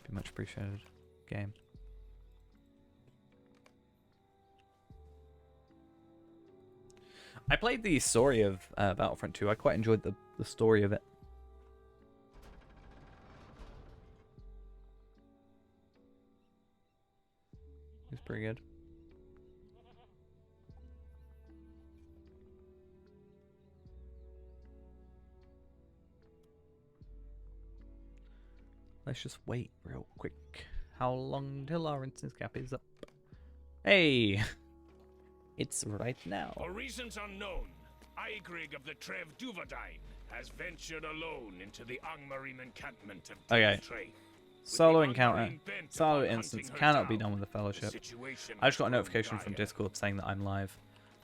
Be much appreciated. Game. I played the story of Battlefront 2. I quite enjoyed the story of it. It's pretty good. Let's just wait real quick. How long till our instance cap is up? Hey! It's right now. For reasons unknown, Aigrig of the Trev Duvadine has ventured alone into the Angmarim encampment of Okay. Trey. Solo encounter. Solo instance cannot be done with the Fellowship. I just got a notification from Discord saying that I'm live.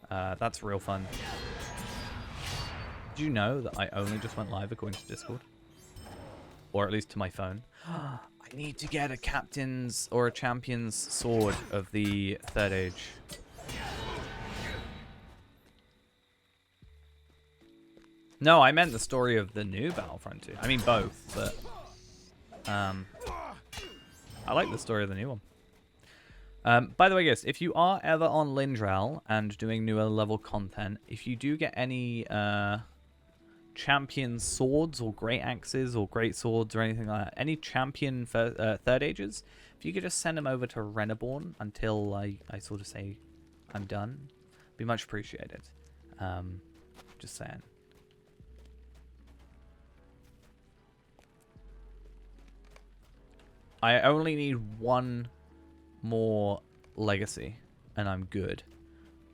That's real fun. Did you know that I only just went live according to Discord? Or at least to my phone. I need to get a captain's or a champion's sword of the Third Age. No, I meant the story of the new Battlefront 2. I mean both, but... I like the story of the new one. By the way, guys, if you are ever on Lindral and doing newer level content, if you do get any champion swords or great axes or great swords or anything like that, any champion Third Ages, if you could just send them over to Reneborn until I sort of say I'm done, be much appreciated. Just saying. I only need one more legacy, and I'm good.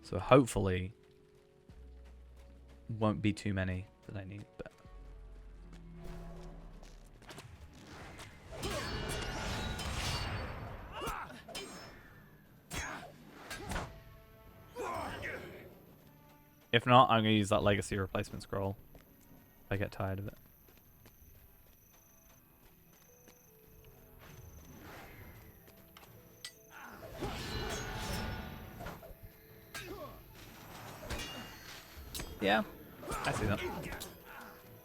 So hopefully, won't be too many that I need. But if not, I'm gonna use that legacy replacement scroll. If I get tired of it. Yeah, I see that.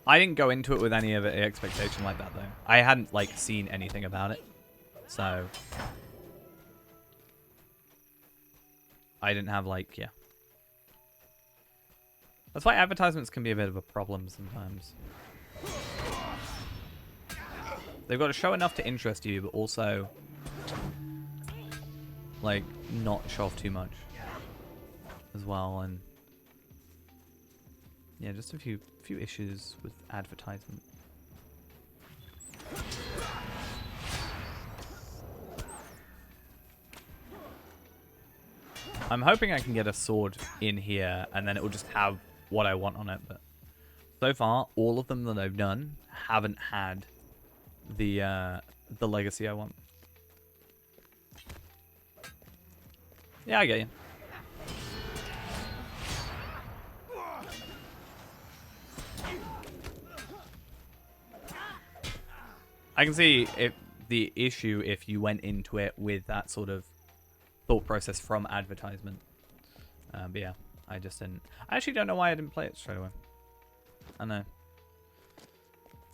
I didn't go into it with any of the expectation like that, though. I hadn't, like, seen anything about it. So... I didn't have, like, yeah. That's why advertisements can be a bit of a problem sometimes. They've got to show enough to interest you, but also... like, not show off too much. As well, and... yeah, just a few issues with advertisement. I'm hoping I can get a sword in here and then it will just have what I want on it, but so far all of them that I've done haven't had the legacy I want. Yeah, I get you. I can see if the issue if you went into it with that sort of thought process from advertisement. But yeah, I just didn't. I actually don't know why I didn't play it straight away. I know.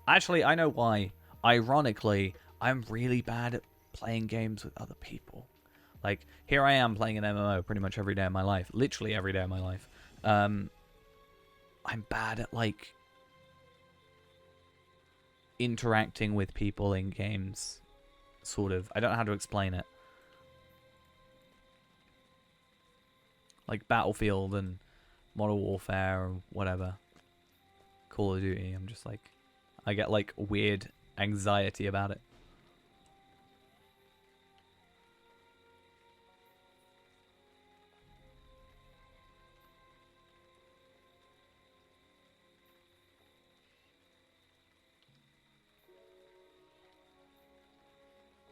Actually, I know why. Ironically, I'm really bad at playing games with other people. Like, here I am playing an MMO pretty much every day of my life. Literally every day of my life. I'm bad at, like... interacting with people in games, sort of. I don't know how to explain it. Like Battlefield and Modern Warfare or whatever. Call of Duty, I'm just like... I get like weird anxiety about it.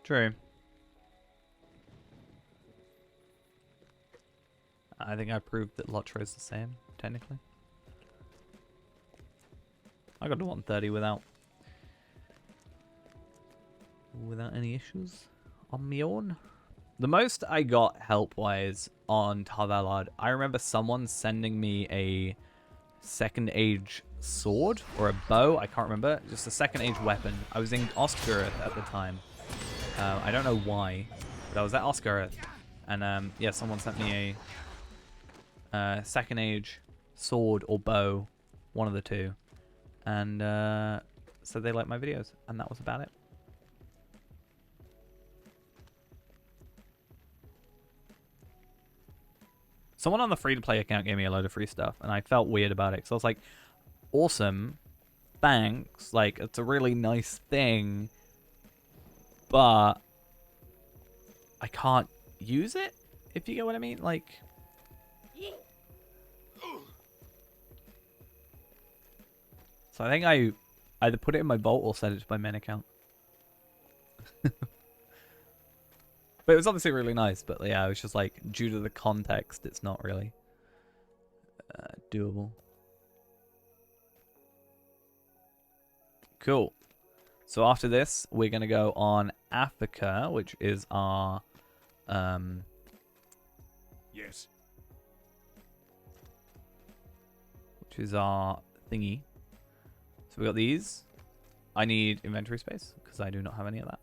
True. I think I proved that Lotro is the same, technically. I got to 130 without any issues on my own. The most I got health-wise on Tarvalard, I remember someone sending me a second age sword or a bow. I can't remember. Just a second age weapon. I was in Oscarith at the time. I don't know why, but I was at Oscarith, and yeah, someone sent me a second age sword or bow, one of the two, and said they liked my videos, and that was about it. Someone on the free-to-play account gave me a load of free stuff, and I felt weird about it. So I was like, awesome, thanks, like, it's a really nice thing, but I can't use it, if you get what I mean, like... So I think I either put it in my vault or send it to my main account. But it was obviously really nice, but yeah, it was just like, due to the context, it's not really doable. Cool. So after this, we're going to go on Africa, which is our... Yes. Which is our thingy. So we got these. I need inventory space, because I do not have any of that.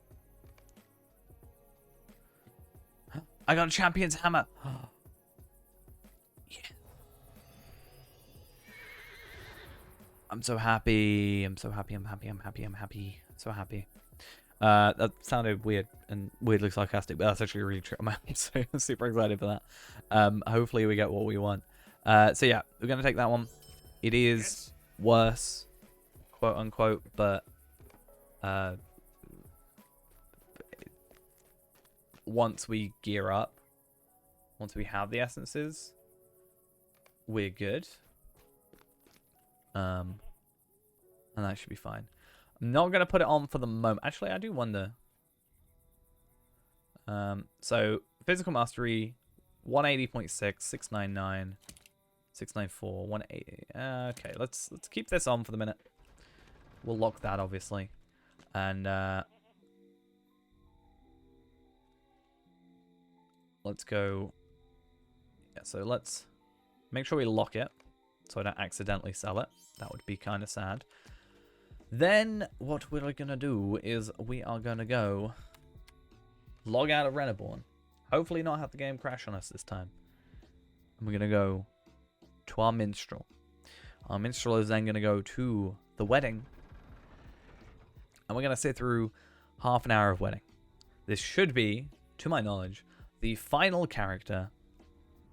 I got a champion's hammer. Yeah. I'm so happy. I'm so happy. I'm happy. I'm happy. I'm happy. So happy. That sounded weird and weirdly sarcastic, but that's actually really true. I'm so super excited for that. Hopefully we get what we want. So yeah, we're gonna take that one. It is worse, quote unquote, but once we gear up, once we have the essences, we're good. And that should be fine. I'm not going to put it on for the moment. Actually, I do wonder. So, physical mastery, 180.6, 699, 694, 180. Okay, let's keep this on for the minute. We'll lock that, obviously. And, let's go. Yeah, so let's make sure we lock it so I don't accidentally sell it. That would be kind of sad. Then what we're going to do is we are going to go log out of Reneborn. Hopefully not have the game crash on us this time. And we're going to go to our minstrel. Our minstrel is then going to go to the wedding. And we're going to sit through half an hour of wedding. This should be, to my knowledge, the final character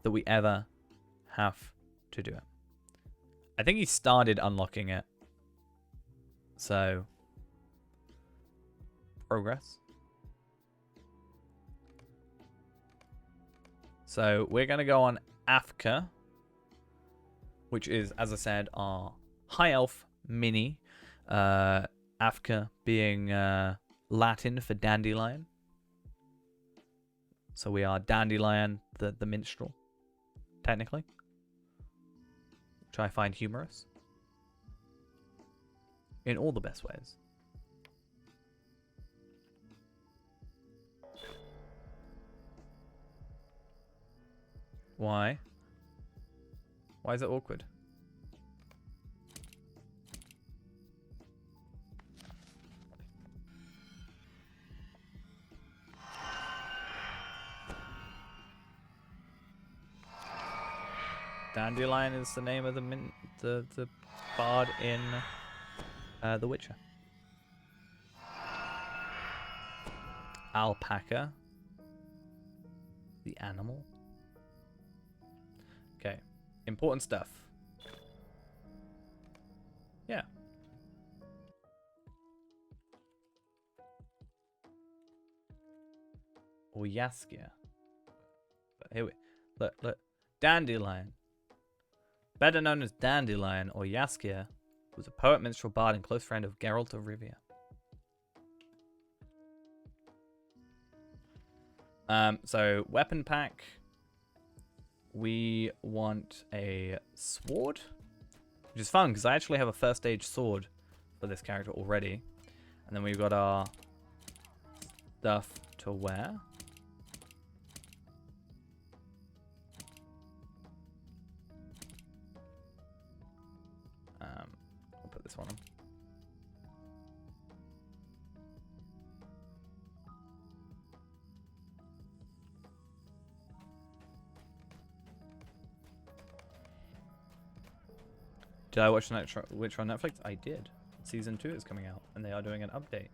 that we ever have to do it. I think he started unlocking it. So, progress. So, we're going to go on Africa, which is, as I said, our high elf mini. Africa being Latin for dandelion. So we are Dandelion, the minstrel, technically. Which I find humorous. In all the best ways. Why? Why is it awkward? Dandelion is the name of the bard in The Witcher. Alpaca. The animal. Okay. Important stuff. Yeah. Or Yaskia. But here we look. Dandelion. Better known as Dandelion or Yaskia, was a poet, minstrel, bard, and close friend of Geralt of Rivia. So weapon pack. We want a sword. which is fun because I actually have a first stage sword for this character already. And then we've got our stuff to wear. I'll put this one on. Did I watch Witcher on Netflix? I did. Season 2 is coming out, and they are doing an update.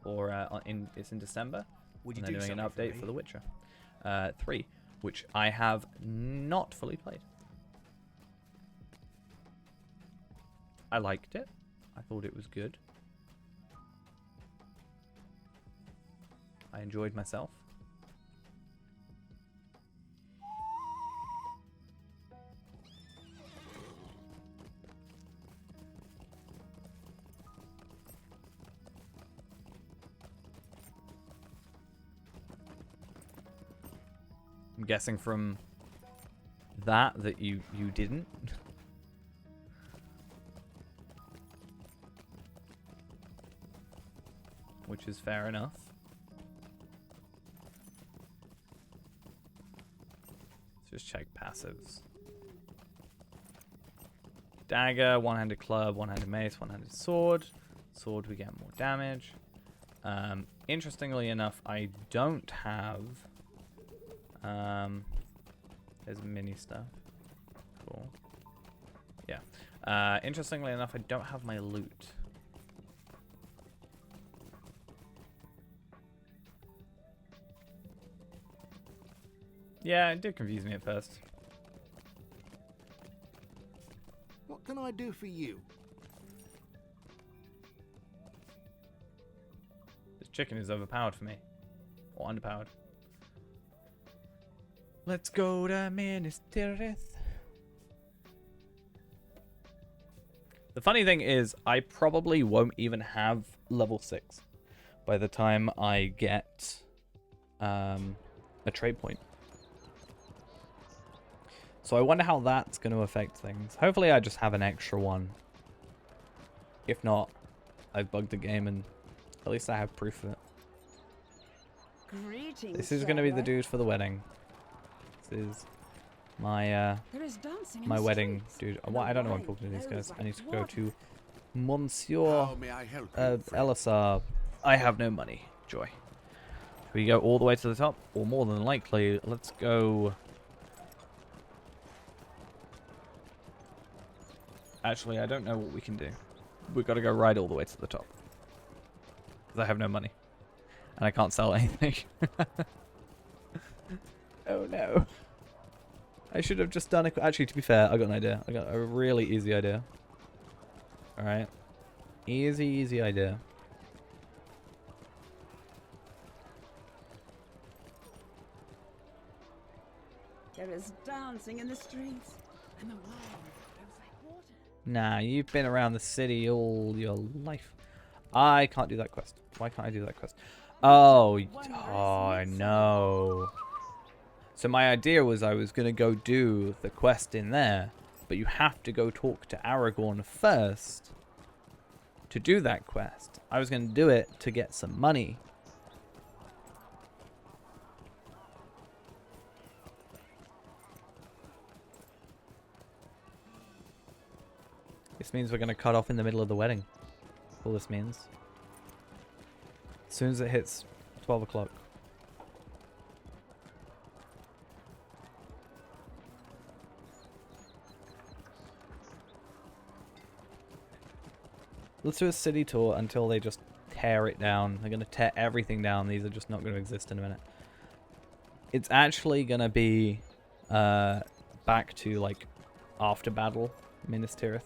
Or it's in December. Would you and they're do doing an something update for The Witcher 3, which I have not fully played. I liked it. I thought it was good. I enjoyed myself. I'm guessing from that you didn't. Which is fair enough. Let's just check passives. Dagger, one-handed club, one-handed mace, one-handed sword. Sword, we get more damage. Interestingly enough, I don't have... there's mini stuff. Cool. Yeah. Interestingly enough, I don't have my loot. Yeah, it did confuse me at first. What can I do for you? This chicken is overpowered for me. Or underpowered. Let's go to Minas Tirith. The funny thing is, I probably won't even have level 6 by the time I get a trade point. So I wonder how that's going to affect things. Hopefully I just have an extra one. If not, I've bugged the game and at least I have proof of it. Greetings, This is going to be the Sarah. dude for the wedding. This is my There is dancing in my the wedding streets, dude. and Well, the I don't know why I'm wine talking to these flows guys. I like need to go water. to Monsieur How may I help you, friend? Elisar. I have no money. Joy. Should we go all the way to the top? Or more than likely, let's go... Actually, I don't know what we can do. We've got to go right all the way to the top. Because I have no money. And I can't sell anything. Oh no. I should have just done it. Actually, to be fair, I got an idea. I got a really easy idea. Alright. Easy idea. There is dancing in the streets, and the wine flows like water. Nah, you've been around the city all your life. I can't do that quest. Why can't I do that quest? Oh, no. So my idea was I was going to go do the quest in there, but you have to go talk to Aragorn first to do that quest. I was going to do it to get some money. This means we're going to cut off in the middle of the wedding. All this means. As soon as it hits 12 o'clock. Let's do a city tour until they just tear it down. They're going to tear everything down. These are just not going to exist in a minute. It's actually going to be back to like after battle Minas Tirith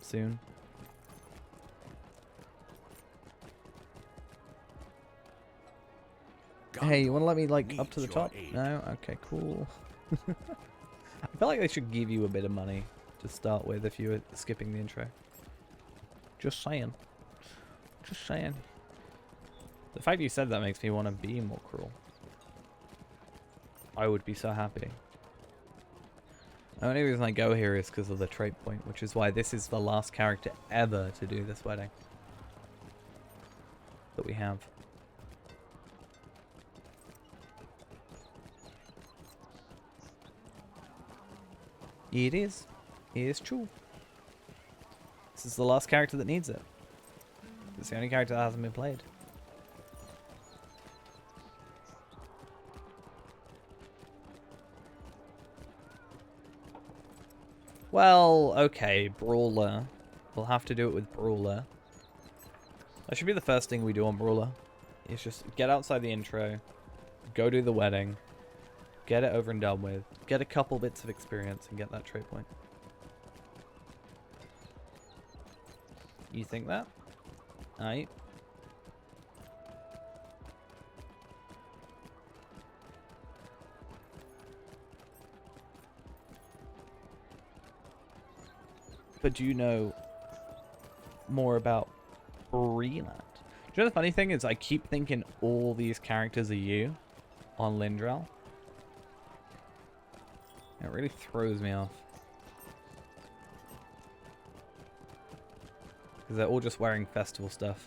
soon. Hey, you want to let me like up to the top? No? Okay, cool. I feel like they should give you a bit of money to start with if you were skipping the intro. Just saying. Just saying. The fact you said that makes me want to be more cruel. I would be so happy. The only reason I go here is because of the trait point, which is why this is the last character ever to do this wedding that we have. It is. It is true. This is the last character that needs it. It's the only character that hasn't been played. Well, okay, Brawler. We'll have to do it with Brawler. That should be the first thing we do on Brawler. It's just get outside the intro, go do the wedding, get it over and done with, get a couple bits of experience, and get that trait point. You think that? Aight. But do you know more about Breland? Do you know the funny thing is I keep thinking all these characters are you on Lindrel. It really throws me off. Because they're all just wearing festival stuff.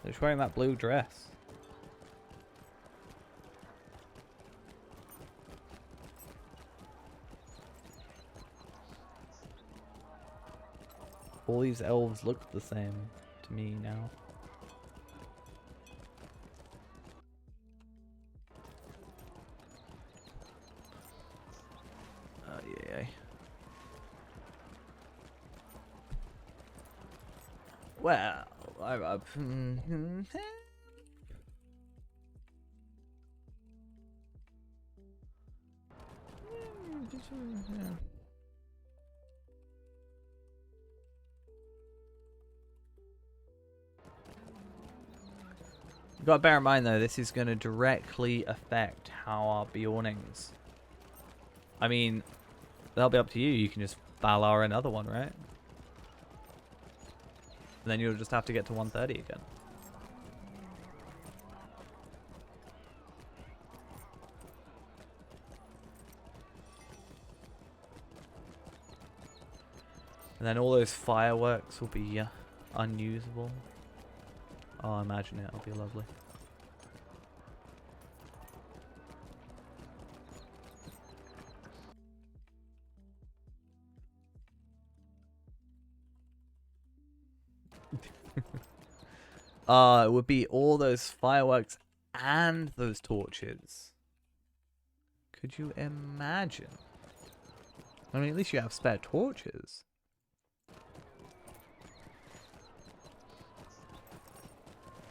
They're just wearing that blue dress. All these elves look the same to me now. Oh yeah. Well, you gotta bear in mind though, this is gonna directly affect how our Bjornings. I mean, that'll be up to you. You can just Valar another one, right? And then you'll just have to get to 130 again. And then all those fireworks will be unusable. Oh, imagine it. It'll be lovely. It would be all those fireworks and those torches. Could you imagine? I mean, at least you have spare torches.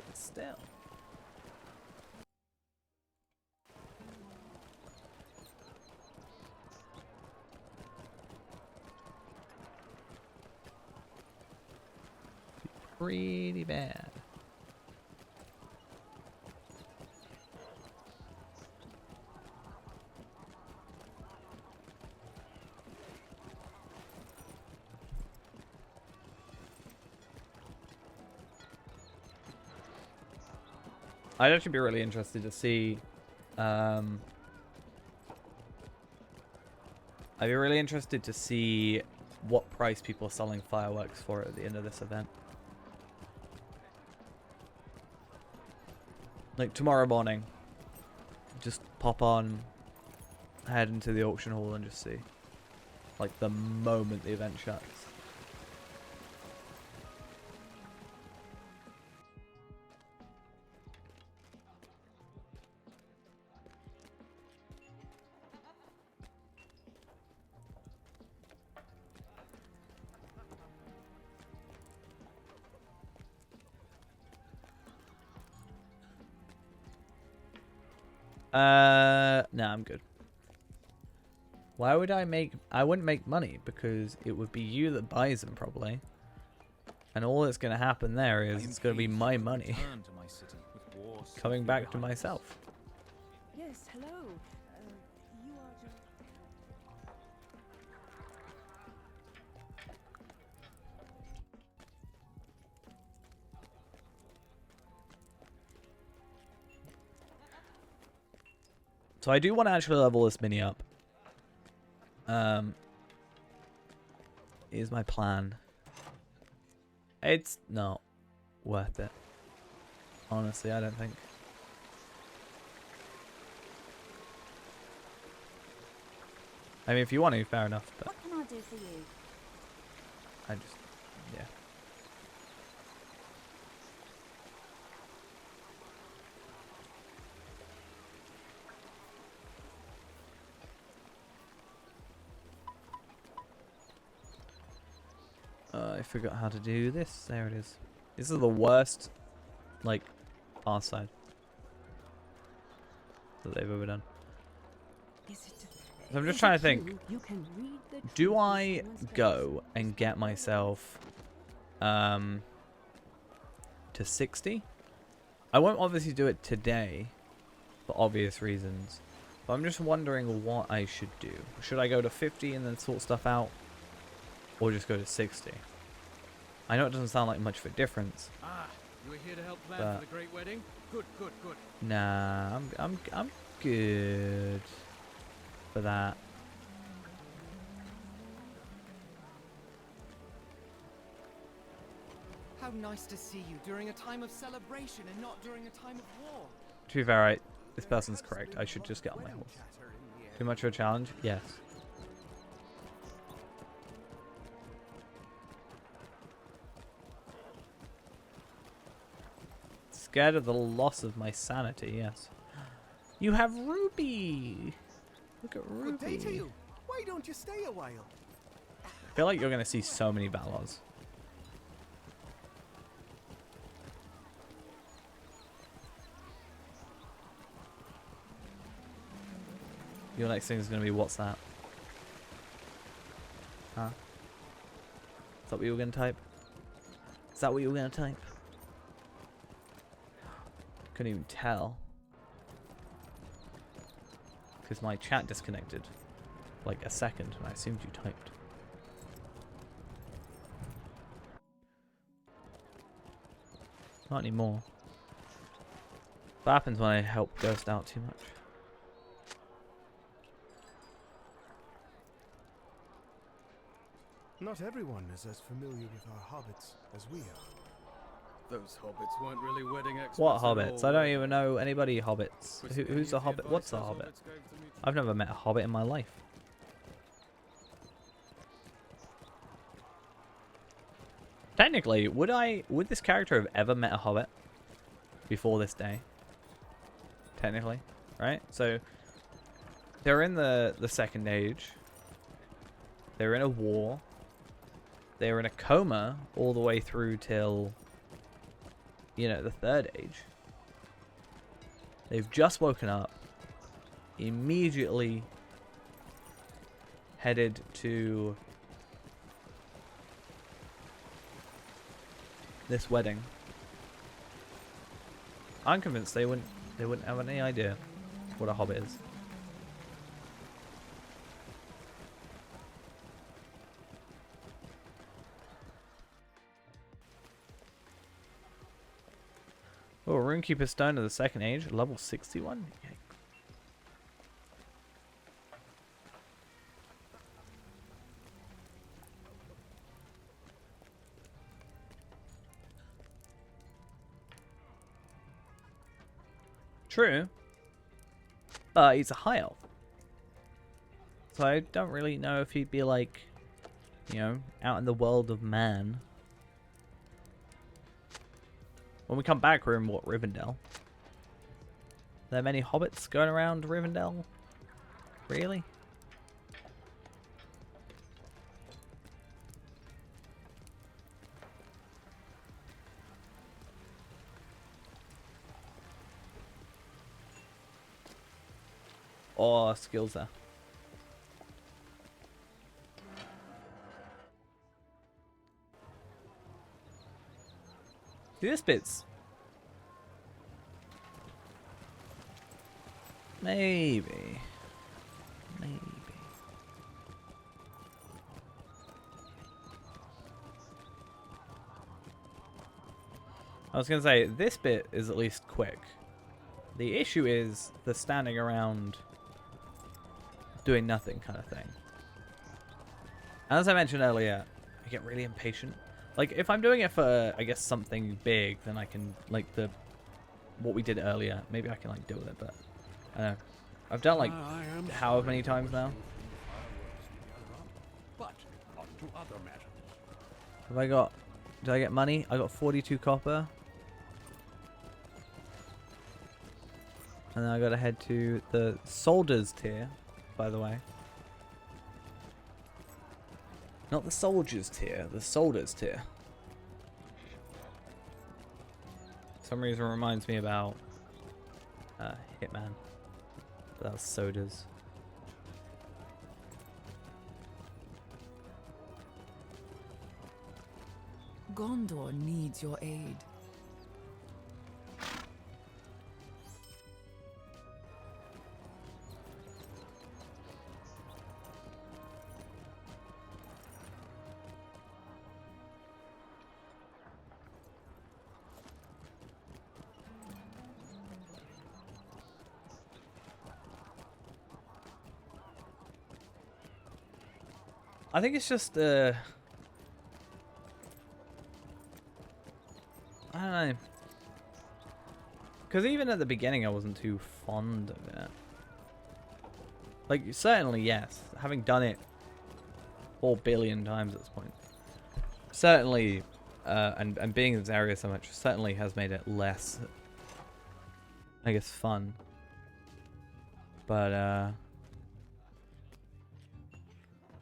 But still. Pretty bad. I'd actually be really interested to see. I'd be really interested to see what price people are selling fireworks for at the end of this event. Like tomorrow morning, just pop on, head into the auction hall and just see. Like the moment the event shuts. No, I'm good. Why would I wouldn't make money because it would be you that buys them probably. And all that's going to happen there is it's going to be my money coming back to myself. Yes, hello. You are just... So I do want to actually level this mini up. Is my plan. It's not worth it. Honestly, I don't think. I mean, if you want to, fair enough. But What can I do for you? I just, yeah. I forgot how to do this. There it is. This is the worst, like, pass side that they've ever done. So I'm just trying to think. Do I go and get myself to 60? I won't obviously do it today for obvious reasons. But I'm just wondering what I should do. Should I go to 50 and then sort stuff out? Or just go to 60? I know it doesn't sound like much of a difference. Ah, you were here to help plan for the great wedding? Good, good, good. Nah, I'm good for that. How nice to see you during a time of celebration and not during a time of war. To be fair, right, this person's correct. I should just get on my horse. Too much of a challenge? Yes. Scared of the loss of my sanity, yes. You have Ruby! Look at Ruby. Good day to you. Why don't you stay a while? I feel like you're going to see so many Valors. Your next thing is going to be, what's that? Huh? Is that what you were going to type? Is that what you were going to type? Couldn't even tell. Because my chat disconnected. Like a second, and I assumed you typed. Not anymore. What happens when I help Ghost out too much? Not everyone is as familiar with our hobbits as we are. Those hobbits weren't really wedding experts. What hobbits? I don't even know anybody hobbits. Who's a hobbit? What's a hobbit? I've never met a hobbit in my life. Technically, would this character have ever met a hobbit before this day? Technically, right? So they're in the second age. They're in a war. They're in a coma all the way through till, you know, the third age. They've just woken up. Immediately headed to this wedding. I'm convinced they wouldn't have any idea what a hobbit is. Oh, Runekeeper Stone of the second age, level 61. Yikes. True, but he's a high elf, so I don't really know if he'd be like, you know, out in the world of man. When we come back, we're in what, Rivendell? Are there many hobbits going around Rivendell? Really? Oh, skills there. See, this bit's maybe. I was gonna say this bit is at least quick. The issue is the standing around doing nothing kind of thing. And as I mentioned earlier, I get really impatient. Like, if I'm doing it for, I guess, something big, then I can, like, what we did earlier, maybe I can, like, deal with it, but I don't know. I've done, like, however many times now. But on to other matters. Have I got, did I get money? I got 42 copper. And then I gotta head to the soldiers tier, by the way. Not the soldiers tier, the soldiers tier. For some reason it reminds me about Hitman. But that's sodas. Gondor needs your aid. I think it's just, I don't know. Because even at the beginning, I wasn't too fond of it. Like, certainly, yes. Having done it 4 billion times at this point. Certainly, and being in this area so much, certainly has made it less, I guess, fun. But,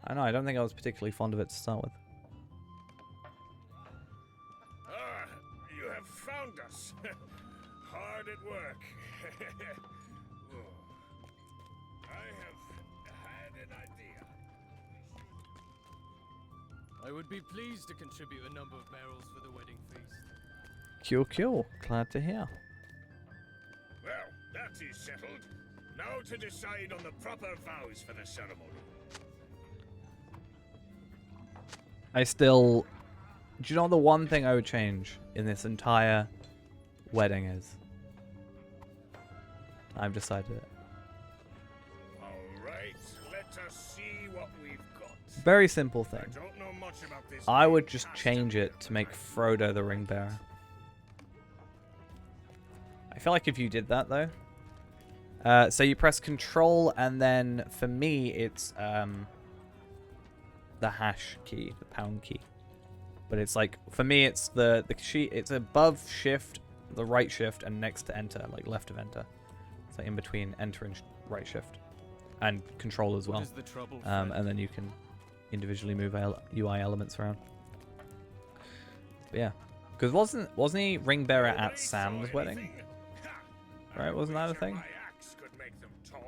I don't know, I don't think I was particularly fond of it to start with. Ah, you have found us. Hard at work. Oh, I have had an idea. I would be pleased to contribute a number of barrels for the wedding feast. Cool. Glad to hear. Well, that is settled. Now to decide on the proper vows for the ceremony. I still... Do you know what the one thing I would change in this entire wedding is? I've decided it. Alright, let us see what we've got. Very simple I thing. don't know much about this. I would game just past change and it to make Frodo the ring bearer. I feel like if you did that though... so you press control and then for me it's the hash key, the pound key. But it's like, for me it's the sheet, it's above shift, the right shift, and next to enter, like left of enter. It's like in between enter and right shift. And control as well. What is the trouble, And then you can individually move UI elements around. But yeah. Because wasn't he ring bearer at Sam's wedding? Right, wasn't that a thing? My axe could make them talk.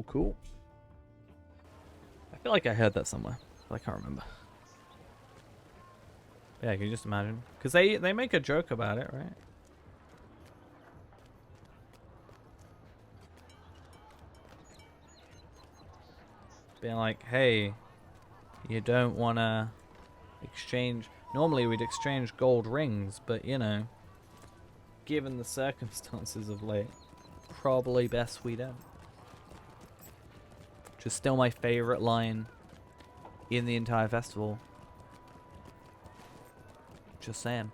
Cool. I feel like I heard that somewhere, but I can't remember. Yeah, can you just imagine? Because they make a joke about it, right? Being like, hey, you don't want to exchange... Normally we'd exchange gold rings, but you know, given the circumstances of late, probably best we don't. Which is still my favorite line in the entire festival. Just saying.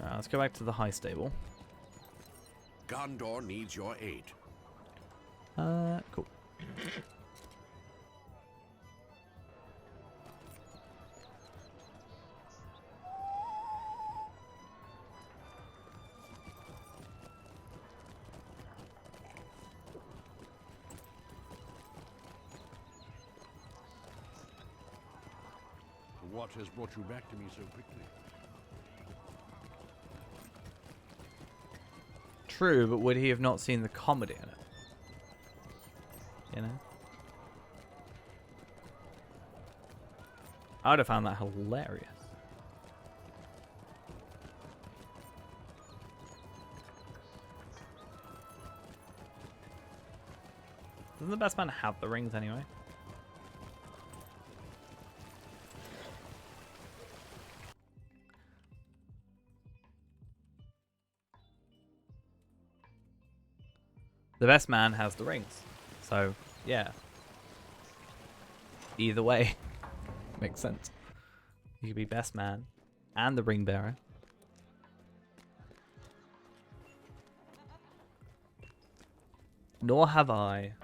Alright, let's go back to the high stable. Gondor needs your aid. Cool. What has brought you back to me so quickly? True, but would he have not seen the comedy in it? You know? I would have found that hilarious. Doesn't the best man have the rings anyway? The best man has the rings. So, yeah. Either way. Makes sense. You could be best man and the ring bearer. Nor have I.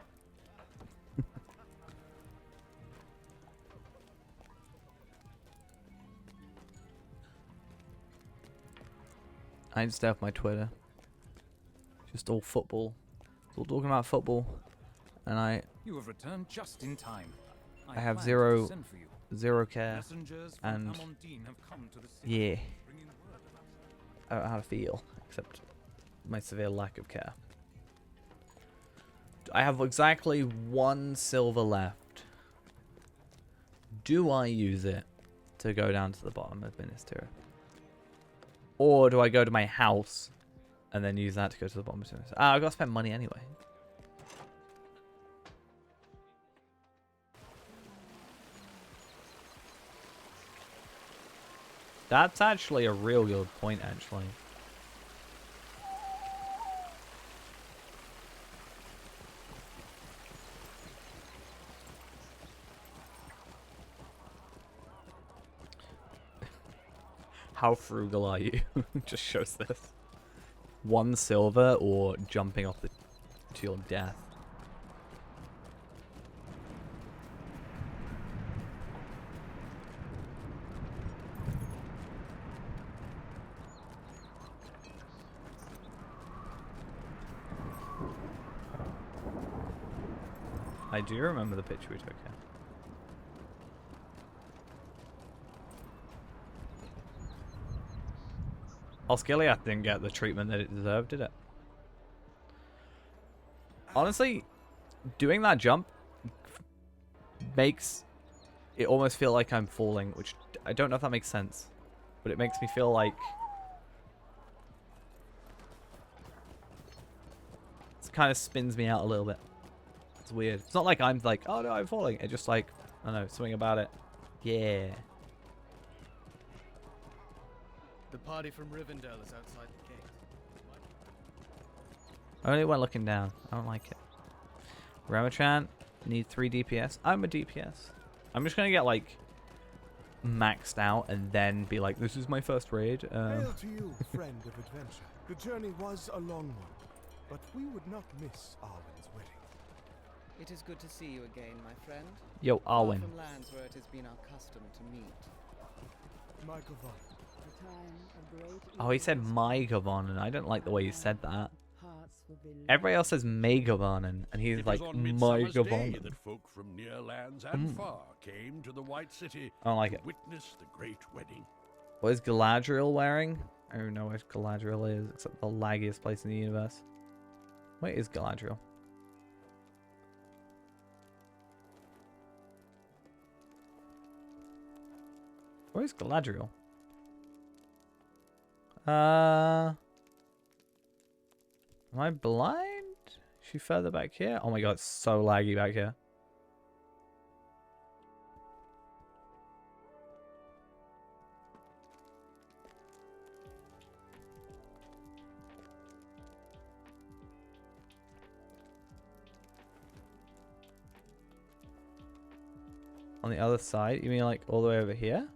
I just have my Twitter. Just all football. It's all talking about football. And You have returned just in time. I have planned zero to send for you. zero care. Messengers from And Amandine have come to the city, yeah. bringing word about I don't know how to feel, except my severe lack of care. I have exactly 1 silver left. Do I use it to go down to the bottom of Minas Tirith? Or do I go to my house and then use that to go to the bottom of Minas Tirith? I've got to spend money anyway. That's actually a real good point, actually. How frugal are you? Just shows this. 1 silver or jumping off to your death. I do remember the picture we took here. Osgiliath didn't get the treatment that it deserved, did it? Honestly, doing that jump makes it almost feel like I'm falling, which I don't know if that makes sense, but it makes me feel like it kind of spins me out a little bit. It's weird. It's not like I'm like, oh no, I'm falling. It's just like, I don't know, something about it. Yeah. The party from Rivendell is outside the gate. I only went looking down. I don't like it. Ramachan, need 3 DPS. I'm a DPS. I'm just gonna get like maxed out and then be like, this is my first raid. Hail to you, friend of adventure. The journey was a long one, but we would not miss Arwen's wedding. It is good to see you again, my friend. Yo, Far Arwen. from lands where it has been our custom to meet. Michael Vaughn. Oh, he said Megavonen, and I don't like the way he said that. Everybody else says Megavonen, and he's like Megavonen. That folk from near lands and far came to the White City I don't like to it. witness the great wedding. What is Galadriel wearing? I don't know where Galadriel is, except the laggiest place in the universe. Where is Galadriel? Where is Galadriel? Am I blind? Is she further back here? Oh my god, it's so laggy back here. On the other side? You mean like all the way over here?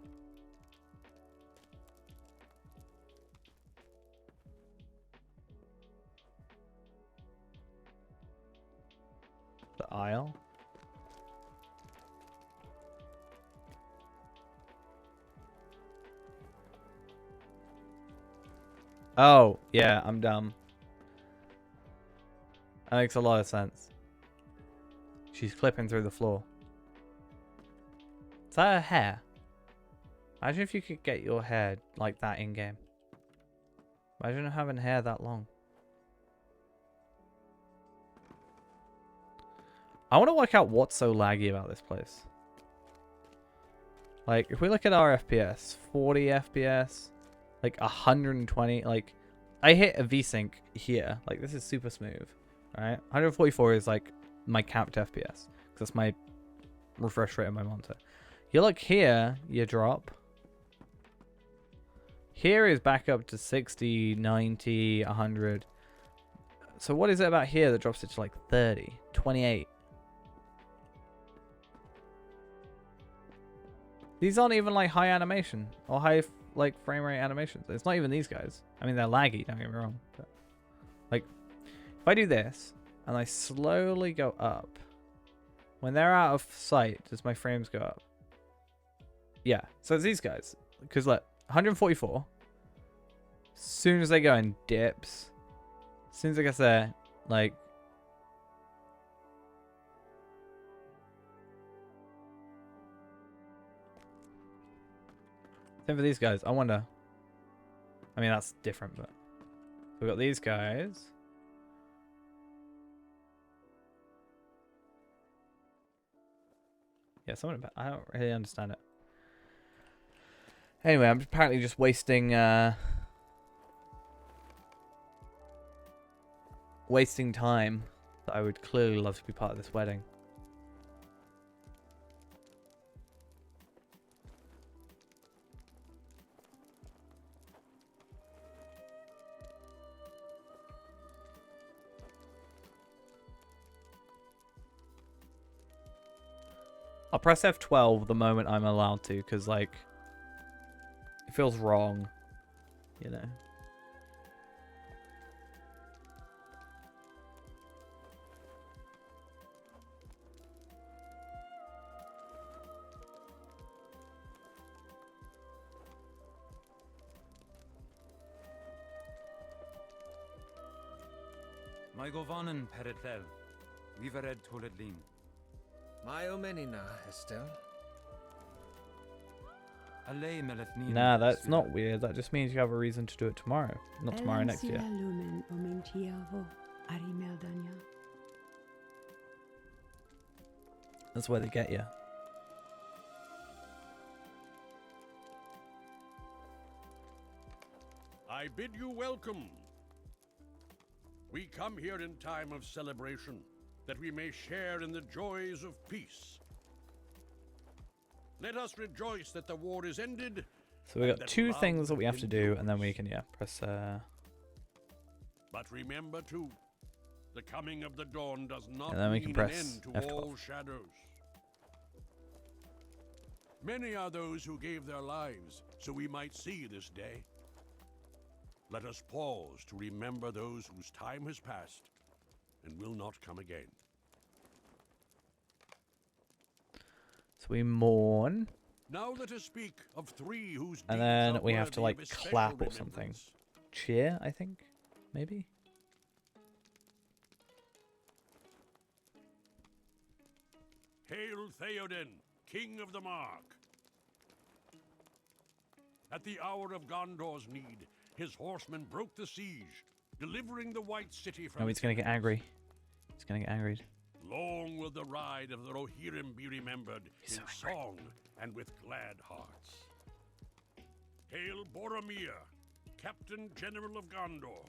The aisle? Oh, yeah, I'm dumb. That makes a lot of sense. She's clipping through the floor. Is that her hair? Imagine if you could get your hair like that in game. Imagine having hair that long. I want to work out what's so laggy about this place. Like, if we look at our FPS, 40 FPS, like 120, like, I hit a VSync here. Like, this is super smooth, right? 144 is like my capped FPS, because that's my refresh rate on my monitor. You look here, you drop. Here is back up to 60, 90, 100. So what is it about here that drops it to like 30, 28? These aren't even like high animation or high like frame rate animations. It's not even these guys. I mean, they're laggy, don't get me wrong. But like, if I do this and I slowly go up, when they're out of sight, does my frames go up? Yeah. So it's these guys. Because look, 144. As soon as they go in dips, as soon as it gets there, like, same for these guys. I wonder. I mean, that's different, but we've got these guys. Yeah, someone. I don't really understand it. Anyway, I'm apparently just wasting time. That I would clearly love to be part of this wedding. I'll press F12 the moment I'm allowed to, because, like, it feels wrong, you know. My govanen peretel, vivered toledlin. My omenina, Estelle. Nah, that's not weird. That just means you have a reason to do it tomorrow. Not tomorrow, next year. That's where they get you. I bid you welcome. We come here in time of celebration, that we may share in the joys of peace. Let us rejoice that the war is ended. So we got two things that we have to do, and then we can, yeah, press. But remember too, the coming of the dawn does not And then we can mean press an end to F12. all shadows. Many are those who gave their lives so we might see this day. Let us pause to remember those whose time has passed and will not come again. So we mourn. Now let us speak of three whose And deeds then are we have to, worthy like, of especial clap or something. remembrance. Cheer, I think. Maybe. Hail Theoden, King of the Mark. At the hour of Gondor's need, his horsemen broke the siege, delivering the White City from Oh, he's gonna get angry. He's gonna get angry. Long will the ride of the Rohirrim be remembered in song and with glad hearts. Hail Boromir, Captain General of Gondor.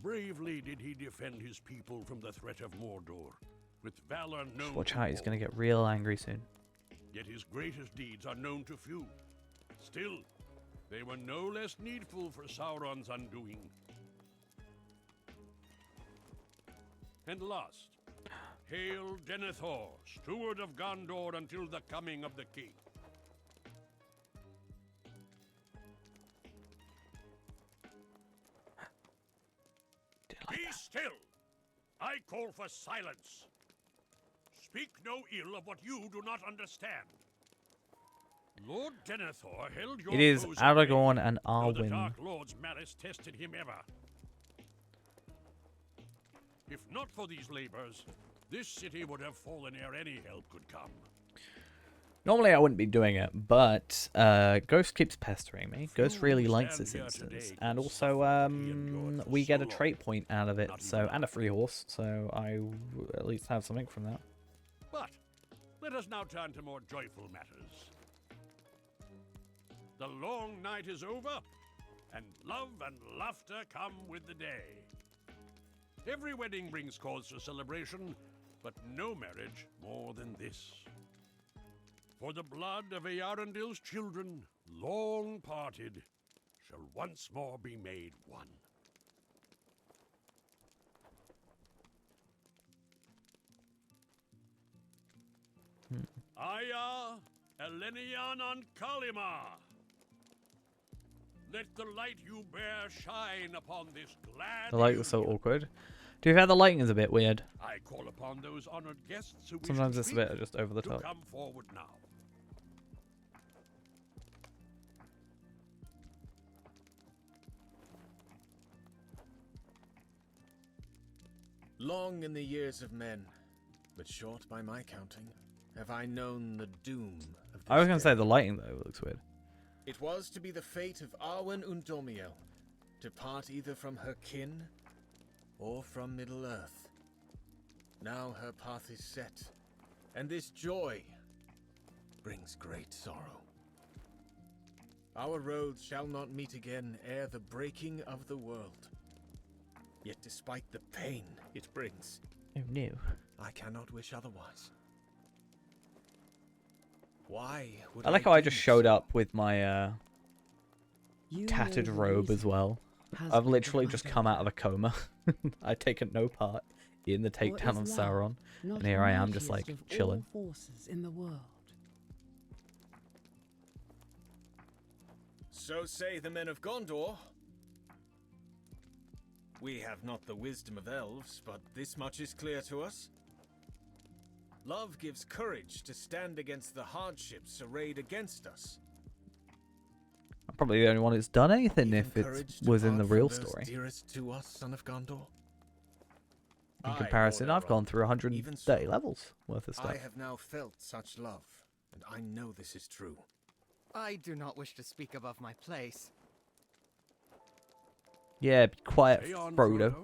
Bravely did he defend his people from the threat of Mordor, with valor known Watch to out, he's all. gonna get real angry soon. Yet his greatest deeds are known to few. Still, they were no less needful for Sauron's undoing. And last, hail Denethor, steward of Gondor until the coming of the king. Be still! I call for silence. Speak no ill of what you do not understand. Lord Denethor held your It is foes Aragorn at bay, and though the Arwen. Dark Lord's malice tested him ever. If not for these labors, this city would have fallen ere any help could come. Normally I wouldn't be doing it, but Ghost keeps pestering me. Ghost really likes this instance, and also we get a trait point out of it, so and a free horse, so I at least have something from that. But let us now turn to more joyful matters. The long night is over, and love and laughter come with the day. Every wedding brings cause for celebration, but no marriage more than this. For the blood of Earendil's children, long parted, shall once more be made one. Aya, Elenian and Kalima. Let the light you bear shine upon this glad The light was so awkward. To be fair, the lighting is a bit weird. I call upon those honored guests who wish Sometimes to it's a speak bit just over the to top. come forward now. Long in the years of men, but short by my counting, have I known the doom of this I was going to say day. the lighting though looks weird. It was to be the fate of Arwen Undomiel, to part either from her kin or from Middle-earth. Now her path is set, and this joy brings great sorrow. Our roads shall not meet again ere the breaking of the world. Yet despite the pain it brings, Oh no. I cannot wish otherwise. Why would I like how I deem just it showed so? up with my tattered robe as well. I've literally just come out of a coma. I've taken no part in the takedown of Sauron, and here I am just like chilling. Forces in the world. So say the men of Gondor. We have not the wisdom of elves, but this much is clear to us. Love gives courage to stand against the hardships arrayed against us. I'm probably the only one who's done anything Even if it courage to was in the part real from those story. dearest to us, son of Gondor. In comparison, I've gone through 130 levels worth of stuff. I have now felt such love, and I know this is true. I do not wish to speak above my place. Yeah, be quiet, Say on, Frodo.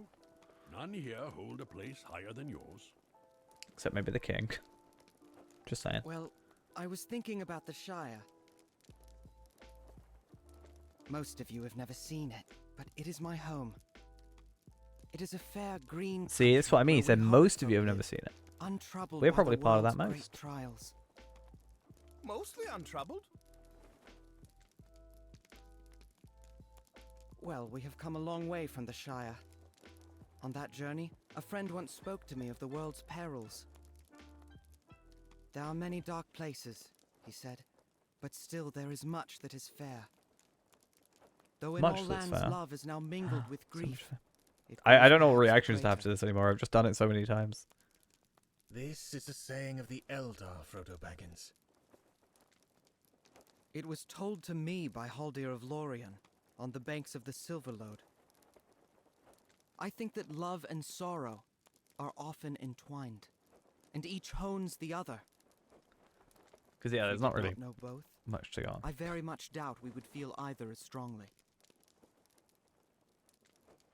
None here hold a place higher than yours. Except maybe the king. Just saying. Well, I was thinking about the Shire. Most of you have never seen it, but it is my home. It is a fair green. See, that's what I mean. He country said where most of hobbits you have live, never seen it. Untroubled We're by probably the part of that world's great most. trials. Mostly untroubled. Well, we have come a long way from the Shire. On that journey, a friend once spoke to me of the world's perils. There are many dark places, he said, but still there is much that is fair. Though in Much all that's lands fair. love is now mingled with grief. it I grows don't know what perhaps reactions to have to greater. this anymore. I've just done it so many times. This is a saying of the Eldar, Frodo Baggins. It was told to me by Haldir of Lorien, on the banks of the Silverlode. I think that love and sorrow are often entwined, and each hones the other. Because, yeah, If there's we not did really know both, much to go on. I very much doubt we would feel either as strongly.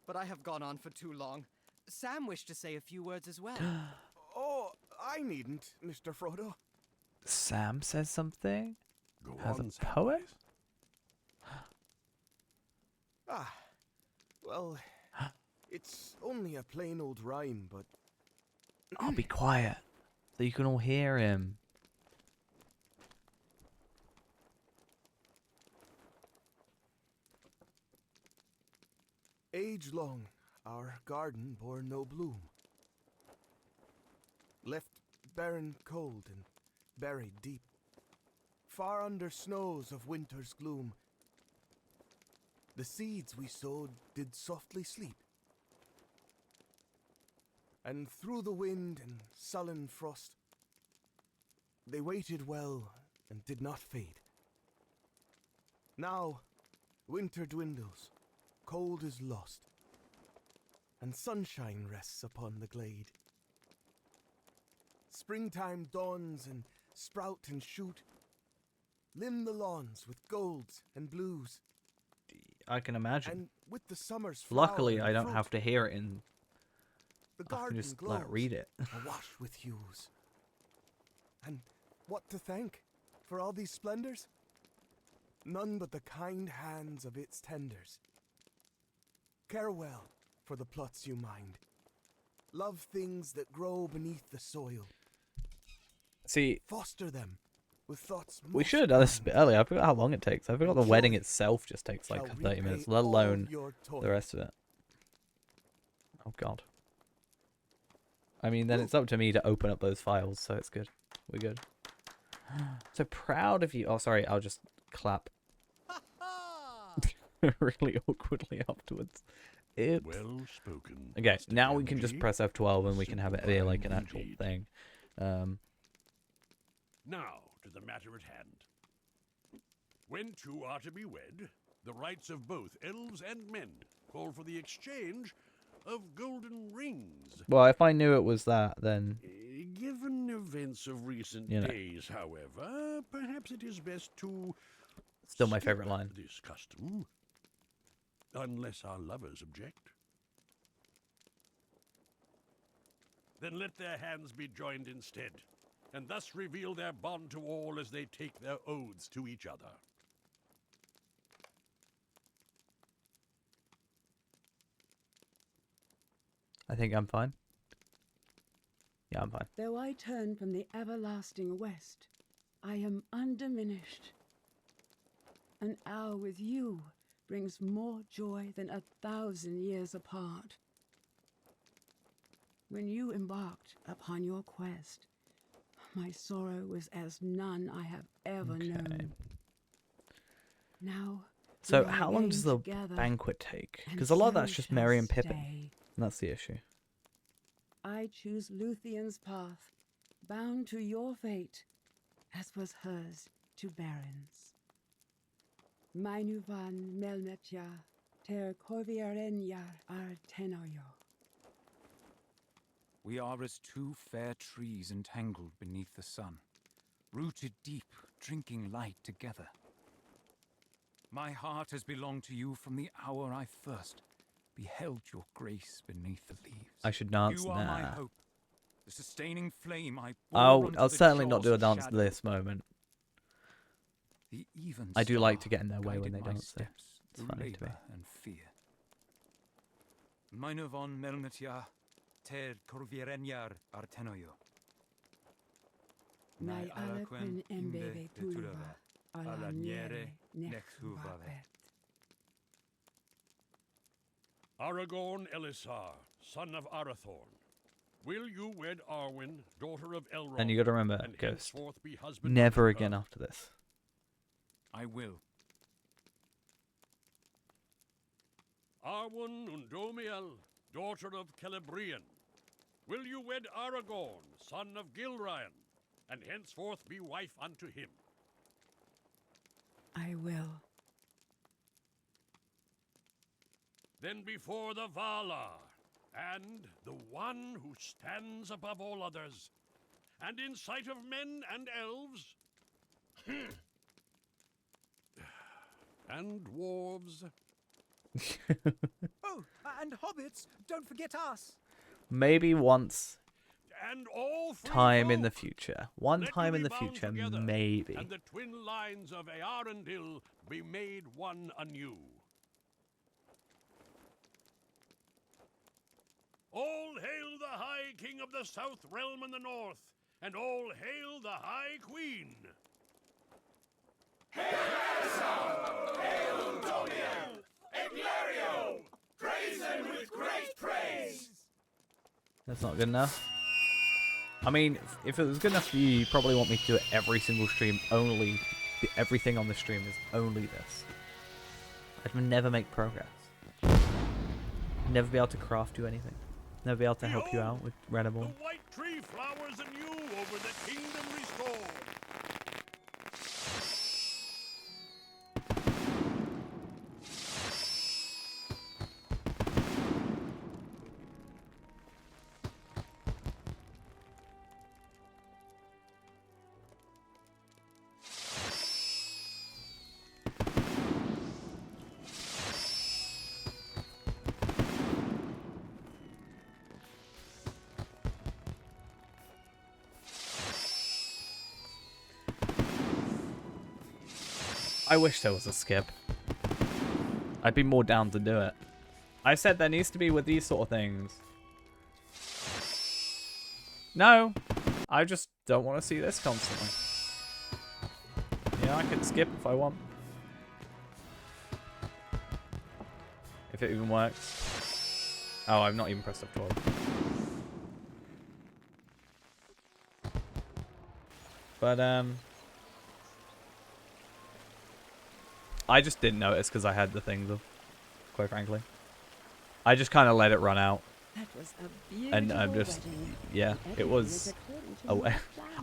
But I have gone on for too long. Sam wished to say a few words as well. Oh, I needn't, Mr. Frodo. Sam says something? Go As on, a poet? Ah, well, it's only a plain old rhyme, but I'll be quiet, so you can all hear him. age long our garden bore no bloom. Left barren cold and buried deep, far under snows of winter's gloom. The seeds we sowed did softly sleep, and through the wind and sullen frost they waited well and did not fade. Now winter dwindles, cold is lost, and sunshine rests upon the glade. Springtime dawns and sprout and shoot, limn the lawns with golds and blues. I can imagine. And with the summer's Luckily, flower I and don't fruit, have to hear it in. the I can garden just glows, read it. awash with hues. And what to thank for all these splendors? None but the kind hands of its tenders. Care well for the plots you mind, Love things that grow beneath the soil. See, foster them with thoughts. We should have done this a bit earlier. I forgot how long it takes. I forgot the wedding itself just takes like 30 minutes, let alone the rest of it. Oh god. I mean, then it's up to me to open up those files, so it's good. We're good. So proud of you. Oh, sorry. I'll just clap. Really awkwardly afterwards. Oops. Well spoken. Okay, now we can just press F12 and we can have it be like an actual thing. Now to the matter at hand. When two are to be wed, the rights of both elves and men call for the exchange of golden rings. Well, if I knew it was that, then... Given events of recent days, however, perhaps it is best to... Still my favorite line. This custom, unless our lovers object. Then let their hands be joined instead, and thus reveal their bond to all as they take their oaths to each other. I think I'm fine. Yeah, I'm fine. Though I turn from the everlasting west, I am undiminished. An hour with you brings more joy than 1,000 years apart. When you embarked upon your quest, my sorrow was as none I have ever known. Now, so how long does the banquet take? Because a lot of that's just Merry and Pippin. And that's the issue. I choose Luthien's path, bound to your fate, as was hers to Baron's. Mainuvan melmetja ter corviarenjar artenoyo. We are as two fair trees entangled beneath the sun, rooted deep, drinking light together. My heart has belonged to you from the hour I first beheld your grace beneath the leaves. I should dance You are my now. hope, the sustaining flame I I'll certainly not do a dance to this moment. The even I do like to get in their way when they dance, so it's through funny to me. labor and fear. Mainovon melnetja ter corvirenjar artenoyo. Nai alequen embeve tulva, alla niere nexuvavet. Aragorn Elisar, son of Arathorn, will you wed Arwen, daughter of Elrond? And you got to remember, and Ghost, henceforth be husband never unto her? again after this. I will. Arwen Undomiel, daughter of Celebrian, will you wed Aragorn, son of Gilraen, and henceforth be wife unto him? I will. Then before the Valar, and the one who stands above all others, and in sight of men and elves, and dwarves. Oh, and hobbits, don't forget us. Maybe once. And all time in the future. One time in the future, together, maybe. And the twin lines of Earendil be made one anew. All hail the High King of the South Realm and the North, and all hail the High Queen. Hail Domiel! Eglario! Praise him with great praise! That's not good enough. I mean, if it was good enough for you, you probably want me to do it every single stream, only... Everything on the stream is only this. I'd never make progress. Never be able to craft you anything. Never be able to help you out with Reneborn. The white tree flowers anew over the kingdom restored. I wish there was a skip. I'd be more down to do it. I said there needs to be with these sort of things. No, I just don't want to see this constantly. Yeah, I could skip if I want. If it even works. Oh, I've not even pressed F12. But, I just didn't notice because I had the thing, though, quite frankly. I just kind of let it run out. That was a And I'm just, wedding. yeah, it was. According to Oh, your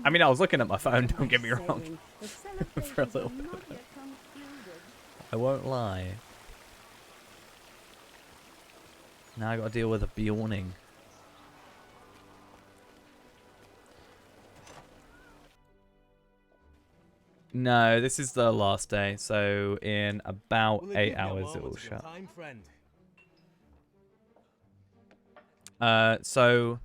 I mean, I was looking at my phone, plan. don't get me wrong. The For a celebrations little are not bit. yet concluded. I won't lie. Now I gotta deal with a Bjorning. No, this is the last day, so in about 8 hours it will shut. So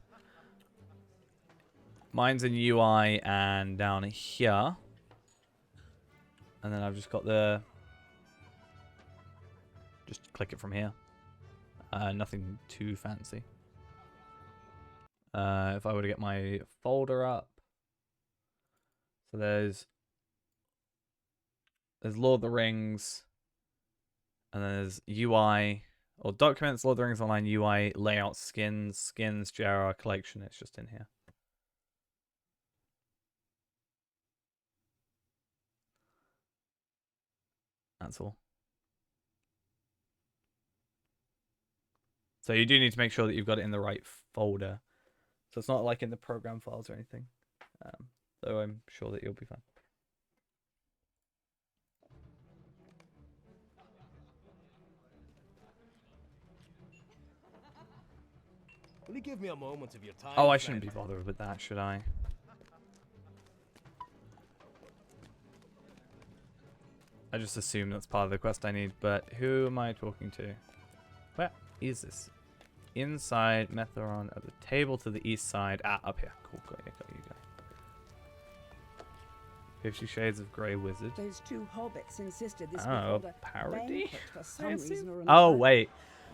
mine's in UI and down here. And then I've just got the... Just click it from here. Nothing too fancy. If I were to get my folder up. So there's Lord of the Rings. And then there's UI. Or Documents, Lord of the Rings Online, UI, Layout, Skins, JR Collection. It's just in here. That's all. So you do need to make sure that you've got it in the right folder. So it's not like in the program files or anything. Though I'm sure that you'll be fine. Will you give me a moment of your time? Oh, I shouldn't be bothered with that, should I? I just assume that's part of the quest I need, but who am I talking to? Where is this? Inside Metheron at the table to the east side. Ah, up here. Cool, got you, guy. 50 Shades of Grey Wizard. Those two hobbits insisted this Oh, be called a parody? banquet for some reason or Oh, another. wait.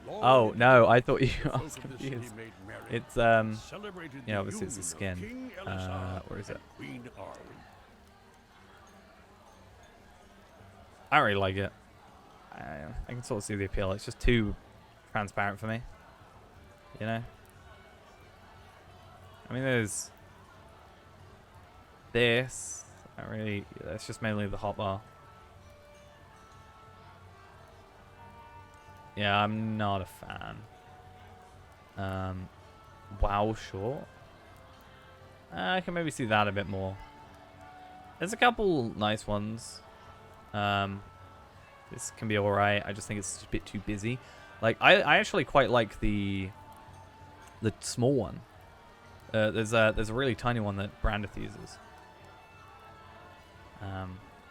Oh, no, I thought you... I was confused. It's, yeah, obviously it's a skin. Where is it? I don't really like it. I can sort of see the appeal. It's just too transparent for me. You know? I mean, there's this. I really... It's just mainly the hotbar. Yeah, I'm not a fan. WoW short. I can maybe see that a bit more. There's a couple nice ones. This can be alright. I just think it's a bit too busy. Like, I actually quite like the small one. There's a really tiny one that Brandith uses.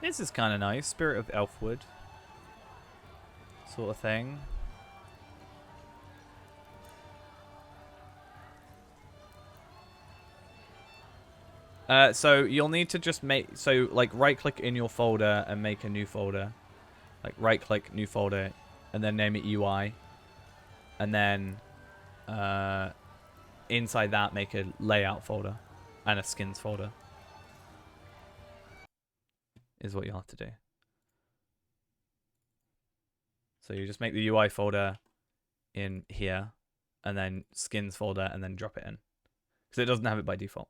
This is kind of nice. Spirit of Elfwood. Sort of thing. So you'll need to just make... So, like, right-click in your folder and make a new folder. Like, right-click, new folder, and then name it UI. And then, inside that, make a layout folder and a skins folder. Is what you'll have to do. So you just make the UI folder in here, and then skins folder, and then drop it in. Because it doesn't have it by default.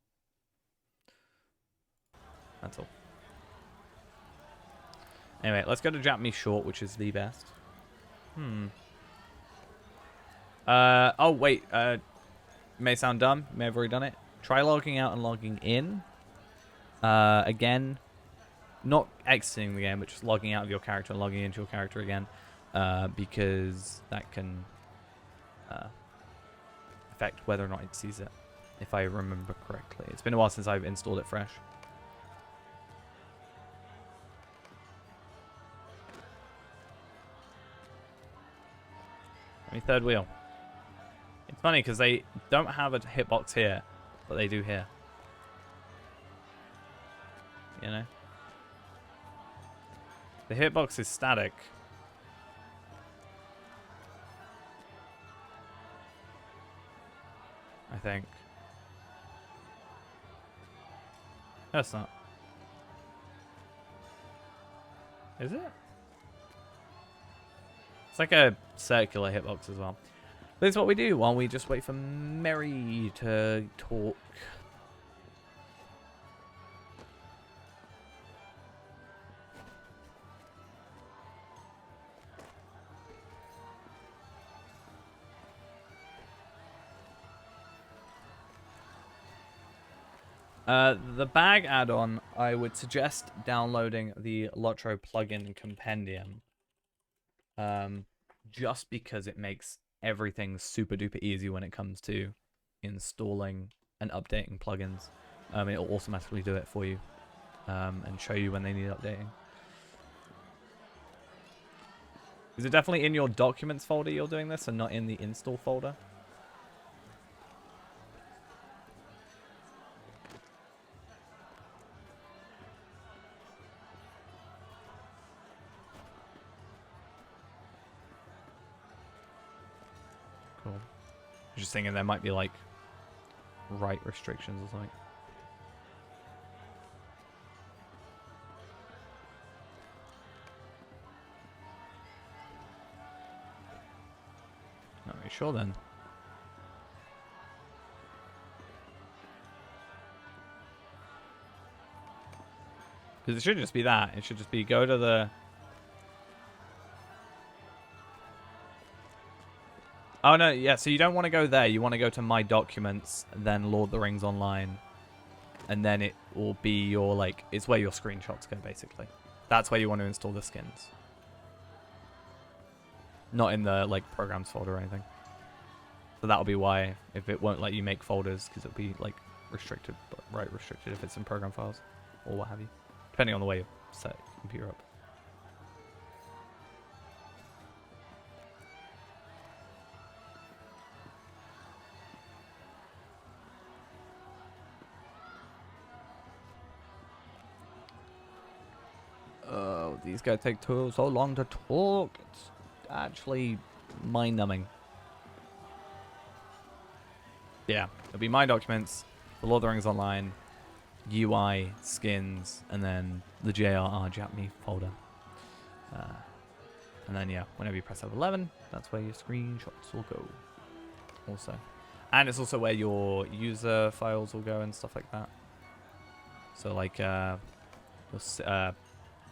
That's all. Anyway, let's go to Japanese short, which is the best. Oh, wait. May sound dumb. May have already done it. Try logging out and logging in. Again, not exiting the game, but just logging out of your character and logging into your character again. Because that can affect whether or not it sees it, if I remember correctly. It's been a while since I've installed it fresh. I mean, third wheel. It's funny because they don't have a hitbox here, but they do here. You know? The hitbox is static. I think. No, it's not. Is it? It's like a circular hitbox as well. But this is what we do while we just wait for Mary to talk. The bag add-on, I would suggest downloading the Lotro plugin compendium. Just because it makes everything super duper easy when it comes to installing and updating plugins. It'll automatically do it for you and show you when they need updating. Is it definitely in your documents folder you're doing this and not in the install folder? Cool. Just thinking there might be like write restrictions or something. Not really sure then. Because it should just be that. It should just be go to the... Oh, no, yeah, so you don't want to go there. You want to go to My Documents, then Lord of the Rings Online. And then it will be your, like, it's where your screenshots go, basically. That's where you want to install the skins. Not in the, like, programs folder or anything. So that'll be why, if it won't let you make folders, because it'll be, like, restricted, but right restricted if it's in program files, or what have you. Depending on the way you set your computer up. Oh, these guys take so long to talk. It's actually mind-numbing. Yeah, it'll be My Documents, the Lord of the Rings Online, UI, skins, and then the JRR Japme folder. And then, yeah, whenever you press F11, that's where your screenshots will go. Also. And it's also where your user files will go and stuff like that. So, like, your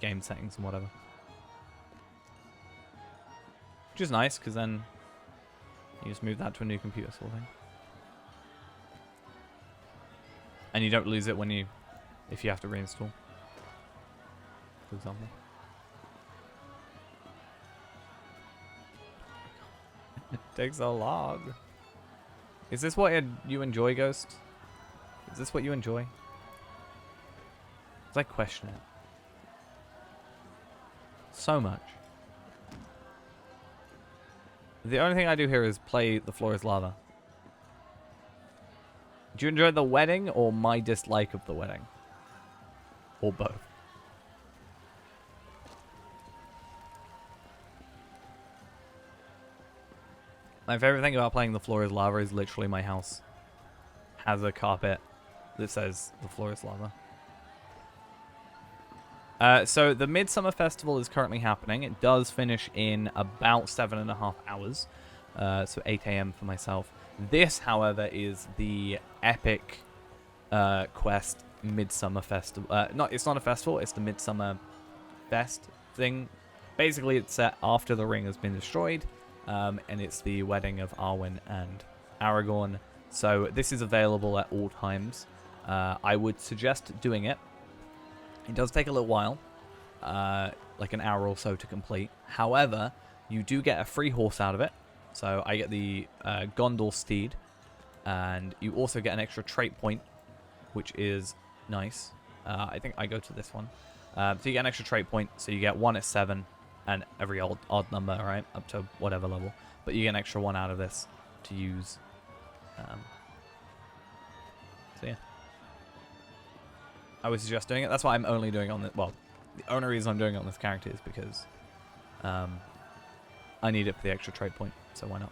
game settings and whatever. Which is nice, because then you just move that to a new computer sort of thing. And you don't lose it when if you have to reinstall, for example. It takes a log. Is this what you enjoy, Ghost? Is this what you enjoy? Because I question it. So much. The only thing I do here is play The Floor is Lava. Do you enjoy the wedding or my dislike of the wedding? Or both? My favorite thing about playing The Floor is Lava is literally my house has a carpet that says The Floor is Lava. So the Midsummer Festival is currently happening. It does finish in about 7.5 hours. So 8 AM for myself. This, however, is the epic quest Midsummer Festival. It's not a festival, it's the Midsummer Fest thing. Basically, it's set after the ring has been destroyed. And it's the wedding of Arwen and Aragorn. So this is available at all times. I would suggest doing it. It does take a little while, like an hour or so to complete. However, you do get a free horse out of it. So I get the Gondor steed, and you also get an extra trait point, which is nice. I think I go to this one. So you get an extra trait point, so you get 1 at 7, and every odd number, right, up to whatever level. But you get an extra 1 out of this to use. So yeah. I would suggest doing it. That's why I'm only doing it on the... Well, the only reason I'm doing it on this character is because I need it for the extra trait point, so why not?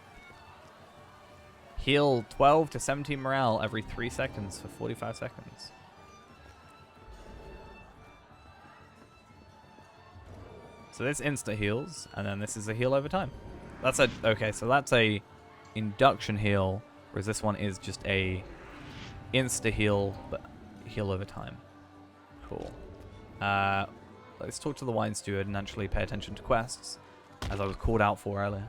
Heal 12 to 17 morale every 3 seconds for 45 seconds. So this insta heals, and then this is a heal over time. That's a okay. So that's a induction heal, whereas this one is just a insta heal, but heal over time. Cool. Let's talk to the wine steward and actually pay attention to quests, as I was called out for earlier.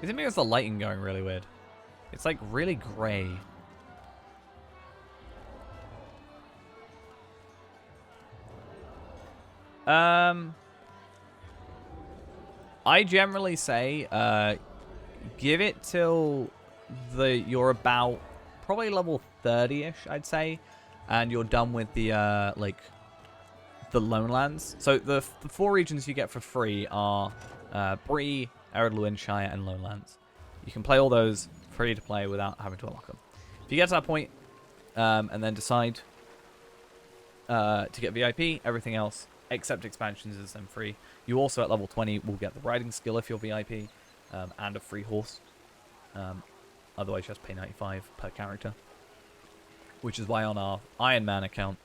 Is it because the lighting going really weird? It's like really grey. I generally say, give it till you're about probably level 30-ish, I'd say, and you're done with the like the Lonelands. So the 4 regions you get for free are Bree, Eredluin, Shire, and Lonelands. You can play all those free to play without having to unlock them. If you get to that point, and then decide to get VIP, everything else except expansions is then free. You also at level 20 will get the riding skill if you're VIP, and a free horse. Otherwise, you just pay 95 per character. Which is why on our Iron Man account,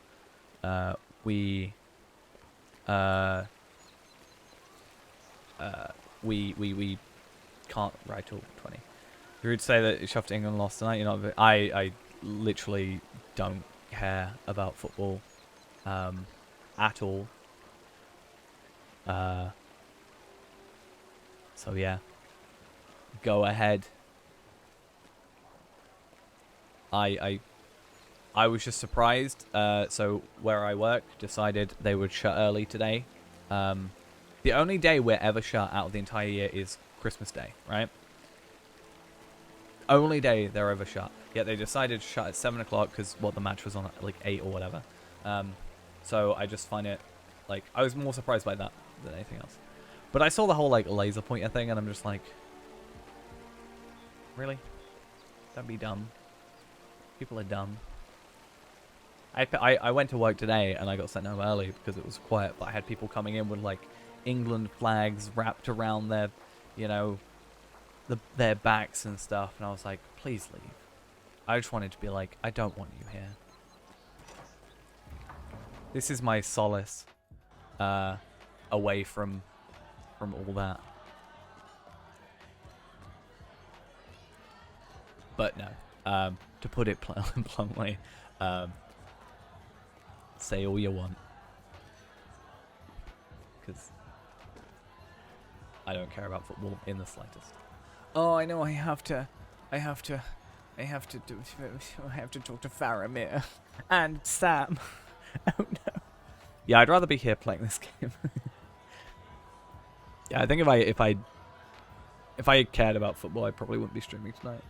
we can't ride till 20. You would say that Shuffle to England lost tonight. You know, I literally don't care about football at all. So yeah, go ahead. I was just surprised. So where I work decided they would shut early today. The only day we're ever shut out of the entire year is Christmas Day, right? Only day they're ever shut. Yet they decided to shut at 7 o'clock because the match was on at like 8 or whatever. So I just find it like I was more surprised by that than anything else. But I saw the whole like laser pointer thing and I'm just like, really? Don't be dumb. People are dumb. I went to work today and I got sent home early because it was quiet, but I had people coming in with like England flags wrapped around their, you know, their backs and stuff, and I was like, please leave. I just wanted to be like, I don't want you here. This is my solace away from all that. But no, to put it bluntly, say all you want, because I don't care about football in the slightest. Oh, I know. I have to talk to Faramir and Sam. Oh no. Yeah, I'd rather be here playing this game. Yeah, I think if I cared about football, I probably wouldn't be streaming tonight.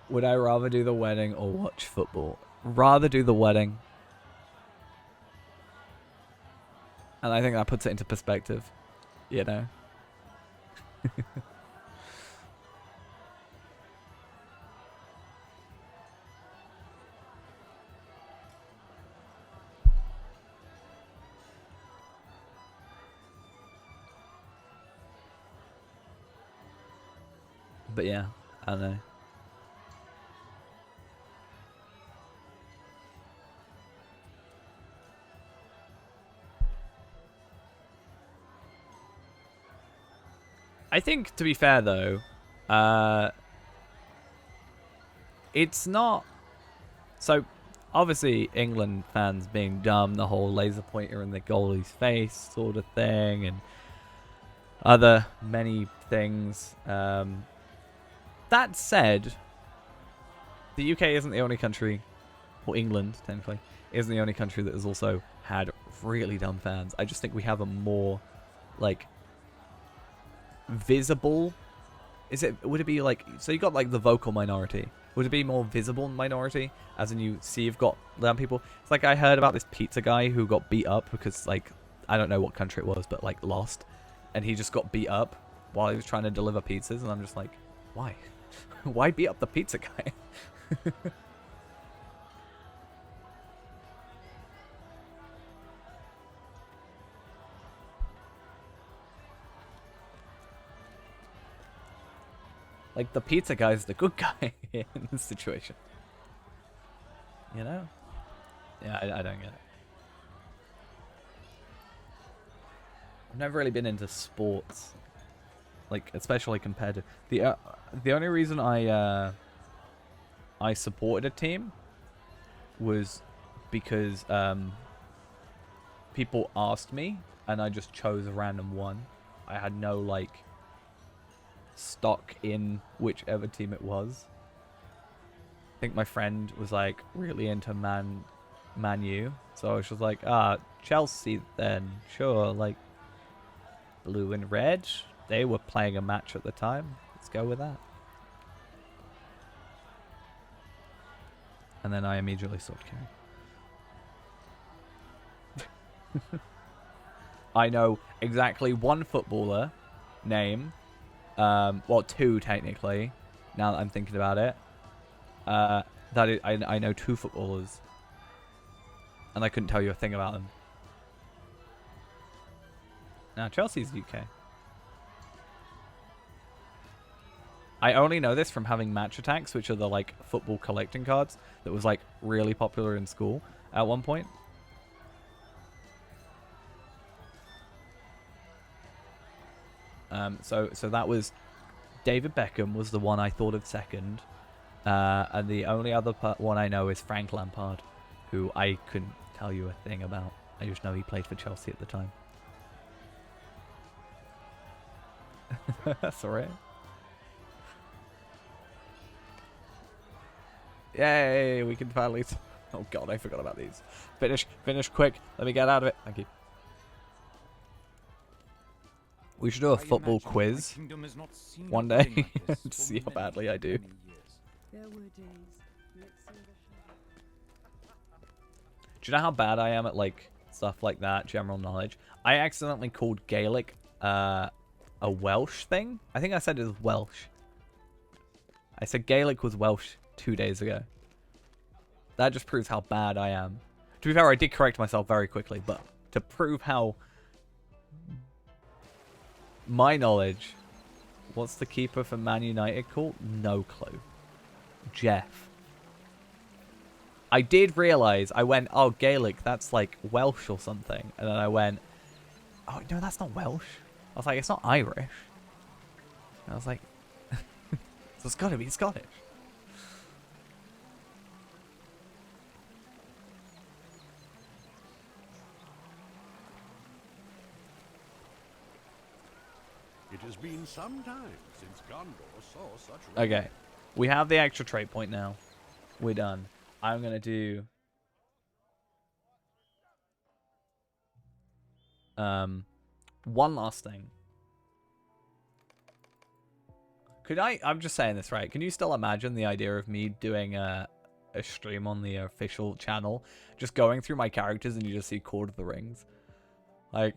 Would I rather do the wedding or watch football? Rather do the wedding. And I think that puts it into perspective, you know. But yeah, I don't know. I think, to be fair, though, it's not... So, obviously, England fans being dumb, the whole laser pointer in the goalie's face sort of thing, and other many things. That said, the UK isn't the only country, or England, technically, isn't the only country that has also had really dumb fans. I just think we have a more, like... visible, would it be like, so you got like the vocal minority, would it be more visible minority, as in you see you've got dumb people? It's like I heard about this pizza guy who got beat up because, like, I don't know what country it was, but like lost, and he just got beat up while he was trying to deliver pizzas, and I'm just like, why? Why beat up the pizza guy? Like, the pizza guy's the good guy in this situation. You know? Yeah, I don't get it. I've never really been into sports, like especially competitive. The only reason I supported a team was because people asked me, and I just chose a random one. I had no like stock in whichever team it was. I think my friend was like really into Man U, so I was just like, Chelsea then, sure, like blue and red. They were playing a match at the time. Let's go with that. And then I immediately stopped caring. I know exactly one footballer name. Well, two technically, now that I'm thinking about it. I know two footballers. And I couldn't tell you a thing about them. Now, Chelsea's UK. I only know this from having Match Attacks, which are the like football collecting cards that was like really popular in school at one point. So that was David Beckham was the one I thought of second, and the only other one I know is Frank Lampard, who I couldn't tell you a thing about. I just know he played for Chelsea at the time. That's alright. Yay, we can finally... Oh god, I forgot about these. Finish quick. Let me get out of it. Thank you. We should do a football quiz one day to see how badly I do. There were days. Do you know how bad I am at like stuff like that, general knowledge? I accidentally called Gaelic a Welsh thing. I think I said it was Welsh. I said Gaelic was Welsh 2 days ago. That just proves how bad I am. To be fair, I did correct myself very quickly, but to prove how my knowledge... What's the keeper for Man United called? No clue. Jeff. I did realise, I went, oh, Gaelic, that's like Welsh or something. And then I went, oh, no, that's not Welsh. I was like, it's not Irish. And I was like, so it's got to be Scottish. It has been some time since Gondor saw such... Okay, we have the extra trait point now. We're done. I'm going to do... one last thing. I'm just saying this, right? Can you still imagine the idea of me doing a stream on the official channel, just going through my characters and you just see Court of the Rings? Like,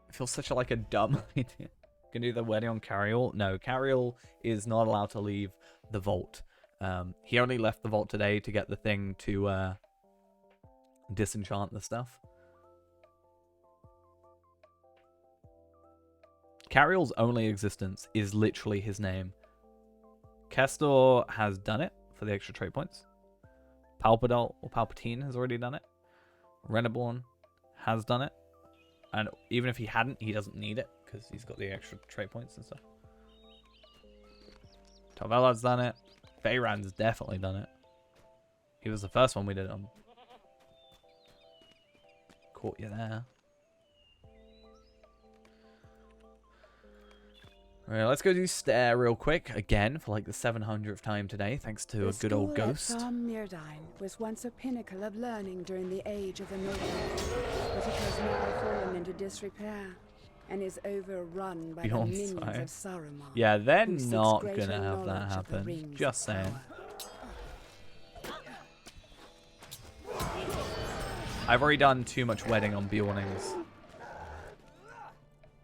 it feels such a dumb idea. Can do the wedding on Carriel? No, Carriel is not allowed to leave the vault. He only left the vault today to get the thing to disenchant the stuff. Carriel's only existence is literally his name. Kestor has done it for the extra trait points. Palpatine has already done it. Reneborn has done it. And even if he hadn't, he doesn't need it because he's got the extra trait points and stuff. Tavella's done it. Veyran's definitely done it. He was the first one we did on. Caught you there. Alright, let's go do Stare real quick again for like the 700th time today, thanks to a good old ghost. The school at Farm Myrdyne was once a pinnacle of learning during the age of the nobles, but it has now fallen into disrepair and is overrun by the minions of Saruman. Yeah, they're not gonna have that happen. Just saying. I've already done too much wedding on Bjornings.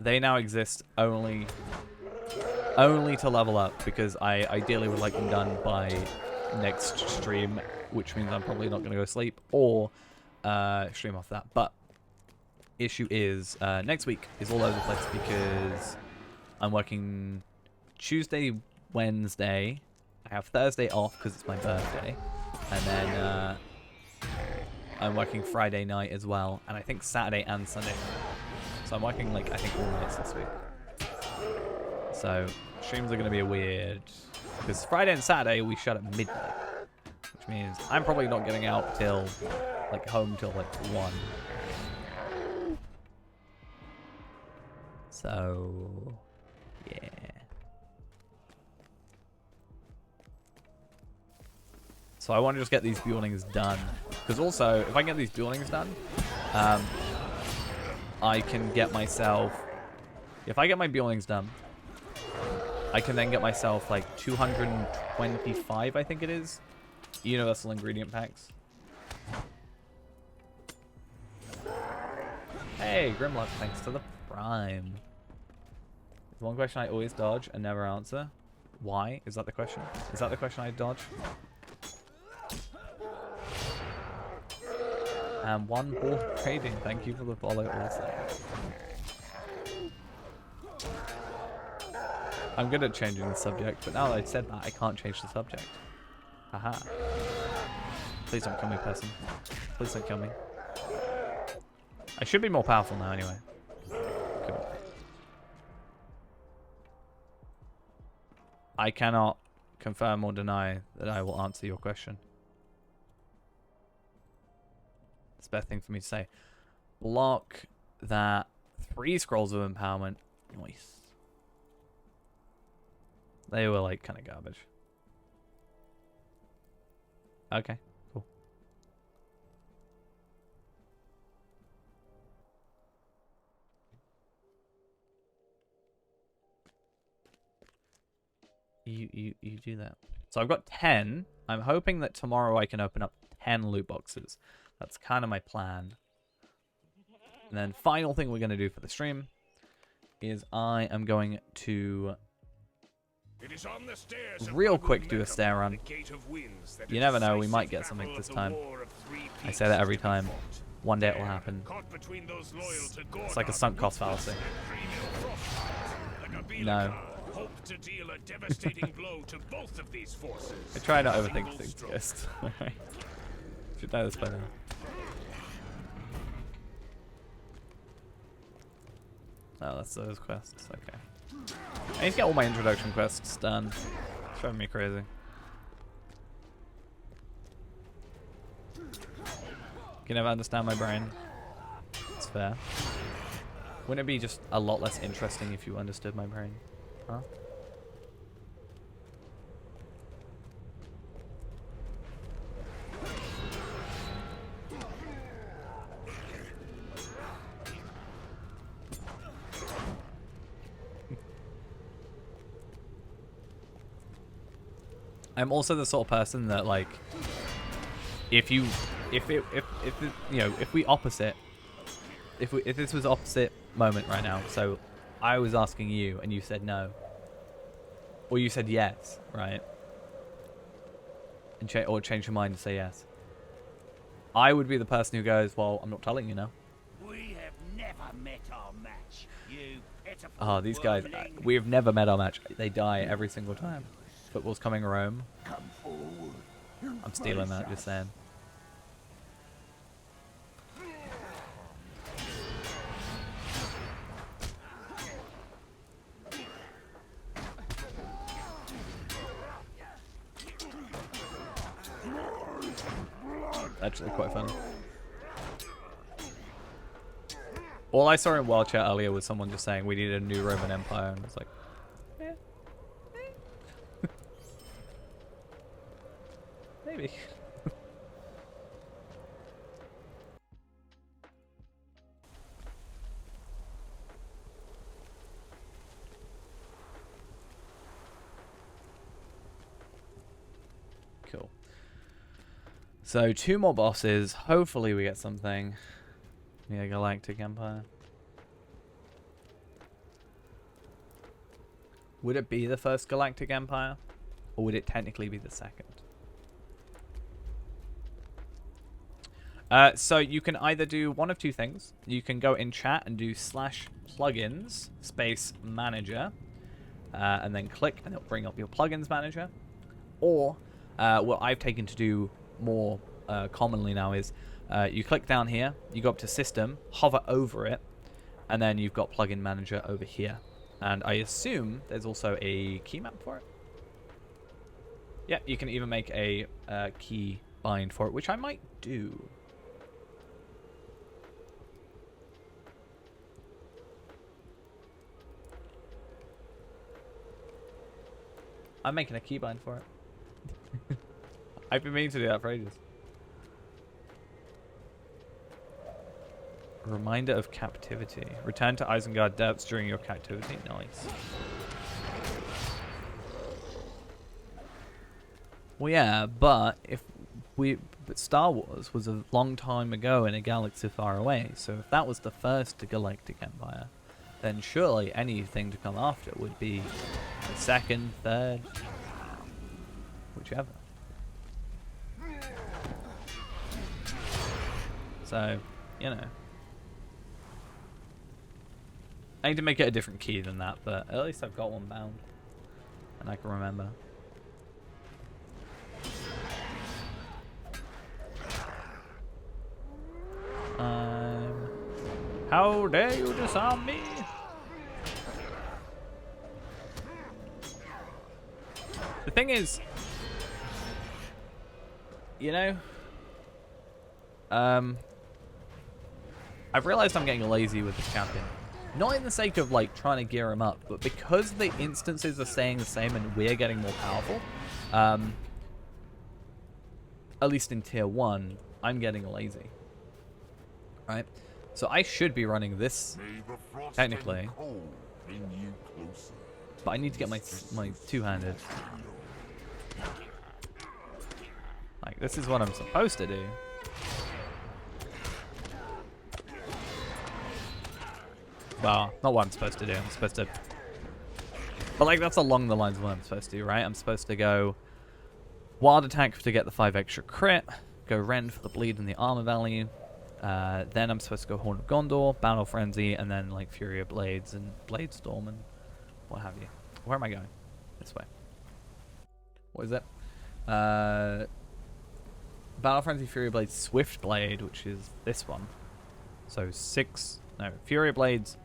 They now exist only to level up, because I ideally would like them done by next stream, which means I'm probably not going to go sleep or stream off that. But issue is next week is all over the place because I'm working Tuesday, Wednesday. I have Thursday off because it's my birthday. And then I'm working Friday night as well, and I think Saturday and Sunday night. So I'm working like I think all nights this week. So streams are gonna be weird because Friday and Saturday we shut at midnight, which means I'm probably not getting out till like home till like 1. So yeah. So I want to just get these buildings done. Because also, if I can get these buildings done, I can get myself... If I get my buildings done, I can then get myself like 225, I think it is, universal ingredient packs. Hey, Grimlock, thanks to the Prime. One question I always dodge and never answer. Why? Is that the question? Is that the question I dodge? And one ball trading. Thank you for the follow also. I'm good at changing the subject, but now that I said that, I can't change the subject. Haha. Please don't kill me, person. Please don't kill me. I should be more powerful now anyway. Cool. I cannot confirm or deny that I will answer your question. It's the best thing for me to say. Block that 3 scrolls of empowerment. Nice. They were like kind of garbage. Okay, cool. You do that. So I've got 10. I'm hoping that tomorrow I can open up 10 loot boxes. That's kind of my plan. And then final thing we're going to do for the stream is I am going to real quick do a stair run. You never know, we might get something this time. I say that every time. One day it will happen. It's like a sunk cost fallacy. No. I try not to overthink things, guys. Should know this by now. Oh, that's those quests. Okay. I need to get all my introduction quests done. It's driving me crazy. You never understand my brain. It's fair. Wouldn't it be just a lot less interesting if you understood my brain? Huh? I'm also the sort of person that, like, if we opposite, if this was opposite moment right now, so I was asking you and you said no, or you said yes, right, and or change your mind to say yes, I would be the person who goes, well, I'm not telling you now. We have never met our match. You pitiful Oh, these guys, we have never met our match. They die every single time. Football's coming Rome. I'm stealing that, just saying. Actually quite funny. All I saw in Wild Chat earlier was someone just saying we need a new Roman Empire, and it's like, yeah. Maybe. Cool. So 2 more bosses. Hopefully we get something. Yeah, Galactic Empire. Would it be the first Galactic Empire? Or would it technically be the second? So you can either do one of 2 things. You can go in chat and do /plugins space manager, and then click and it'll bring up your plugins manager. Or what I've taken to do more commonly now is you click down here, you go up to System, hover over it, and then you've got Plugin Manager over here. And I assume there's also a key map for it. Yeah, you can even make a key bind for it, which I might do. I'm making a keybind for it. I've been meaning to do that for ages. Reminder of captivity. Return to Isengard depths during your captivity. Nice. Well, yeah, but Star Wars was a long time ago in a galaxy far away. So if that was the first galactic empire, then surely anything to come after would be the second, third, whichever. So, you know. I need to make it a different key than that, but at least I've got one bound. And I can remember. How dare you disarm me? The thing is, you know, I've realized I'm getting lazy with this champion. Not in the sake of like trying to gear him up, but because the instances are staying the same and we're getting more powerful, at least in tier 1, I'm getting lazy. Right? So I should be running this technically. But I need to get my two-handed. Like, this is what I'm supposed to do. Well, not what I'm supposed to do. I'm supposed to... But, like, that's along the lines of what I'm supposed to do, right? I'm supposed to go Wild Attack to get the 5 extra crit, go Rend for the bleed and the armor value. Then I'm supposed to go Horn of Gondor, Battle Frenzy, and then, like, Fury of Blades and Blade Storm and what have you. Where am I going? This way. What is it? Battle Frenzy, Fury of Blades, Swift Blade, which is this one. So 6... No, Fury of Blades...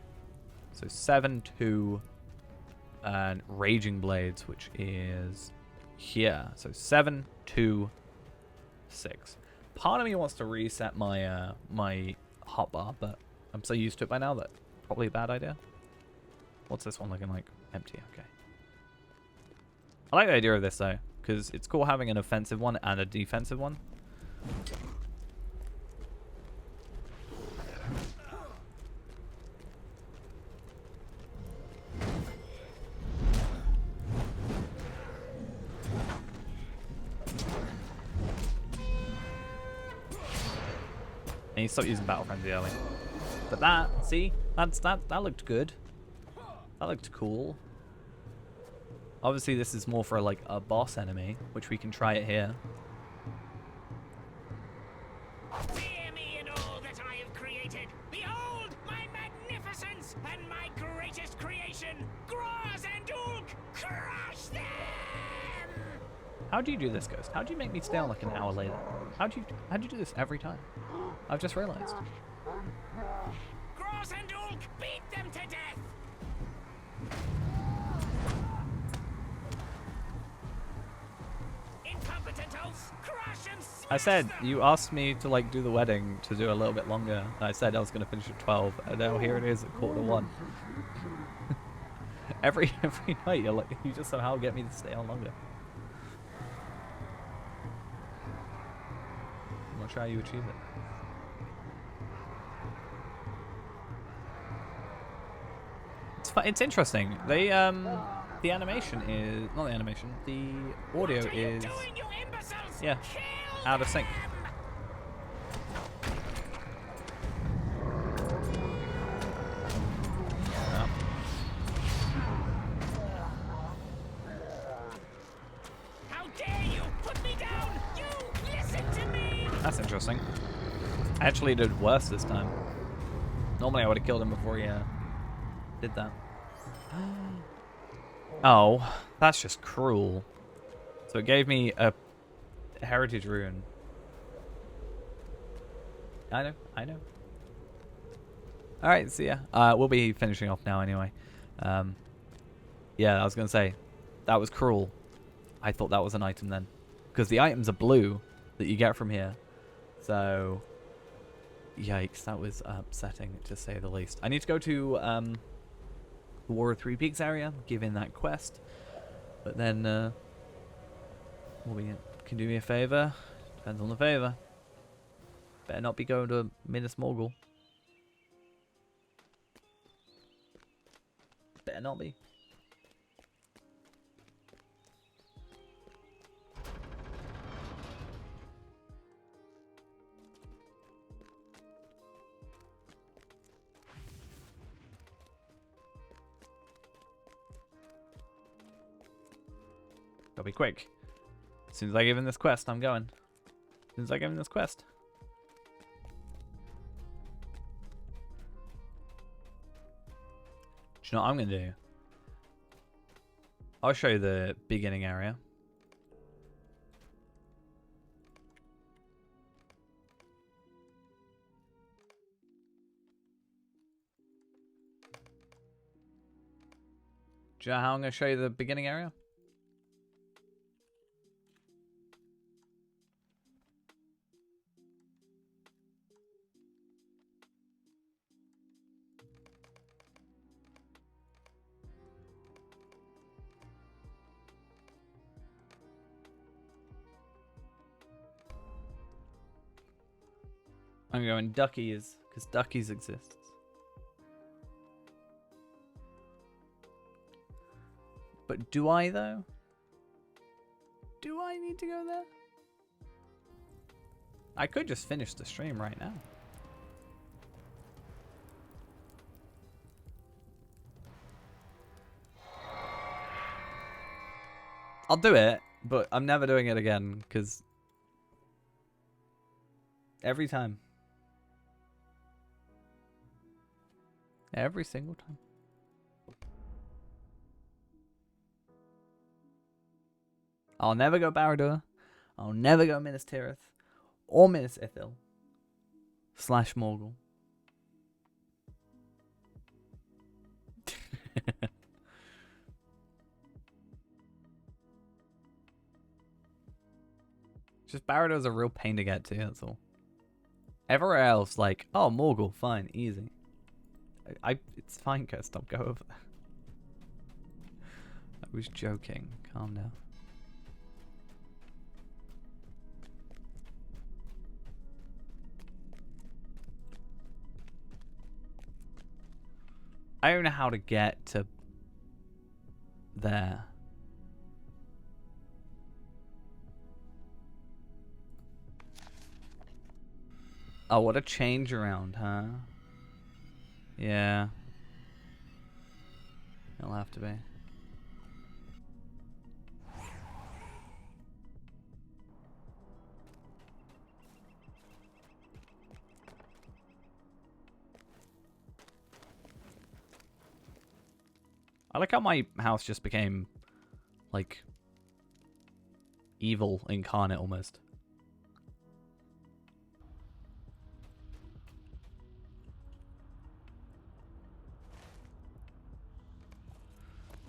So 7, 2, and Raging Blades, which is here. So 7, 2, 6. Part of me wants to reset my my hotbar, but I'm so used to it by now that probably a bad idea. What's this one looking like? Empty. Okay. I like the idea of this though, because it's cool having an offensive one and a defensive one. And you stop using Battle Frenzy early. But that, see, that looked good. That looked cool. Obviously this is more for like a boss enemy, which we can try it here. Fear me in all that I have created. Behold my magnificence and my greatest creation. Groz and Ulk, crush them! How do you do this, Ghost? How do you make me stay on like an hour later? How do you do this every time? I've just realized. Groz and Ulk, beat them to death! Incompetent oafs, crush and smash I said, them! you asked me to like do the wedding to do a little bit longer. I said I was going to finish at 12, and now here it is at 12:45. every night you just somehow get me to stay on longer. I'm not sure how you achieve it. It's interesting. They the animation is not the animation. The audio is yeah out of sync. Yeah. How dare you put me down? You listen to me! That's interesting. I actually did worse this time. Normally I would have killed him before he did that. Oh, that's just cruel. So it gave me a heritage rune I know. I know. Alright, see ya. We'll be finishing off now anyway. Yeah, I was going to say, that was cruel. I thought that was an item then. Because the items are blue that you get from here. So, yikes, that was upsetting to say the least. I need to go to the War of Three Peaks area, give in that quest. But then, can do me a favor. Depends on the favor. Better not be going to Minas Morgul. Better not be. Gotta be quick. As soon as I give him this quest, I'm going. As soon as I give him this quest. Do you know what I'm going to do? I'll show you the beginning area. Do you know how I'm going to show you the beginning area? I'm going Duckies, because Duckies exists. But do I, though? Do I need to go there? I could just finish the stream right now. I'll do it, but I'm never doing it again, because every time. Every single time. I'll never go Barad-dûr. I'll never go Minas Tirith. Or Minas Ithil. / Morgul. Just Barad-dûr's a real pain to get to, that's all. Everywhere else, like, oh, Morgul, fine, easy. It's fine, Kirst, stop, go over there. I was joking, calm down. I don't know how to get to there. Oh, what a change around, huh? Yeah. It'll have to be. I like how my house just became, like, evil incarnate almost.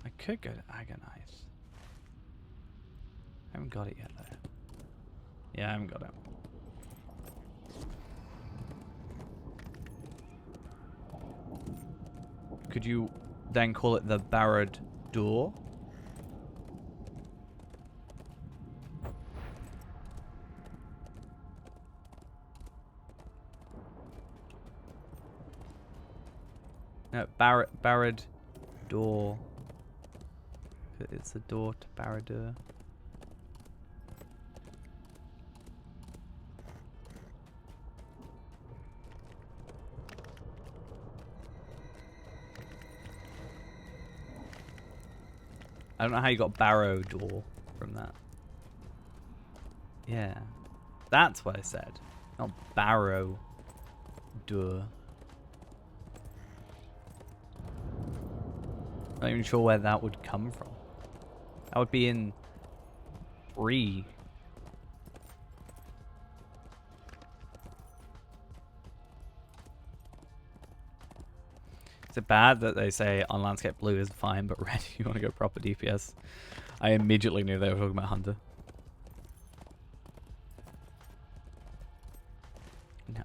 I could go to Agonize. I haven't got it yet, though. Yeah, I haven't got it. Could you then call it the Barad-dûr? No, Barad-dûr. It's a door to Barad-dûr. I don't know how you got Barrow-dûr from that. Yeah. That's what I said. Not Barrow-dûr. Not even sure where that would come from. That would be in Bree. Is it bad that they say on landscape blue is fine, but red you want to go proper DPS? I immediately knew they were talking about Hunter. No.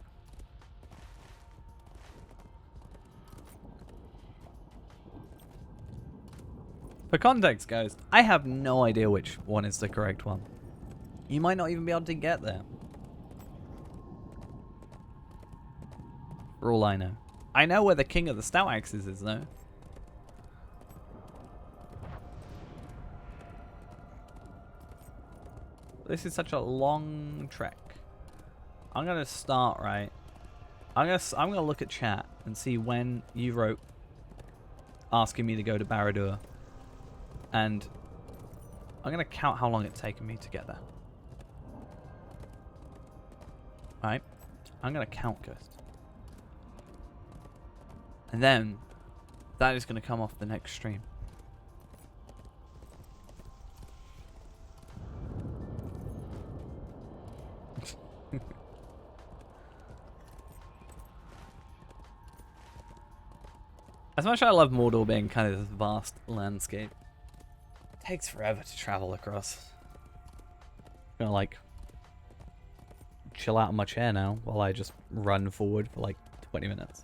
For context, guys, I have no idea which one is the correct one. You might not even be able to get there. For all I know. I know where the king of the stout axes is, though. This is such a long trek. I'm gonna start right. I'm gonna look at chat and see when you wrote asking me to go to Barad-dûr, and I'm gonna count how long it's taken me to get there. Right? I'm gonna count, Ghost. And then that is gonna come off the next stream. As much as I love Mordor being kind of this vast landscape, it takes forever to travel across. I'm gonna like chill out in my chair now while I just run forward for like 20 minutes.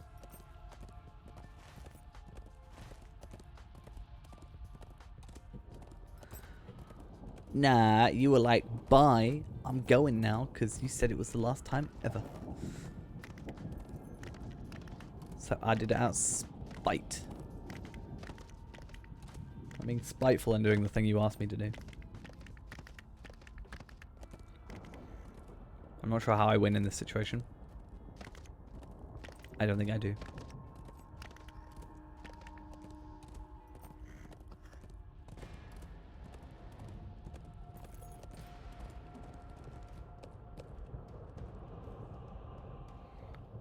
Nah, you were like, bye, I'm going now because you said it was the last time ever. So I did it out of spite. I'm being spiteful and doing the thing you asked me to do. I'm not sure how I win in this situation. I don't think I do.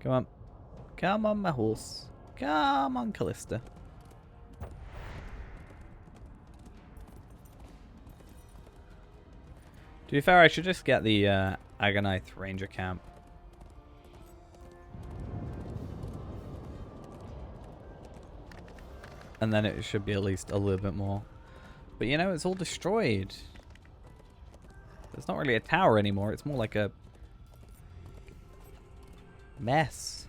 Come on. Come on, my horse. Come on, Callista. To be fair, I should just get the Agonite Ranger camp. And then it should be at least a little bit more. But you know, it's all destroyed. It's not really a tower anymore. It's more like a mess.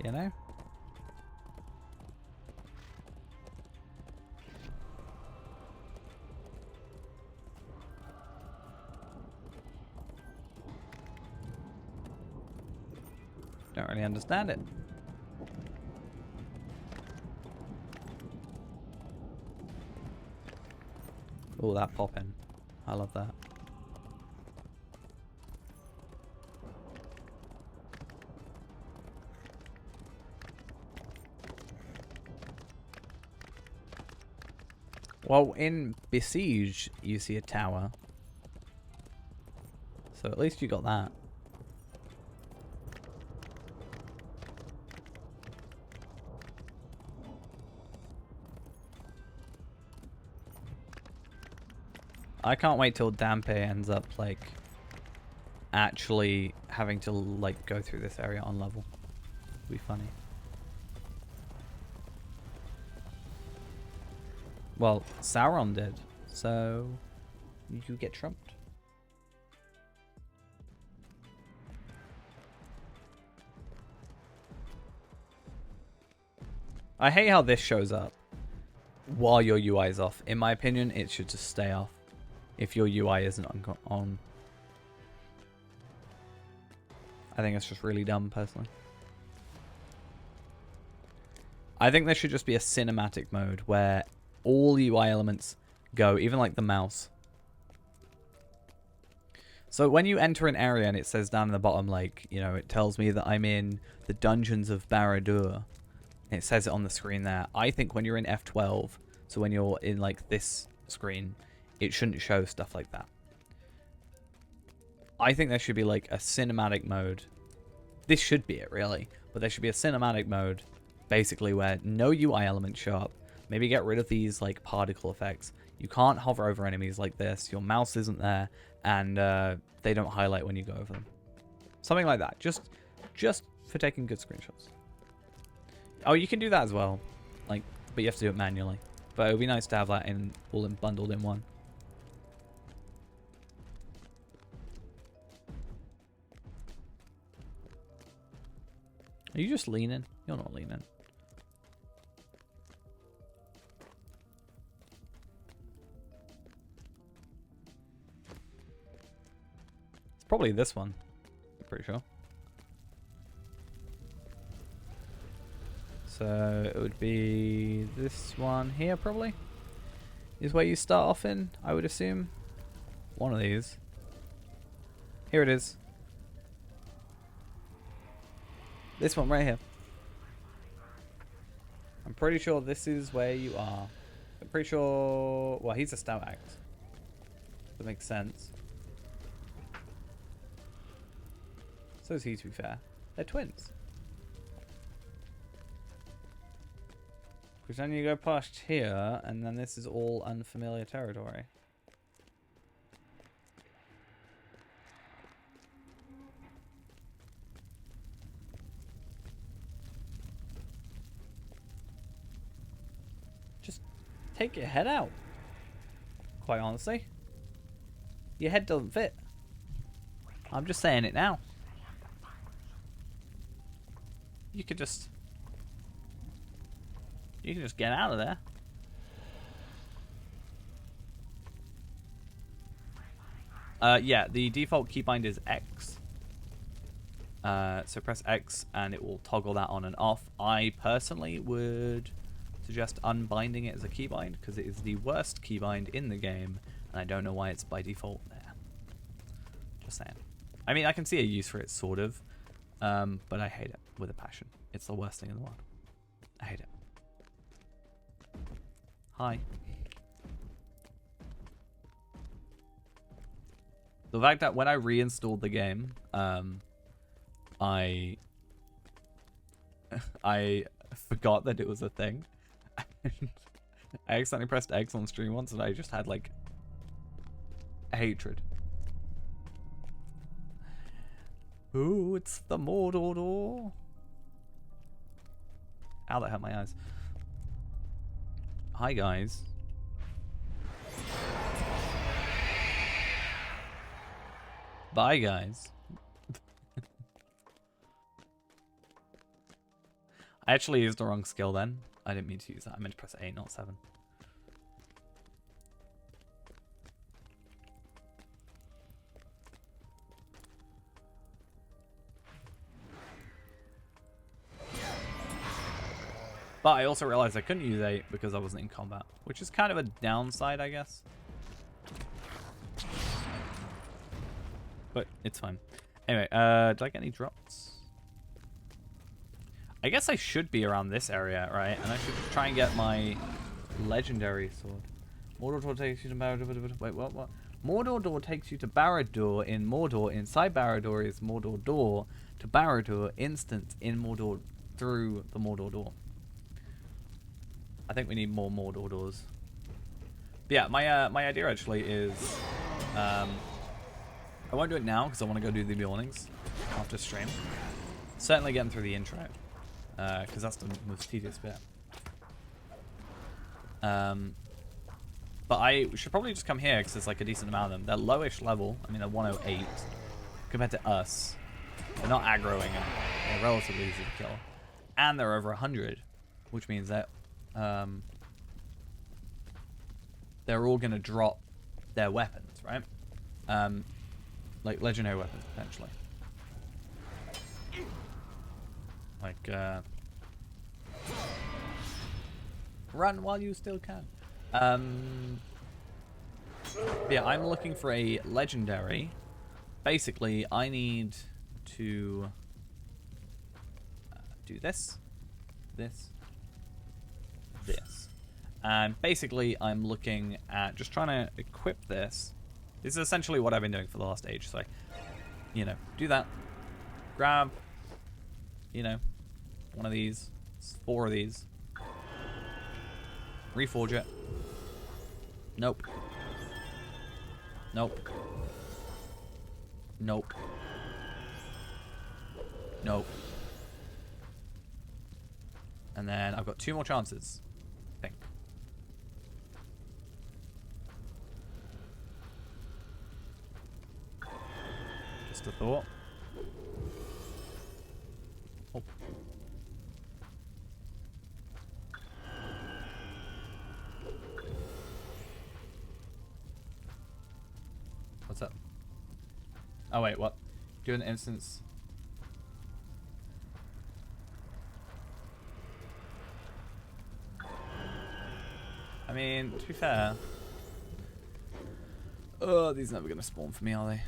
You know? Don't really understand it. Oh, that pop-in. I love that. Well, in Besiege, you see a tower. So at least you got that. I can't wait till Dampe ends up, like, actually having to, like, go through this area on level. It'll be funny. Well, Sauron did, so you get trumped. I hate how this shows up while your UI is off. In my opinion, it should just stay off if your UI isn't on. I think it's just really dumb, personally. I think there should just be a cinematic mode where all UI elements go, even like the mouse. So when you enter an area and it says down in the bottom, like, you know, it tells me that I'm in the dungeons of Barad-dûr, and it says it on the screen there. I think when you're in F12, so when you're in like this screen, it shouldn't show stuff like that. I think there should be like a cinematic mode. This should be it, really. But there should be a cinematic mode, basically, where no UI elements show up. Maybe get rid of these like particle effects. You can't hover over enemies like this. Your mouse isn't there, and they don't highlight when you go over them. Something like that. Just just for taking good screenshots. Oh, you can do that as well, like, but you have to do it manually. But it would be nice to have that all bundled in one. Are you just leaning? You're not leaning. It's probably this one. I'm pretty sure. So it would be this one here, probably. Is where you start off in, I would assume. One of these. Here it is. This one right here. I'm pretty sure this is where you are. I'm pretty sure... Well, he's a stout axe. That makes sense. So is he, to be fair. They're twins. Because then you go past here, and then this is all unfamiliar territory. Just take your head out. Quite honestly. Your head doesn't fit. I'm just saying it now. You could just... You can just get out of there. Yeah, the default keybind is X. So press X and it will toggle that on and off. I personally would suggest unbinding it as a keybind because it is the worst keybind in the game and I don't know why it's by default there. Just saying. I mean, I can see a use for it, sort of, but I hate it with a passion. It's the worst thing in the world. I hate it. Hi. The fact that when I reinstalled the game, I forgot that it was a thing. I accidentally pressed X on stream once and I just had like hatred. Ooh, it's the Mordor door. Ow, that hurt my eyes. Hi guys. Bye guys. I actually used the wrong skill then. I didn't mean to use that. I meant to press 8, not 7. But I also realized I couldn't use 8 because I wasn't in combat, which is kind of a downside, I guess. But it's fine. Anyway, did I get any drops? I guess I should be around this area, right? And I should try and get my legendary sword. Mordor door takes you to Barad-dûr. Wait, what? Mordor door takes you to Barad-dûr in Mordor. Inside Barad-dûr is Mordor door to Barad-dûr. Instant in Mordor through the Mordor door. I think we need more Mordor doors. But yeah, my idea actually is, I won't do it now because I want to go do the warnings after stream. Certainly getting through the intro, because that's the most tedious bit. But I should probably just come here because there's like a decent amount of them. They're lowish level. I mean, they're 108 compared to us. They're not aggroing and they're relatively easy to kill. And they're over 100, which means that they're all going to drop their weapons, right? Like legendary weapons, potentially. Like, run while you still can. Yeah, I'm looking for a legendary. Basically, I need to do this, this, this. And basically, I'm looking at just trying to equip this. This is essentially what I've been doing for the last age. So, you know, do that. Grab, you know, one of these, 4 of these. Reforge it. Nope. Nope. Nope. Nope. And then I've got 2 more chances, I think. Just a thought. Oh. What's up? Oh wait, what? Do an instance. I mean, to be fair. Oh, these are never going to spawn for me, are they?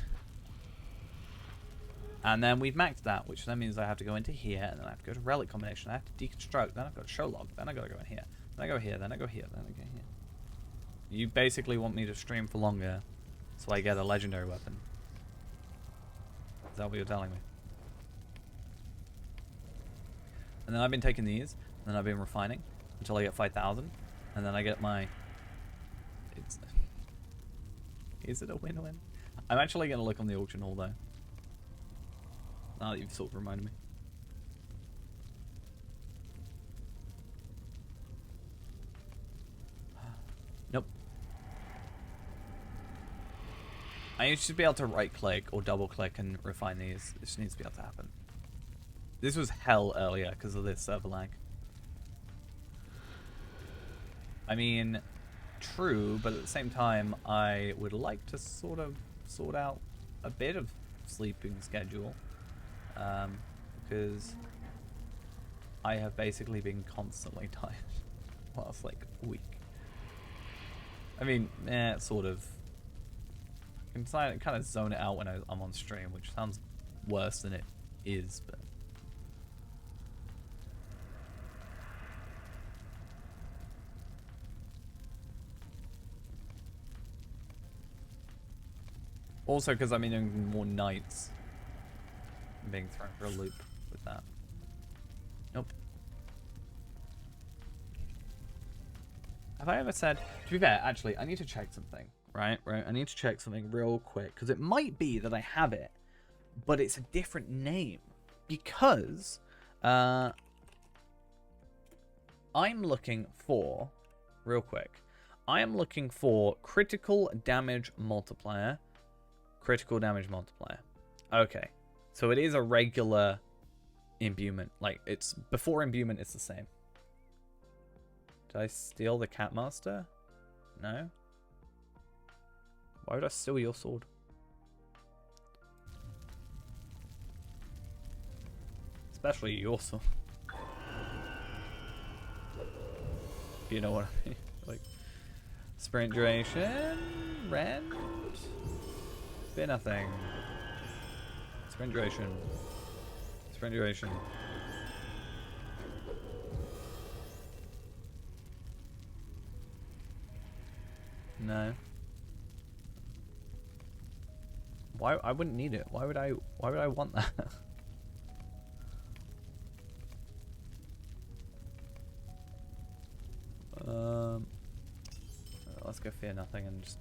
And then we've maxed that, which then means I have to go into here, and then I have to go to relic combination. I have to deconstruct, then I've got to show log, then I've got to go in here. Then I go here, then I go here, then I go here. You basically want me to stream for longer so I get a legendary weapon. Is that what you're telling me? And then I've been taking these, and then I've been refining until I get 5,000, and then I get my... Is it a win-win? I'm actually going to look on the auction hall, though. Now that you've sort of reminded me. Nope. I used to be able to right-click or double-click and refine these. This needs to be able to happen. This was hell earlier because of this server lag. I mean, true, but at the same time, I would like to sort of sort out a bit of sleeping schedule. Because I have basically been constantly tired last like week. I mean, sort of. I can kind of zone it out when I'm on stream, which sounds worse than it is, but. Also, because I'm in more nights. I'm being thrown for a loop with that. Nope. Have I ever said... To be fair, actually, I need to check something. Right? I need to check something real quick. Because it might be that I have it. But it's a different name. Because... I'm looking for... Real quick. I am looking for critical damage multiplier. Critical damage multiplier. Okay. So it is a regular imbuement. Like, it's before imbuement, it's the same. Did I steal the Catmaster? No? Why would I steal your sword? Especially your sword. You know what I mean? Like, sprint duration, rend, fear nothing. Sprint duration. Sprint duration. No. Why? I wouldn't need it. Why would I want that? Let's go fear nothing and just...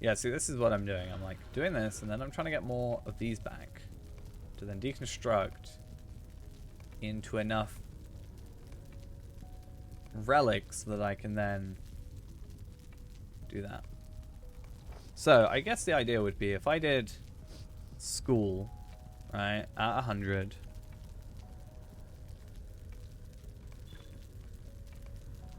Yeah, see, this is what I'm doing. I'm like doing this, and then I'm trying to get more of these back to then deconstruct into enough relics that I can then do that. So I guess the idea would be if I did school, right, at 100.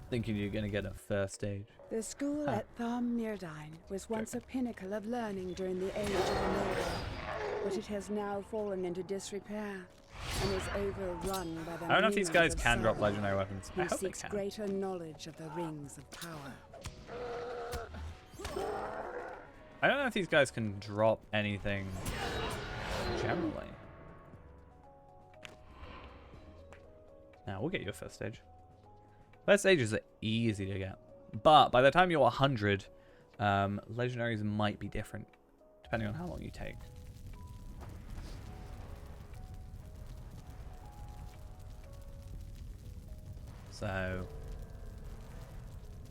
Thinking you're gonna get a first stage. The school at Thom Mirdine was once a pinnacle of learning during the age of the Noble, but it has now fallen into disrepair and is overrun by the I don't know if these guys of can drop Sauron, legendary weapons. I who hope they seeks can. greater knowledge of the rings of power. I don't know if these guys can drop anything generally. Now we'll get you a first stage. First stages are easy to get. But by the time you're 100, legendaries might be different, depending on how long you take. So,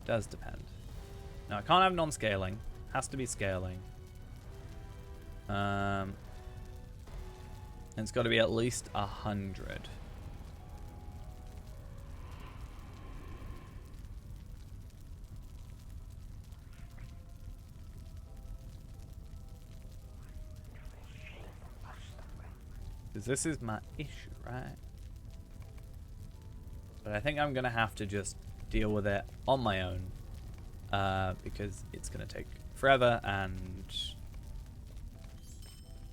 does depend. Now I can't have non-scaling. Has to be scaling. And it's got to be at least 100. Because this is my issue, right? But I think I'm going to have to just deal with it on my own. Because it's going to take forever, and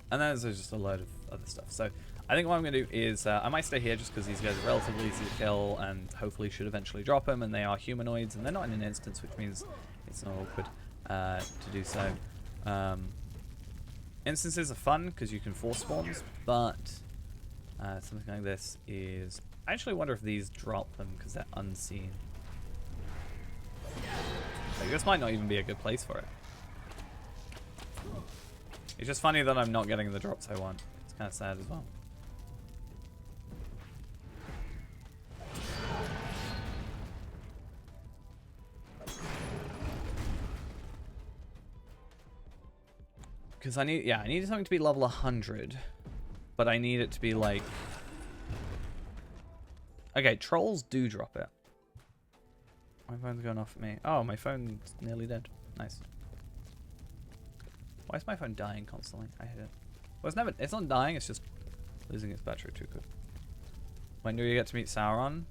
then there's just a load of other stuff. So I think what I'm going to do is I might stay here just because these guys are relatively easy to kill and hopefully should eventually drop them, and they are humanoids and they're not in an instance, which means it's not awkward to do so. Instances are fun because you can force spawns, but something like this is... I actually wonder if these drop them because they're unseen. Like, this might not even be a good place for it. It's just funny that I'm not getting the drops I want. It's kind of sad as well. Because I need something to be level 100. But I need it to be like... Okay, trolls do drop it. My phone's going off at me. Oh, my phone's nearly dead. Nice. Why is my phone dying constantly? I hate it. Well, it's not dying, it's just losing its battery too quick. When do we get to meet Sauron?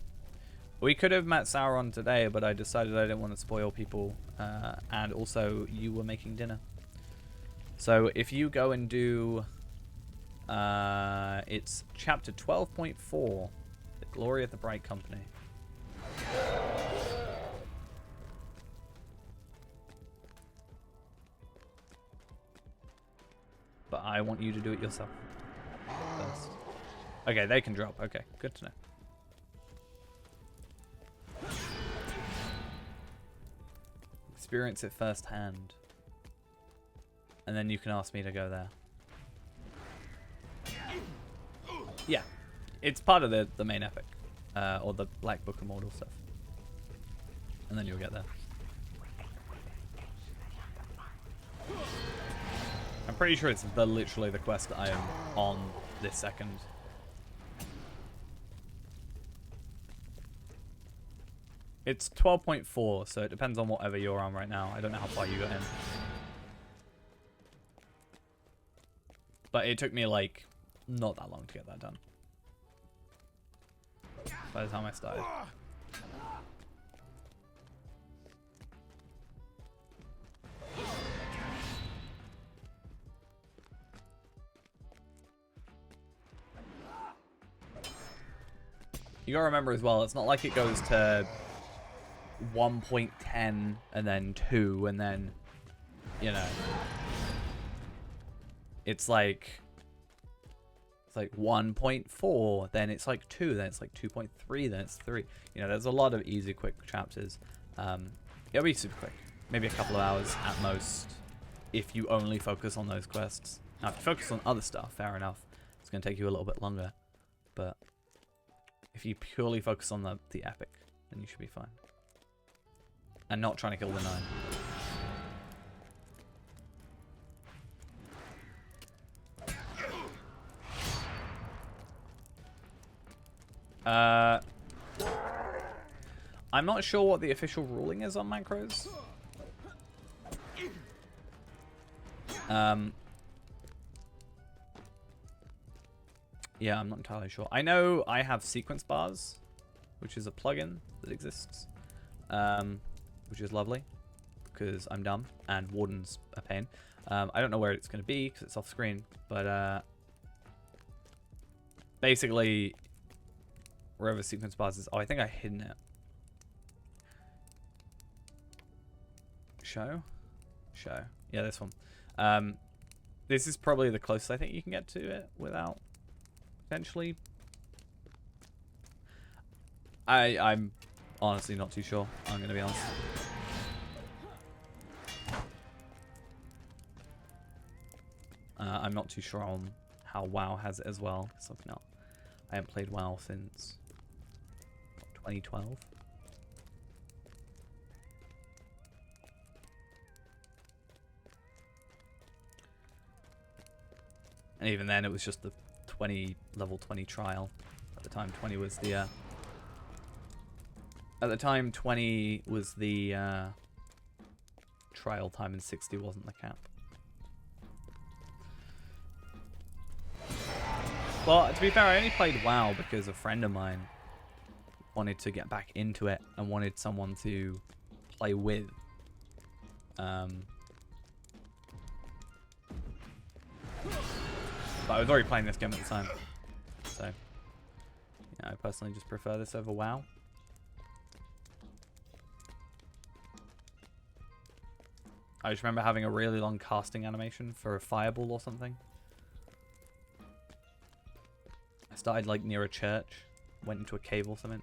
We could have met Sauron today, but I decided I didn't want to spoil people. And also, you were making dinner. So if you go and do... it's chapter 12.4. The Glory of the Bright Company. But I want you to do it yourself first. Okay, they can drop. Okay, good to know. Experience it firsthand. And then you can ask me to go there. Yeah. It's part of the main epic. Or the Black Book Immortal stuff. And then you'll get there. I'm pretty sure it's literally the quest that I am on this second. It's 12.4, so it depends on whatever you're on right now. I don't know how far you got in. But it took me, like, not that long to get that done. By the time I started. You gotta remember as well, it's not like it goes to 1.10 and then 2 and then, you know. It's like 1.4, then it's like 2, then it's like 2.3, then it's 3. You know, there's a lot of easy, quick chapters. It'll be super quick. Maybe a couple of hours at most if you only focus on those quests. Now, if you focus on other stuff, fair enough. It's going to take you a little bit longer. But if you purely focus on the epic, then you should be fine. And not trying to kill the 9. I'm not sure what the official ruling is on macros. Yeah, I'm not entirely sure. I know I have sequence bars, which is a plugin that exists, which is lovely because I'm dumb and Warden's a pain. I don't know where it's going to be because it's off screen, but basically wherever sequence bars is. Oh, I think I hidden it. Show. Yeah, this one. This is probably the closest I think you can get to it without potentially. I'm honestly not too sure. I'm going to be honest. I'm not too sure on how WoW has it as well. Something else. I haven't played WoW since 2012. And even then, it was just the level 20 trial. At the time, 20 was the trial time, and 60 wasn't the cap. But to be fair, I only played WoW because a friend of mine wanted to get back into it and wanted someone to play with. But I was already playing this game at the time, so yeah, I personally just prefer this over WoW. I just remember having a really long casting animation for a fireball or something. I started like near a church, went into a cave or something.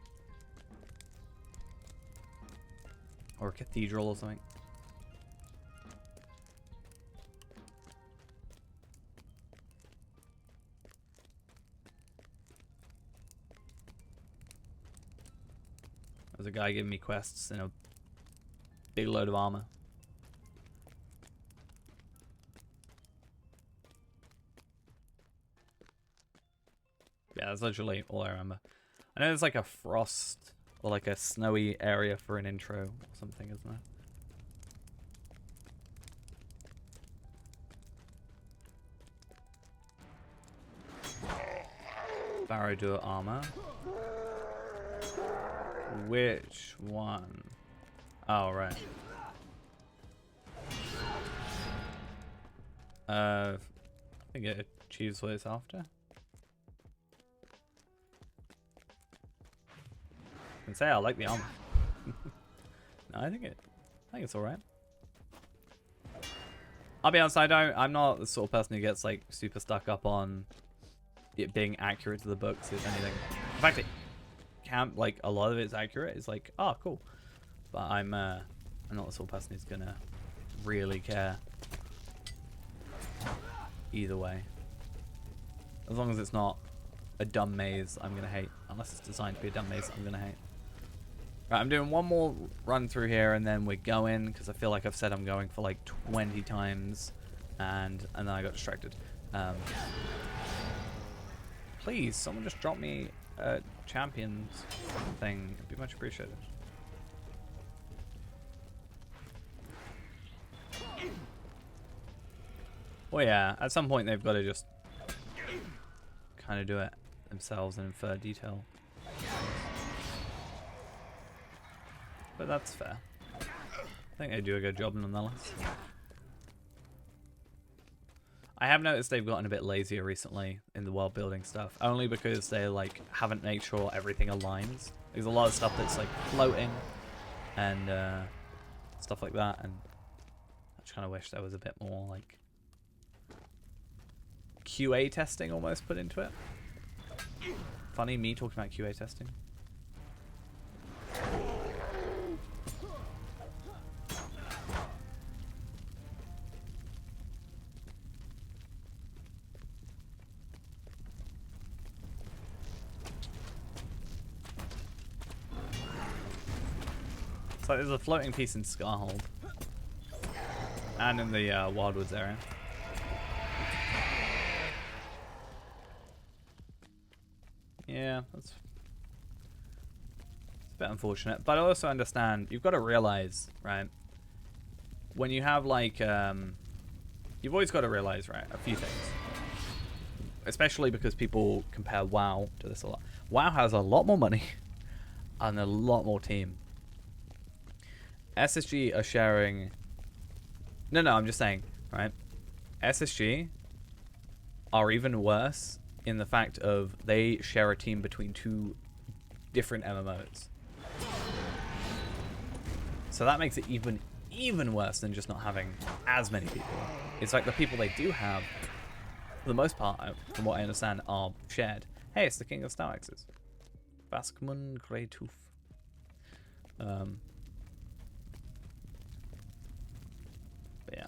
Or a cathedral or something. There's a guy giving me quests in a big load of armor. Yeah, that's literally all I remember. I know there's like a frost or like a snowy area for an intro or something, isn't there? Barrow armor. Which one? Oh, right. I think it achieves what it's after. I can say I like the armor. No, I think it's alright. I'll be honest, I'm not the sort of person who gets like super stuck up on it being accurate to the books, if anything. In fact, it can't, like, a lot of it's accurate. It's like, oh, cool. But I'm not the sort of person who's gonna really care either way. As long as it's not a dumb maze, I'm gonna hate. Unless it's designed to be a dumb maze, I'm gonna hate. Right, I'm doing one more run through here, and then we're going, because I feel like I've said I'm going for like 20 times, and then I got distracted. Please, someone just drop me a champions thing. It'd be much appreciated. Well, yeah, at some point they've got to just kind of do it themselves and infer detail. But that's fair. I think they do a good job nonetheless. I have noticed they've gotten a bit lazier recently in the world building stuff, only because they like haven't made sure everything aligns. There's a lot of stuff that's like floating and stuff like that, and I just kind of wish there was a bit more like QA testing almost put into it. Funny me talking about QA testing. So there's a floating piece in Scarhold and in the Wildwoods area. Yeah, that's it's a bit unfortunate, but I also understand. You've got to realize, right? When you have like, you've always got to realize, right, a few things. Especially because people compare WoW to this a lot. WoW has a lot more money and a lot more team. SSG are sharing... No, I'm just saying, right? SSG are even worse in the fact of they share a team between two different MMOs. So that makes it even worse than just not having as many people. It's like the people they do have, for the most part, from what I understand, are shared. Hey, it's the King of Starwaxes. Baskman Greytooth. But yeah.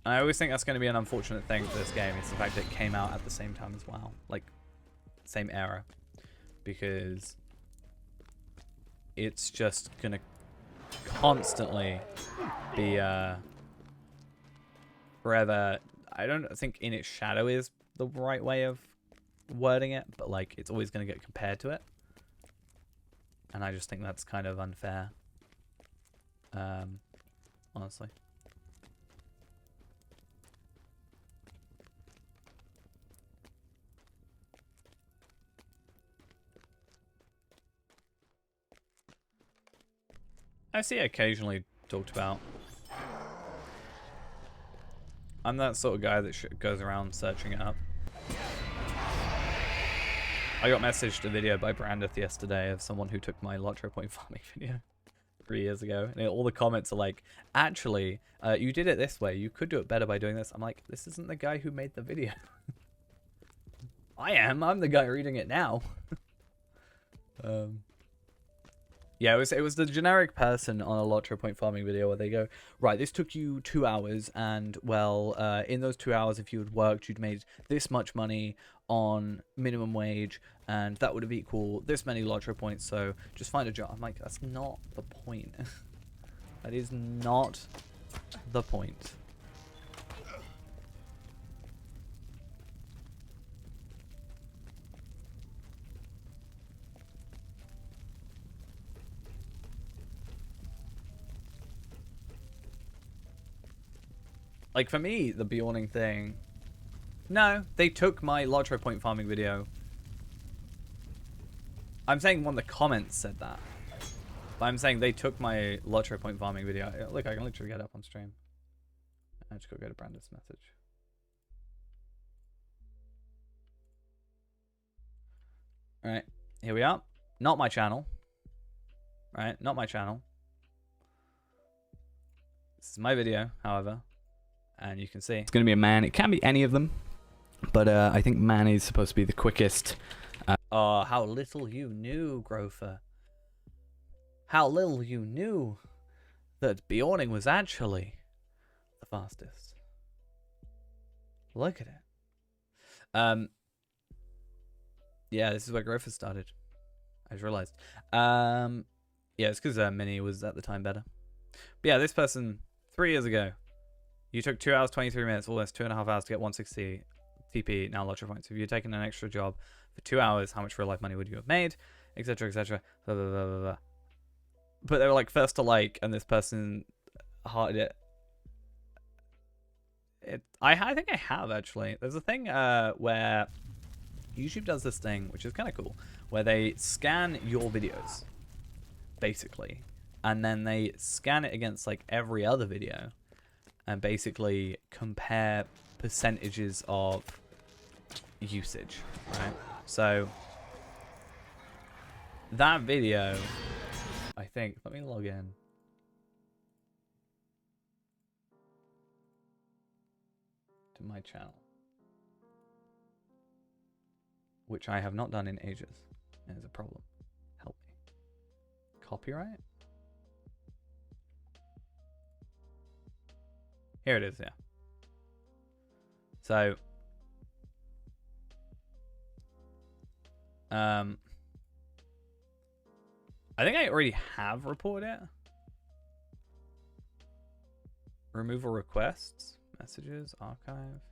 I always think that's going to be an unfortunate thing for this game. It's the fact that it came out at the same time as WoW. Like, same era. Because it's just going to constantly be forever... I don't think In Its Shadow is the right way of wording it, but like it's always going to get compared to it, and I just think that's kind of unfair, honestly. I see it occasionally talked about. I'm that sort of guy that goes around searching it up. I got messaged a video by Brandith yesterday of someone who took my Lotro point farming video 3 years ago. And all the comments are like, actually, you did it this way. You could do it better by doing this. I'm like, this isn't the guy who made the video. I am. I'm the guy reading it now. Yeah, it was the generic person on a Lotro point farming video where they go, right, this took you 2 hours, and well, in those 2 hours, if you had worked, you'd made this much money on minimum wage, and that would have equal this many Lotro points, so just find a job. I'm like, that's not the point. That is not the point. Like, for me, the Bjorning thing... No, they took my Lotro point farming video. I'm saying one of the comments said that. But I'm saying they took my Lotro point farming video. Look, I can literally get up on stream. I just gotta go to Brandon's message. Alright, here we are. Not my channel. Right, not my channel. This is my video, however. And you can see it's going to be a man. It can be any of them, but I think man is supposed to be the quickest. Oh, how little you knew, Grofer. How little you knew that Bjorning was actually the fastest. Look at it. Yeah, this is where Grofer started. I just realized. Yeah, it's because Mini was at the time better. But yeah, this person 3 years ago. You took 2 hours, 23 minutes, almost 2.5 hours to get 160 TP, now Lotro points. If you had taken an extra job for 2 hours, how much real life money would you have made? Etc, etc. Blah, blah, blah, blah, blah. But they were like first to like, and this person hearted it. I think I have actually. There's a thing where YouTube does this thing, which is kind of cool, where they scan your videos, basically, and then they scan it against like every other video. And basically compare percentages of usage, right? So that video, I think, let me log in. To my channel. Which I have not done in ages. And there's a problem. Help me. Copyright? Here it is, yeah. So, I think I already have reported it. Removal requests, messages, archive,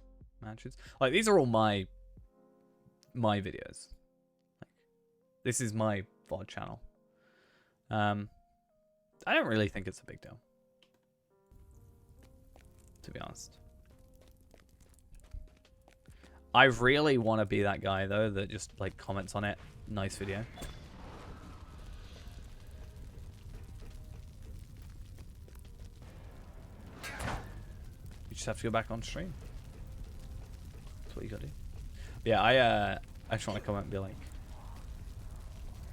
matches. Like, these are all my videos. Like, this is my VOD channel. I don't really think it's a big deal, to be honest. I really want to be that guy though that just like comments on it. Nice video. You just have to go back on stream. That's what you gotta do. But yeah, I just want to comment and be like,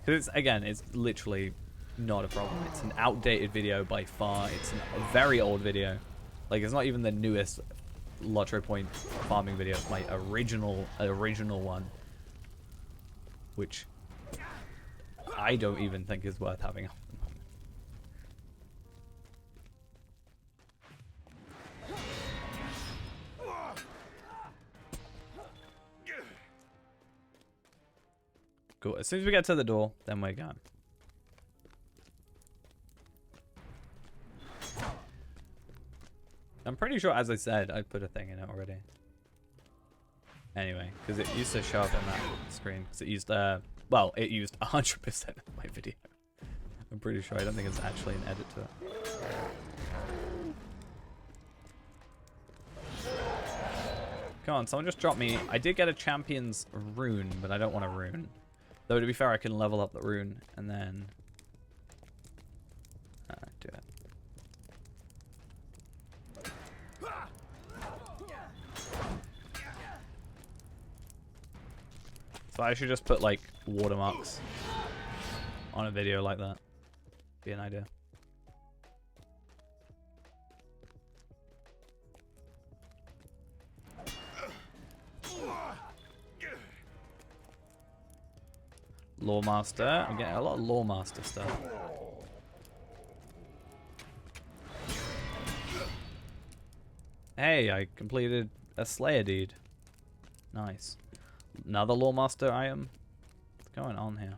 because it's literally not a problem. It's an outdated video by far. It's a very old video. Like, it's not even the newest Lotro point farming video. It's my original one, which I don't even think is worth having. Cool. As soon as we get to the door, then we're going. I'm pretty sure, as I said, I put a thing in it already. Anyway, because it used to show up on that screen. Because it used, well, it used 100% of my video. I'm pretty sure. I don't think it's actually an edit to it. Come on, someone just dropped me. I did get a champion's rune, but I don't want a rune. Though, to be fair, I can level up the rune and then do it. So I should just put, like, watermarks on a video like that. Be an idea. Lawmaster. I'm getting a lot of Lawmaster stuff. Hey, I completed a Slayer deed. Nice. Another Lawmaster item. What's going on here?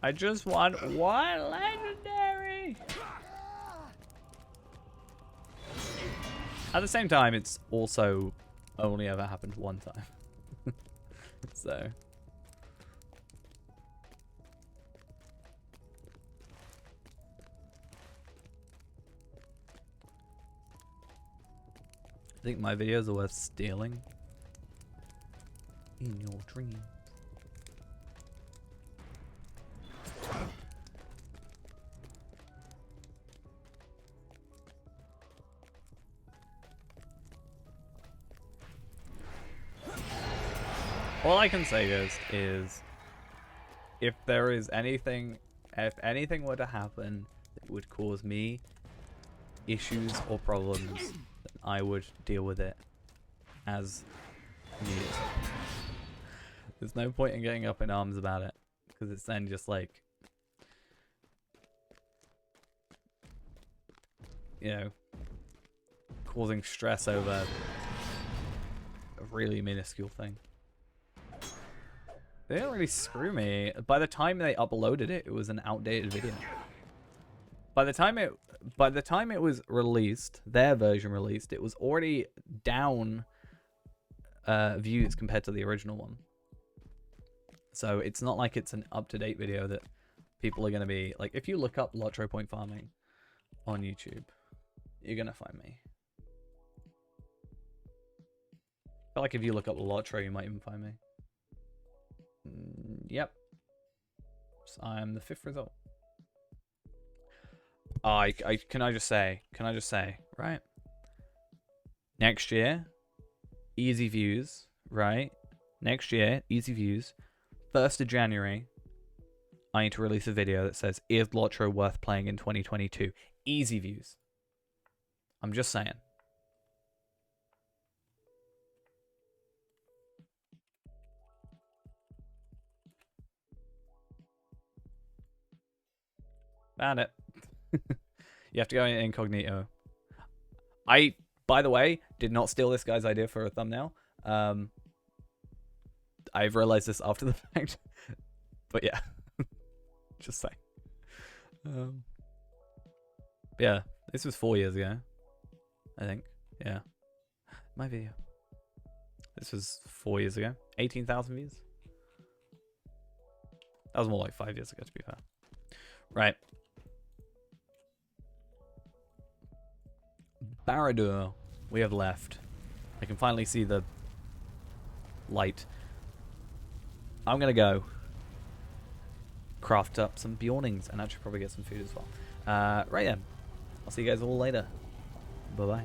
I just want one legendary. At the same time, it's also only ever happened one time. So. I think my videos are worth stealing in your dreams. All I can say is if there is anything, if anything were to happen that would cause me issues or problems, then I would deal with it as needed. There's no point in getting up in arms about it, because it's then just like, you know, causing stress over a really minuscule thing. They didn't really screw me. By the time they uploaded it, it was an outdated video. By the time it was released, their version released, it was already down views compared to the original one. So it's not like it's an up-to-date video that people are going to be like. If you look up Lotro Point Farming on YouTube, you're going to find me. I feel like if you look up Lotro, you might even find me. Yep. So I'm the 5th result. Can I just say, right? Next year, easy views, right? Next year, easy views. 1st of January, I need to release a video that says, is Lotro worth playing in 2022? Easy views. I'm just saying. Found it. You have to go in incognito. I, by the way, did not steal this guy's idea for a thumbnail. I've realized this after the fact. But yeah. Just saying. Yeah, this was 4 years ago. I think. Yeah. My video. This was 4 years ago. 18,000 views. That was more like 5 years ago, to be fair. Right. Barad-dûr, we have left. I can finally see the light. I'm gonna go craft up some Bjornings and actually probably get some food as well. Right then. I'll see you guys all later. Bye-bye.